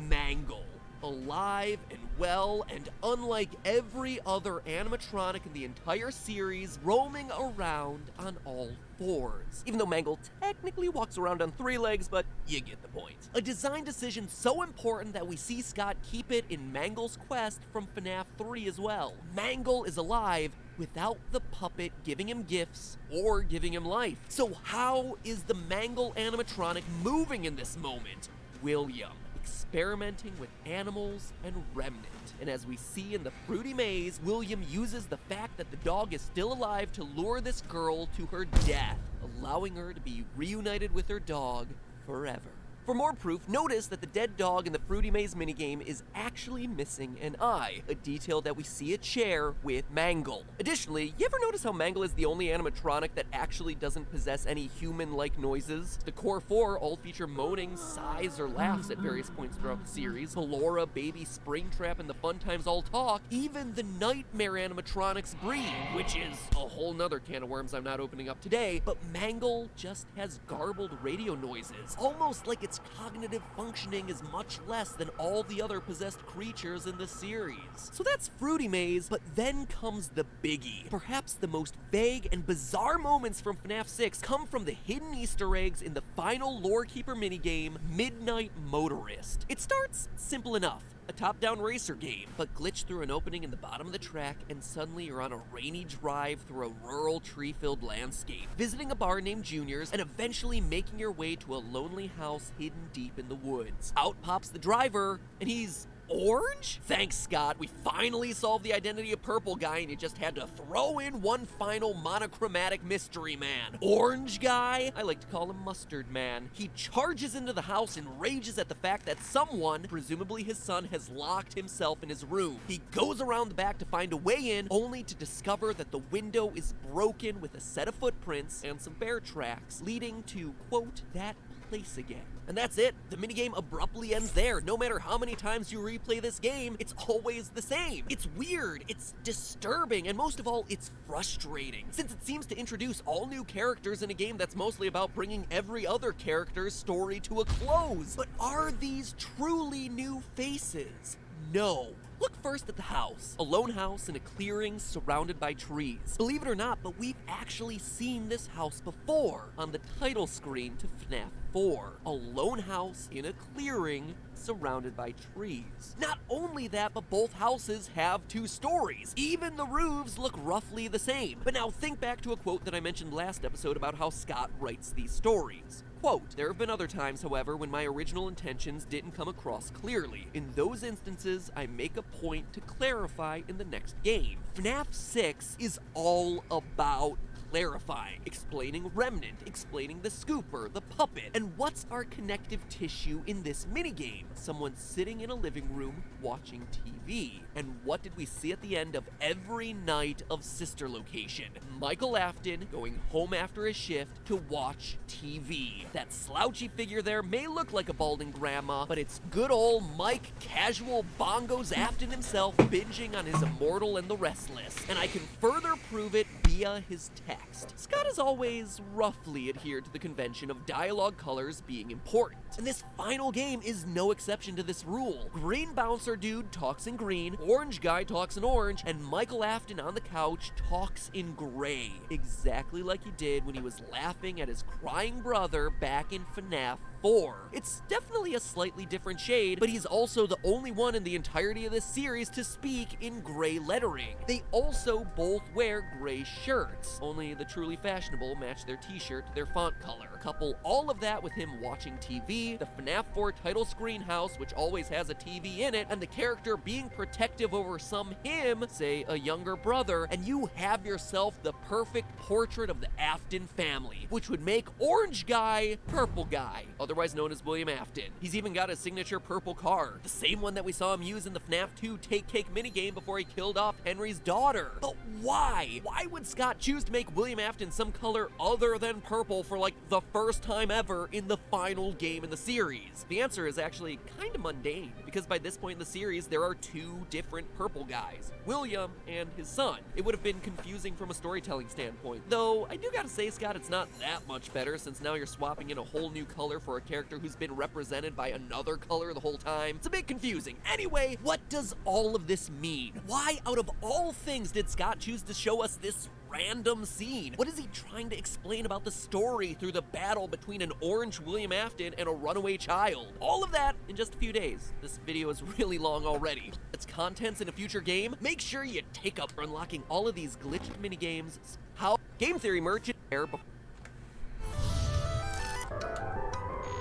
K: Mangle. Alive and well, and unlike every other animatronic in the entire series, roaming around on all 4s. Even though Mangle technically walks around on 3 legs, but you get the point. A design decision so important that we see Scott keep it in Mangle's quest from FNAF 3 as well. Mangle is alive without the puppet giving him gifts or giving him life. So how is the Mangle animatronic moving in this moment? William, experimenting with animals and Remnant. And as we see in the Fruity Maze, William uses the fact that the dog is still alive to lure this girl to her death, allowing her to be reunited with her dog forever. For more proof, notice that the dead dog in the Fruity Maze minigame is actually missing an eye, a detail that we see a chair with Mangle. Additionally, you ever notice how Mangle is the only animatronic that actually doesn't possess any human-like noises? The core 4 all feature moaning, sighs, or laughs at various points throughout the series. Ballora, Baby, Springtrap, and the Fun Times all talk. Even the Nightmare animatronics breathe, which is a whole nother can of worms I'm not opening up today, but Mangle just has garbled radio noises, almost like its cognitive functioning is much less than all the other possessed creatures in the series. So that's Fruity Maze, but then comes the biggie. Perhaps the most vague and bizarre moments from FNAF 6 come from the hidden Easter eggs in the final Lore Keeper minigame, Midnight Motorist. It starts simple enough. A top-down racer game, but glitch through an opening in the bottom of the track, and suddenly you're on a rainy drive through a rural tree-filled landscape, visiting a bar named Junior's, and eventually making your way to a lonely house hidden deep in the woods. Out pops the driver, and he's orange? Thanks, Scott. We finally solved the identity of Purple Guy, and you just had to throw in one final monochromatic mystery man. Orange Guy? I like to call him Mustard Man. He charges into the house and rages at the fact that someone, presumably his son, has locked himself in his room. He goes around the back to find a way in, only to discover that the window is broken with a set of footprints and some bear tracks, leading to, quote, that place again. And that's it. The minigame abruptly ends there. No matter how many times you replay this game, it's always the same. It's weird, it's disturbing, and most of all, it's frustrating, since it seems to introduce all new characters in a game that's mostly about bringing every other character's story to a close. But are these truly new faces? No. Look first at the house. A lone house in a clearing surrounded by trees. Believe it or not, but we've actually seen this house before on the title screen to FNAF 4. A lone house in a clearing surrounded by trees. Not only that, but both houses have two stories. Even the roofs look roughly the same. But now think back to a quote that I mentioned last episode about how Scott writes these stories. Quote, there have been other times, however, when my original intentions didn't come across clearly. In those instances, I make a point to clarify in the next game. FNAF 6 is all about clarifying, explaining Remnant, explaining the scooper, the puppet, and what's our connective tissue in this minigame? Someone sitting in a living room watching TV. And what did we see at the end of every night of Sister Location? Michael Afton going home after his shift to watch TV. That slouchy figure there may look like a balding grandma, but it's good old Mike Casual Bongos Afton himself binging on his Immortal and the Restless. And I can further prove it via his text. Scott has always roughly adhered to the convention of dialogue colors being important, and this final game is no exception to this rule. Green bouncer dude talks in green, orange guy talks in orange, and Michael Afton on the couch talks in gray, exactly like he did when he was laughing at his crying brother back in FNAF 4. It's definitely a slightly different shade, but he's also the only one in the entirety of this series to speak in gray lettering. They also both wear gray shirts, only the truly fashionable match their t-shirt to their font color. Couple all of that with him watching TV, the FNAF 4 title screen house, which always has a TV in it, and the character being protective over some him, say a younger brother, and you have yourself the perfect portrait of the Afton family, which would make orange guy purple guy, otherwise known as William Afton. He's even got a signature purple car, the same one that we saw him use in the FNAF 2 Take Cake minigame before he killed off Henry's daughter. But why? Why would Scott choose to make William Afton some color other than purple for like the first time ever in the final game in the series? The answer is actually kind of mundane, because by this point in the series, there are two different purple guys, William and his son. It would have been confusing from a storytelling standpoint, though I do gotta say, Scott, it's not that much better, since now you're swapping in a whole new color for a character who's been represented by another color the whole time. It's a bit confusing. Anyway, what does all of this mean? Why, out of all things, did Scott choose to show us this random scene? What is he trying to explain about the story through the battle between an orange William Afton and a runaway child? All of that in just a few days. This video is really long already. Its contents in a future game. Make sure you take up for unlocking all of these glitched minigames. How Game Theory merch is there before.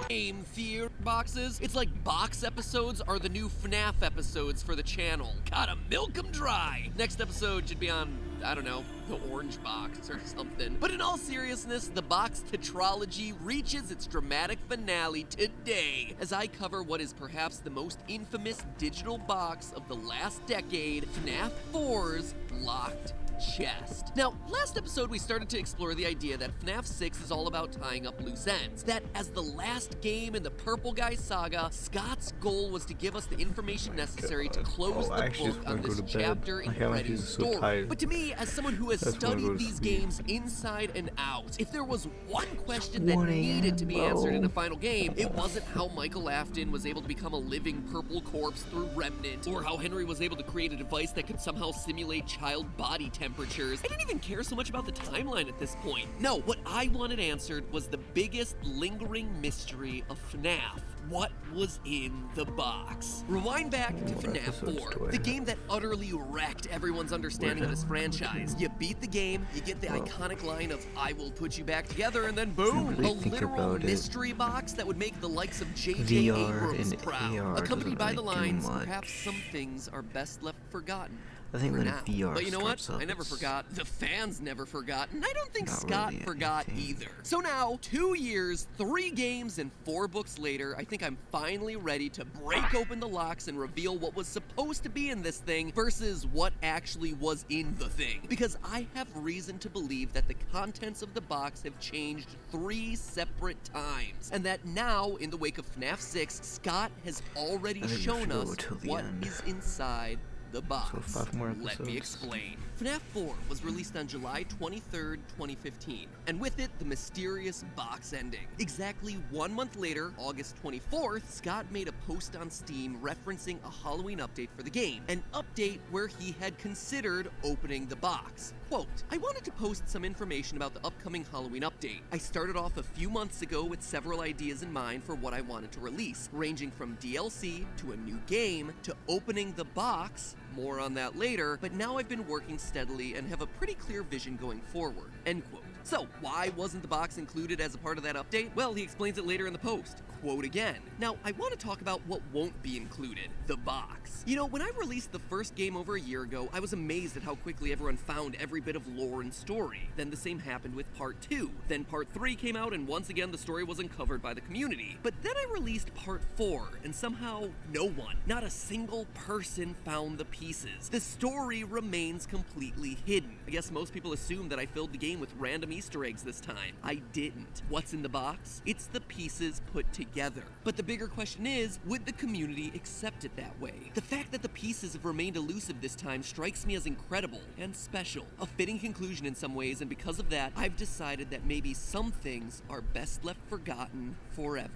K: Game Theory boxes. It's like box episodes are the new FNAF episodes for the channel. Gotta milk them dry. Next episode should be on, I don't know, the orange box or something. But in all seriousness, the box tetralogy reaches its dramatic finale today, as I cover what is perhaps the most infamous digital box of the last decade, FNAF 4's Locked Chest. Now, last episode we started to explore the idea that FNAF 6 is all about tying up loose ends. That as the last game in the Purple Guy saga, Scott's goal was to give us the information necessary to close the book on this chapter in Freddy's story. But to me, as someone who has studied these games inside and out, if there was one question that needed to be answered in a final game, it wasn't how Michael Afton was able to become a living purple corpse through Remnant, or how Henry was able to create a device that could somehow simulate child body temperatures. I didn't even care so much about the timeline at this point. No, what I wanted answered was the biggest lingering mystery of FNAF. What was in the box? Rewind back to FNAF 4, the game that utterly wrecked everyone's understanding of this franchise. You beat the game, you get the iconic line of "I will put you back together," and then boom, a literal mystery box that would make the likes of J.J. Abrams proud. Accompanied by the lines, "Perhaps some things are best left forgotten."
R: I think
B: for
R: when
B: now.
R: VR
B: But you know what?
R: starts up,
B: I never
R: it's
B: forgot. The fans never forgot. And I don't think
R: not
B: Scott
R: really
B: forgot
R: anything.
B: either. So now, 2 years, 3 games, and 4 books later, I think I'm finally ready to break open the locks and reveal what was supposed to be in this thing versus what actually was in the thing. Because I have reason to believe that the contents of the box have changed 3 separate times. And that now, in the wake of FNAF 6, Scott has already
R: I think we
B: shown
R: should go
B: us
R: till the
B: what
R: end.
B: is inside the box.
R: So 5 more
B: Let me
R: episodes.
B: explain. FNAF 4 was released on July 23rd, 2015, and with it, the mysterious box ending. Exactly 1 month later, August 24th, Scott made a post on Steam referencing a Halloween update for the game, an update where he had considered opening the box. Quote, I wanted to post some information about the upcoming Halloween update. I started off a few months ago with several ideas in mind for what I wanted to release, ranging from DLC to a new game to opening the box, more on that later, but now I've been working steadily and have a pretty clear vision going forward, end quote. So, why wasn't the box included as a part of that update? Well, he explains it later in the post. Quote again. Now, I want to talk about what won't be included, the box. You know, when I released the first game over a year ago, I was amazed at how quickly everyone found every bit of lore and story. Then the same happened with Part 2. Then Part 3 came out, and once again the story was uncovered by the community. But then I released Part 4, and somehow no one, not a single person found the pieces. The story remains completely hidden. I guess most people assume that I filled the game with random Easter eggs this time. I didn't. What's in the box? It's the pieces put together. But the bigger question is, would the community accept it that way? The fact that the pieces have remained elusive this time strikes me as incredible and special. A fitting conclusion in some ways, and because of that, I've decided that maybe some things are best left forgotten forever.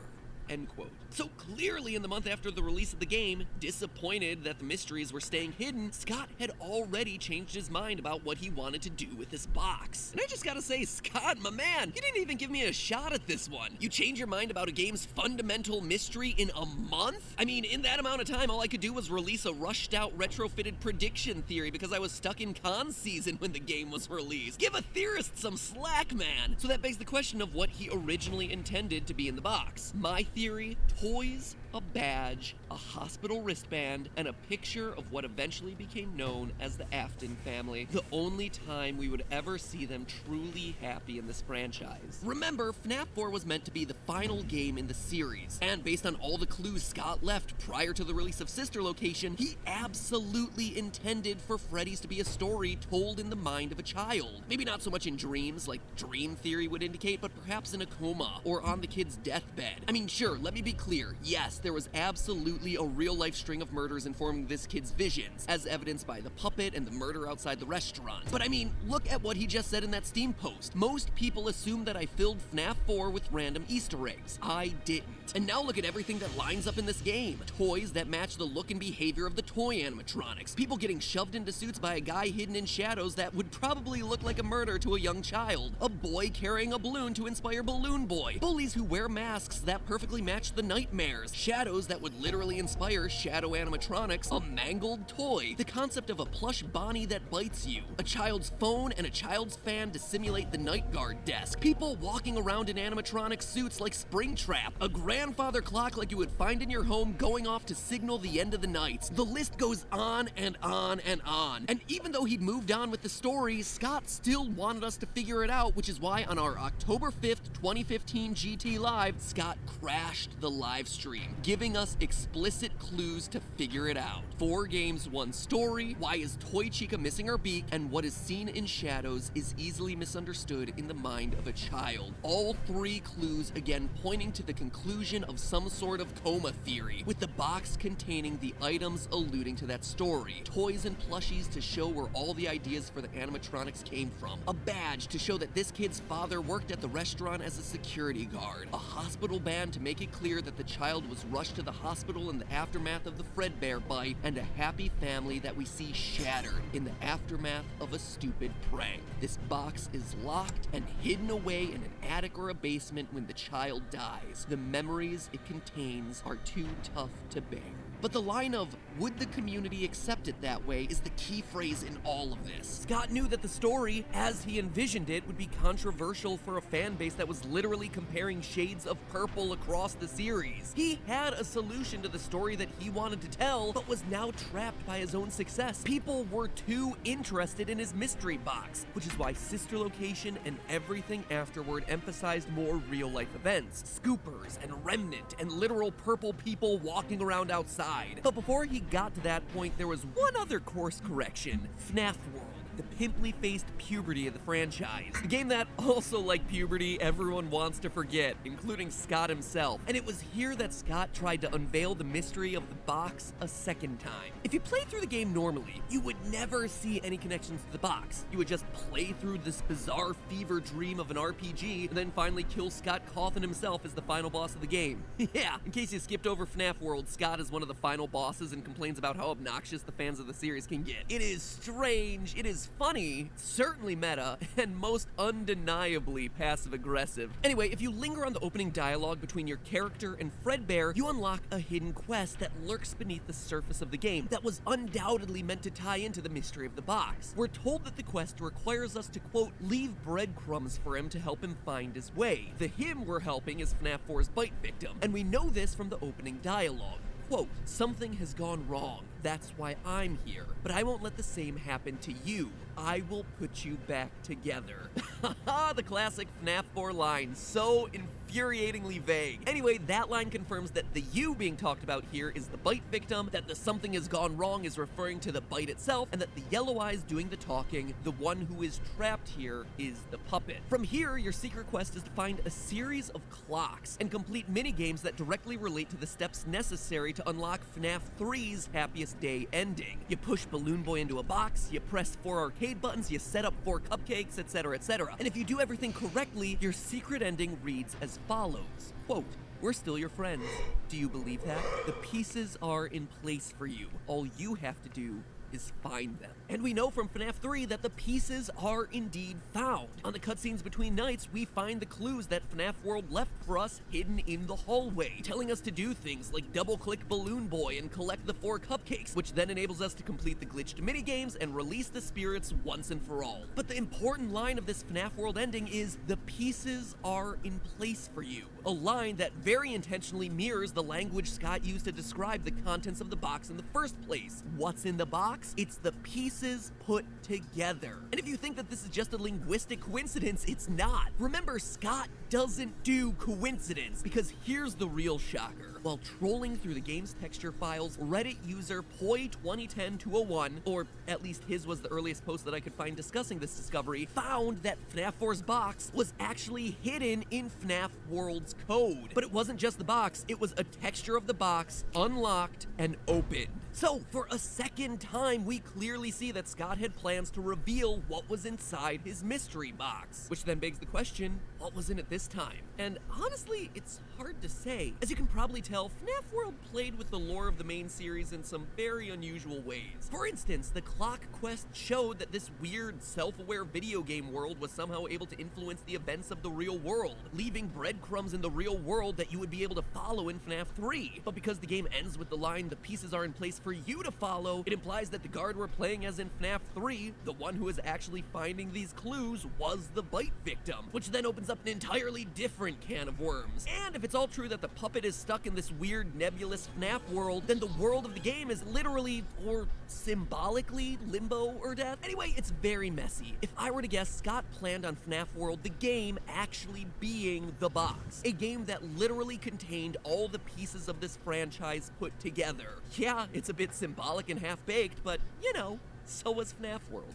B: End quote. So clearly in the month after the release of the game, disappointed that the mysteries were staying hidden, Scott had already changed his mind about what he wanted to do with this box. And I just gotta say, Scott, my man, you didn't even give me a shot at this one. You change your mind about a game's fundamental mystery in a month? I mean, in that amount of time, all I could do was release a rushed out retrofitted prediction theory because I was stuck in con season when the game was released. Give a theorist some slack, man. So that begs the question of what he originally intended to be in the box. My theory, toys, a badge, a hospital wristband, and a picture of what eventually became known as the Afton family. The only time we would ever see them truly happy in this franchise. Remember, FNAF 4 was meant to be the final game in the series, and based on all the clues Scott left prior to the release of Sister Location, he absolutely intended for Freddy's to be a story told in the mind of a child. Maybe not so much in dreams, like Dream Theory would indicate, but perhaps in a coma, or on the kid's deathbed. I mean, sure, let me be clear, yes, there was absolutely a real-life string of murders informing this kid's visions, as evidenced by the puppet and the murder outside the restaurant. But I mean, look at what he just said in that Steam post. Most people assume that I filled FNAF 4 with random Easter eggs. I didn't. And now look at everything that lines up in this game. Toys that match the look and behavior of the toy animatronics. People getting shoved into suits by a guy hidden in shadows that would probably look like a murder to a young child. A boy carrying a balloon to inspire Balloon Boy. Bullies who wear masks that perfectly match the nightmares. Shadows that would literally inspire shadow animatronics. A mangled toy. The concept of a plush Bonnie that bites you. A child's phone and a child's fan to simulate the night guard desk. People walking around in animatronic suits like Springtrap. A grandfather clock like you would find in your home going off to signal the end of the night. The list goes on and on and on. And even though he'd moved on with the story, Scott still wanted us to figure it out, which is why on our October 5th, 2015 GT Live, Scott crashed the live stream, giving us explicit clues to figure it out. 4 games, 1 story, why is Toy Chica missing her beak, and what is seen in shadows is easily misunderstood in the mind of a child. All 3 clues again pointing to the conclusion of some sort of coma theory, with the box containing the items alluding to that story. Toys and plushies to show where all the ideas for the animatronics came from. A badge to show that this kid's father worked at the restaurant as a security guard. A hospital band to make it clear that the child was rushed to the hospital in the aftermath of the Fredbear bite, and a happy family that we see shattered in the aftermath of a stupid prank. This box is locked and hidden away in an attic or a basement when the child dies. The memories it contains are too tough to bear. But the line of, would the community accept it that way, is the key phrase in all of this. Scott knew that the story, as he envisioned it, would be controversial for a fan base that was literally comparing shades of purple across the series. He had
K: had a solution to the story that he wanted to tell, but was now trapped by his own success. People were too interested in his mystery box, which is why Sister Location and everything afterward emphasized more real-life events, scoopers and remnant and literal purple people walking around outside. But before he got to that point, there was one other course correction: FNAF World, the pimply-faced puberty of the franchise. A game that, also like puberty, everyone wants to forget, including Scott himself. And it was here that Scott tried to unveil the mystery of the box a second time. If you play through the game normally, you would never see any connections to the box. You would just play through this bizarre fever dream of an RPG, and then finally kill Scott Cawthon himself as the final boss of the game. Yeah, in case you skipped over FNAF World, Scott is one of the final bosses and complains about how obnoxious the fans of the series can get. It is strange, it is funny, certainly meta, and most undeniably passive-aggressive. Anyway, if you linger on the opening dialogue between your character and Fredbear, you unlock a hidden quest that lurks beneath the surface of the game that was undoubtedly meant to tie into the mystery of the box. We're told that the quest requires us to, quote, leave breadcrumbs for him to help him find his way. The him we're helping is FNAF 4's bite victim, and we know this from the opening dialogue. Quote, something has gone wrong. That's why I'm here. But I won't let the same happen to you. I will put you back together. Haha, the classic FNAF 4 line. So infuriatingly vague. Anyway, that line confirms that the you being talked about here is the bite victim, that the something has gone wrong is referring to the bite itself, and that the yellow eyes doing the talking, the one who is trapped here, is the puppet. From here, your secret quest is to find a series of clocks and complete minigames that directly relate to the steps necessary to unlock FNAF 3's Happiest Day ending. You push Balloon Boy into a box, you press 4 arcade buttons, you set up 4 cupcakes, etc., etc. And if you do everything correctly, your secret ending reads as follows. Quote, we're still your friends. Do you believe that? The pieces are in place for you. All you have to do is find them. And we know from FNAF 3 that the pieces are indeed found. On the cutscenes between nights, we find the clues that FNAF World left for us hidden in the hallway, telling us to do things like double-click Balloon Boy and collect the 4 cupcakes, which then enables us to complete the glitched minigames and release the spirits once and for all. But the important line of this FNAF World ending is, the pieces are in place for you. A line that very intentionally mirrors the language Scott used to describe the contents of the box in the first place. What's in the box? It's the pieces put together. And if you think that this is just a linguistic coincidence, it's not. Remember, Scott doesn't do coincidence, because here's the real shocker. While trolling through the game's texture files, Reddit user Poi2010-201, or at least his was the earliest post that I could find discussing this discovery, found that FNAF 4's box was actually hidden in FNAF World's code. But it wasn't just the box, it was a texture of the box, unlocked and opened. So, for a second time, we clearly see that Scott had plans to reveal what was inside his mystery box. Which then begs the question, what was in it this time? And honestly, it's hard to say. As you can probably tell, FNAF World played with the lore of the main series in some very unusual ways. For instance, the clock quest showed that this weird, self-aware video game world was somehow able to influence the events of the real world, leaving breadcrumbs in the real world that you would be able to follow in FNAF 3. But because the game ends with the line, the pieces are in place for you to follow, it implies that the guard we're playing as in FNAF 3, the one who is actually finding these clues, was the bite victim, which then opens up an entirely different can of worms. And if it's all true that the puppet is stuck in this weird nebulous FNAF world, then the world of the game is literally, or symbolically, limbo or death. Anyway, it's very messy. If I were to guess, Scott planned on FNAF World, the game, actually being the box. A game that literally contained all the pieces of this franchise put together. Yeah, it's a bit symbolic and half-baked, but, you know, so was FNAF World.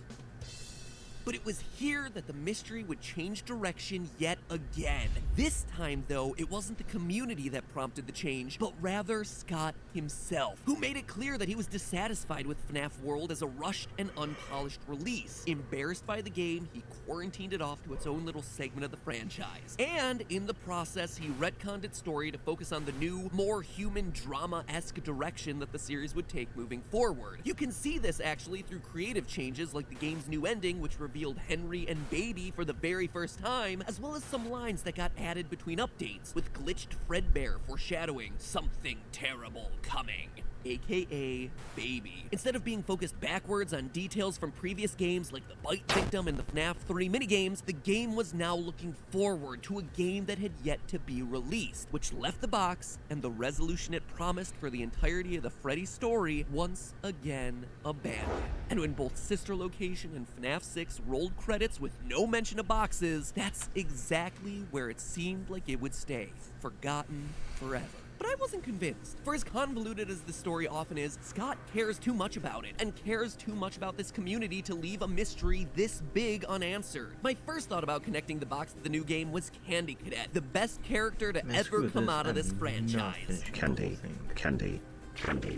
K: But it was here that the mystery would change direction yet again. This time, though, it wasn't the community that prompted the change, but rather Scott himself, who made it clear that he was dissatisfied with FNAF World as a rushed and unpolished release. Embarrassed by the game, he quarantined it off to its own little segment of the franchise. And in the process, he retconned its story to focus on the new, more human drama-esque direction that the series would take moving forward. You can see this actually through creative changes like the game's new ending, which reveals revealed Henry and Baby for the very first time, as well as some lines that got added between updates, with glitched Fredbear foreshadowing something terrible coming, aka Baby. Instead of being focused backwards on details from previous games like the Bite Victim and the FNAF 3 minigames, the game was now looking forward to a game that had yet to be released, which left the box and the resolution it promised for the entirety of the Freddy story once again abandoned. And when both Sister Location and FNAF 6 rolled credits with no mention of boxes, that's exactly where it seemed like it would stay, forgotten forever. But I wasn't convinced. For as convoluted as the story often is, Scott cares too much about it, and cares too much about this community to leave a mystery this big unanswered. My first thought about connecting the box to the new game was Candy Cadet, the best character to ever come out of this franchise.
G: Candy.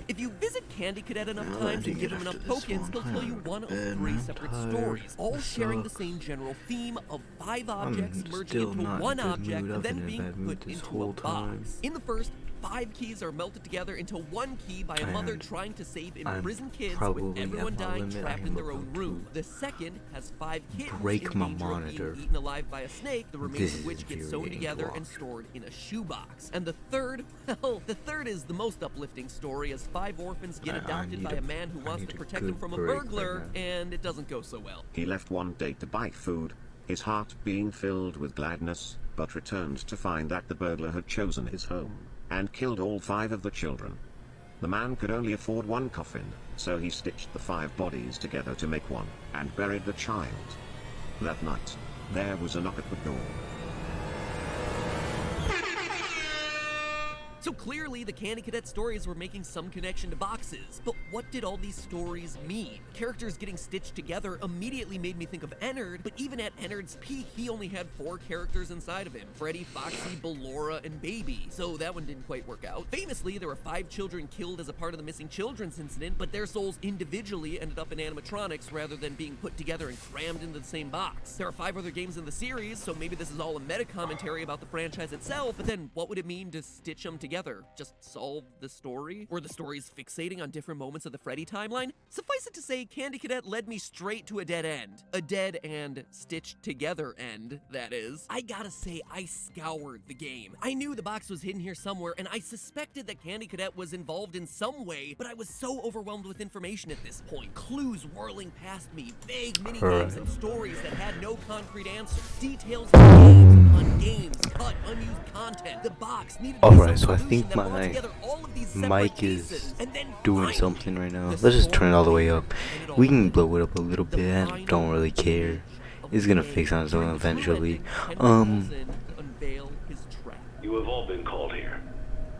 K: If you visit Candy Cadet enough times and give him enough tokens, he'll tell you one of 3 separate stories, all sharing the same general theme of 5 objects merging into one object and then being put into a box. In the first, 5 keys are melted together into one key by a mother trying to save imprisoned kids, with everyone dying trapped in their own room. The second has 5 kittens
R: break my
K: in danger of
R: monitor.
K: being eaten alive by a snake, the remains of which get sewn together and stored in a shoebox. And the third, well, the third is the most uplifting story, as 5 orphans get adopted by a man who wants to protect them from a burglar, and it doesn't go so well.
G: He left one day to buy food, his heart being filled with gladness, but returned to find that the burglar had chosen his home and killed all 5 of the children. The man could only afford one coffin, so he stitched the 5 bodies together to make one, and buried the child. That night, there was a knock at the door.
K: So clearly, the Candy Cadet stories were making some connection to boxes, but what did all these stories mean? Characters getting stitched together immediately made me think of Ennard, but even at Ennard's peak, he only had 4 characters inside of him: Freddy, Foxy, Ballora, and Baby, so that one didn't quite work out. Famously, there were 5 children killed as a part of the missing children's incident, but their souls individually ended up in animatronics rather than being put together and crammed into the same box. There are 5 other games in the series, so maybe this is all a meta-commentary about the franchise itself, but then what would it mean to stitch them together? Just solve the story? Or the stories fixating on different moments of the Freddy timeline? Suffice it to say, Candy Cadet led me straight to a dead end. A dead and stitched together end, that is. I gotta say, I scoured the game. I knew the box was hidden here somewhere, and I suspected that Candy Cadet was involved in some way, but I was so overwhelmed with information at this point. Clues whirling past me, vague minigames and stories that had no concrete answers. Details of games upon games, cut, unused content. The box needed to be
R: Alright,
K: some
R: so I
K: solution
R: think
K: that brought
R: my
K: together all of these separate
R: mic
K: pieces.
R: is
K: And then
R: doing
K: finally,
R: something right now. Let's just turn it all the way up. We can blow it up a little bit. I don't really care. It's gonna fix on its own eventually.
C: You have all been called here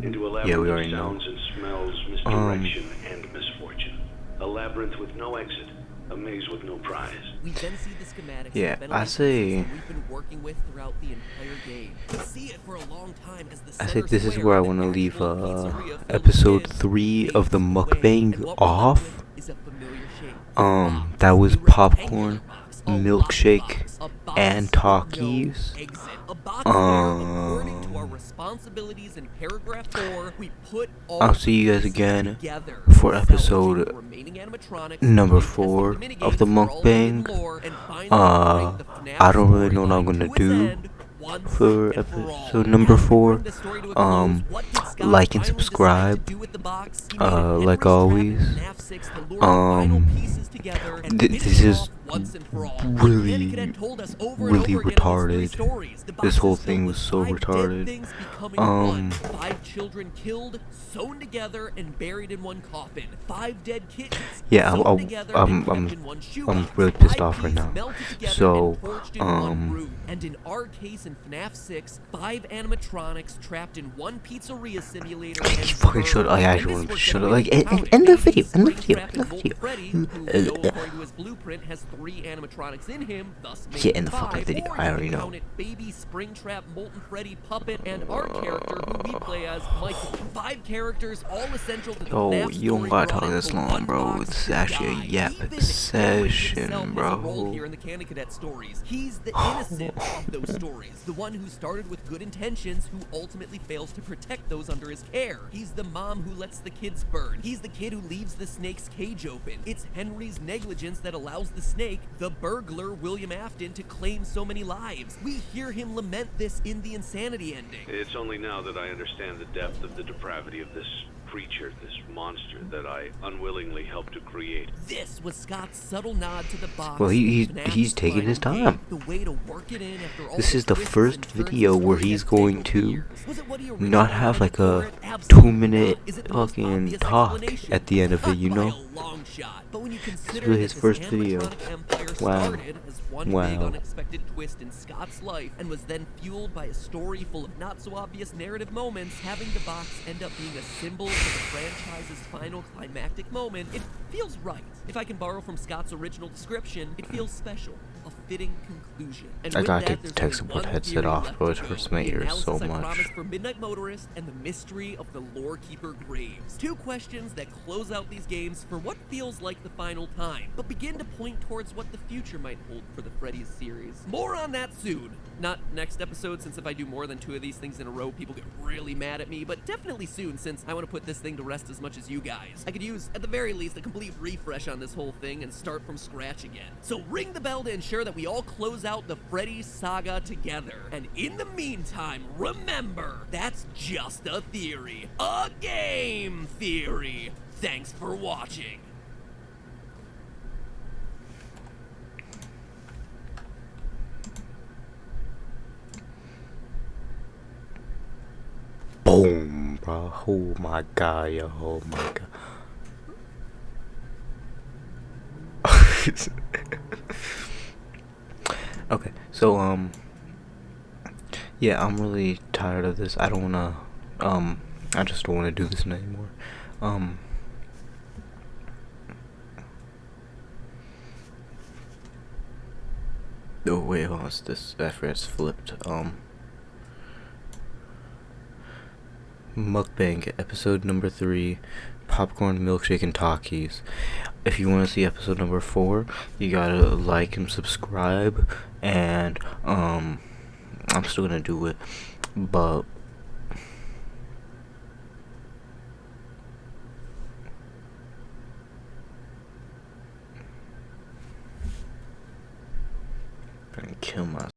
C: into a labyrinth
R: Yeah, we
C: of
R: already know.
C: sounds and smells, misdirection and misfortune. A labyrinth with no exit, a maze with no prize.
K: We then see the schematics
R: Yeah,
K: of
R: I say
K: we've been working with throughout the entire game. We see it for a long time as the
R: I think this is
K: center
R: where I
K: square,
R: want to
K: the
R: leave
K: actual pizzeria filled
R: episode
K: with
R: 3 of the mukbang
K: what we're left
R: off.
K: with is a familiar shape.
R: That was popcorn, milkshake, and Takis.
K: Responsibilities in paragraph 4, we put all
R: I'll see you guys again
K: together.
R: for episode number 4 of the mukbang. I don't really know what I'm gonna do for episode number 4. Like and subscribe. Like always. This is really retarded. This whole thing was so retarded.
K: 5 children killed, sewn together, and buried in one coffin. 5 dead kittens.
R: Yeah, I'm really pissed off right now. So,
K: and in our case in FNAF 6, 5 animatronics trapped in one pizzeria simulator. And
R: you fucking shut up. I actually want to shut up. Like, end the video. End the video. End the video.
K: Freddy, who, according to his blueprint, has 3 animatronics in him, thus making
R: Yeah, in the fucking video. I already know.
K: Baby, Springtrap, Molten Freddy, Puppet, and our character, who we play as Michael. 5 characters, all essential to the
R: Yo,
K: FNAF
R: you don't
K: story
R: gotta talk
K: brought
R: this
K: into
R: long,
K: one
R: bro.
K: box
R: It's
K: to
R: actually a
K: die.
R: yap
K: Even
R: session,
K: Henry himself has a role
R: bro.
K: here in the Candy Cadet stories. He's the innocent of those stories, the one who started with good intentions, who ultimately fails to protect those under his care. He's the mom who lets the kids burn. He's the kid who leaves the snake's cage open. It's Henry's negligence that allows the snake mistake the burglar William Afton to claim so many lives. We hear him lament this in the insanity ending.
C: It's only now that I understand the depth of the depravity of this creature, this monster that I unwillingly helped to create.
K: This was Scott's subtle nod to the box.
R: Well, he's taking his time.
K: The way to work it in after all
R: This is the
K: twists
R: first
K: and turns
R: video
K: the
R: where
K: story
R: he's
K: has
R: going
K: taken
R: to
K: years. Was it what he originally
R: not have like
K: intended
R: a
K: for it? Absolutely
R: 2-minute
K: not. Is it the most
R: fucking
K: obvious
R: talk
K: explanation?
R: at the end of it, you
K: By
R: know?
K: a long shot. But when you consider
R: really
K: that
R: his
K: this
R: first video.
K: animatronic empire
R: Wow.
K: started as one big
R: Wow.
K: unexpected twist in Scott's life and was then fueled by a story full of not so obvious narrative moments, having the box end up being a symbol for the franchise's final climactic moment, it feels right. If I can borrow from Scott's original description, it feels special. A fitting conclusion. And
R: I
K: with
R: gotta
K: that,
R: take the
K: there's
R: tech
K: only
R: support
K: one
R: headset
K: theory
R: off,
K: left
R: bro.
K: to
R: It
K: go.
R: hurts my
K: The
R: ears
K: analysis
R: so
K: I
R: much.
K: promised for Midnight Motorist and the mystery of the Lorekeeper Graves. Two questions that close out these games for what feels like the final time, but begin to point towards what the future might hold for the Freddy's series. More on that soon. Not next episode, since if I do more than 2 of these things in a row, people get really mad at me, but definitely soon, since I want to put this thing to rest as much as you guys. I could use, at the very least, a complete refresh on this whole thing and start from scratch again. So ring the bell to ensure that we all close out the Freddy saga together. And in the meantime, remember, that's just a theory. A game theory. Thanks for watching.
R: Boom, bro. Oh my god, yo. Oh my god. Okay, so, yeah, I'm really tired of this. I don't wanna, I just don't wanna do this anymore. Oh, wait, hold on. This, I forgot it's flipped. Mukbang, episode number 3, popcorn, milkshake, and Takis. If you want to see episode number 4, you gotta like and subscribe, and, I'm still gonna do it, but, I'm gonna kill myself.